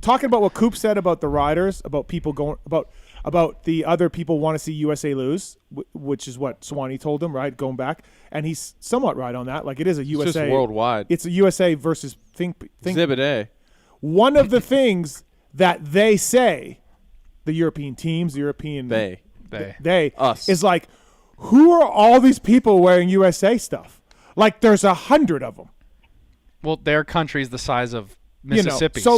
talking about what Coop said about the riders, about people going about the other people want to see USA lose, which is what Swanee told him, right? Going back, and he's somewhat right on that. Like it is a USA. It's just worldwide. It's a USA versus think Exhibit A. One of the things that they say the European teams, the European us is like, who are all these people wearing USA stuff? Like, there's 100 of them. Well, their country's the size of Mississippi. So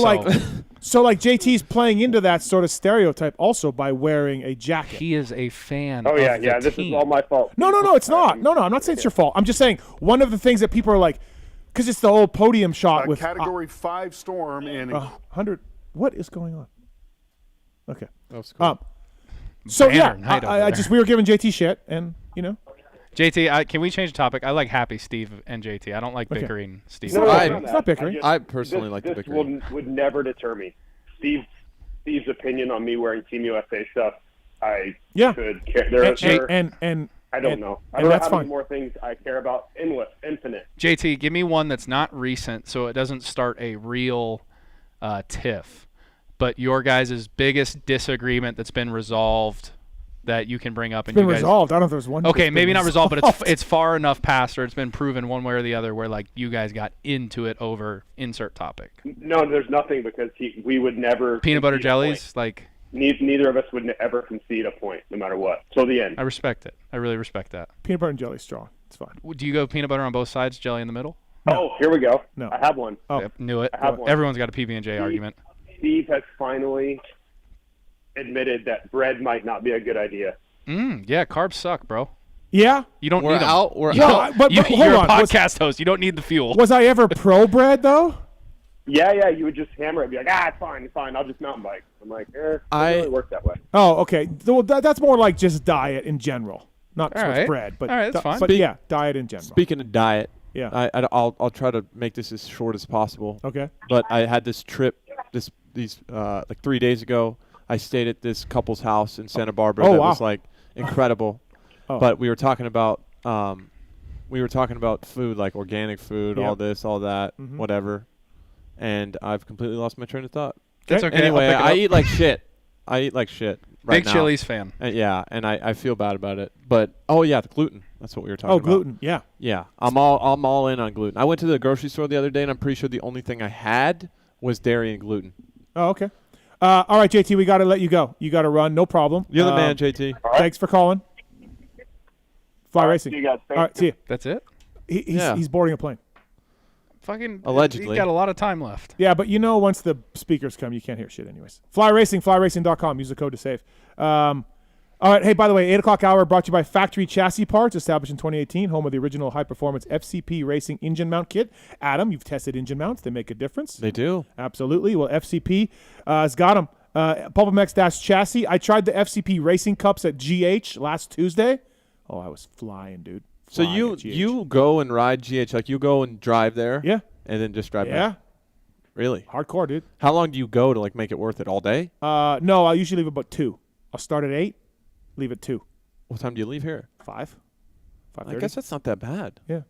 like JT's playing into that sort of stereotype also by wearing a jacket. He is a fan. Oh yeah, of yeah. the This team. is all my fault. No, it's not. No, I'm not saying it's your fault. I'm just saying one of the things that people are like, because it's the old podium shot with Category 5 storm and 100. What is going on? Okay. That was cool. So Banner night over I there. just we were giving JT shit, and JT, can we change the topic? I like happy Steve and JT. I don't like bickering Steve. No, it's not bickering. I personally like the this bickering. would never deter me. Steve's opinion on me wearing Team USA stuff, I could care. I don't know. I don't know how many more things I care about. Infinite. JT, give me one that's not recent, so it doesn't start a real tiff. But your guys' biggest disagreement that's been resolved that you can bring up. It's been resolved. I don't know if there's one. Okay, maybe not resolved, but it's far enough past, or it's been proven one way or the other where like you guys got into it over insert topic. No, there's nothing because we would never. Peanut butter jellies, like. Neither of us would ever concede a point, no matter what. Till the end. I respect it. I really respect that. Peanut butter and jelly is strong. It's fine. Do you go peanut butter on both sides, jelly in the middle? No. Oh, here we go. No. I have one. Oh, yep, knew it. I have one. Everyone's got a PB&J argument. Steve has finally admitted that bread might not be a good idea. Yeah, carbs suck, bro. Yeah. You don't We're need them. out. We're No, out. but You're hold a on. podcast host. You don't need the fuel. Was I ever pro bread though? Yeah, you would just hammer it and be like, it's fine, I'll just mountain bike. I'm like, it doesn't really work that way. Oh, okay. Well, that's more like just diet in general, not so much right. bread, but all right, that's fine. But yeah, diet in general. Speaking of diet, Yeah. I'll try to make this as short as possible. Okay. But I had this trip these like 3 days ago. I stayed at this couple's house in Santa Barbara. Oh, that wow. was like incredible. Oh. But we were talking about food, like organic food, Yeah. all this, all that, Mhm. whatever. And I've completely lost my train of thought. That's okay. Anyway, I'll pick it I up. eat like shit. Right Big now. Chili's fan. Yeah, and I feel bad about it. But the gluten. That's what we were talking about. Gluten. Yeah. Yeah, I'm all in on gluten. I went to the grocery store the other day, and I'm pretty sure the only thing I had was dairy and gluten. Oh, okay. All right, JT, we got to let you go. You got to run. No problem. You're the man, JT. Thanks for calling. Fly Racing. See you guys. All right, see you. That's it? He's boarding a plane. Fucking allegedly. He's got a lot of time left. Yeah, but once the speakers come, you can't hear shit anyways. Fly Racing, flyracing.com. Use the code to save. All right, hey, by the way, 8 o'clock hour brought to you by Factory Chassis Parts, established in 2018, home of the original high-performance FCP Racing engine mount kit. Adam, you've tested engine mounts. They make a difference. They do. Absolutely. Well, FCP has got them. PulpMX chassis. I tried the FCP Racing Cups at GH last Tuesday. Oh, I was flying, dude. So Flying at GH. you go and ride GH, like you go and drive there? Yeah. And then just drive Yeah. back? Really? Hardcore, dude. How long do you go to like make it worth it? All day? No, I usually leave about 2. I'll start at 8, leave at 2. What time do you leave here? 5. I 5:30. guess that's not that bad. Yeah.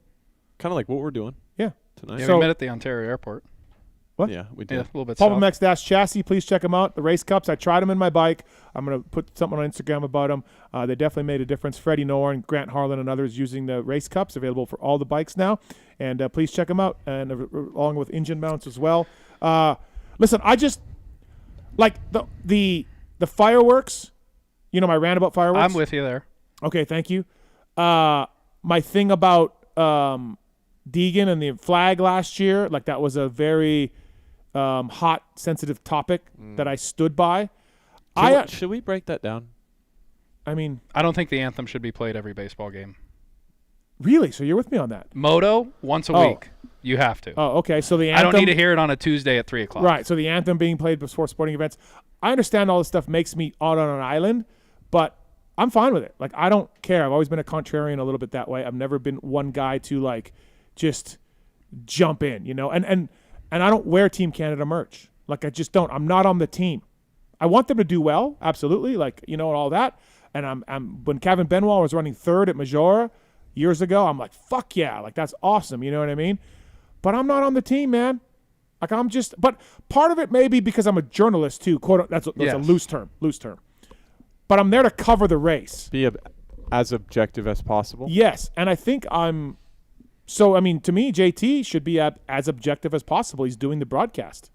Kind of like what we're doing. Yeah. Tonight. Yeah, So- we met at the Ontario airport. What? Yeah, we Yeah, did. a little bit south. PulpMX chassis, please check them out. The race cups, I tried them in my bike. I'm going to put something on Instagram about them. They definitely made a difference. Freddie Norn, Grant Harlan, and others using the race cups, available for all the bikes now. And please check them out, and along with engine mounts as well. Listen, I just like the fireworks. You know my rant about fireworks? I'm with you there. Okay, thank you. My thing about Deegan and the flag last year, like that was a very hot, sensitive topic that I stood by. Should we break that down? I mean, I don't think the anthem should be played every baseball game. really? So you're with me on that? Moto, once a Oh. week. You have to. Oh, okay. So the I anthem, don't need to hear it on a Tuesday at 3 o'clock. right? So the anthem being played before sporting events. I understand all this stuff makes me out on an island, but I'm fine with it. Like I don't care. I've always been a contrarian a little bit that way. I've never been one guy to like just jump in, and I don't wear Team Canada merch. Like I just don't. I'm not on the team. I want them to do well, absolutely, and all that. And I'm when Kevin Benoit was running third at Majora years ago, I'm like, fuck yeah, like that's awesome, you know what I mean? But I'm not on the team, man. Like but part of it may be because I'm a journalist too. That's a Yes. loose term. But I'm there to cover the race. Be as objective as possible. Yes, and I think I'm. So I mean, to me, JT should be as objective as possible. He's doing the broadcast.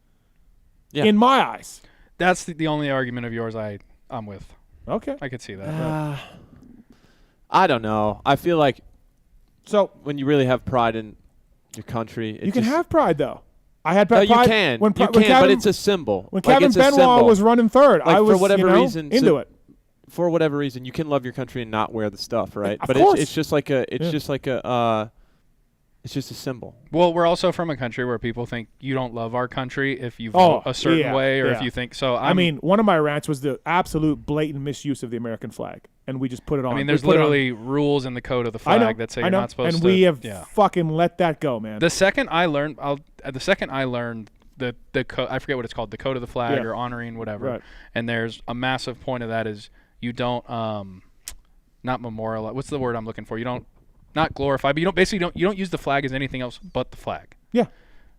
Yeah. In my eyes. That's the only argument of yours I I'm with. Okay. I could see that. I don't know. I feel like so when you really have pride in your country, you can have pride though. I had pride. pride. You can. When Kevin, but it's a symbol. When Kevin Benoit was running third, like I was for whatever reason into it. For whatever reason, you can love your country and not wear the stuff, right? Of but course. it's just like it's just a symbol. Well, we're also from a country where people think you don't love our country if you vote a certain way, or if you think so. I mean, one of my rants was the absolute blatant misuse of the American flag, and we just put it on. I mean, there's literally rules in the code of the flag that say you're not supposed and to. And we have fucking let that go, man. The second I learned, the code, I forget what it's called, the code of the flag or honoring whatever. Right. And there's a massive point of that is you don't not memorialize. What's the word I'm looking for? You don't. Not glorify, but you don't use the flag as anything else but the flag. Yeah.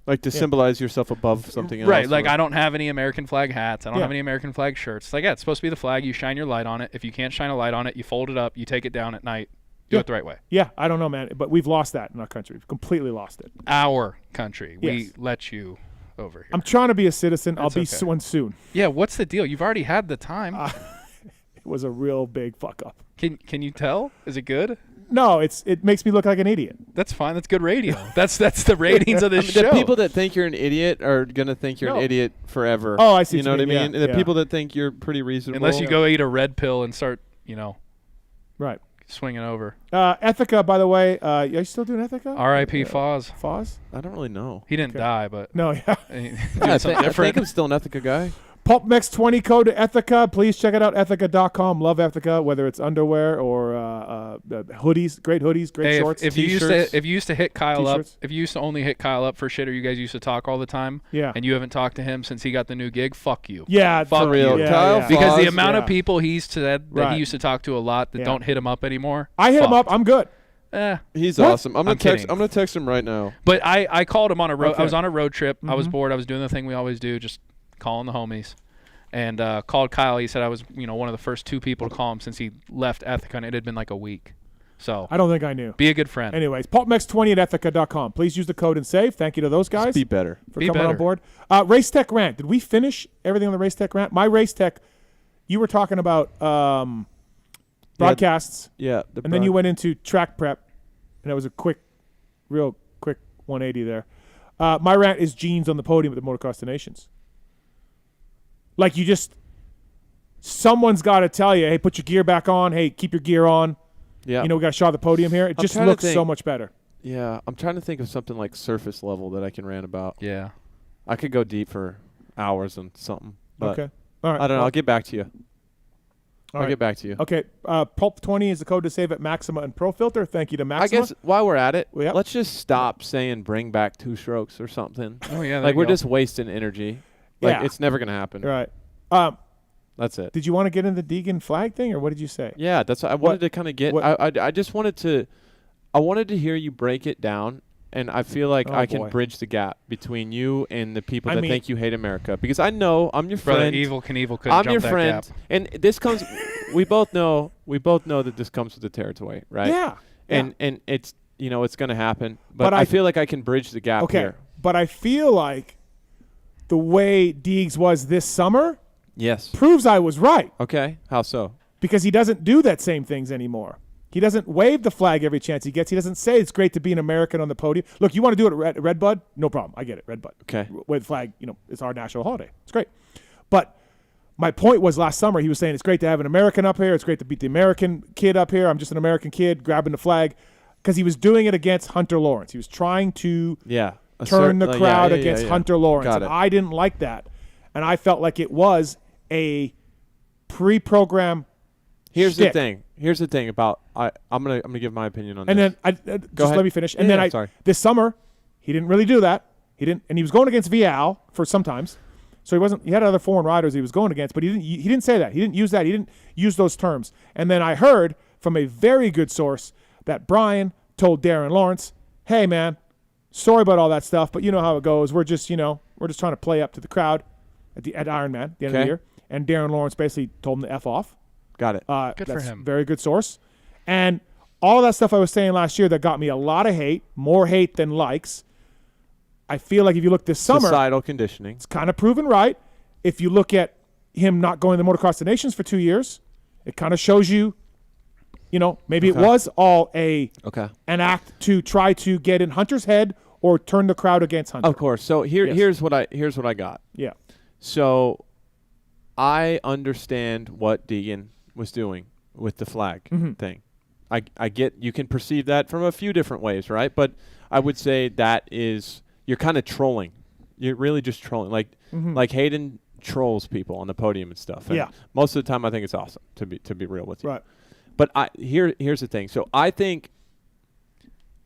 Like to symbolize yourself above something else. Right. Like I don't have any American flag hats. I don't have any American flag shirts. Like, it's supposed to be the flag. You shine your light on it. If you can't shine a light on it, you fold it up, you take it down at night. Do it the right way. Yeah, I don't know, man. But we've lost that in our country. We've completely lost it. Our country. Yes. We let you over here. I'm trying to be a citizen. I'll be one soon. Yeah, what's the deal? You've already had the time. It was a real big fuck up. Can you tell? Is it good? No, it makes me look like an idiot. That's fine. That's good radio. That's the ratings of this show. The people that think you're an idiot are gonna think you're an idiot forever. Oh, I see. You know what I mean? Yeah, and the people that think you're pretty reasonable, unless you go eat a red pill and start, right, swinging over. Ethica, by the way, are you still doing Ethica? R.I.P. Foz. Foz? I don't really know. He didn't die, but no, doing something I different. think I'm still an Ethica guy. PulpMX 20 code to Ethica. Please check it out, Ethica.com. Love Ethica, whether it's underwear or hoodies, great shorts. If you used to hit Kyle T-shirts. up, if you used to only hit Kyle up for shit, or you guys used to talk all the time, and you haven't talked to him since he got the new gig, fuck you. Yeah, fuck for real. you. Yeah, Kyle because the Foz, amount of people he's said that Right. he used to talk to a lot that don't hit him up anymore. I hit him up. I'm good. He's What? awesome. I'm gonna text him right now. But I called him on a road. Okay. I was on a road trip. I was Mhm. bored. I was doing the thing we always do, just calling the homies. And called Kyle. He said I was, one of the first two people to call him since he left Ethica, and it had been like a week. So I don't think I knew. Be a good friend. Anyways, PulpMX20 at Ethica.com. Please use the code and save. Thank you to those guys. Just be better. For coming on board. Race Tech Rant. Did we finish everything on the Race Tech Rant? My Race Tech, you were talking about broadcasts. Yeah. And then you went into track prep, and it was a real quick 180 there. My rant is jeans on the podium at the Motocross of Nations. Like someone's got to tell you, hey, put your gear back on. Hey, keep your gear on. Yeah. We got to shot the podium here. It just looks so much better. Yeah, I'm trying to think of something like surface level that I can rant about. Yeah. I could go deep for hours on something. But Okay. All right. I don't know. I'll get back to you. All I'll right. get back to you. Okay. Pulp20 is the code to save at Maxima and Pro Filter. Thank you to Maxima. I guess while we're at it, let's just stop saying bring back two strokes or something. Oh, yeah. Like we're just wasting energy. Like it's never going to happen. Right. That's it. Did you want to get into the Deegan flag thing, or what did you say? Yeah, that's what I wanted to kind of get. I just wanted to hear you break it down, and I feel like I can bridge the gap between you and the people that think you hate America, because I know I'm your friend. Brother, Evil Knievel couldn't I'm jump your that friend, gap. and this comes. we both know that this comes with the territory, right? Yeah. And it's it's going to happen, but I feel like I can bridge the gap here. But I feel like the way Deegs was this summer. Yes. Proves I was right. Okay. How so? Because he doesn't do that same things anymore. He doesn't wave the flag every chance he gets. He doesn't say it's great to be an American on the podium. Look, you want to do it at Red Bud? No problem. I get it. Red Bud. Okay. Wave the flag, it's our national holiday. It's great. But my point was last summer he was saying it's great to have an American up here. It's great to beat the American kid up here. I'm just an American kid grabbing the flag. Because he was doing it against Hunter Lawrence. He was trying to turn the crowd against Hunter Lawrence. And I didn't like that. And I felt like it was a pre-program. Here's the thing about I'm gonna give my opinion on this. And then just let me finish. And then this summer he didn't really do that. He was going against Vial for sometimes. So he had other foreign riders he was going against, but he didn't say that. He didn't use that. He didn't use those terms. And then I heard from a very good source that Brian told Darren Lawrence, "Hey man, sorry about all that stuff, but you know how it goes. We're just trying to play up to the crowd at Ironman at the end of the year." And Darren Lawrence basically told him to F off. Got it. Good for him. Very good source. And all that stuff I was saying last year that got me a lot of hate, more hate than likes. I feel like if you look this summer, societal conditioning, it's kind of proven right. If you look at him not going to the Motocross of Nations for 2 years. It kind of shows you, maybe it was all an act to try to get in Hunter's head or turn the crowd against Hunter. Of course. So here's what I got. Yeah. So I understand what Deegan was doing with the flag thing. I get you can perceive that from a few different ways, right? But I would say that is you're kind of trolling. You're really just trolling. Like Hayden trolls people on the podium and stuff. And most of the time I think it's awesome to be real with you. Right. But here's the thing. So I think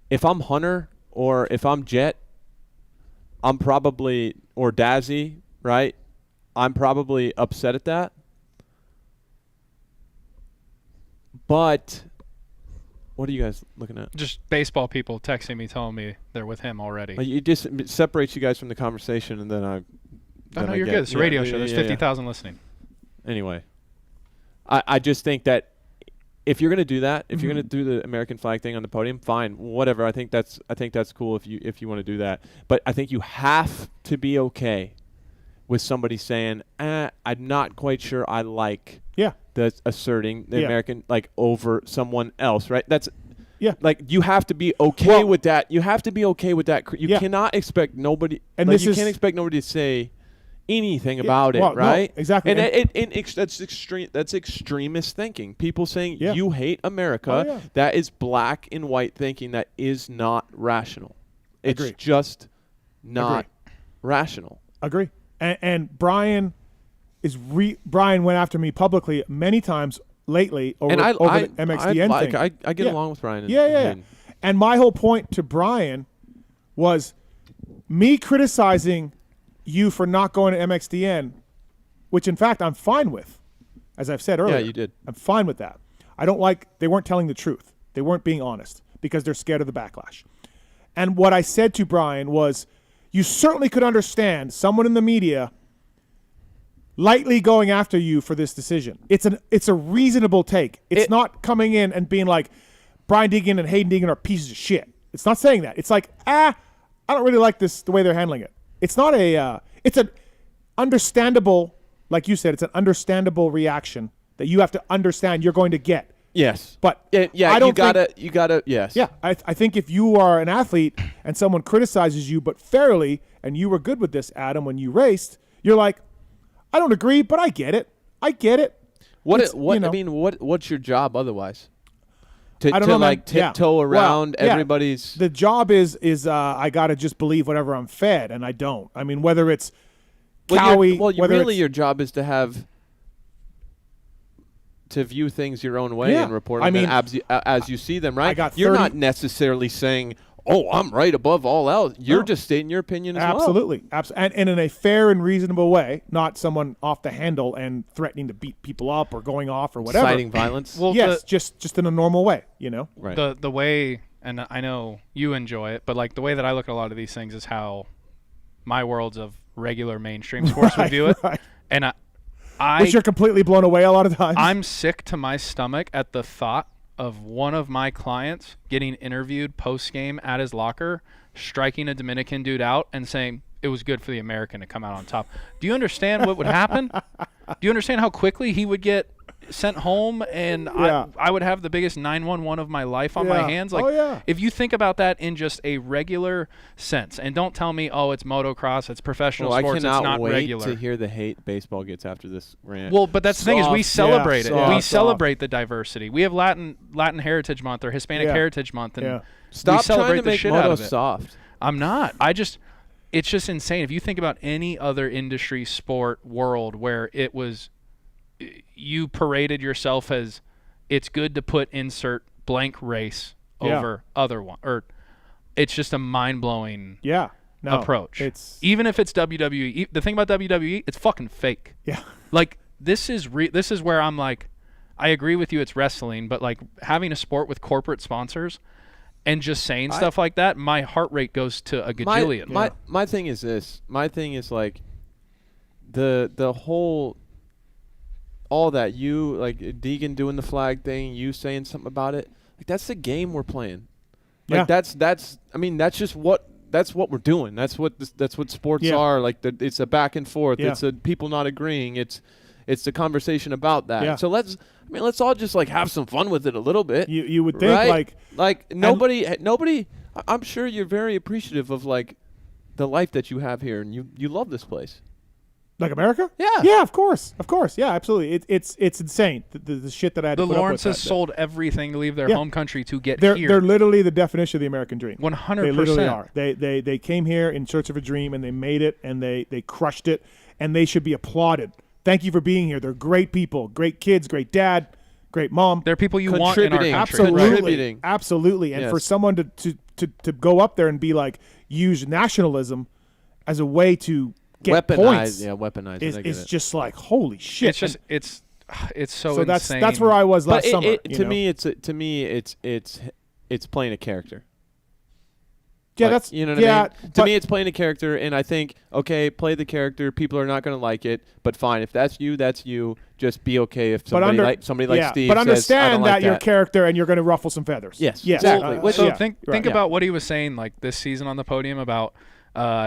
if I'm Hunter or if I'm Jet, I'm probably or Dazzy, right? I'm probably upset at that. But what are you guys looking at? Just baseball people texting me, telling me they're with him already. It separates you guys from the conversation, and then I know you're good. It's a radio show. There's 50,000 listening. Anyway, I just think that if you're going to do that, if you're going to do the American flag thing on the podium, fine, whatever. I think that's cool if you want to do that. But I think you have to be okay with somebody saying, I'm not quite sure I like the asserting the American over someone else, right? That's you have to be okay with that. You have to be okay with that. You cannot expect nobody, and you can't expect nobody to say anything about it, right? No, exactly. And that's extreme. That's extremist thinking. People saying you hate America. That is black and white thinking. That is not rational. It's just not rational. Agree. And Brian Brian went after me publicly many times lately over the MXDN thing. I get along with Brian. And my whole point to Brian was me criticizing you for not going to MXDN, which in fact I'm fine with, as I've said earlier. Yeah, you did. I'm fine with that. I don't like they weren't telling the truth. They weren't being honest because they're scared of the backlash. And what I said to Brian was, you certainly could understand someone in the media lightly going after you for this decision. It's a reasonable take. It's not coming in and being like, Brian Deegan and Hayden Deegan are pieces of shit. It's not saying that. It's like, I don't really like this, the way they're handling it. It's not it's an understandable, like you said, it's an understandable reaction that you have to understand you're going to get. Yes. But I don't you gotta, yes. Yeah. I think if you are an athlete and someone criticizes you, but fairly, and you were good with this, Adam, when you raced, you're like, I don't agree, but I get it. What's your job otherwise? To tiptoe around everybody's. The job is I got to just believe whatever I'm fed, and I don't. I mean, whether it's Cowie. Your job is to view things your own way and report on them as you see them, right? You're not necessarily saying, I'm right above all else. You're just stating your opinion as well. Absolutely. And in a fair and reasonable way, not someone off the handle and threatening to beat people up or going off or whatever. Inciting violence. Well, yes, just in a normal way, Right. The way, and I know you enjoy it, but the way that I look at a lot of these things is how my worlds of regular mainstream sports would view it. Right. And which you're completely blown away a lot of times. I'm sick to my stomach at the thought of one of my clients getting interviewed post-game at his locker, striking a Dominican dude out and saying it was good for the American to come out on top. Do you understand what would happen? Do you understand how quickly he would get sent home and I would have the biggest 911 of my life on my hands? If you think about that in just a regular sense, and don't tell me, it's motocross, it's professional sports, it's not regular. I cannot wait to hear the hate baseball gets after this rant. Well, but that's the thing is we celebrate it. We celebrate the diversity. We have Latin Heritage Month or Hispanic Heritage Month, and stop we celebrate trying to the make shit moto out of it. soft. I'm not. It's just insane. If you think about any other industry, sport, world where it was you paraded yourself as it's good to put insert blank race over other one, or it's just a mind-blowing approach. Even if it's WWE. The thing about WWE, it's fucking fake. Yeah. This is where I'm like, I agree with you, it's wrestling, but having a sport with corporate sponsors and just saying stuff like that, my heart rate goes to a gajillion. My thing is this. My thing is the whole, all that, you Deegan doing the flag thing, you saying something about it, that's the game we're playing. That's just what we're doing. That's what sports are. It's a back and forth. It's a people not agreeing. It's the conversation about that. Yeah. So let's all just like have some fun with it a little bit. You would think right? like nobody. I'm sure you're very appreciative of like the life that you have here, and you love this place. Like America? Yeah. Yeah, of course. Yeah, absolutely. It's insane. The shit that I had to put Lawrences up with sold everything to leave their home country to get here. They're literally the definition of the American dream. 100%. They literally are. They came here in search of a dream, and they made it, and they crushed it, and they should be applauded. Thank you for being here. They're great people, great kids, great dad, great mom. They're people you want in our country. Absolutely. Absolutely. And for someone to go up there and be like, use nationalism as a way to get points. Weaponize is just like, holy shit. It's just it's so insane. That's where I was last summer. To me, it's playing a character. Yeah, like, you know what I mean? To me, it's playing a character, and I think, okay, play the character. People are not going to like it, but fine. If that's you, that's you. Just be okay if somebody like Steve but understand says, that your character and you're going to ruffle some feathers. Yes, exactly. So think about what he was saying like this season on the podium about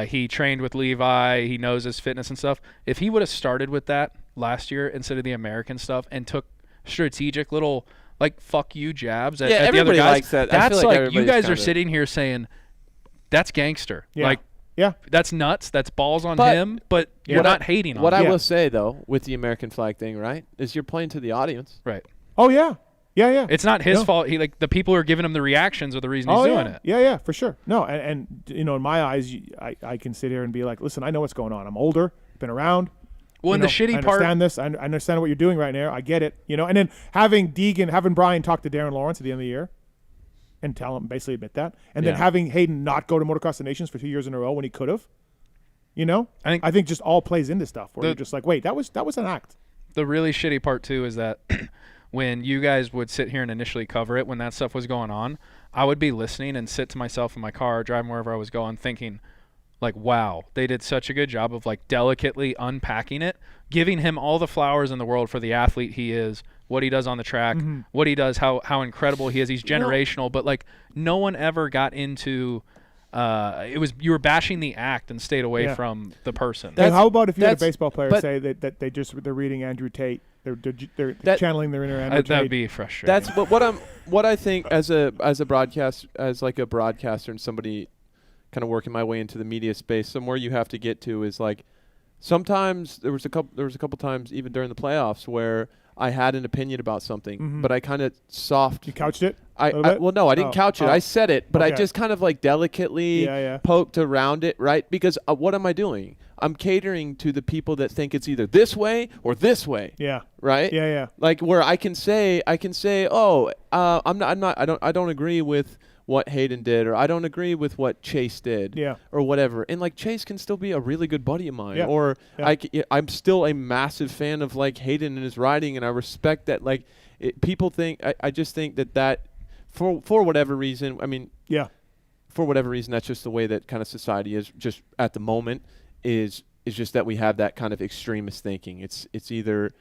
he trained with Levi, he knows his fitness and stuff. If he would have started with that last year instead of the American stuff and took strategic little like fuck you jabs at the other guys, likes that. That's like you guys are sitting here saying that's gangster. Like that's nuts. That's balls on him. But you're not hating on him. What I will say though, with the American flag thing, right, is you're playing to the audience. Right. Oh yeah. Yeah. It's not his fault. He the people who are giving him the reactions are the reason he's doing it. Yeah, for sure. No, and in my eyes, I can sit here and be like, listen, I know what's going on. I'm older, been around. Well, and the shitty part. I understand this. I understand what you're doing right now. I get it. And then having Brian talk to Darren Lawrence at the end of the year, and tell him, basically admit that, and then having Hayden not go to Motocross of Nations for 2 years in a row when he could have. I think just all plays into stuff where you're just like, wait, that was an act. The really shitty part too is that when you guys would sit here and initially cover it, when that stuff was going on, I would be listening and sit to myself in my car, driving wherever I was going, thinking, like, wow, they did such a good job of like delicately unpacking it, giving him all the flowers in the world for the athlete he is, what he does on the track, what he does, how incredible he is. He's generational, but like no one ever got into you were bashing the act and stayed away from the person. How about if you had a baseball player say that they're reading Andrew Tate, they're channeling their inner Andrew Tate? That would be frustrating. That's what I think as a broadcaster and somebody kind of working my way into the media space. Somewhere you have to get to is like sometimes there was a couple times even during the playoffs where I had an opinion about something, but I kind of You couched it? Well, no, I didn't couch it. I said it, but I just kind of like delicately poked around it, right? Because what am I doing? I'm catering to the people that think it's either this way or this way. Yeah. Right? Yeah. Like where I can say, oh, I don't agree with what Hayden did, or I don't agree with what Chase did, or whatever. And like Chase can still be a really good buddy of mine, or I'm still a massive fan of like Hayden and his riding, and I respect that. Like people think, I just think that for whatever reason, for whatever reason, that's just the way that kind of society is. Just at the moment, is just that we have that kind of extremist thinking. It's either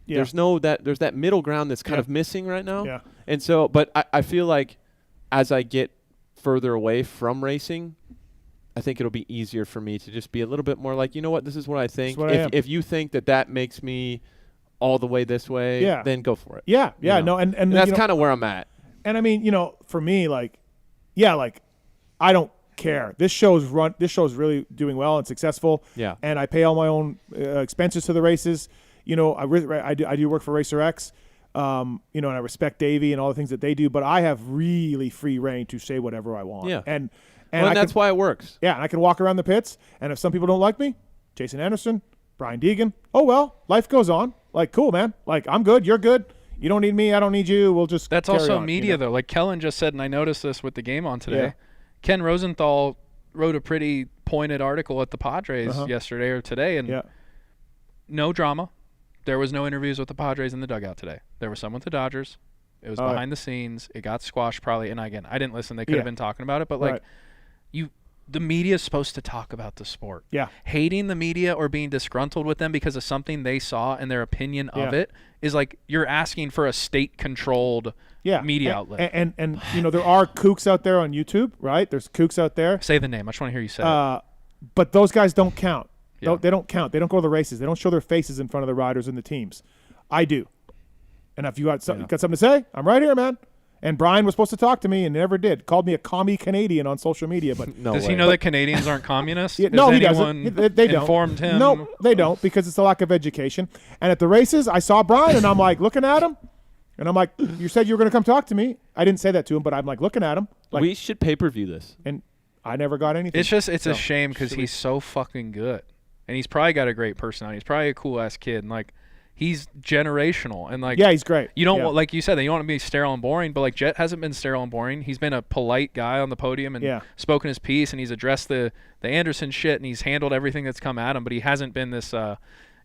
there's that middle ground that's kind of missing right now. Yeah. And so, but I feel like as I get further away from racing, I think it'll be easier for me to just be a little bit more like, you know what, this is what I think. If you think that makes me all the way this way, then go for it. Yeah. No, and that's kind of where I'm at. And I mean, for me, like I don't care. This show's really doing well and successful. Yeah. And I pay all my own expenses to the races. I do work for Racer X. And I respect Davey and all the things that they do, but I have really free reign to say whatever I want. Yeah. And that's why it works. Yeah, and I can walk around the pits, and if some people don't like me, Jason Anderson, Brian Deegan, oh well, life goes on. Like, cool, man. Like, I'm good, you're good. You don't need me, I don't need you. We'll just That's carry also on, media, though. Like Kellen just said, and I noticed this with the game on today. Yeah. Ken Rosenthal wrote a pretty pointed article at the Padres yesterday or today, and no drama. There was no interviews with the Padres in the dugout today. There was some with the Dodgers. It was behind the scenes. It got squashed probably. And again, I didn't listen. They could have been talking about it. But like, the media is supposed to talk about the sport. Yeah. Hating the media or being disgruntled with them because of something they saw and their opinion of it is like you're asking for a state-controlled media outlet. And there are kooks out there on YouTube, right? There's kooks out there. Say the name. I just want to hear you say it. But those guys don't count. Yeah. They don't count. They don't go to the races. They don't show their faces in front of the riders and the teams. I do. And if you got something to say, I'm right here, man. And Brian was supposed to talk to me and never did. Called me a commie Canadian on social media, but Does he know that Canadians aren't communists? No, he anyone doesn't. They don't. Informed him? No, they don't, because it's a lack of education. And at the races, I saw Brian, and I'm like looking at him, and I'm like, "You said you were going to come talk to me." I didn't say that to him, but I'm like looking at him. Like, we should pay-per-view this. And I never got anything. It's a shame because he's so fucking good, and he's probably got a great personality. He's probably a cool ass kid, and like. He's generational and like he's great. You don't like you said that you don't want to be sterile and boring, but like Jet hasn't been sterile and boring. He's been a polite guy on the podium and spoken his piece, and he's addressed the Anderson shit, and he's handled everything that's come at him. But he hasn't been this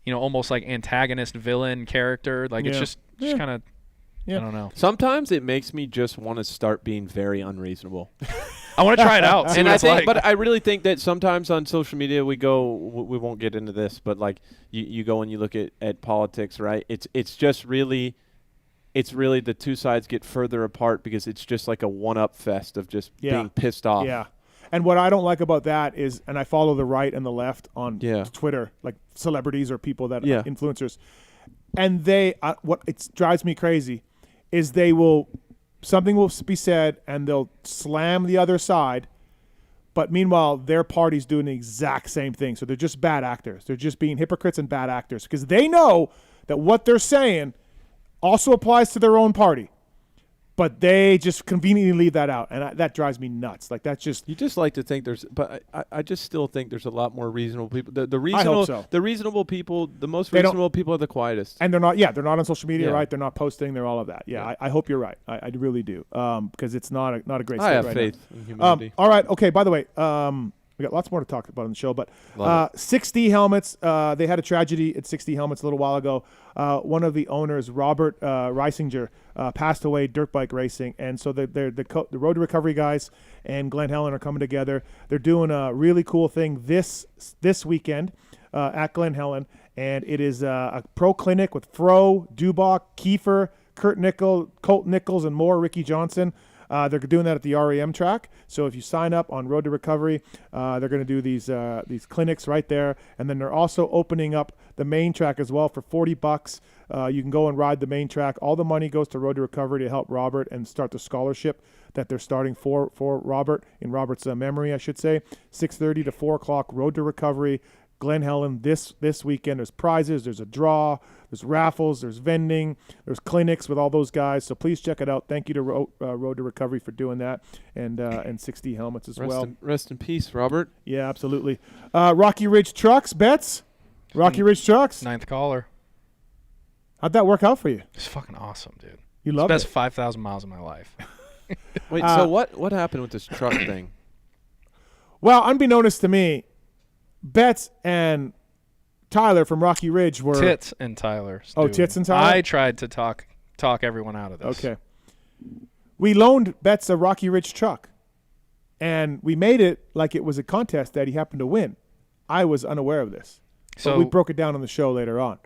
almost like antagonist villain character. Like it's just kind of I don't know. Sometimes it makes me just want to start being very unreasonable. I want to try it out. And but I really think that sometimes on social media we won't get into this, but like you go and you look at politics, right? It's just really, the two sides get further apart because it's just like a one-up fest of just being pissed off. Yeah. And what I don't like about that is, and I follow the right and the left on Twitter, like celebrities or people that are influencers, and what it drives me crazy is something will be said and they'll slam the other side, but meanwhile their party's doing the exact same thing. So they're just bad actors. They're just being hypocrites and bad actors because they know that what they're saying also applies to their own party, but they just conveniently leave that out, and that drives me nuts. Like that's just you just like to think but I just still think there's a lot more reasonable people. The reasonable people, the most reasonable people are the quietest, and they're not on social media, right? They're not posting. They're all of that. I hope you're right. I really do, because it's not a great. I have faith in humanity. All right, okay. By the way, we got lots more to talk about on the show, but 6D Helmets, they had a tragedy at 6D Helmets a little while ago. One of the owners, Robert Reisinger, passed away dirt bike racing, and so the Road to Recovery guys and Glen Helen are coming together. They're doing a really cool thing this weekend at Glen Helen, and it is a pro clinic with Fro, Dubach, Kiefer, Kurt Nickel, Colt Nichols, and more, Ricky Johnson. They're doing that at the REM track. So if you sign up on Road to Recovery, they're going to do these clinics right there. And then they're also opening up the main track as well for $40. You can go and ride the main track. All the money goes to Road to Recovery to help Robert and start the scholarship that they're starting for Robert, in Robert's memory, I should say. 6:30 to 4 o'clock, Road to Recovery, Glen Helen this weekend. There's prizes, there's a draw, there's raffles, there's vending, there's clinics with all those guys. So please check it out. Thank you to Road to Recovery for doing that, and 6D Helmets as well. Rest in peace, Robert. Yeah, absolutely. Rocky Ridge Trucks, bets? Rocky Ridge Trucks? Ninth caller. How'd that work out for you? It's fucking awesome, dude. You love it? It's the best 5,000 miles of my life. Wait, so what happened with this truck thing? Well, unbeknownst to me, Betts and Tyler from Rocky Ridge were Tits and Tyler. Tits and Tyler. I tried to talk everyone out of this. Okay. We loaned Betts a Rocky Ridge truck, and we made it like it was a contest that he happened to win. I was unaware of this, so we broke it down on the show later on.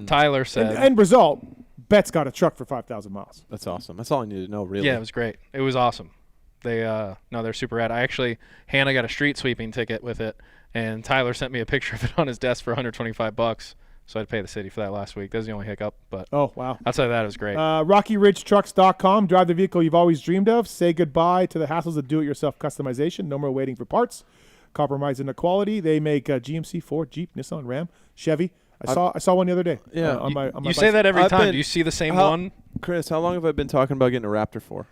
Tyler said, end result, Betts got a truck for 5,000 miles. That's awesome. That's all I needed to know, really. Yeah, it was great. It was awesome. They're super rad. Hannah got a street sweeping ticket with it, and Tyler sent me a picture of it on his desk for $125. So I had to pay the city for that last week. That was the only hiccup. But oh, wow. Outside of that, it was great. RockyRidgeTrucks.com. Drive the vehicle you've always dreamed of. Say goodbye to the hassles of do-it-yourself customization. No more waiting for parts. Compromising the quality. They make GMC, Ford, Jeep, Nissan, Ram, Chevy. I saw one the other day. Yeah. On my you say that every time. Do you see the same one? Chris, how long have I been talking about getting a Raptor for?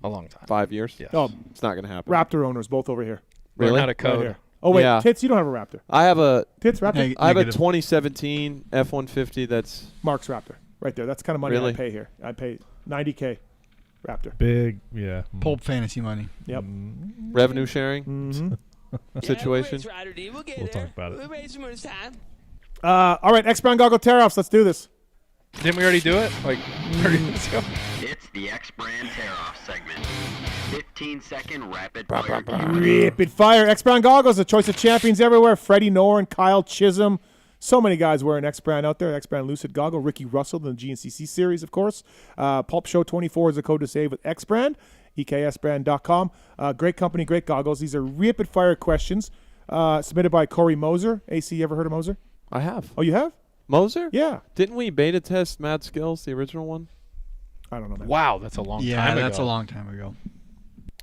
A long time. 5 years? Yes. Oh, it's not going to happen. Raptor owners, both over here. Really? Learn how to code. Right oh, wait. Tits, you don't have a Raptor. I have a Tits Raptor? I have a 2017 F-150 that's Mark's Raptor. Right there. That's the kind of money I pay here. I pay $90K Raptor. Big, yeah. Pulp fantasy money. Yep. Revenue sharing situation. We'll talk about it. All right, X-Brand Goggle Tear-Offs. Let's do this. Didn't we already do it? Like 30 minutes ago? It's the X-Brand Tear-Off segment. 15-second rapid fire. Rapid fire. X-Brand Goggles, the choice of champions everywhere. Freddie Noren, Kyle Chisholm. So many guys wearing X-Brand out there. X-Brand Lucid Goggle. Ricky Russell in the GNCC series, of course. Pulp Show 24 is the code to save with X-Brand. EKSbrand.com. Great company, great goggles. These are rapid fire questions. submitted by Corey Moser. AC, you ever heard of Moser? I have. Oh, you have? Moser? Yeah. Didn't we beta test Mad Skills, the original one? I don't know. Man. Wow, that's a long time ago. Yeah, that's a long time ago.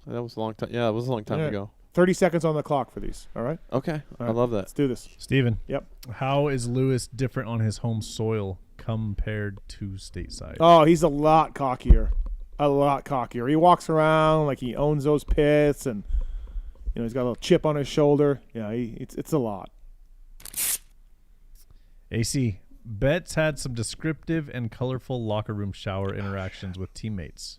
That was a long time. Yeah, it was a long time ago. 30 seconds on the clock for these. All right? Okay. All right. I love that. Let's do this. Steven. Yep. How is Lewis different on his home soil compared to stateside? Oh, he's a lot cockier. A lot cockier. He walks around like he owns those pits, and he's got a little chip on his shoulder. Yeah, it's a lot. AC, Betts had some descriptive and colorful locker room shower interactions with teammates.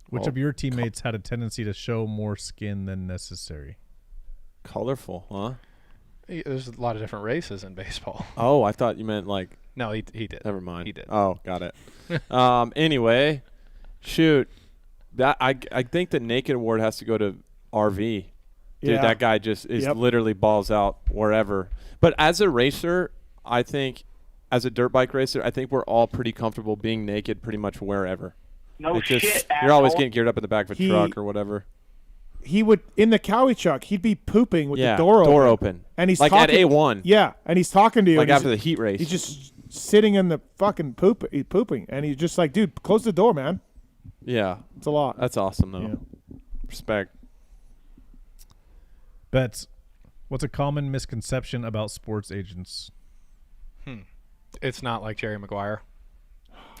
Which of your teammates had a tendency to show more skin than necessary? Colorful, huh? There's a lot of different races in baseball. Oh, I thought you meant like. No, he did. Never mind. He did. Oh, got it. Anyway, shoot, that I think the Naked Award has to go to RV. Dude, that guy just is literally balls out wherever. But as a racer, I think, as a dirt bike racer, I think we're all pretty comfortable being naked pretty much wherever. No shit, you're always getting geared up in the back of a truck or whatever. He would, in the Cowie truck, he'd be pooping with the door open. And he's like talking, at A1. Yeah, and he's talking to you. Like after the heat race. He's just sitting in the fucking pooping. And he's just like, dude, close the door, man. Yeah. It's a lot. That's awesome, though. Yeah. Respect. Betts, what's a common misconception about sports agents? It's not like Jerry Maguire.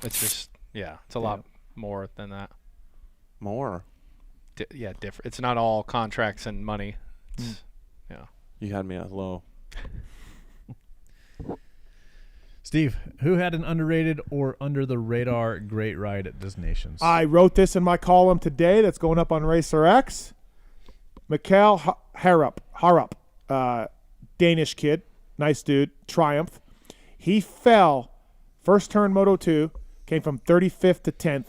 It's just, it's a lot more than that. More? Different. It's not all contracts and money. It's, You had me at low. Steve, who had an underrated or under the radar great ride at Destinations? I wrote this in my column today that's going up on Racer X. Mikael Harup, Danish kid, nice dude, Triumph. He fell, first turn Moto 2, came from 35th to 10th,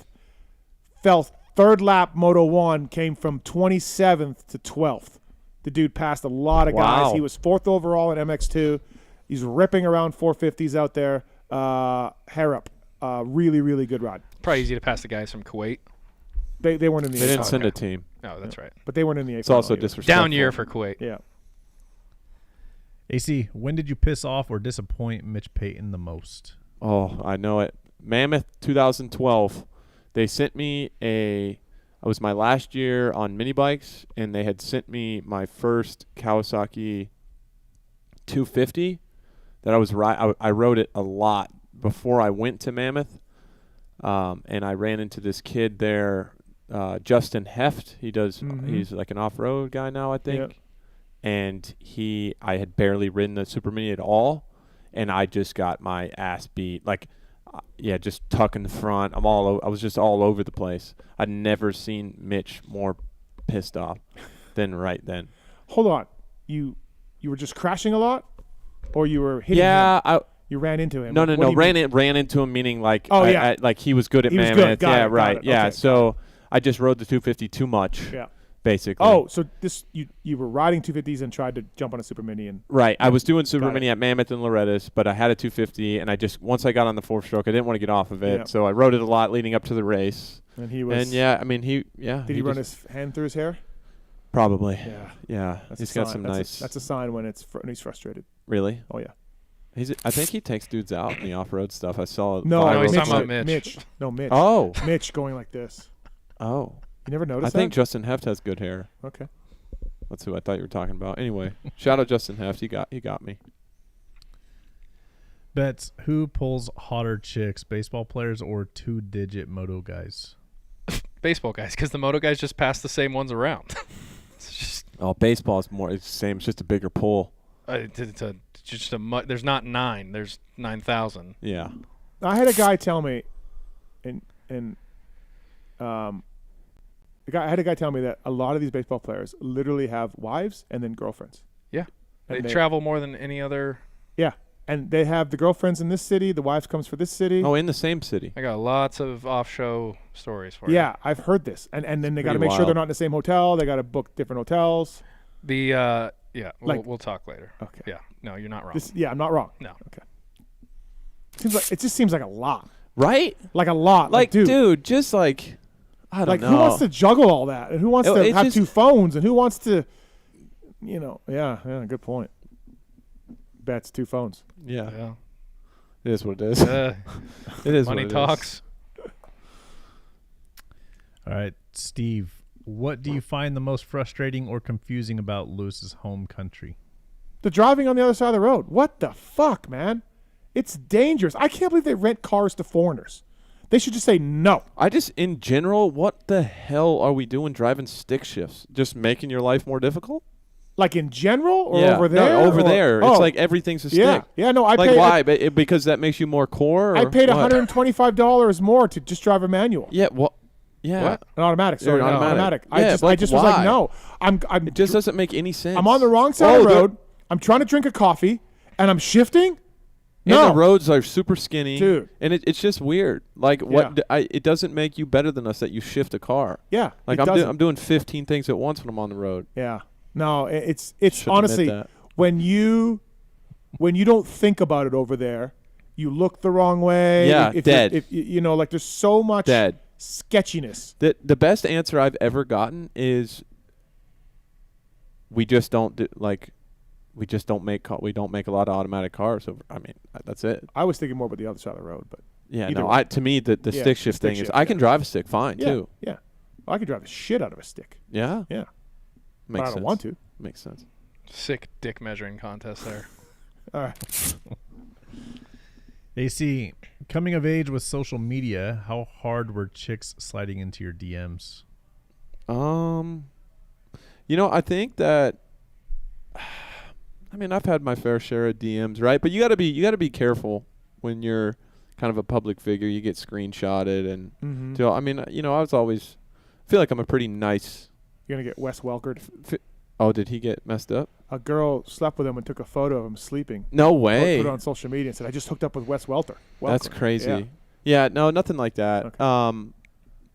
fell third lap Moto 1, came from 27th to 12th. The dude passed a lot of guys. He was 4th overall in MX2. He's ripping around 450s out there. Harup, really, really good ride. Probably easy to pass the guys from Kuwait. They weren't in the They didn't send a team. No, that's right. But they weren't in the A. It's also disrespectful. Down year for Kuwait. Yeah. AC, when did you piss off or disappoint Mitch Payton the most? Oh, I know it. Mammoth 2012. They sent me it was my last year on mini bikes, and they had sent me my first Kawasaki 250 that I was I rode it a lot before I went to Mammoth. And I ran into this kid there, Justin Heft. He does. He's like an off-road guy now, I think. Yep. And I had barely ridden the Super Mini at all, and I just got my ass beat. Like, just tuck in the front. I was just all over the place. I'd never seen Mitch more pissed off than right then. Hold on, you were just crashing a lot, or you were hitting him? You ran into him. No. Ran into him, meaning like like he was good at Mammoth. Good. Got right. it. Yeah. Okay, so I just rode the 250 too much. Yeah. Basically. Oh, so you were riding 250s and tried to jump on a Super Mini and right. I was doing Super Mini at Mammoth and Loretta's, but I had a 250, and once I got on the 4-stroke, I didn't want to get off of it, so I rode it a lot leading up to the race. And he was. And Did he run his hand through his hair? Probably. Yeah. He's got some nice. That's a sign when he's frustrated. Really? Oh yeah. I think he takes dudes out in the off-road stuff. I saw. No, he's talking about Mitch. No, Mitch. Oh. Mitch going like this. Oh. You never noticed that? I think Justin Heft has good hair. Okay. That's who I thought you were talking about. Anyway, shout out Justin Heft. He got me. Betts, who pulls hotter chicks, baseball players or two-digit moto guys? Baseball guys, because the moto guys just pass the same ones around. Baseball is more. It's the same. It's just a bigger pull. There's not 9. There's 9,000. Yeah. I had a guy tell me, I had a guy tell me that a lot of these baseball players literally have wives and then girlfriends. Yeah. They travel more than any other. Yeah. And they have the girlfriends in this city. The wives comes for this city. Oh, in the same city. I got lots of off-show stories for you. Yeah, I've heard this. And then they got to make sure they're not in the same hotel. They got to book different hotels. We'll talk later. Okay. Yeah. No, you're not wrong. I'm not wrong. No. Okay. It just seems like a lot. Right? Like a lot. Like dude, just like, I don't know. Who wants to juggle all that? And who wants to have two phones? And who wants to good point. Bets 2 phones. Yeah. It is what it is. It is money what it talks. Is. All right, Steve, what do you find the most frustrating or confusing about Lewis's home country? The driving on the other side of the road. What the fuck, man? It's dangerous. I can't believe they rent cars to foreigners. They should just say no. In general, what the hell are we doing driving stick shifts? Just making your life more difficult? Like in general or over there? No, over there. It's like everything's a stick. Yeah, no, I like paid. why? Because that makes you more core? Or I paid what? $125 more to just drive a manual. Yeah, well, yeah. What? An automatic. Sorry, an automatic. Yeah, I just was like, no. It just doesn't make any sense. I'm on the wrong side of the road. I'm trying to drink a coffee, and I'm shifting? No. And the roads are super skinny. Dude. And it's just weird. Like, it doesn't make you better than us that you shift a car. Yeah, like I'm doing 15 things at once when I'm on the road. Yeah. No, it's honestly when you don't think about it over there, you look the wrong way. Yeah, dead. If like there's so much sketchiness. The best answer I've ever gotten is we just don't make a lot of automatic cars. That's it. I was thinking more about the other side of the road, but to me the stick shift thing is I can drive a stick fine too. Yeah, I can drive the shit out of a stick. Yeah. But I don't want to. Makes sense. Sick dick measuring contest there. All right. AC, coming of age with social media, how hard were chicks sliding into your DMs? I think that I've had my fair share of DMs, right? But you got to be careful when you're kind of a public figure. You get screenshotted and I was always feel like I'm a pretty nice. You're going to get Wes Welkered. Oh, did he get messed up? A girl slept with him and took a photo of him sleeping. No way. Put it on social media and said, I just hooked up with Wes Welker. That's crazy. Yeah, no, nothing like that. Okay.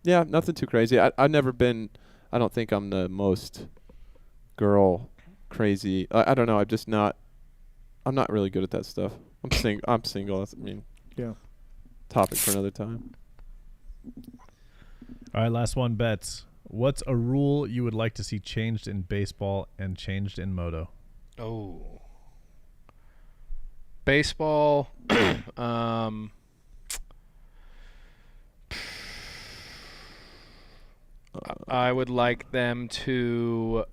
Yeah, nothing too crazy. I've never been, I don't think I'm the most girl crazy. I don't know. I'm not really good at that stuff. I'm single. Yeah. Topic for another time. All right, last one, Bets. What's a rule you would like to see changed in baseball and changed in moto? Oh. Baseball. I would like them to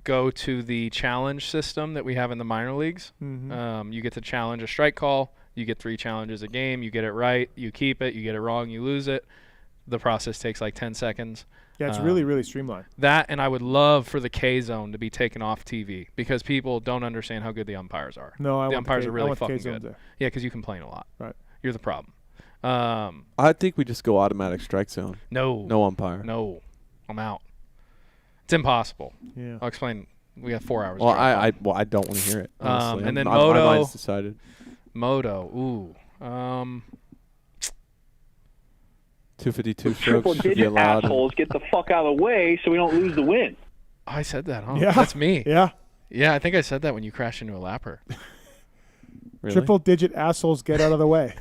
go to the challenge system that we have in the minor leagues. Mm-hmm. You get to challenge a strike call. You get 3 challenges a game. You get it right. You keep it. You get it wrong. You lose it. The process takes like 10 seconds. Yeah, it's really, really streamlined. That, and I would love for the K zone to be taken off TV because people don't understand how good the umpires are. No, the umpires are really fucking good. There. Yeah, because you complain a lot. Right. You're the problem. I think we just go automatic strike zone. No. No umpire. No. I'm out. It's impossible. Yeah. I'll explain. We got 4 hours. Well, I don't want to hear it. Honestly. And then moto. My mind's decided. Moto. Ooh. 252 strokes Triple should be digit allowed. assholes get the fuck out of the way so we don't lose the win. I said that, huh? Yeah. That's me. Yeah. Yeah, I think I said that when you crashed into a lapper. Really? Triple digit assholes get out of the way.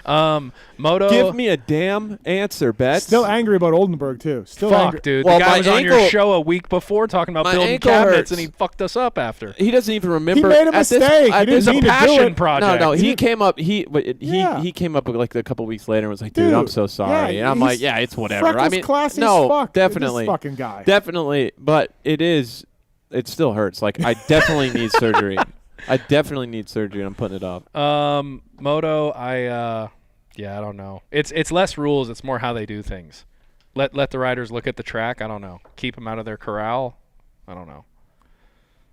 Moto. Give me a damn answer, Bet. Still angry about Oldenburg, too. Still Fuck, angry. dude. Well, the guy my was on your ankle- show a week before talking about my building ankle cabinets, hurts. and he fucked us up after. He doesn't even remember. He made a at this- mistake. at He this- didn't mean to do passion it. project. No, he didn't- came up. Yeah. He came up like a couple weeks later and was like, "Dude, I'm so sorry." yeah, and I'm he's- like, "Yeah, it's whatever." Freckles classy no, as fuck. definitely, This fucking guy. definitely. But it still hurts. Like I definitely need surgery. I definitely need surgery, and I'm putting it off. Moto, yeah, I don't know. It's less rules. It's more how they do things. Let the riders look at the track. I don't know. Keep them out of their corral. I don't know.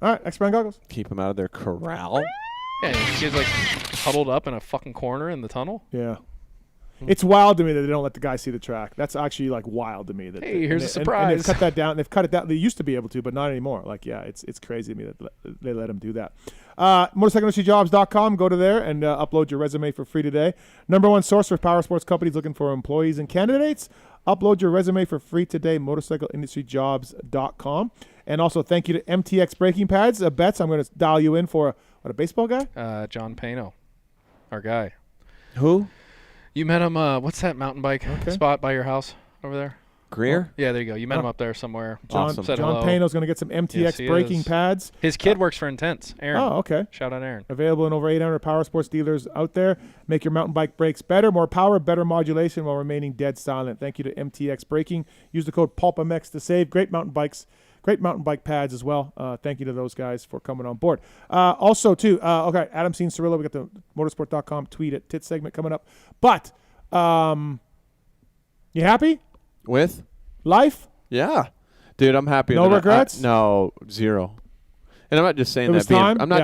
All right, X-Brand goggles. Keep them out of their corral. Yeah, kids like huddled up in a fucking corner in the tunnel. Yeah. It's wild to me that they don't let the guy see the track. That's actually like wild to me. That Hey, here's a and surprise. they've cut that down. They've cut it down. They used to be able to, but not anymore. Like, yeah, it's crazy to me that they let him do that. MotorcycleIndustryJobs.com. Go to there and upload your resume for free today. #1 source for power sports companies looking for employees and candidates. Upload your resume for free today. MotorcycleIndustryJobs.com. And also thank you to MTX Braking Pads. Bets, I'm going to dial you in for a baseball guy? John Pano, our guy. Who? You met him, what's that mountain bike spot by your house over there? Greer? Yeah, there you go. You met him up there somewhere. John Pano's going to get some MTX braking pads. His kid works for Intense. Aaron. Oh, okay. Shout out Aaron. Available in over 800 power sports dealers out there. Make your mountain bike brakes better, more power, better modulation while remaining dead silent. Thank you to MTX Braking. Use the code PulpMX to save. Great mountain bike pads as well. Thank you to those guys for coming on board. Also, too, okay, Adam Cianciarulo. We got the motorsport.com tweet at Tits segment coming up. But you happy? With? Life? Yeah. Dude, I'm happy. No regrets? No, zero. And I'm not just saying that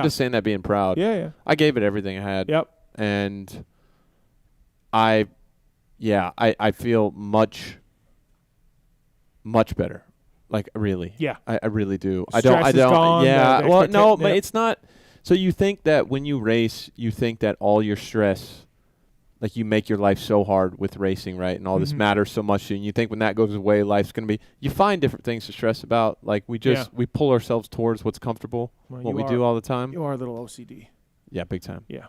just saying that being proud. Yeah. I gave it everything I had. Yep. And I feel much better. Like, really. Yeah. I really do. Stress is gone, yeah. Well, no, but yep. it's not. So you think that when you race, you think that all your stress, like you make your life so hard with racing, right? And all this matters so much to you. And you think when that goes away, life's going to be, you find different things to stress about. Like we pull ourselves towards what's comfortable, what we do all the time. You are a little OCD. Yeah, big time. Yeah.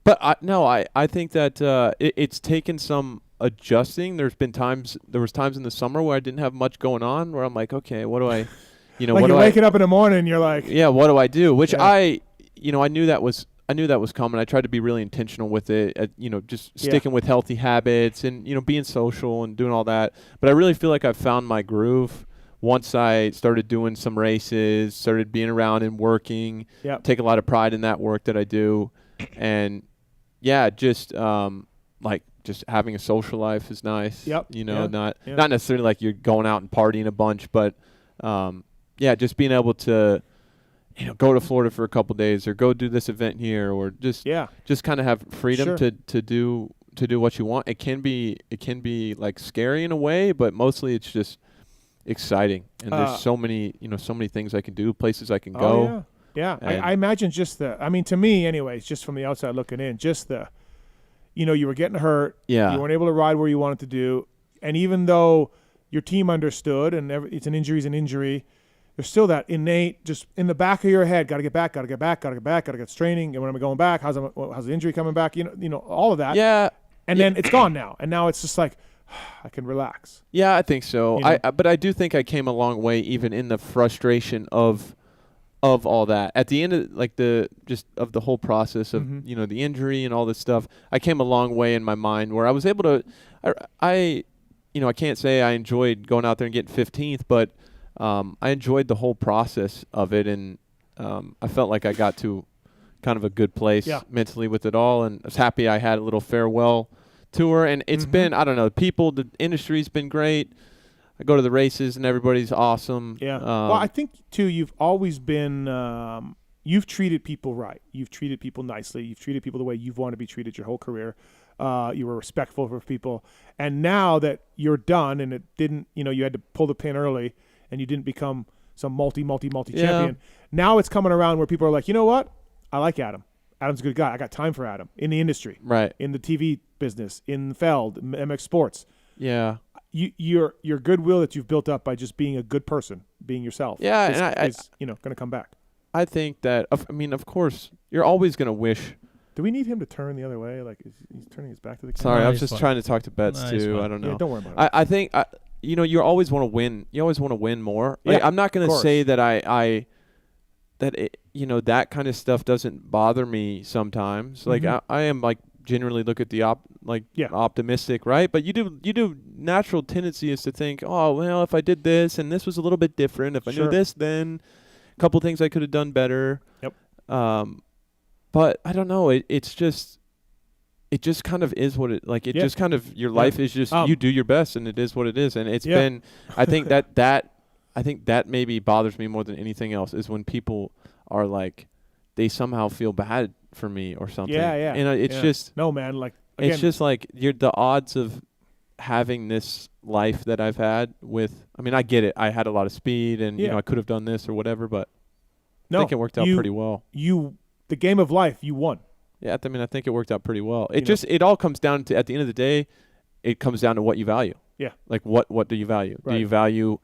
But I think that it's taken some adjusting. There was times in the summer where I didn't have much going on where I'm like, okay, what do I, like you're waking up in the morning and you're like, yeah, what do I do? Which I knew that was coming. I tried to be really intentional with it, just sticking with healthy habits and, being social and doing all that. But I really feel like I've found my groove once I started doing some races, started being around and working, take a lot of pride in that work that I do. And yeah, just having a social life is nice. Yep. Not necessarily like you're going out and partying a bunch, but just being able to, go to Florida for a couple days or go do this event here or just kind of have freedom to do what you want. It can be like scary in a way, but mostly it's just exciting. And there's so many things I can do, places I can go. Yeah. I imagine to me anyways, just from the outside looking in, just you were getting hurt. Yeah. You weren't able to ride where you wanted to do. And even though your team understood and it's an injury, there's still that innate, just in the back of your head, got to get back, got to get training. And when I'm going back, how's the injury coming back? All of that. Yeah. And then it's gone now. And now it's just like, I can relax. Yeah, I think so. But I do think I came a long way even in the frustration of all that. At the end of of the whole process of, the injury and all this stuff, I came a long way in my mind where I was able to, I can't say I enjoyed going out there and getting 15th, but I enjoyed the whole process of it. And I felt like I got to kind of a good place mentally with it all. And I was happy I had a little farewell tour. And it's been, I don't know, the industry's been great. I go to the races and everybody's awesome. Yeah. Well, I think too, you've always been, you've treated people right. You've treated people nicely. You've treated people the way you've wanted to be treated your whole career. You were respectful for people. And now that you're done and it didn't, you had to pull the pin early and you didn't become some multi champion. Now it's coming around where people are like, you know what? I like Adam. Adam's a good guy. I got time for Adam in the industry. Right. In the TV business, in Feld, MX Sports. Yeah. Your goodwill that you've built up by just being a good person, being yourself, is going to come back. I think that, of course, you're always going to wish. Do we need him to turn the other way? Like he's turning his back to the camera? Sorry, I was just trying to talk to Betts too. I don't know. Yeah, don't worry about it. I think you always want to win. You always want to win more. Like, I'm not going to say that that kind of stuff doesn't bother me sometimes. Like I am like generally look at the optimistic, right? But you do natural tendency is to think, oh well, if I did this and this was a little bit different, if I knew this, then a couple things I could have done better. Yep. But I don't know. It just kind of is what it like. It just kind of your life is just you do your best and it is what it is. And it's been. I think that maybe bothers me more than anything else is when people are like they somehow feel bad for me or something. Yeah. And it's just no man. Like again, it's just like the odds of having this life that I've had with. I mean, I get it. I had a lot of speed and I could have done this or whatever, but I think it worked out pretty well. The game of life, you won. Yeah, I mean, I think it worked out pretty well. It all comes down to, at the end of the day, it comes down to what you value. Yeah. Like, what do you value? Right. Do you value,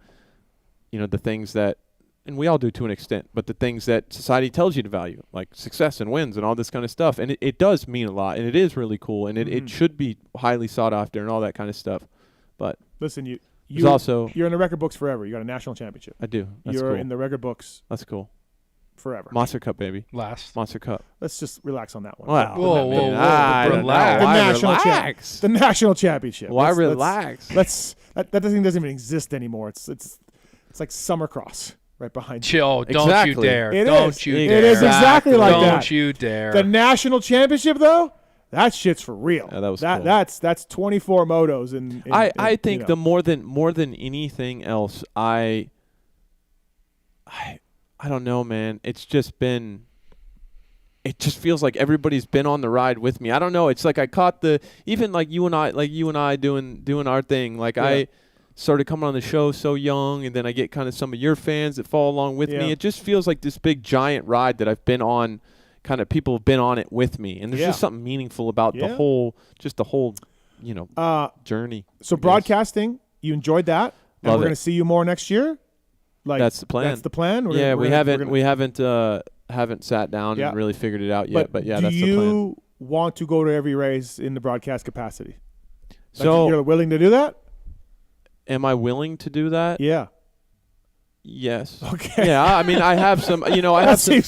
the things that, and we all do to an extent, but the things that society tells you to value, like success and wins and all this kind of stuff. And it does mean a lot, and it is really cool, and it should be highly sought after and all that kind of stuff. But listen, You're in the record books forever. You got a national championship. I do. That's You're cool. in the record books. That's cool. Forever. Monster Cup, baby. Last. Monster Cup. Let's just relax on that one. Wow. Whoa. Relax. The national championship. Why relax? That doesn't even exist anymore. It's like Summercross right behind you. Chill. Don't you dare. Don't you dare. It is exactly like that. Don't you dare. The national championship, though, that shit's for real. Yeah, that was cool. That's 24 motos. I think the more than anything else, I don't know, man. It just feels like everybody's been on the ride with me. I don't know. It's like I caught even like you and I doing our thing. Like I started coming on the show so young, and then I get kind of some of your fans that follow along with me. It just feels like this big giant ride that I've been on. Kind of people have been on it with me, and there's just something meaningful about the whole journey. So broadcasting, you enjoyed that, and we're going to see you more next year. Like that's the plan. That's the plan. We haven't sat down and really figured it out yet. But yeah, that's the plan. Do you want to go to every race in the broadcast capacity? So you're willing to do that? Am I willing to do that? Yeah. Yes. Okay. Yeah. I mean, I have some. I have some.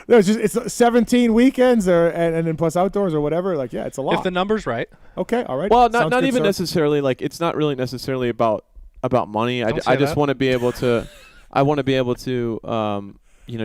No, it's 17 weekends and then plus outdoors or whatever. Like, yeah, it's a lot. If the number's right. Okay, all right. Well, not even necessarily. Like, it's not really necessarily about money. I just want to be able to. I want to be able to,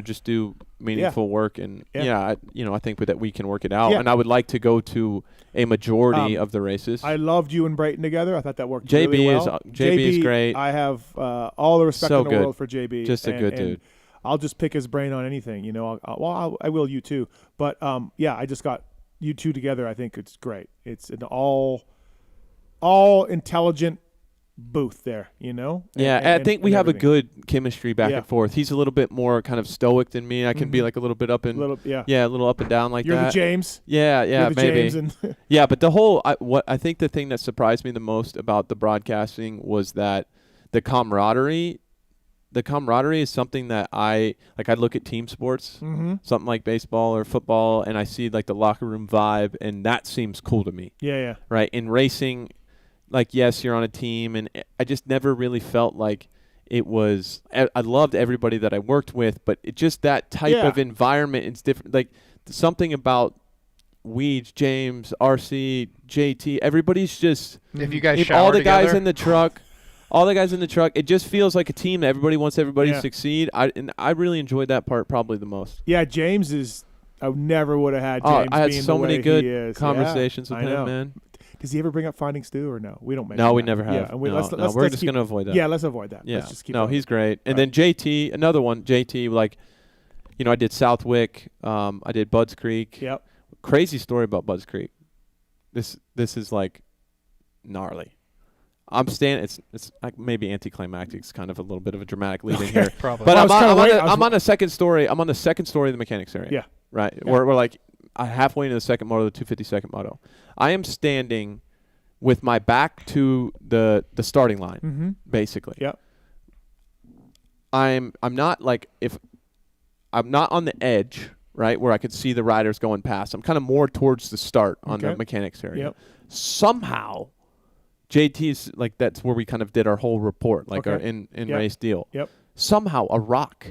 just do meaningful work, and I think that we can work it out. And I would like to go to a majority of the races. I loved you and Brayton together. I thought that worked JB really well. JB is great. I have all the respect in the world for JB. Just a good dude. I'll just pick his brain on anything, I will you too. But I just got you two together. I think it's great. It's an all intelligent booth there, I think we have a good chemistry back and forth. He's a little bit more kind of stoic than me. I can be like a little bit up and a little up and down like You're that. The James. Yeah, You're the maybe. James but the whole I think the thing that surprised me the most about the broadcasting was that the camaraderie is something that I look at team sports, something like baseball or football, and I see like the locker room vibe, and that seems cool to me. Yeah. Right. In racing, like, yes, you're on a team, and I just never really felt like it was. I loved everybody that I worked with, but it just that type of environment. It's different. Like something about Weege, James, RC, JT. Everybody's just. If you guys shower all the together. guys in the truck. All the guys in the truck, it just feels like a team. Everybody wants everybody to succeed. I really enjoyed that part probably the most. Yeah, James is. I never would have had James. I had being so the many way good he is. conversations with him, man. Does he ever bring up Finding Stu or no? We don't. No, we never have. Yeah, and we're just going to avoid that. Yeah, let's avoid that. Yeah, let's just keep no, going. he's great. And then JT, another one. JT, like, I did Southwick. I did Budds Creek. Yep. Crazy story about Budds Creek. This is like gnarly. I'm standing. It's like maybe anticlimactic. It's kind of a little bit of a dramatic lead in here. Probably. But I'm on the second story. I'm on the second story of the mechanics area. Yeah. Right. Yeah. We're like halfway into the second moto, the 252nd moto. I am standing with my back to the starting line, basically. Yep. I'm not like I'm not on the edge, right, where I could see the riders going past. I'm kind of more towards the start on the mechanics area. Yep. Somehow, JT's like that's where we kind of did our whole report, like our in race deal. Yep. Somehow a rock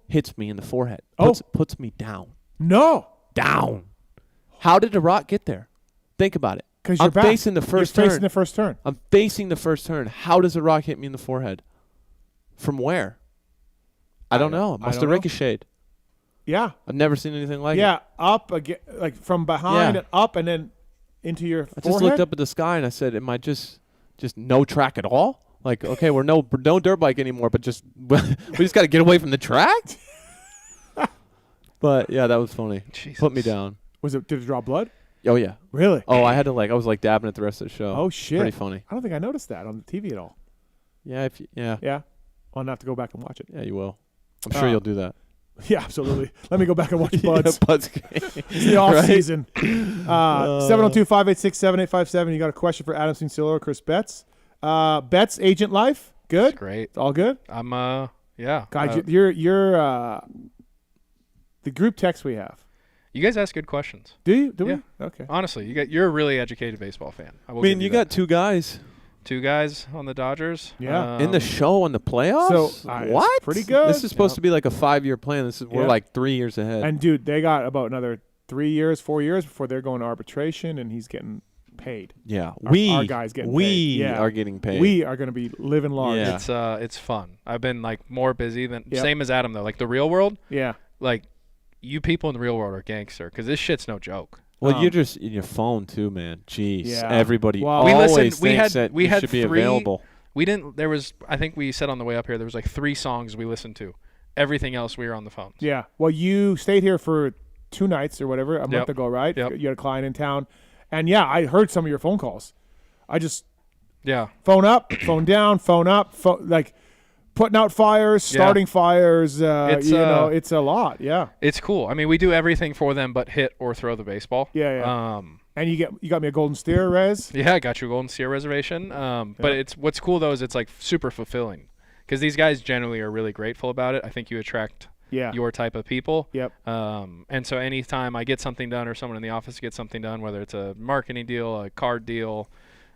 hits me in the forehead. Puts me down. No. Down. How did the rock get there? Think about it. Because I'm facing the first turn. You're facing the first turn. I'm facing the first turn. How does a rock hit me in the forehead? From where? I don't know. It must have ricocheted. Yeah. I've never seen anything like it. Yeah, up again, like from behind and up, and then into your forehead. I just looked up at the sky and I said, "Am I just no track at all? Like, okay, we're no dirt bike anymore, but just we just got to get away from the track." But yeah, that was funny. Jesus. Put me down. Did it draw blood? Oh yeah. Really? Oh, I had to I was like dabbing it the rest of the show. Oh shit. Pretty funny. I don't think I noticed that on the TV at all. Yeah. Yeah. I'll have to go back and watch it. Yeah, you will. I'm sure you'll do that. Yeah, absolutely. Let me go back and watch Buds. Buds. It's the off season. 702-586-7857. You got a question for Adam Cianciarulo or Chris Betts? Betts, agent life. Good. That's great. It's all good. I'm yeah. God, you're the group text we have. You guys ask good questions. Do you? Do we? Okay. Honestly, you're a really educated baseball fan. I mean, you got two guys. 2 guys on the Dodgers. Yeah. In the show on the playoffs? So, what? it's pretty good. This is supposed to be like a 5-year plan. We're like 3 years ahead. And, dude, they got about another 3 years, 4 years before they're going to arbitration, and he's getting paid. Yeah. Our guy's getting paid. We are getting paid. We are going to be living large. Yeah. It's fun. I've been, like, more busy than – same as Adam, though. Like, the real world. Yeah. Like, you people in the real world are gangster because this shit's no joke. Well, you're just in your phone too, man. Jeez, Yeah. everybody Well, always we thinks had that you should be available. We didn't. There was. I think we said on the way up here there was like 3 songs we listened to. Everything else we were on the phones. Yeah. Well, you stayed here for 2 nights or whatever a month ago, right? Yep. You had a client in town, and I heard some of your phone calls. I just phone up, phone down, phone up, like putting out fires, starting fires. It's a lot. Yeah. It's cool. I mean, we do everything for them but hit or throw the baseball. Yeah. And you got me a golden steer, Rez. Yeah, I got you a golden steer reservation. But it's what's cool though is it's like super fulfilling because these guys generally are really grateful about it. I think you attract your type of people. Yep. And so anytime I get something done or someone in the office gets something done, whether it's a marketing deal, a card deal,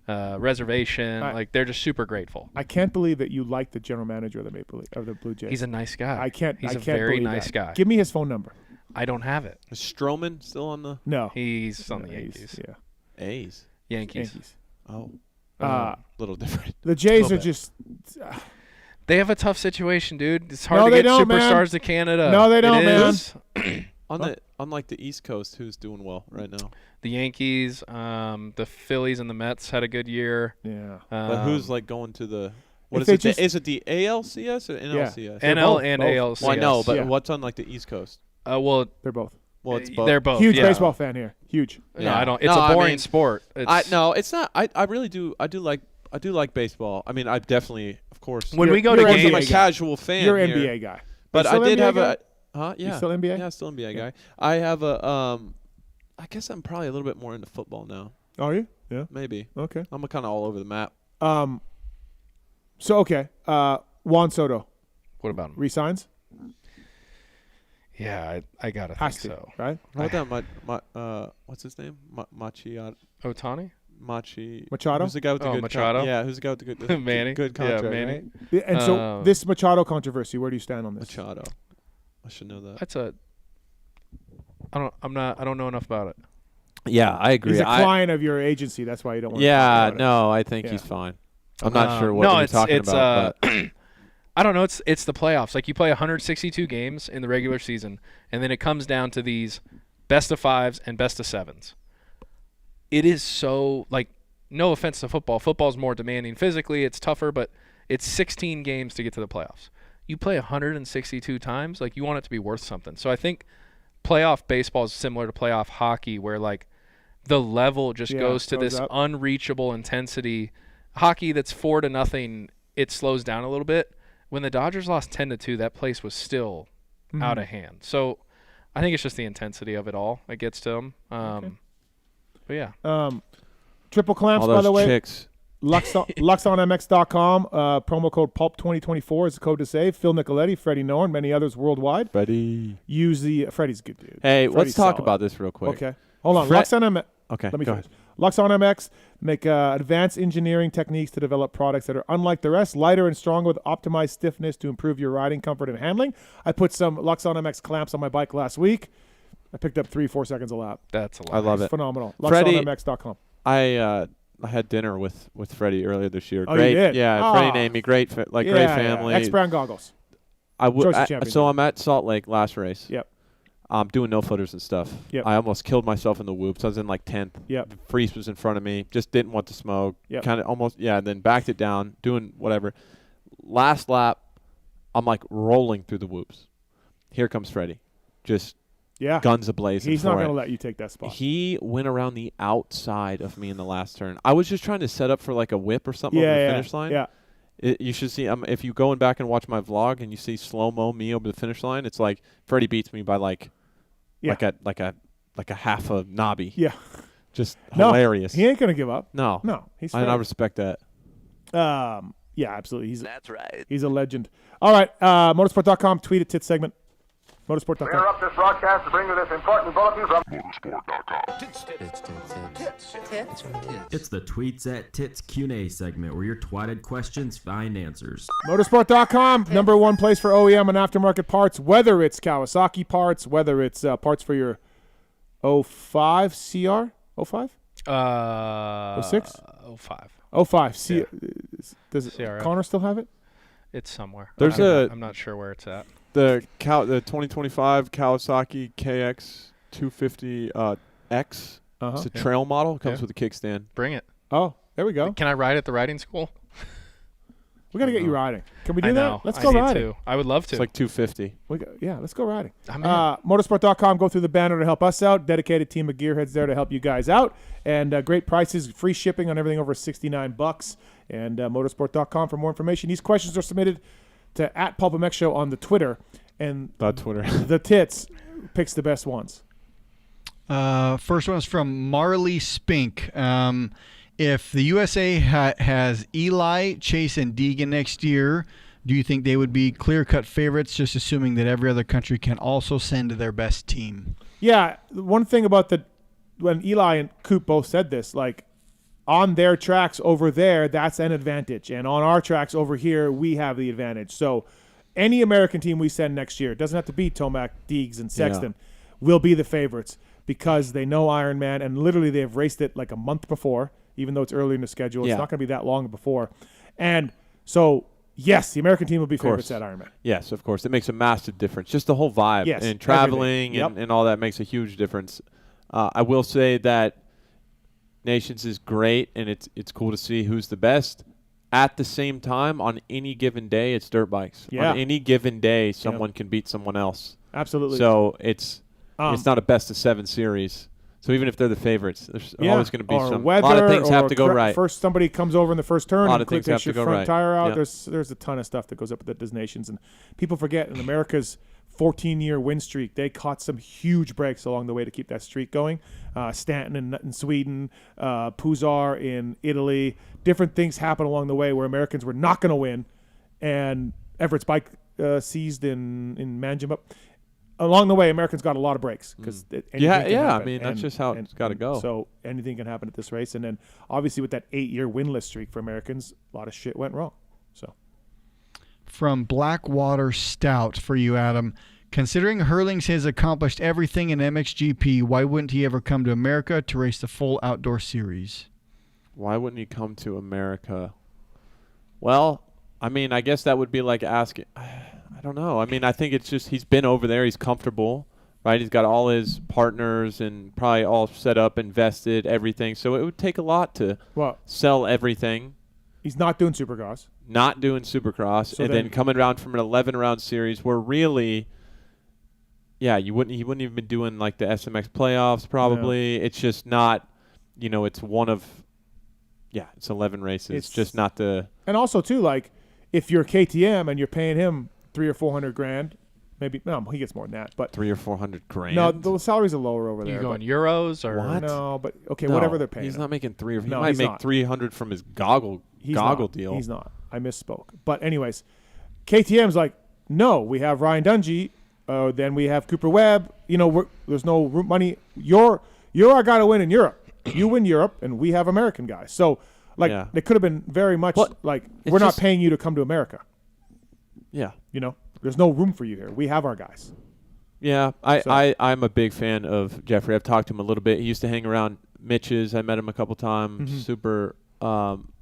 reservation, like they're just super grateful. I can't believe that you like the general manager of the Blue Jays. He's a nice guy. He's a can't very believe nice that. guy. Give me his phone number. I don't have it. Is Stroman still on the? No, he's on the Yankees. Yeah, A's. Yankees. Oh, a little different. The Jays are just. They have a tough situation, dude. It's hard to get superstars to Canada. No, they don't, man. On like the East Coast, who's doing well right now? The Yankees, the Phillies, and the Mets had a good year. Yeah. But who's like going to the? What is it? Is it the ALCS or NLCS? Yeah. NL and ALCS. Well, I know, but what's on like the East Coast? Well, they're both. Well, it's both. They're both. Huge baseball fan here. Huge. No, I don't. It's a boring sport. No, it's not. I really do. I do like baseball. I mean, I definitely, of course. When we go to games, I'm a casual fan. You're an NBA guy. But I did have a. Yeah. You still NBA? Yeah, still NBA guy. I have a. I guess I'm probably a little bit more into football now. Are you? Yeah. Maybe. Okay. I'm kind of all over the map. So okay, Juan Soto. What about him? Resigns? Yeah, I gotta think so. Right? How about what's his name? Machado. Otani? Machado? Who's the guy with the good Machado? who's the guy with the good Manny? Good contract, Yeah, Manny. right? And so this Machado controversy, where do you stand on this? Machado. I should know that. That's I don't know enough about it. Yeah, I agree. He's a client of your agency. That's why you don't want to talk about no, I think he's fine. I'm not sure what you're talking about. But I don't know. It's the playoffs. Like you play 162 games in the regular season, and then it comes down to these best of 5s and best of 7s. It is so like no offense to football. Football's more demanding physically. It's tougher, but it's 16 games to get to the playoffs. You play 162 times. Like you want it to be worth something. So I think playoff baseball is similar to playoff hockey, where like the level just goes to this unreachable intensity. Hockey that's 4-0, it slows down a little bit. When the Dodgers lost 10-2, that place was still out of hand. So I think it's just the intensity of it all that gets to them. But yeah. Triple clamps, by the way. Chicks. LuxonMX.com. Promo code PULP2024 is the code to save. Phil Nicoletti, Freddie Noren, many others worldwide. Freddie. Use the Freddie's good dude. Hey, Freddie's let's talk solid. about this real quick. Okay. Hold on. LuxonMX. Okay. Let me go finish. ahead. LuxonMX make advanced engineering techniques to develop products that are unlike the rest, lighter and stronger with optimized stiffness to improve your riding comfort and handling. I put some LuxonMX clamps on my bike last week. I picked up 3-4 seconds a lap. That's a lot. I love it. Phenomenal. Freddie, LuxonMX.com. I had dinner with Freddie earlier this year. Oh, great, you did? yeah. Freddie named me great family. Yeah. X-Brown goggles. So I'm at Salt Lake last race. Yep. I'm doing no footers and stuff. Yep. I almost killed myself in the whoops. I was in like 10th. Yep. Freeze was in front of me. Just didn't want to smoke. Yep. Kind of almost, then backed it down, doing whatever. Last lap, I'm like rolling through the whoops. Here comes Freddie. Just guns ablaze. He's not going to let you take that spot. He went around the outside of me in the last turn. I was just trying to set up for like a whip or something over the finish line. Yeah. You should see if you going back and watch my vlog and you see slow-mo me over the finish line, it's like Freddie beats me by like a half a knobby. Yeah. Just hilarious. He ain't going to give up. No. He's and I respect that. Yeah, absolutely. That's right. He's a legend. All right, motorsport.com, tweet at Tits segment. Motorsport.com. We interrupt this broadcast to bring you this important bulletin from Motorsport.com. It's the Tweets at Tits Q&A segment where your twatted questions find answers. Motorsport.com, number one place for OEM and aftermarket parts, whether it's Kawasaki parts, whether it's parts for your 05 CR? 05? 06? 05. 05. Yeah. Does CRF. Connor still have it? It's somewhere. I'm not sure where it's at. The 2025 Kawasaki KX 250 X. It's a trail model. It comes with a kickstand. Bring it. Oh, there we go. Can I ride at the riding school? We got to get you riding. Can we do I that? know. Let's I go need riding. to. I would love to. It's like 250. Yeah, let's go riding. I'm in. Motorsport.com. Go through the banner to help us out. Dedicated team of gearheads there to help you guys out. And great prices, free shipping on everything over $69. And motorsport.com for more information. These questions are submitted to @PulpMX Show on the Twitter. And Twitter. The Tits picks the best ones. First one is from Marley Spink. If the USA has Eli, Chase, and Deegan next year, do you think they would be clear-cut favorites, just assuming that every other country can also send their best team? Yeah, one thing about when Eli and Coop both said this, like, on their tracks over there, that's an advantage. And on our tracks over here, we have the advantage. So any American team we send next year, it doesn't have to be Tomac, Deegs, and Sexton, will be the favorites because they know Ironman, and literally they've raced it like a month before, even though it's early in the schedule. It's not going to be that long before. And so, yes, the American team will be favorites at Ironman. Yes, of course. It makes a massive difference. Just the whole vibe and traveling and all that makes a huge difference. I will say that Nations is great, and it's cool to see who's the best. At the same time, on any given day, it's dirt bikes. Yeah. On any given day, someone can beat someone else. Absolutely. So it's not a best-of-7 series. So even if they're the favorites, there's always going to be a lot of things have to go right. First, somebody comes over in the first turn and things takes have your to go front right. tire out. Yep. There's a ton of stuff that goes up with the Nations, and people forget in America's 14-year win streak, they caught some huge breaks along the way to keep that streak going. Stanton in Sweden, Puzar in Italy. Different things happen along the way where Americans were not going to win, and Everett's bike seized in Manjimup. Along the way, Americans got a lot of breaks because I mean that's just how it's got to go. So anything can happen at this race, and then obviously with that 8-year winless streak for Americans, a lot of shit went wrong. So. From Blackwater Stout for you, Adam. Considering Hurlings has accomplished everything in MXGP, why wouldn't he ever come to America to race the full outdoor series? Why wouldn't he come to America? Well, I mean, I guess that would be like asking. I don't know. I mean, I think it's just he's been over there. He's comfortable, right? He's got all his partners and probably all set up, invested, everything. So it would take a lot to sell everything. He's not doing Supercross. Not doing Supercross. So then coming around from an 11-round series where really, he wouldn't even been doing like the SMX playoffs probably. No. It's just not, it's one of, it's 11 races. It's just not the. And also, too, like, if you're KTM and you're paying him $300,000 or $400,000, maybe he gets more than that, but $300,000 or $400,000. No, the salaries are lower over there. You going euros or what? No, but whatever they're paying. He's not making $300,000. He no, might make $300,000 from his goggle deal. He's not. I misspoke. But anyways, KTM's like, no, we have Ryan Dungey, then we have Cooper Webb. There's no money. You're our guy to win in Europe. You win Europe, and we have American guys. So. They could have been very much we're not paying you to come to America. Yeah. There's no room for you here. We have our guys. Yeah, I'm a big fan of Jeffrey. I've talked to him a little bit. He used to hang around Mitch's. I met him a couple times. Mm-hmm. Super.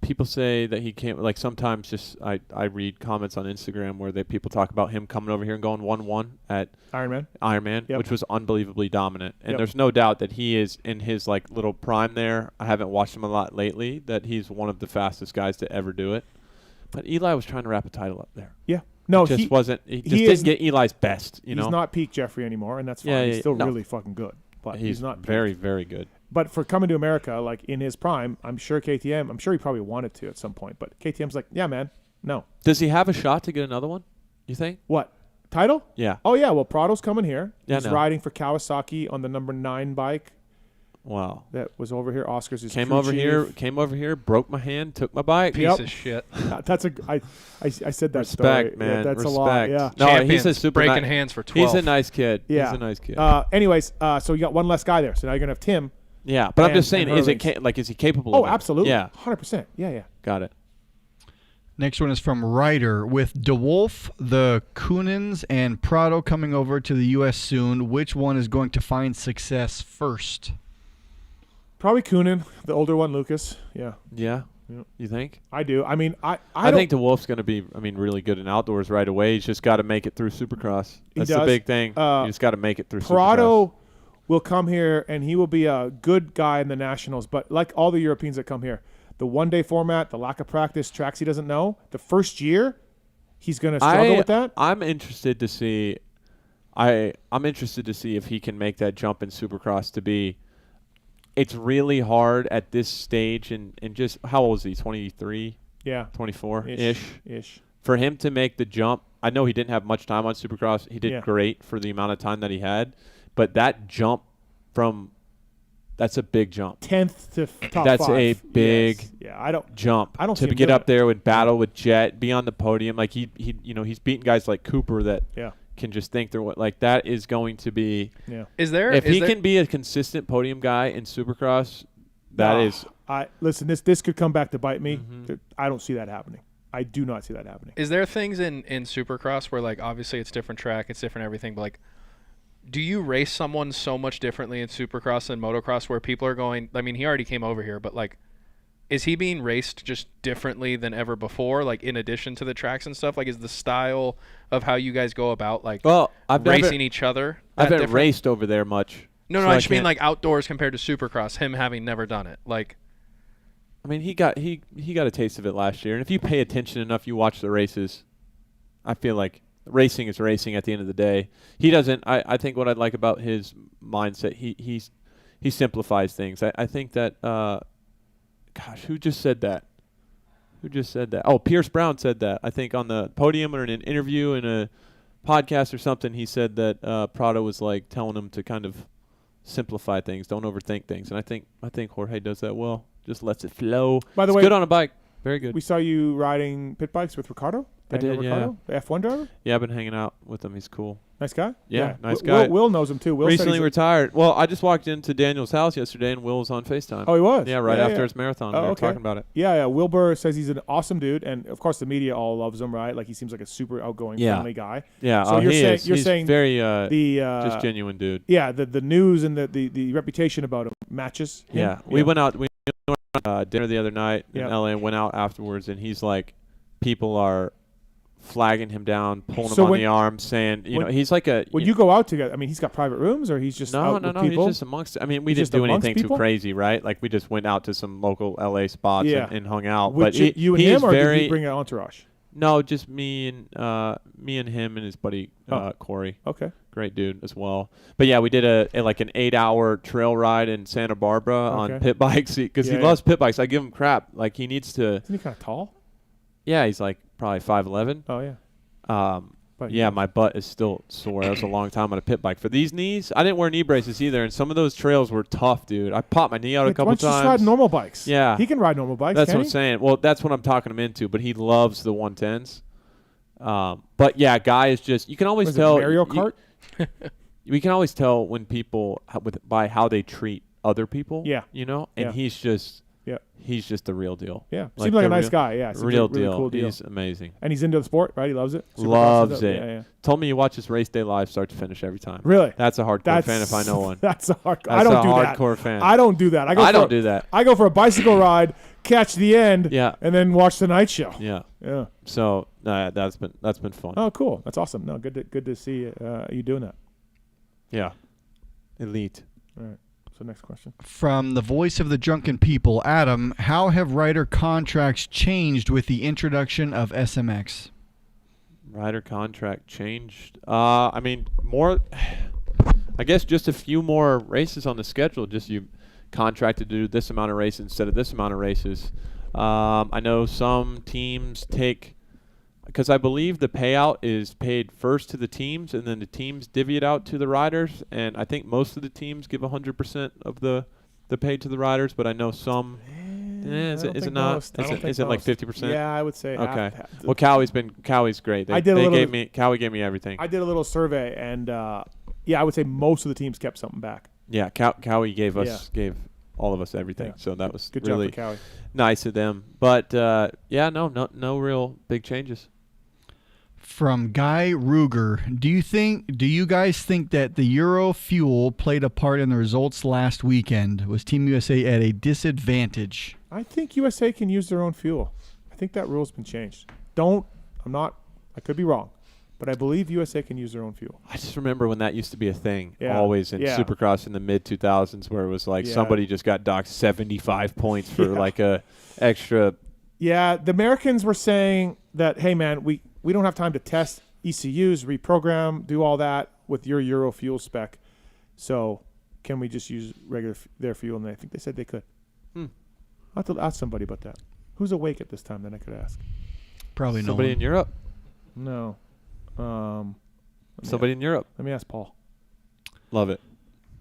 People say that he can't, sometimes just I read comments on Instagram where people talk about him coming over here and going 1-1 at Ironman, which was unbelievably dominant. And there's no doubt that he is in his little prime there. I haven't watched him a lot lately, that he's one of the fastest guys to ever do it. But Eli was trying to wrap a title up there. Yeah. No, he didn't get Eli's best, He's not peak Jeffrey anymore, and that's fine. He's still really fucking good. But he's not very, very good. But for coming to America, in his prime, I'm sure he probably wanted to at some point. But KTM's like, yeah, man, no. Does he have a shot to get another one, you think? What? Title? Yeah. Oh, yeah. Well, Prado's coming here. Yeah, he's riding for Kawasaki on the number 9 bike. Wow. That was over here. Oscar's his came crew over chief. here, broke my hand, took my bike. Piece of shit. That's I said that Respect, story. man. Yeah, that's Respect. a lot. Yeah. No, Champions he's a super breaking hands for 12. He's a nice kid. Yeah. He's a nice kid. Anyways, so you got one less guy there. So now you're gonna have Tim. Yeah, but I'm just saying, and is Hurlings. is he capable? Oh, of it? absolutely. Yeah, 100%. Yeah. got it. Next one is from Ryder. With DeWolf, the Coonans, and Prado coming over to the U.S. soon, which one is going to find success first? Probably Coonan, the older one, Lucas. Yeah. Yeah. You think? I do. I mean, I think DeWolf's going to be, really good in outdoors right away. He's just got to make it through Supercross. That's the big thing. You just got to make it through Prado Supercross. will come here, and he will be a good guy in the Nationals. But like all the Europeans that come here, the one-day format, the lack of practice, tracks he doesn't know, the first year, he's going to struggle with that. I'm interested to see. I'm interested to see if he can make that jump in Supercross to be. It's really hard at this stage, and just how old is he? 23. Yeah. 24 ish. For him to make the jump, I know he didn't have much time on Supercross. He did Yeah. great for the amount of time that he had, but that jump that's a big jump. 10th to top That's 5. a big jump. I don't see to him get doing up there with battle with Jet, be on the podium. Like he's beating guys like Cooper that can just think they're like that is going to be. Yeah. If he can be a consistent podium guy in Supercross, that is. Listen. This could come back to bite me. I don't see that happening. I do not see that happening. Is there things in Supercross where, like, obviously it's different track, it's different everything, but, like, do you race someone so much differently in Supercross than motocross where people are going, I mean, he already came over here, but, like, is he being raced just differently than ever before, like, in addition to the tracks and stuff? Like, is the style of how you guys go about, like, racing each other I haven't different? raced over there much. No, I just mean, like, outdoors compared to Supercross, him having never done it. Like, I mean, he got a taste of it last year, and if you pay attention enough, you watch the races. I feel like racing is racing at the end of the day. He doesn't. I think what I'd like about his mindset, he simplifies things. I think that. Gosh, who just said that? Oh, Pierce Brown said that. I think on the podium or in an interview in a podcast or something, he said that Prado was like telling him to kind of simplify things, don't overthink things, and I think Jorge does that well. Just lets it flow. By the He's way, good on a bike. Very good. We saw you riding pit bikes with Ricardo. Daniel Ricardo, the F1 driver. Yeah, I've been hanging out with him. He's cool. Nice guy. Yeah, nice guy. Will knows him too. Will recently retired. Well, I just walked into Daniel's house yesterday, and Will was on FaceTime. Oh, he was. Yeah, after his marathon. We were talking about it. Yeah. Wilbur says he's an awesome dude, and of course the media all loves him, right? Like he seems like a super outgoing, friendly guy. Yeah. So you're saying very just genuine dude. Yeah. The news and the reputation about him matches. Yeah. We went out. We went dinner the other night in LA and went out afterwards, and he's like, people are flagging him down, pulling him on the arm, saying, he's like a. When you go out together, I mean, he's got private rooms, or he's just out with people? He's just amongst. I mean, we didn't do anything too crazy, right? Like we just went out to some local LA spots and hung out. But you and him, or did he bring an entourage? No, just me and him and his buddy Corey. Okay, great dude as well. But yeah, we did an 8-hour trail ride in Santa Barbara on pit bikes because he loves pit bikes. I give him crap. Like he needs to. Isn't he kind of tall? Yeah, he's like probably 5'11". Oh yeah. But yeah, my butt is still sore. That was a long time on a pit bike. For these knees, I didn't wear knee braces either, and some of those trails were tough, dude. I popped my knee out a couple times. Why don't you just ride normal bikes? Yeah. He can ride normal bikes, That's what I'm saying. Well, that's what I'm talking him into, but he loves the 110s. But yeah, guy is just, you can always tell. Mario Kart? We can always tell when people, by how they treat other people. Yeah. And he's just. Yeah, he's just the real deal. Yeah, seems like a nice guy. Yeah, real really deal. Cool deal. He's amazing, and he's into the sport, right? He loves it. Loves it. Yeah. Told me he watches Race Day Live start to finish every time. Really? That's a hardcore fan if I know one. That's a hardcore. I don't do that. Hardcore fan. I don't do that. I don't do that. I go for a bicycle ride, catch the end, and then watch the night show. Yeah. So that's been fun. Oh, cool. That's awesome. No, good to see you doing that. Yeah. Elite. All right. So next question. From the voice of the drunken people, Adam, how have rider contracts changed with the introduction of SMX? Rider contract changed. I mean, more. I guess just a few more races on the schedule. Just you contracted to do this amount of races instead of this amount of races. I know some teams take. Because I believe the payout is paid first to the teams, and then the teams divvy it out to the riders. And I think most of the teams give 100% of the the pay to the riders, but I know some. Is it not? Is it like 50%? Yeah, I would say. Okay. Half. Well, Cowie's great. Cowie gave me everything. I did a little survey, and I would say most of the teams kept something back. Yeah, Cowie gave all of us everything, so that was good really job for Cowie. Nice of them. But no real big changes. From Guy Ruger, do you guys think that the Euro fuel played a part in the results last weekend? Was Team USA at a disadvantage? I think USA can use their own fuel. I think that rule's been changed. I could be wrong, but I believe USA can use their own fuel. I just remember when that used to be a thing, Yeah. always in Supercross in the mid-2000s, where it was like somebody just got docked 75 points for like a extra. Yeah, the Americans were saying that, hey, man, we don't have time to test ECUs, reprogram, do all that with your Euro fuel spec. So can we just use their fuel? And I think they said they could. I'll have to ask somebody about that. Who's awake at this time that I could ask? Probably somebody in Europe. No. Somebody in Europe. Let me ask Paul. Love it.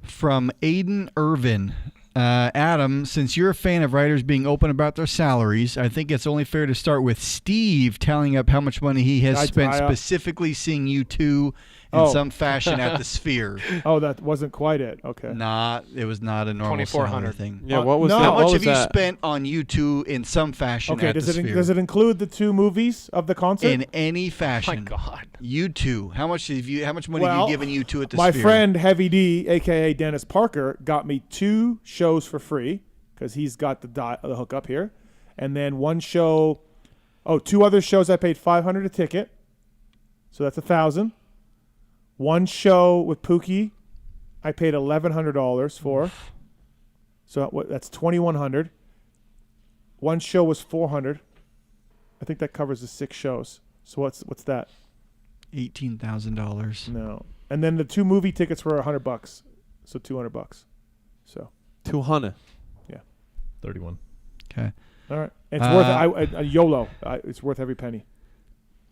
From Aiden Irvin. Adam, since you're a fan of writers being open about their salaries, I think it's only fair to start with Steve tallying up how much money he has spent specifically seeing you two in some fashion at the Sphere. Oh, that wasn't quite it. Okay. It was not a normal salary thing. Yeah, what was that? How much have you that? spent on you two in some fashion at the Sphere? Does it include the 2 movies of the concert? In any fashion. Oh my God. You two. How much money have you given you two at the my Sphere? My friend Heavy D, a.k.a. Dennis Parker, got me 2 shows for free because he's got the hook up here. And then 1 show, 2 other shows I paid $500 a ticket. So that's $1,000. 1 show with Pookie, I paid $1,100 for. So that's $2,100. 1 show was $400. I think that covers the 6 shows. So what's that? $18,000. No. And then the 2 movie tickets were $100. So $200. So 200. Yeah. 31. Okay. All right. It's worth YOLO. It's worth every penny.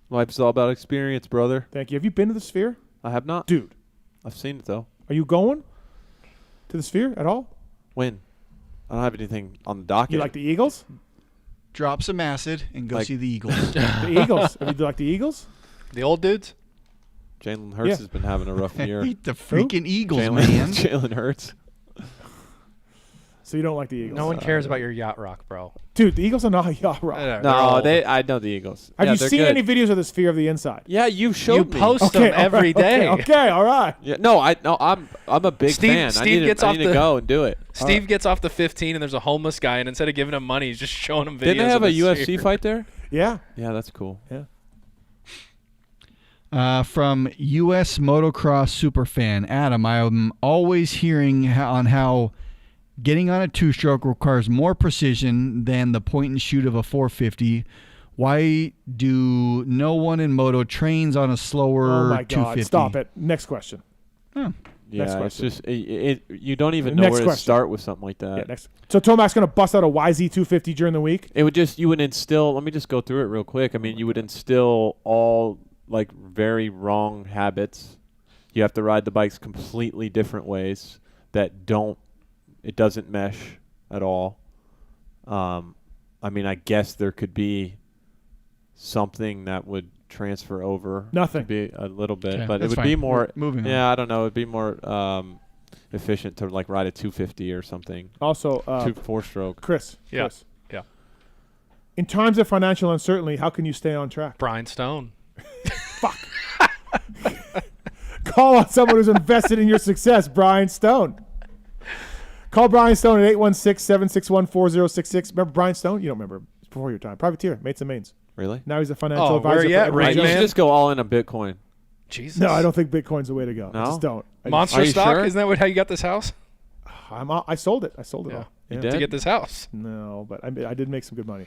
Life's all about experience, brother. Thank you. Have you been to the Sphere? I have not. Dude. I've seen it, though. Are you going to the Sphere at all? When? I don't have anything on the docket. You like the Eagles? Drop some acid and go see the Eagles. The Eagles. Have you like the Eagles? The old dudes? Jalen Hurts has been having a rough year. Eat the freaking Eagles, man. Jalen Hurts. So you don't like the Eagles? No one cares about your yacht rock, bro. Dude, the Eagles are not a yacht rock. I know the Eagles. Have you seen any videos of the Sphere of the Inside? Yeah, you showed me. You post them every day. Okay, all right. Yeah, I'm a big fan. I need to go and do it. Steve gets off the 15 and there's a homeless guy, and instead of giving him money, he's just showing him videos. Didn't they have of a the UFC Sphere. fight there? Yeah. Yeah, that's cool. Yeah. From U.S. Motocross Superfan, Adam, I'm always hearing on how getting on a 2-stroke requires more precision than the point and shoot of a 450. Why do no one in moto trains on a slower 250? Oh, my God. Stop it. Next question. Huh. Yeah, it's just you don't even know where to start with something like that. Yeah, next. So Tomac's going to bust out a YZ250 during the week? You would instill, let me just go through it real quick. I mean, you would instill all like very wrong habits. You have to ride the bikes completely different ways that it doesn't mesh at all. I mean, I guess there could be something that would transfer over. Nothing. To be a little bit, Okay, but it that's would be fine. more. Moving on. Yeah, I don't know. It'd be more efficient to like ride a 250 or something. Also, 4-stroke. Chris. Yeah. Chris. Yeah. In times of financial uncertainty, how can you stay on track? Brian Stone. Fuck. Call on someone who's invested in your success, Brian Stone. Call Brian Stone at 816-761-4066. Remember Brian Stone? You don't remember. It's before your time. Privateer. Mates and Mains. Really? Now he's a financial advisor. Where you at, for Rain You Man? should just go all in on Bitcoin. Jesus. No, I don't think Bitcoin's the way to go. No? I just don't. Monster Are you stock? sure? Isn't that how you got this house? I sold it. I sold it all. You Yeah. did? To get this house. No, but I did make some good money.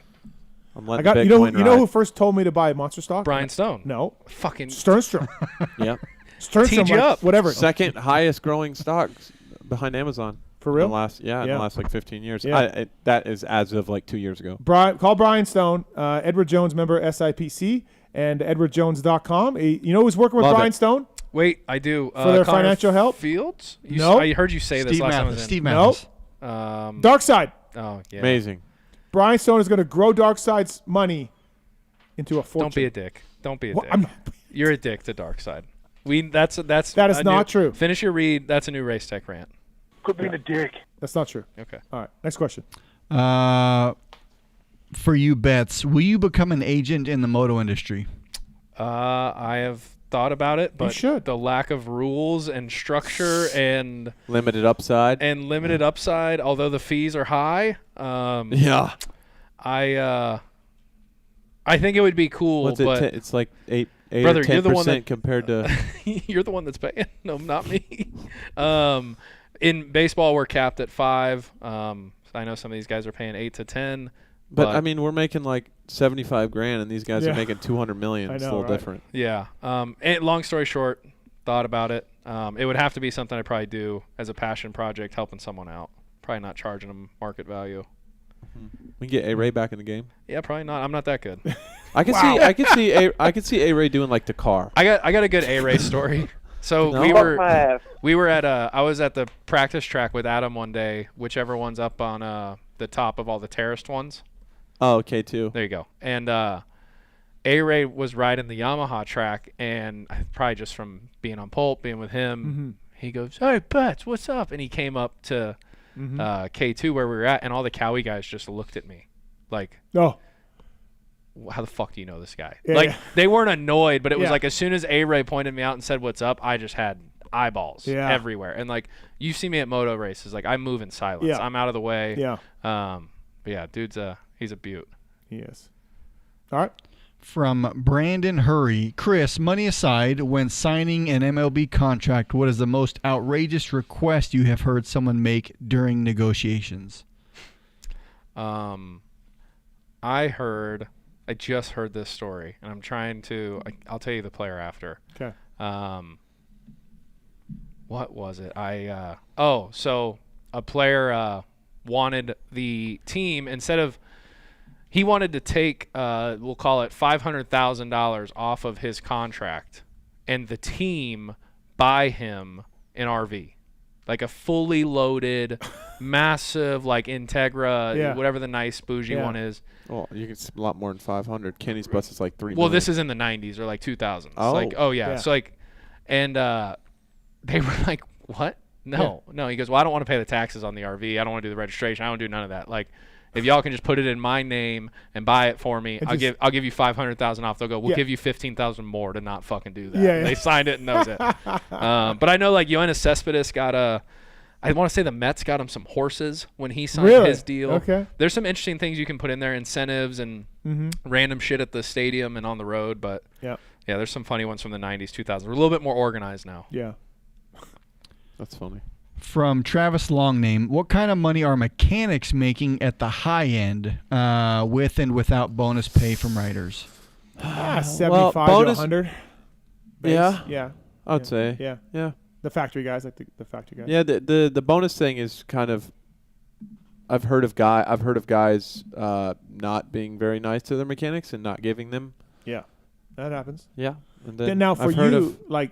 I'm I letting got Bitcoin you know who first told me to buy Monster stock? Brian Stone. No. Fucking Sternstrom. Yep. Sternstrom, Teed you like, up. whatever. Second highest growing stocks behind Amazon. For real? In the last, in the last like 15 years. Yeah. That is as of like 2 years ago. Call Brian Stone, Edward Jones member SIPC, and edwardjones.com. You know who's working with Love Brian it. Stone? Wait, I do. For their Connor financial help? Fields? No. I heard you say this Steve last time I Mathis. was in. Steve Nope. Mathis. Dark Side. Oh, yeah. Amazing. Brian Stone is going to grow Dark Side's money into a fortune. Don't be a dick. Don't be a What? dick. I'm not- You're a dick to Dark Side. That is not true. Finish your read. That's a new Race Tech rant. Quit being a dick. That's not true. Okay. All right. Next question. For you, Betts, will you become an agent in the moto industry? I have thought about it, but the lack of rules and structure and limited upside, although the fees are high. Yeah. I think it would be cool. What's but it? It's like 8 brother, or 10% you're the one that compared to. You're the one that's paying. No, not me. In baseball, we're capped at 5. I know some of these guys are paying 8 to 10. But I mean, we're making like $75,000, and these guys Yeah. are making $200 million. It's a little different. Yeah. And long story short, thought about it. It would have to be something I'd probably do as a passion project, helping someone out. Probably not charging them market value. We can get A-Ray back in the game. Yeah, probably not. I'm not that good. I could see A-Ray doing like the car. I got a good A-Ray story. So No? we were at I was at the practice track with Adam one day, whichever one's up on the top of all the terraced ones. Oh, K2. There you go. And A-Ray was riding the Yamaha track, and probably just from being on Pulp, being with him, he goes, "Hey, Betts, what's up?" And he came up to K2 where we were at, and all the Cowie guys just looked at me like, "Oh, how the fuck do you know this guy?" Yeah, like yeah. they weren't annoyed, but it was Yeah. like as soon as A-Ray pointed me out and said, "What's up?" I just had eyeballs everywhere. And like you see me at moto races, like I move in silence. Yeah. I'm out of the way. Yeah. But yeah, dude's he's a beaut. He is. All right. From Brandon Hurry, Chris, money aside, when signing an MLB contract, what is the most outrageous request you have heard someone make during negotiations? I just heard this story, and I'm trying to. I'll tell you the player after. Okay. What was it? So a player wanted the team instead of. He wanted to take, we'll call it $500,000 off of his contract, and the team buy him an RV, like a fully loaded, massive, like Integra, whatever the nice bougie one is. Well, you can spend a lot more than 500. Kenny's bus is like $3 million. Well, this is in the 90s or like 2000s. Oh. Like, oh yeah. So like, and they were like, what? No. He goes, well, I don't want to pay the taxes on the RV. I don't want to do the registration. I don't do none of that. Like, if y'all can just put it in my name and buy it for me, I'll give you $500,000 off. They'll go, we'll give you $15,000 more to not fucking do that. Yeah, yeah. They signed it and that was it. But I know like Yoenis Cespedes got I want to say the Mets got him some horses when he signed his deal. Okay. There's some interesting things you can put in there, incentives and random shit at the stadium and on the road. But yeah, there's some funny ones from the 90s, 2000s. We're a little bit more organized now. Yeah. That's funny. From Travis Longname, what kind of money are mechanics making at the high end with and without bonus pay from riders? 75 to 100. Base. Yeah, I would say. Yeah. The factory guys, like the factory guys. Yeah, the bonus thing is kind of. I've heard of guys not being very nice to their mechanics and not giving them. Yeah, that happens. Yeah. And then now for you, like.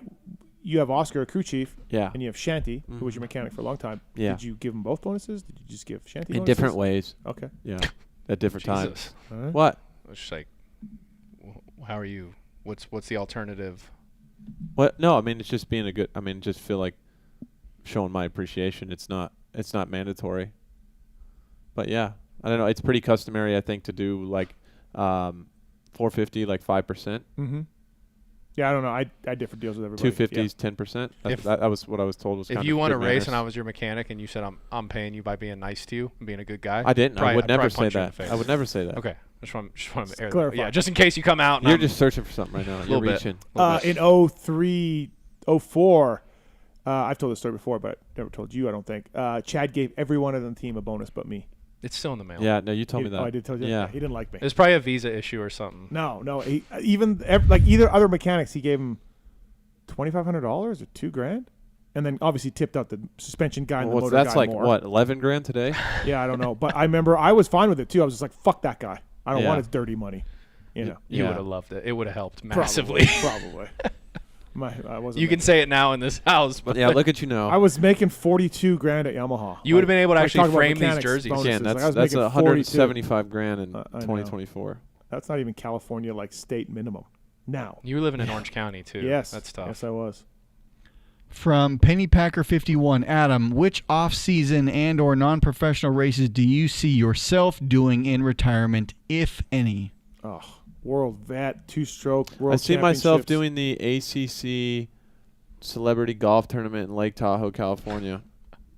You have Oscar, a crew chief, yeah, and you have Shanty, who was your mechanic for a long time. Yeah. Did you give them both bonuses? Did you just give Shanty in bonuses? different ways? Okay. Yeah, at different times. Right. What? It's just like, how are you? What's the alternative? What? No, I mean it's just being a good. I mean just feel like showing my appreciation. It's not mandatory. But yeah, I don't know. It's pretty customary, I think, to do like 450, like 5%. Mm-hmm. Yeah, I don't know. I different deals with everybody. 250s, 10%. That was what I was told. Was if you want to race and I was your mechanic and you said I'm paying you by being nice to you and being a good guy, I didn't. I would never say that. I would never say that. Okay, just want to air clarify. Yeah, just in case you come out. And You're just searching for something right now. You're reaching. In 03, 04, I've told this story before, but never told you. I don't think. Chad gave every one of the team a bonus, but me. It's still in the mail. Yeah, no, you told me that. Oh, I did tell you. Yeah, he didn't like me. It's probably a visa issue or something. No. He, either other mechanics, he gave him $2,500 or $2,000, and then obviously tipped out the suspension guy and the motor guy. That's like more. what, $11,000 today? Yeah, I don't know, but I remember I was fine with it too. I was just like, "Fuck that guy! I don't want his dirty money." You know, you would have loved it. It would have helped massively. Probably. I wasn't. You can say it now in this house, but yeah, look at you now. I was making $42,000 at Yamaha. You would have been able to actually frame these mechanics jerseys. bonuses. Again, Like, I was that's making 175 grand in I know. 2024. That's not even California like state minimum. Now you were living in Orange County too. Yes, that's tough. Yes, I was. From Pennypacker51, Adam, which off-season and/or non-professional races do you see yourself doing in retirement, if any? Oh, World Vet, two-stroke World I see myself Championships. doing the ACC Celebrity Golf Tournament in Lake Tahoe, California,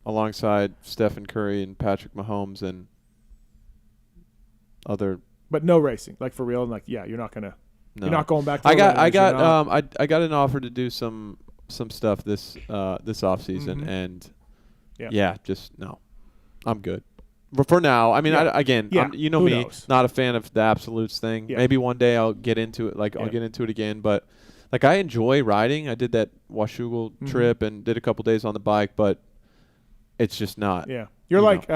alongside Stephen Curry and Patrick Mahomes and other. But no racing, like for real. And like, yeah, you're not gonna. No. You're not going back to. I got I an offer to do some stuff this off season, and just no, I'm good. But for now, I mean, you know Who me, knows? not a fan of the absolutes thing. Yeah. Maybe one day I'll get into it. I'll get into it again. But like, I enjoy riding. I did that Washougal trip and did a couple days on the bike, but it's just not. Yeah, you're like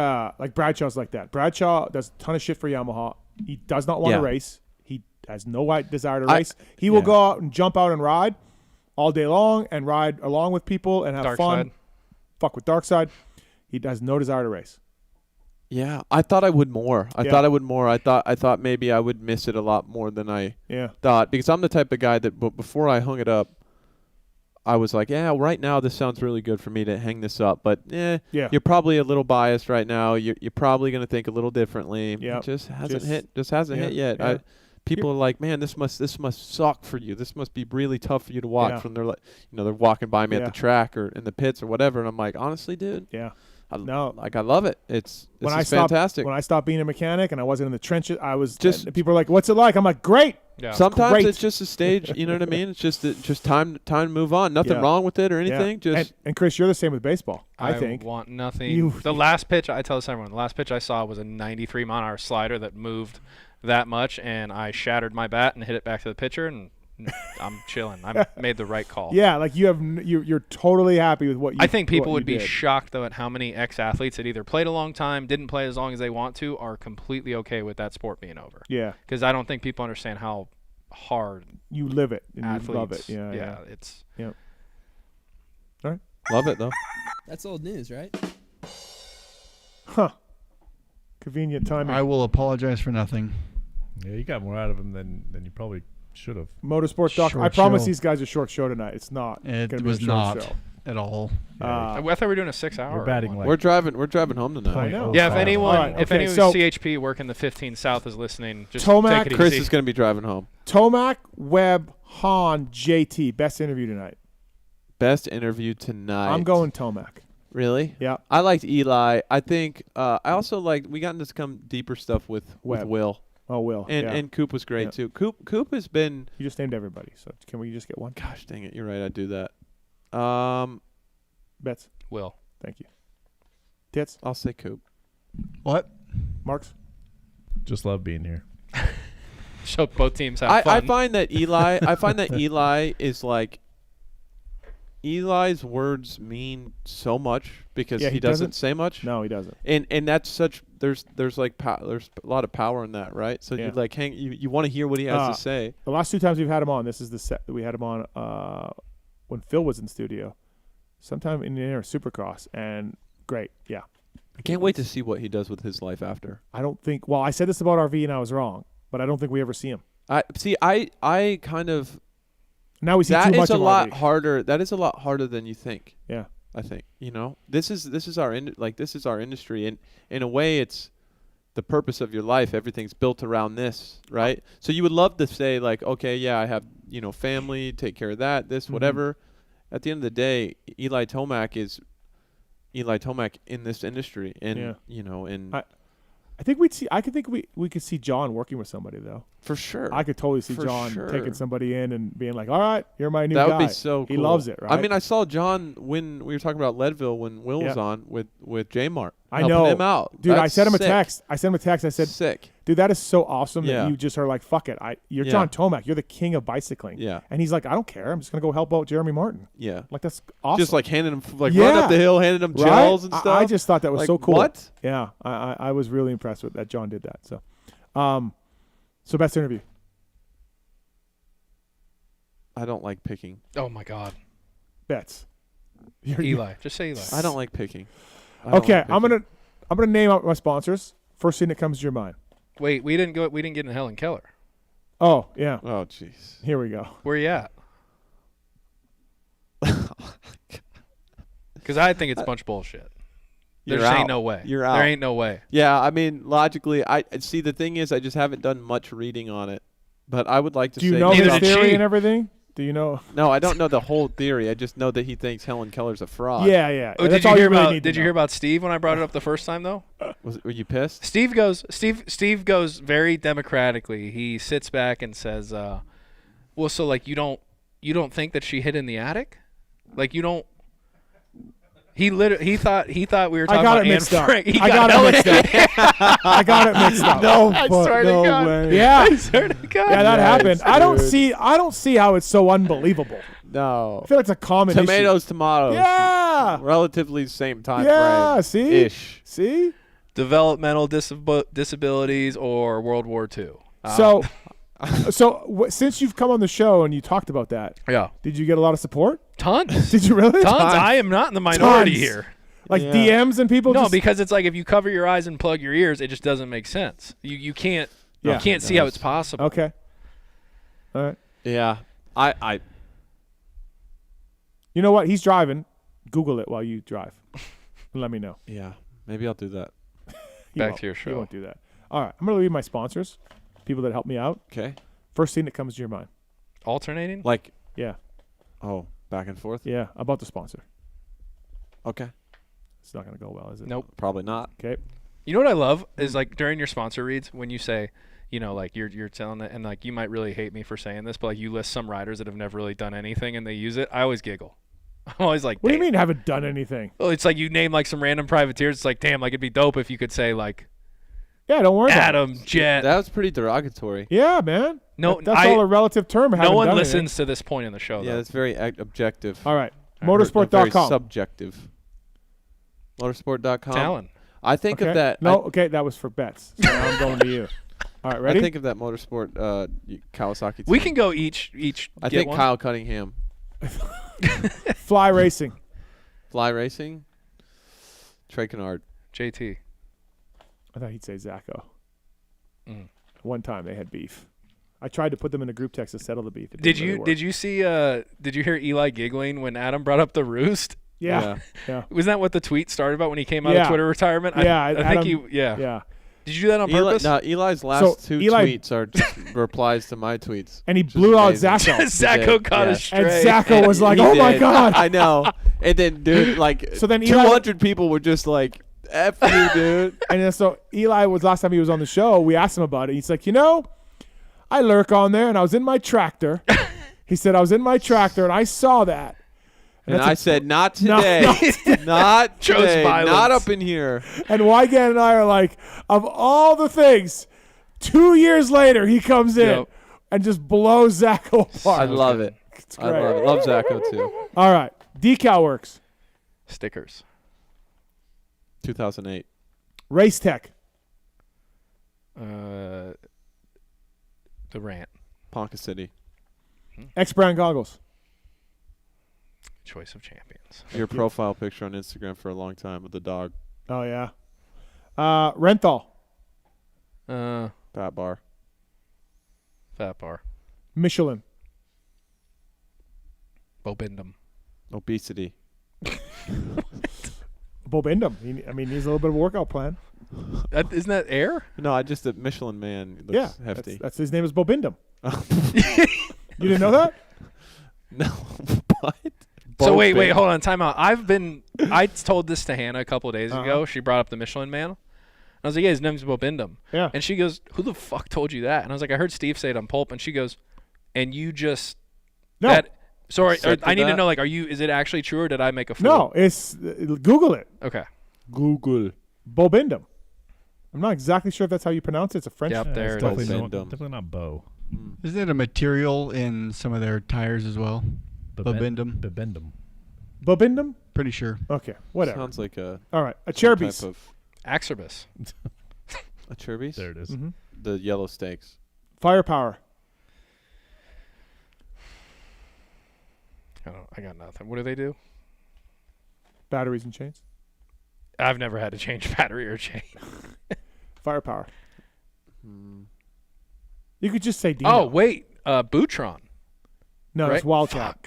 Bradshaw's like that. Bradshaw does a ton of shit for Yamaha. He does not want to race. He has no desire to race. He will go out and jump out and ride all day long and ride along with people and have Dark fun. side. Fuck with dark side. He has no desire to race. Yeah, I thought I would more. I thought maybe I would miss it a lot more than I thought, because I'm the type of guy that before I hung it up, I was like, yeah, right now this sounds really good for me to hang this up, but you're probably a little biased right now. You're probably going to think a little differently. Yeah, it just hasn't hit yet. Yeah. People are like, man, this must suck for you. This must be really tough for you to watch when they're like, they're walking by me at the track or in the pits or whatever, and I'm like, honestly, dude, I love it. It's fantastic. When I stopped being a mechanic and I wasn't in the trenches, I was just people are like, "What's it like?" I'm like, "Great." Yeah. Sometimes it's just a stage. You know what I mean? It's just time to move on. Nothing wrong with it or anything. Yeah. Just and Chris, you're the same with baseball. I think want nothing. The last pitch, I tell this to everyone, the last pitch I saw was a 93 mile an hour slider that moved that much, and I shattered my bat and hit it back to the pitcher, and I'm chilling. I made the right call. Yeah, like you're totally happy with what you. I think people would be shocked though at how many ex-athletes that either played a long time, didn't play as long as they want to, are completely okay with that sport being over. Yeah, because I don't think people understand how hard you live it and athletes, you love it. Yeah, it's All right, love it though. That's old news, right? Huh. Convenient timing. I will apologize for nothing. Yeah, you got more out of him than you probably should have. Motorsports Doctor. I promise these guys a short show tonight. It's not. It was not at all. I thought we were doing a 6 hour. We're batting we're driving home tonight. I know. Yeah, if anyone, right, if anyone CHP working the 15 South is listening, just Tomac, take it Chris easy. is going to be driving home. Tomac, Webb, Hahn, JT. Best interview tonight. Best interview tonight. I'm going Tomac. Really? Yeah. I liked Eli. I think I also liked. We got into some deeper stuff with Will. Oh, Will. And Coop was great too. Coop has been. You just named everybody, so can we just get one? Gosh dang it! You're right. I do that. Bets. Will. Thank you. Tits. I'll say Coop. What? Marks. Just love being here. So both teams have fun. I find that Eli. Eli is like. Eli's words mean so much because he doesn't say much. No, he doesn't. And that's such there's there's a lot of power in that, right? So you like you want to hear what he has to say. The last two times we've had him on, this is the set that we had him on when Phil was in studio, sometime in the air Supercross, and great, yeah. I can't wait to see what he does with his life after. I don't think. Well, I said this about RV and I was wrong, but I don't think we ever see him. I kind of. Now we see that too much is a of lot RV. harder. That is a lot harder than you think. Yeah, I think this is our industry, and in a way, it's the purpose of your life. Everything's built around this, right? So you would love to say like, okay, yeah, I have family, take care of that, this, whatever. At the end of the day, Eli Tomac is Eli Tomac in this industry, and I think we'd see. I could think we could see John working with somebody though. For sure. I could totally see John taking somebody in and being like, "All right, you're my new guy." That would be so cool. He loves it, right? I mean, I saw John when we were talking about Leadville when Will was on with J-Mart. I know him out. Dude. That's I sent him a sick. text. I said, "Sick, dude. That is so awesome that you just are like, fuck it. You're John Tomac. You're the king of bicycling." Yeah. And he's like, "I don't care. I'm just gonna go help out Jeremy Martin." Yeah. Like that's awesome. Just like handing him run up the hill, handing him gels and stuff. I just thought that was like, so cool. What? Yeah. I was really impressed with that. John did that. So, so best interview. I don't like picking. Oh my God. Bets. Eli. Just say Eli. I don't like picking. Okay, I'm gonna name out my sponsors. First thing that comes to your mind. Wait, we didn't get in Helen Keller. Oh yeah. Oh jeez. Here we go. Where you at? Because I think it's a bunch of bullshit. There just ain't no way. You're out. There ain't no way. Yeah, I mean, logically, I see. The thing is, I just haven't done much reading on it, but I would like to. Do you say know his Neither did theory she. and everything? Do you know? No, I don't know the whole theory. I just know that he thinks Helen Keller's a fraud. Yeah. Oh, That's did you all hear really about? need to Did you know. hear about Steve when I brought it up the first time though? Were you pissed? Steve goes very democratically. He sits back and says, "Well, so like you don't think that she hid in the attic? Like you don't." He thought we were talking about Anne Frank. I got it mixed up. I got it mixed up. No, I swear to God. way. Yeah. I swear to God. Yeah, that happened. I don't dude. see how it's so unbelievable. No. I feel like it's a common Tomatoes. issue. Yeah. Relatively same time Yeah, frame. see? Ish. See? Developmental disabilities or World War II. Since you've come on the show and you talked about that, Yeah. did you get a lot of support? Tons. Did you really? Tons. I am not in the minority Tons. here. Like DMs and people? No, just, because it's like if you cover your eyes and plug your ears, it just doesn't make sense. You can't see how it's possible. Okay. All right. Yeah. I You know what? He's driving. Google it while you drive. And let me know. Yeah. Maybe I'll do that. Back to your He show. won't do that. All right. I'm going to leave my sponsors, people that help me out. Okay. First thing that comes to your mind. Alternating? Like. Yeah. Oh, back and forth? Yeah. About the sponsor. Okay. It's not going to go well, is it? Nope. Probably not. Okay. You know what I love is like during your sponsor reads when you say, you know, like you're telling it, and like you might really hate me for saying this, but like you list some riders that have never really done anything and they use it. I always giggle. I'm always like, What do you mean haven't done anything? Well, it's like you name like some random privateers. It's like, damn, like it'd be dope if you could say like, yeah, don't worry Adam, about it. Jet. That was pretty derogatory. Yeah, man. No, that's all a relative term. No one listens to this point in the show. Yeah, though. it's very objective. All right. Very Motorsport.com. subjective. Motorsport.com. Talon. I think Okay. of that. No, okay, that was for bets. So now I'm going to you. All right, ready? I think of that Motorsport Kawasaki team. We can go each. I get think one. Kyle Cunningham. Fly Racing. Fly Racing. Trey Kennard. JT. I thought he'd say Zacho. Mm. One time they had beef. I tried to put them in a group text to settle the beef. It Did didn't really work. you see? Did you hear Eli giggling when Adam brought up the roost? Yeah. Wasn't that what the tweet started about when he came out of Twitter retirement? Yeah, I Adam, think he. Yeah. Yeah. Did you do that on purpose? No, Eli's last two Eli- tweets are just replies to my tweets. And he which is blew out amazing. Zacho. Zacho caught a stray. And Zacho was like, He "Oh my did. god!" I know. And then, dude, like, So then Eli- 200 people were just like, "F you, dude." And then so Eli was last time he was on the show. We asked him about it. He's like, I lurk on there, and I was in my tractor. He said I was in my tractor, and I saw that. And I said, "Not No, today, not Chose today, violence. not up in here." And Wygan and I are like, of all the things, 2 years later he comes in Yep. and just blows Zacho apart. I love it. It's I great. love it. Love Zacho too. All right, Decal Works, Stickers. 2008. Race Tech, The Rant. Ponca City. X Brand Goggles, Choice of champions. Your profile picture on Instagram for a long time with the dog. Oh yeah, Renthal, Fat bar. Fat bar. Michelin, Bobindum. Obesity. Bobindum. He needs a little bit of a workout plan. Isn't that air? No, I just a Michelin man. Looks Yeah, hefty. that's his name is Bobindum. You didn't know that? No, what? So wait, Bobin. hold on, time out. I told this to Hannah a couple of days ago. She brought up the Michelin Man. I was like, yeah, his name's Bobindum. Yeah. And she goes, who the fuck told you that? And I was like, I heard Steve say it on Pulp. And she goes, and you just No. that. Sorry, Said I need to that? know, like, is it actually true or did I make a fool? No, it's Google it. Okay. Google. Bobindum. I'm not exactly sure if that's how you pronounce it. It's a French. Yep, there It's it definitely, is. definitely not Bo. Isn't it a material in some of their tires as well? Bobindum. Bobindum. Bobindum? Pretty sure. Okay, whatever. Sounds like a All right, a some Cherbis. type of Axerbis. a Cherbis. There it is. The yellow steaks. Firepower. I got nothing. What do they do? Batteries and chains. I've never had to change battery or chain. Firepower. You could just say Dino. Oh, wait. Bootron. No, right? it's Wildcat.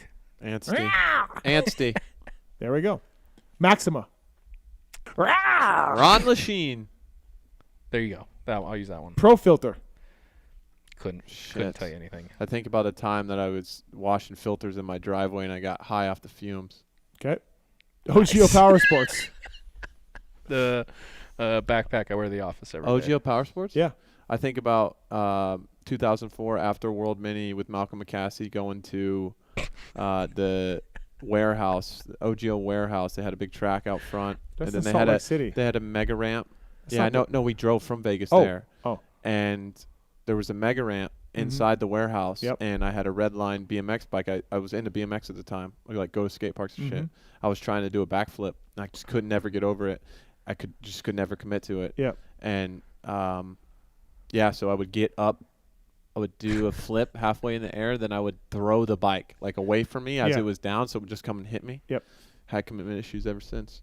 Anstey. There we go. Maxima. Ron Lachine. There you go. I'll use that one. Pro Filter. Couldn't tell you anything. I think about a time that I was washing filters in my driveway and I got high off the fumes. Okay. OGO Power Sports. The backpack I wear to the office every day. OGO Power Sports? Yeah. I think about 2004 after World Mini with Malcolm McCaskey going to the warehouse, the OGO warehouse. They had a big track out front. That's and then in Salt Lake City. They had a mega ramp. That's yeah, I not know. No, we drove from Vegas Oh. there. Oh. And there was a mega ramp inside the warehouse. Yep. And I had a red line BMX bike. I was into BMX at the time. I like go to skate parks and shit. I was trying to do a backflip. I just could never get over it. I could never commit to it. Yep. And so I would get up, I would do a flip halfway in the air, then I would throw the bike like away from me as it was down, so it would just come and hit me. Yep. Had commitment issues ever since.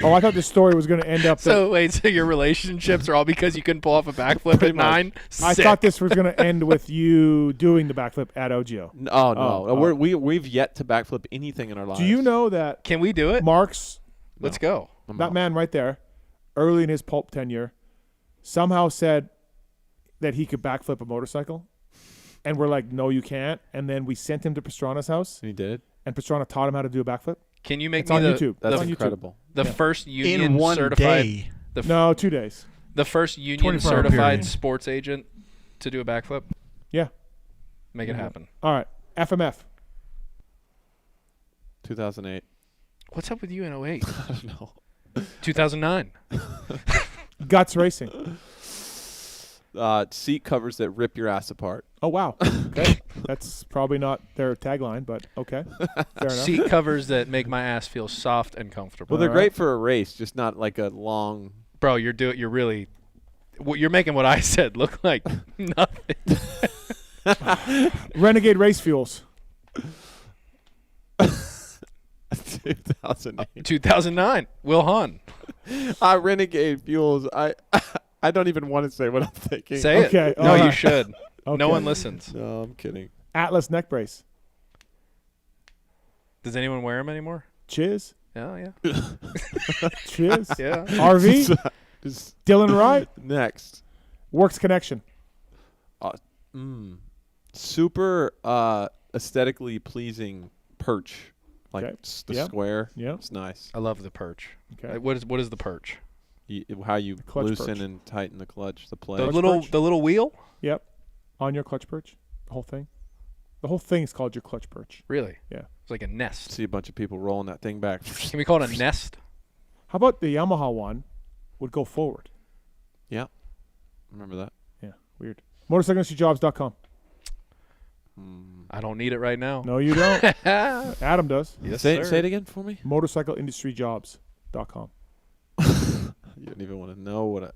Oh, I thought this story was going to end up. So your relationships are all because you couldn't pull off a backflip at 9? I thought this was going to end with you doing the backflip at OGO. No. We've yet to backflip anything in our lives. Do you know that? Can we do it? Mark's. Let's go. That man right there, early in his pulp tenure, somehow said that he could backflip a motorcycle. And we're like, no, you can't. And then we sent him to Pastrana's house. He did. And Pastrana taught him how to do a backflip. Can you make it's me on the YouTube? That's on incredible. YouTube. The first union in one certified day? No, 2 days. The first union 24-hour certified period. sports agent to do a backflip? Yeah. Make it happen. All right. FMF. 2008. What's up with you in 08? I don't know. 2009. Guts Racing. Seat covers that rip your ass apart. Oh, wow. Okay. That's probably not their tagline, but okay. Fair enough. Seat covers that make my ass feel soft and comfortable. Well, they're great for a race, just not like a long. Bro, you're making what I said look like nothing. Renegade Race Fuels. 2008. 2009. Wil Hahn. Renegade Fuels. I don't even want to say what I'm thinking. Say Okay, it. No, all right. you should. Okay. No one listens. No, I'm kidding. Atlas Neck Brace. Does anyone wear them anymore? Chiz. Oh, yeah. Chiz. Yeah. RV. Dylan Wright. Next. Works Connection. Super aesthetically pleasing perch. Like Okay. the Yep. square. Yep. It's nice. I love the perch. Okay. Like, what is the perch? How you clutch loosen perch. and tighten the clutch, the play. The Clutch little wheel? Yep. On your clutch perch. The whole thing. The whole thing is called your clutch perch. Really? Yeah. It's like a nest. See a bunch of people rolling that thing back. Can we call it a nest? How about the Yamaha one would go forward? Yeah. Remember that. Yeah. Weird. MotorcycleIndustryJobs.com. I don't need it right now. No, you don't. Adam does. Yes, say sir. it again for me. MotorcycleIndustryJobs.com. You don't even want to know what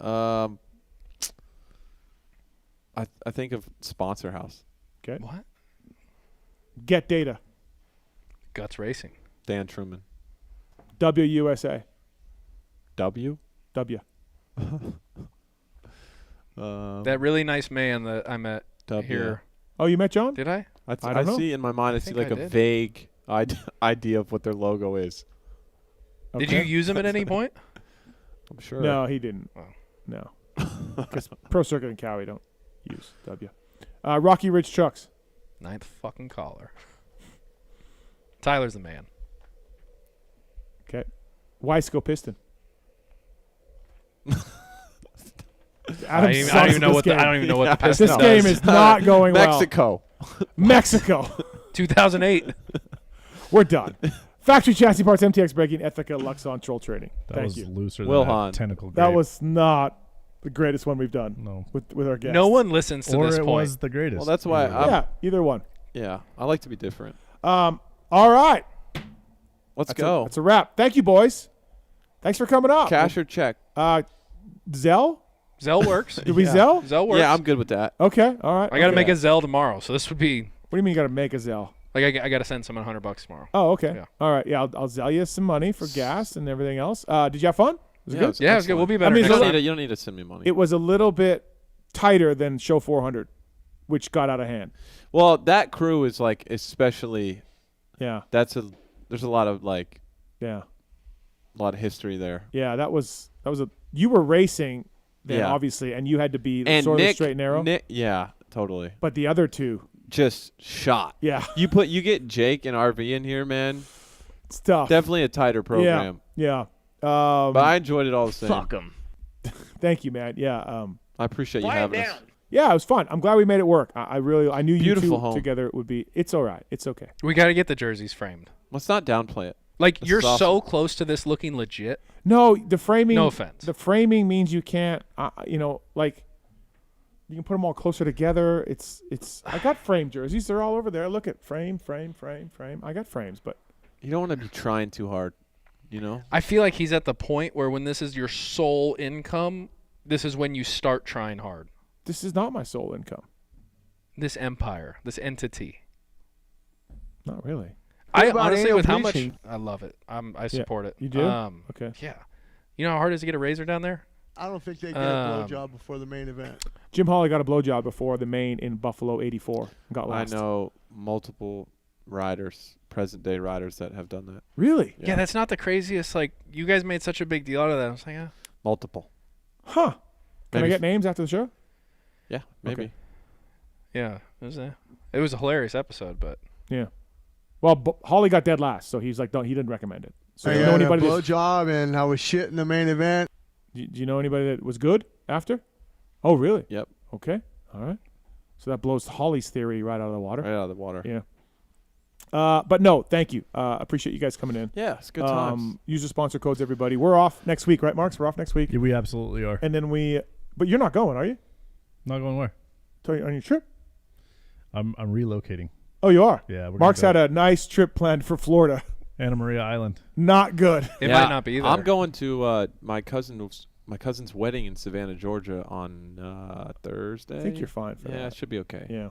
I think of Sponsor House. Okay. What? Get Data. Guts Racing. Dan Truman. WUSA. W? W. That really nice man that I met here. Oh, you met John? Did I? I don't know. see in my mind, I see think like I a did. vague idea of what their logo is. Did you use him at any point? I'm sure. No, he didn't. Oh. No. Because Pro Circuit and Cowie don't use W. Rocky Ridge Trucks. Ninth fucking caller. Tyler's the man. Okay. Wisco Piston. I don't even know what the Piston This does. game is not going Mexico. well. Mexico. 2008. We're done. Factory Chassis Parts, MTX Braking, Ethica, Luxon, Troll Trading. That Thank was you. looser Wil than Hahn. that tentacle grape. That was not the greatest one we've done. No. With our guests. No one listens to or this it point. was the greatest. Well, that's why Yeah, either one. yeah, I like to be different. All right. Let's go. That's a wrap. Thank you, boys. Thanks for coming up. Cash or check? Zell? Zell works. Did we Zell? Zell works. Yeah, I'm good with that. Okay. All right. I got to okay. make a Zell tomorrow, so this would be. What do you mean you got to make a Zell? Like I got to send someone $100 tomorrow. Oh, okay. Yeah. All right. Yeah, I'll sell you some money for gas and everything else. Did you have fun? Was it good? Yeah, it was good. We'll be better. You next time. don't need to send me money. It was a little bit tighter than Show 400, which got out of hand. Well, that crew is like especially. Yeah. There's a lot of Yeah. a lot of history there. Yeah, that was you were racing then, Yeah. obviously, and you had to be And sort of Nick, straight and narrow. yeah, totally. But the other two Just shot. Yeah. You get Jake and RV in here, man. It's tough. Definitely a tighter program. Yeah. But I enjoyed it all the same. Fuck them. Thank you, man. Yeah. I appreciate you having us. Yeah, it was fun. I'm glad we made it work. I knew Beautiful you two home. together would be. It's all right. It's okay. We got to get the jerseys framed. Let's not downplay it. Like This you're is awesome. so close to this looking legit. No, the framing. No offense. The framing means you can't. Like you can put them all closer together. It's. I got frame jerseys. They're all over there. Look at frame. I got frames, but You don't want to be trying too hard, I feel like he's at the point where when this is your sole income, this is when you start trying hard. this is not my sole income. This empire, this entity. Not really. I about honestly, with how much alopecia? I love it. I support it. You do? Okay. Yeah. You know how hard it is to get a razor down there? I don't think they get a blowjob before the main event. Jim Hawley got a blowjob before the main in Buffalo '84. Got last. I know multiple riders, present-day riders that have done that. Really? Yeah, that's not the craziest. Like, you guys made such a big deal out of that. I was like, Multiple. Huh. Can Maybe I get names after the show? Yeah, maybe. Okay. yeah, it was a hilarious episode, but Yeah. Well, Hawley got dead last, so he's like, he didn't recommend it. So I do you know had a anybody? that's- blowjob and I was shit in the main event. Do you know anybody that was good after? Oh, really? Yep. Okay. All right. So that blows Hawley's theory right out of the water. Right out of the water. Yeah. But no, thank you. Appreciate you guys coming in. Yeah, it's good times. Use the sponsor codes, everybody. We're off next week, right, Marks? We're off next week. Yeah, we absolutely are. And then but you're not going, are you? Not going where? On your trip? I'm relocating. Oh, you are? Yeah. Mark's had a nice trip planned for Florida. Anna Maria Island. Not good. It might not be there. I'm going to my cousin's wedding in Savannah, Georgia on Thursday. I think you're fine for that. Yeah, it should be okay. Yeah.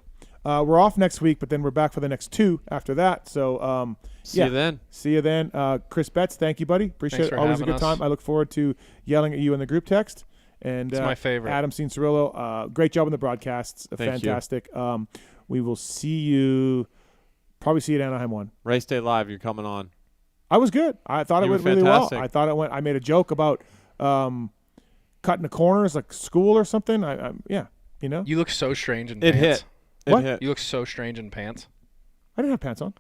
We're off next week, but then we're back for the next 2 after that. So See you then. See you then. Chris Betts, thank you, buddy. Appreciate Thanks it. for Always a having good us. time. I look forward to yelling at you in the group text. And It's my favorite. Adam Cianciarulo, great job on the broadcasts. Thank you. Fantastic. We will see you. Probably see you at Anaheim 1. Race Day Live, you're coming on. I was good. I thought it You were went really well. fantastic. I thought it went. I made a joke about cutting the corners like school or something. Yeah, You look so strange in It pants. hit. It What? hit. You look so strange in pants. I didn't have pants on.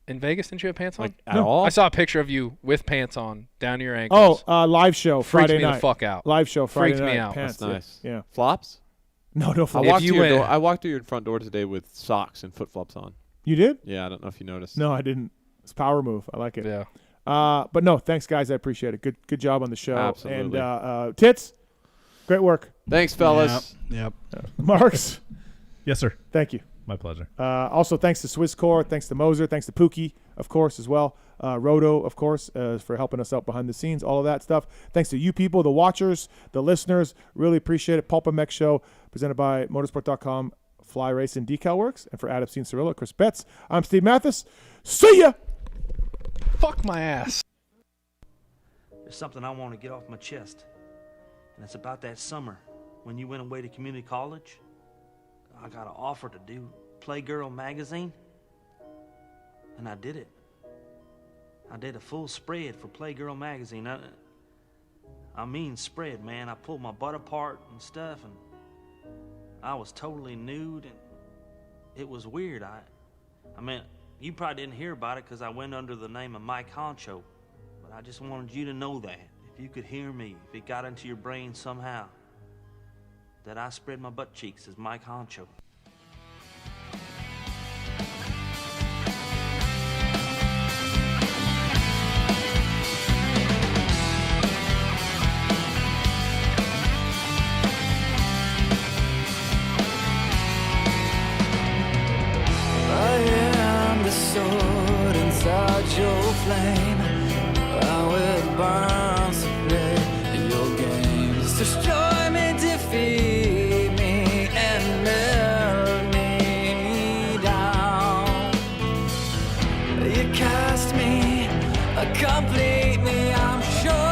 In Vegas, didn't you have pants on? Like, at all? I saw a picture of you with pants on down to your ankles. Oh, live show Freaked Friday me the night. fuck out. Live show Friday Freaked me night. out. Pants. That's nice. Yeah. Flops? No I flops. walked, you to your went- door, I walked through your front door today with socks and flip-flops on. You did? Yeah, I don't know if you noticed. No, I didn't. It's a power move. I like it. Yeah. But no, thanks guys. I appreciate it. Good job on the show. Absolutely. And Tits, great work. Thanks, fellas. Yep. Marks, Yes, sir. thank you. My pleasure. Also, thanks to Swisscore, thanks to Moser, thanks to Pookie, of course, as well. Roto, of course, for helping us out behind the scenes, all of that stuff. Thanks to you people, the watchers, the listeners. Really appreciate it. PulpMX Show, presented by Motorsport.com, Fly Racing, Decal Works. And for Adam Cianciarulo, Chris Betts, I'm Steve Mathis. See ya! Fuck my ass. There's something I want to get off my chest. And it's about that summer when you went away to community college. I got an offer to do Playgirl magazine. And I did it. I did a full spread for Playgirl magazine. I mean spread, man. I pulled my butt apart and stuff, and I was totally nude, and it was weird. I mean, you probably didn't hear about it because I went under the name of Mike Honcho. But I just wanted you to know that. If you could hear me, if it got into your brain somehow, that I spread my butt cheeks as Mike Honcho. I am the sword inside your flame. How it burns to play your games. Destroy me, defeat me, and never hate me, I'm sure.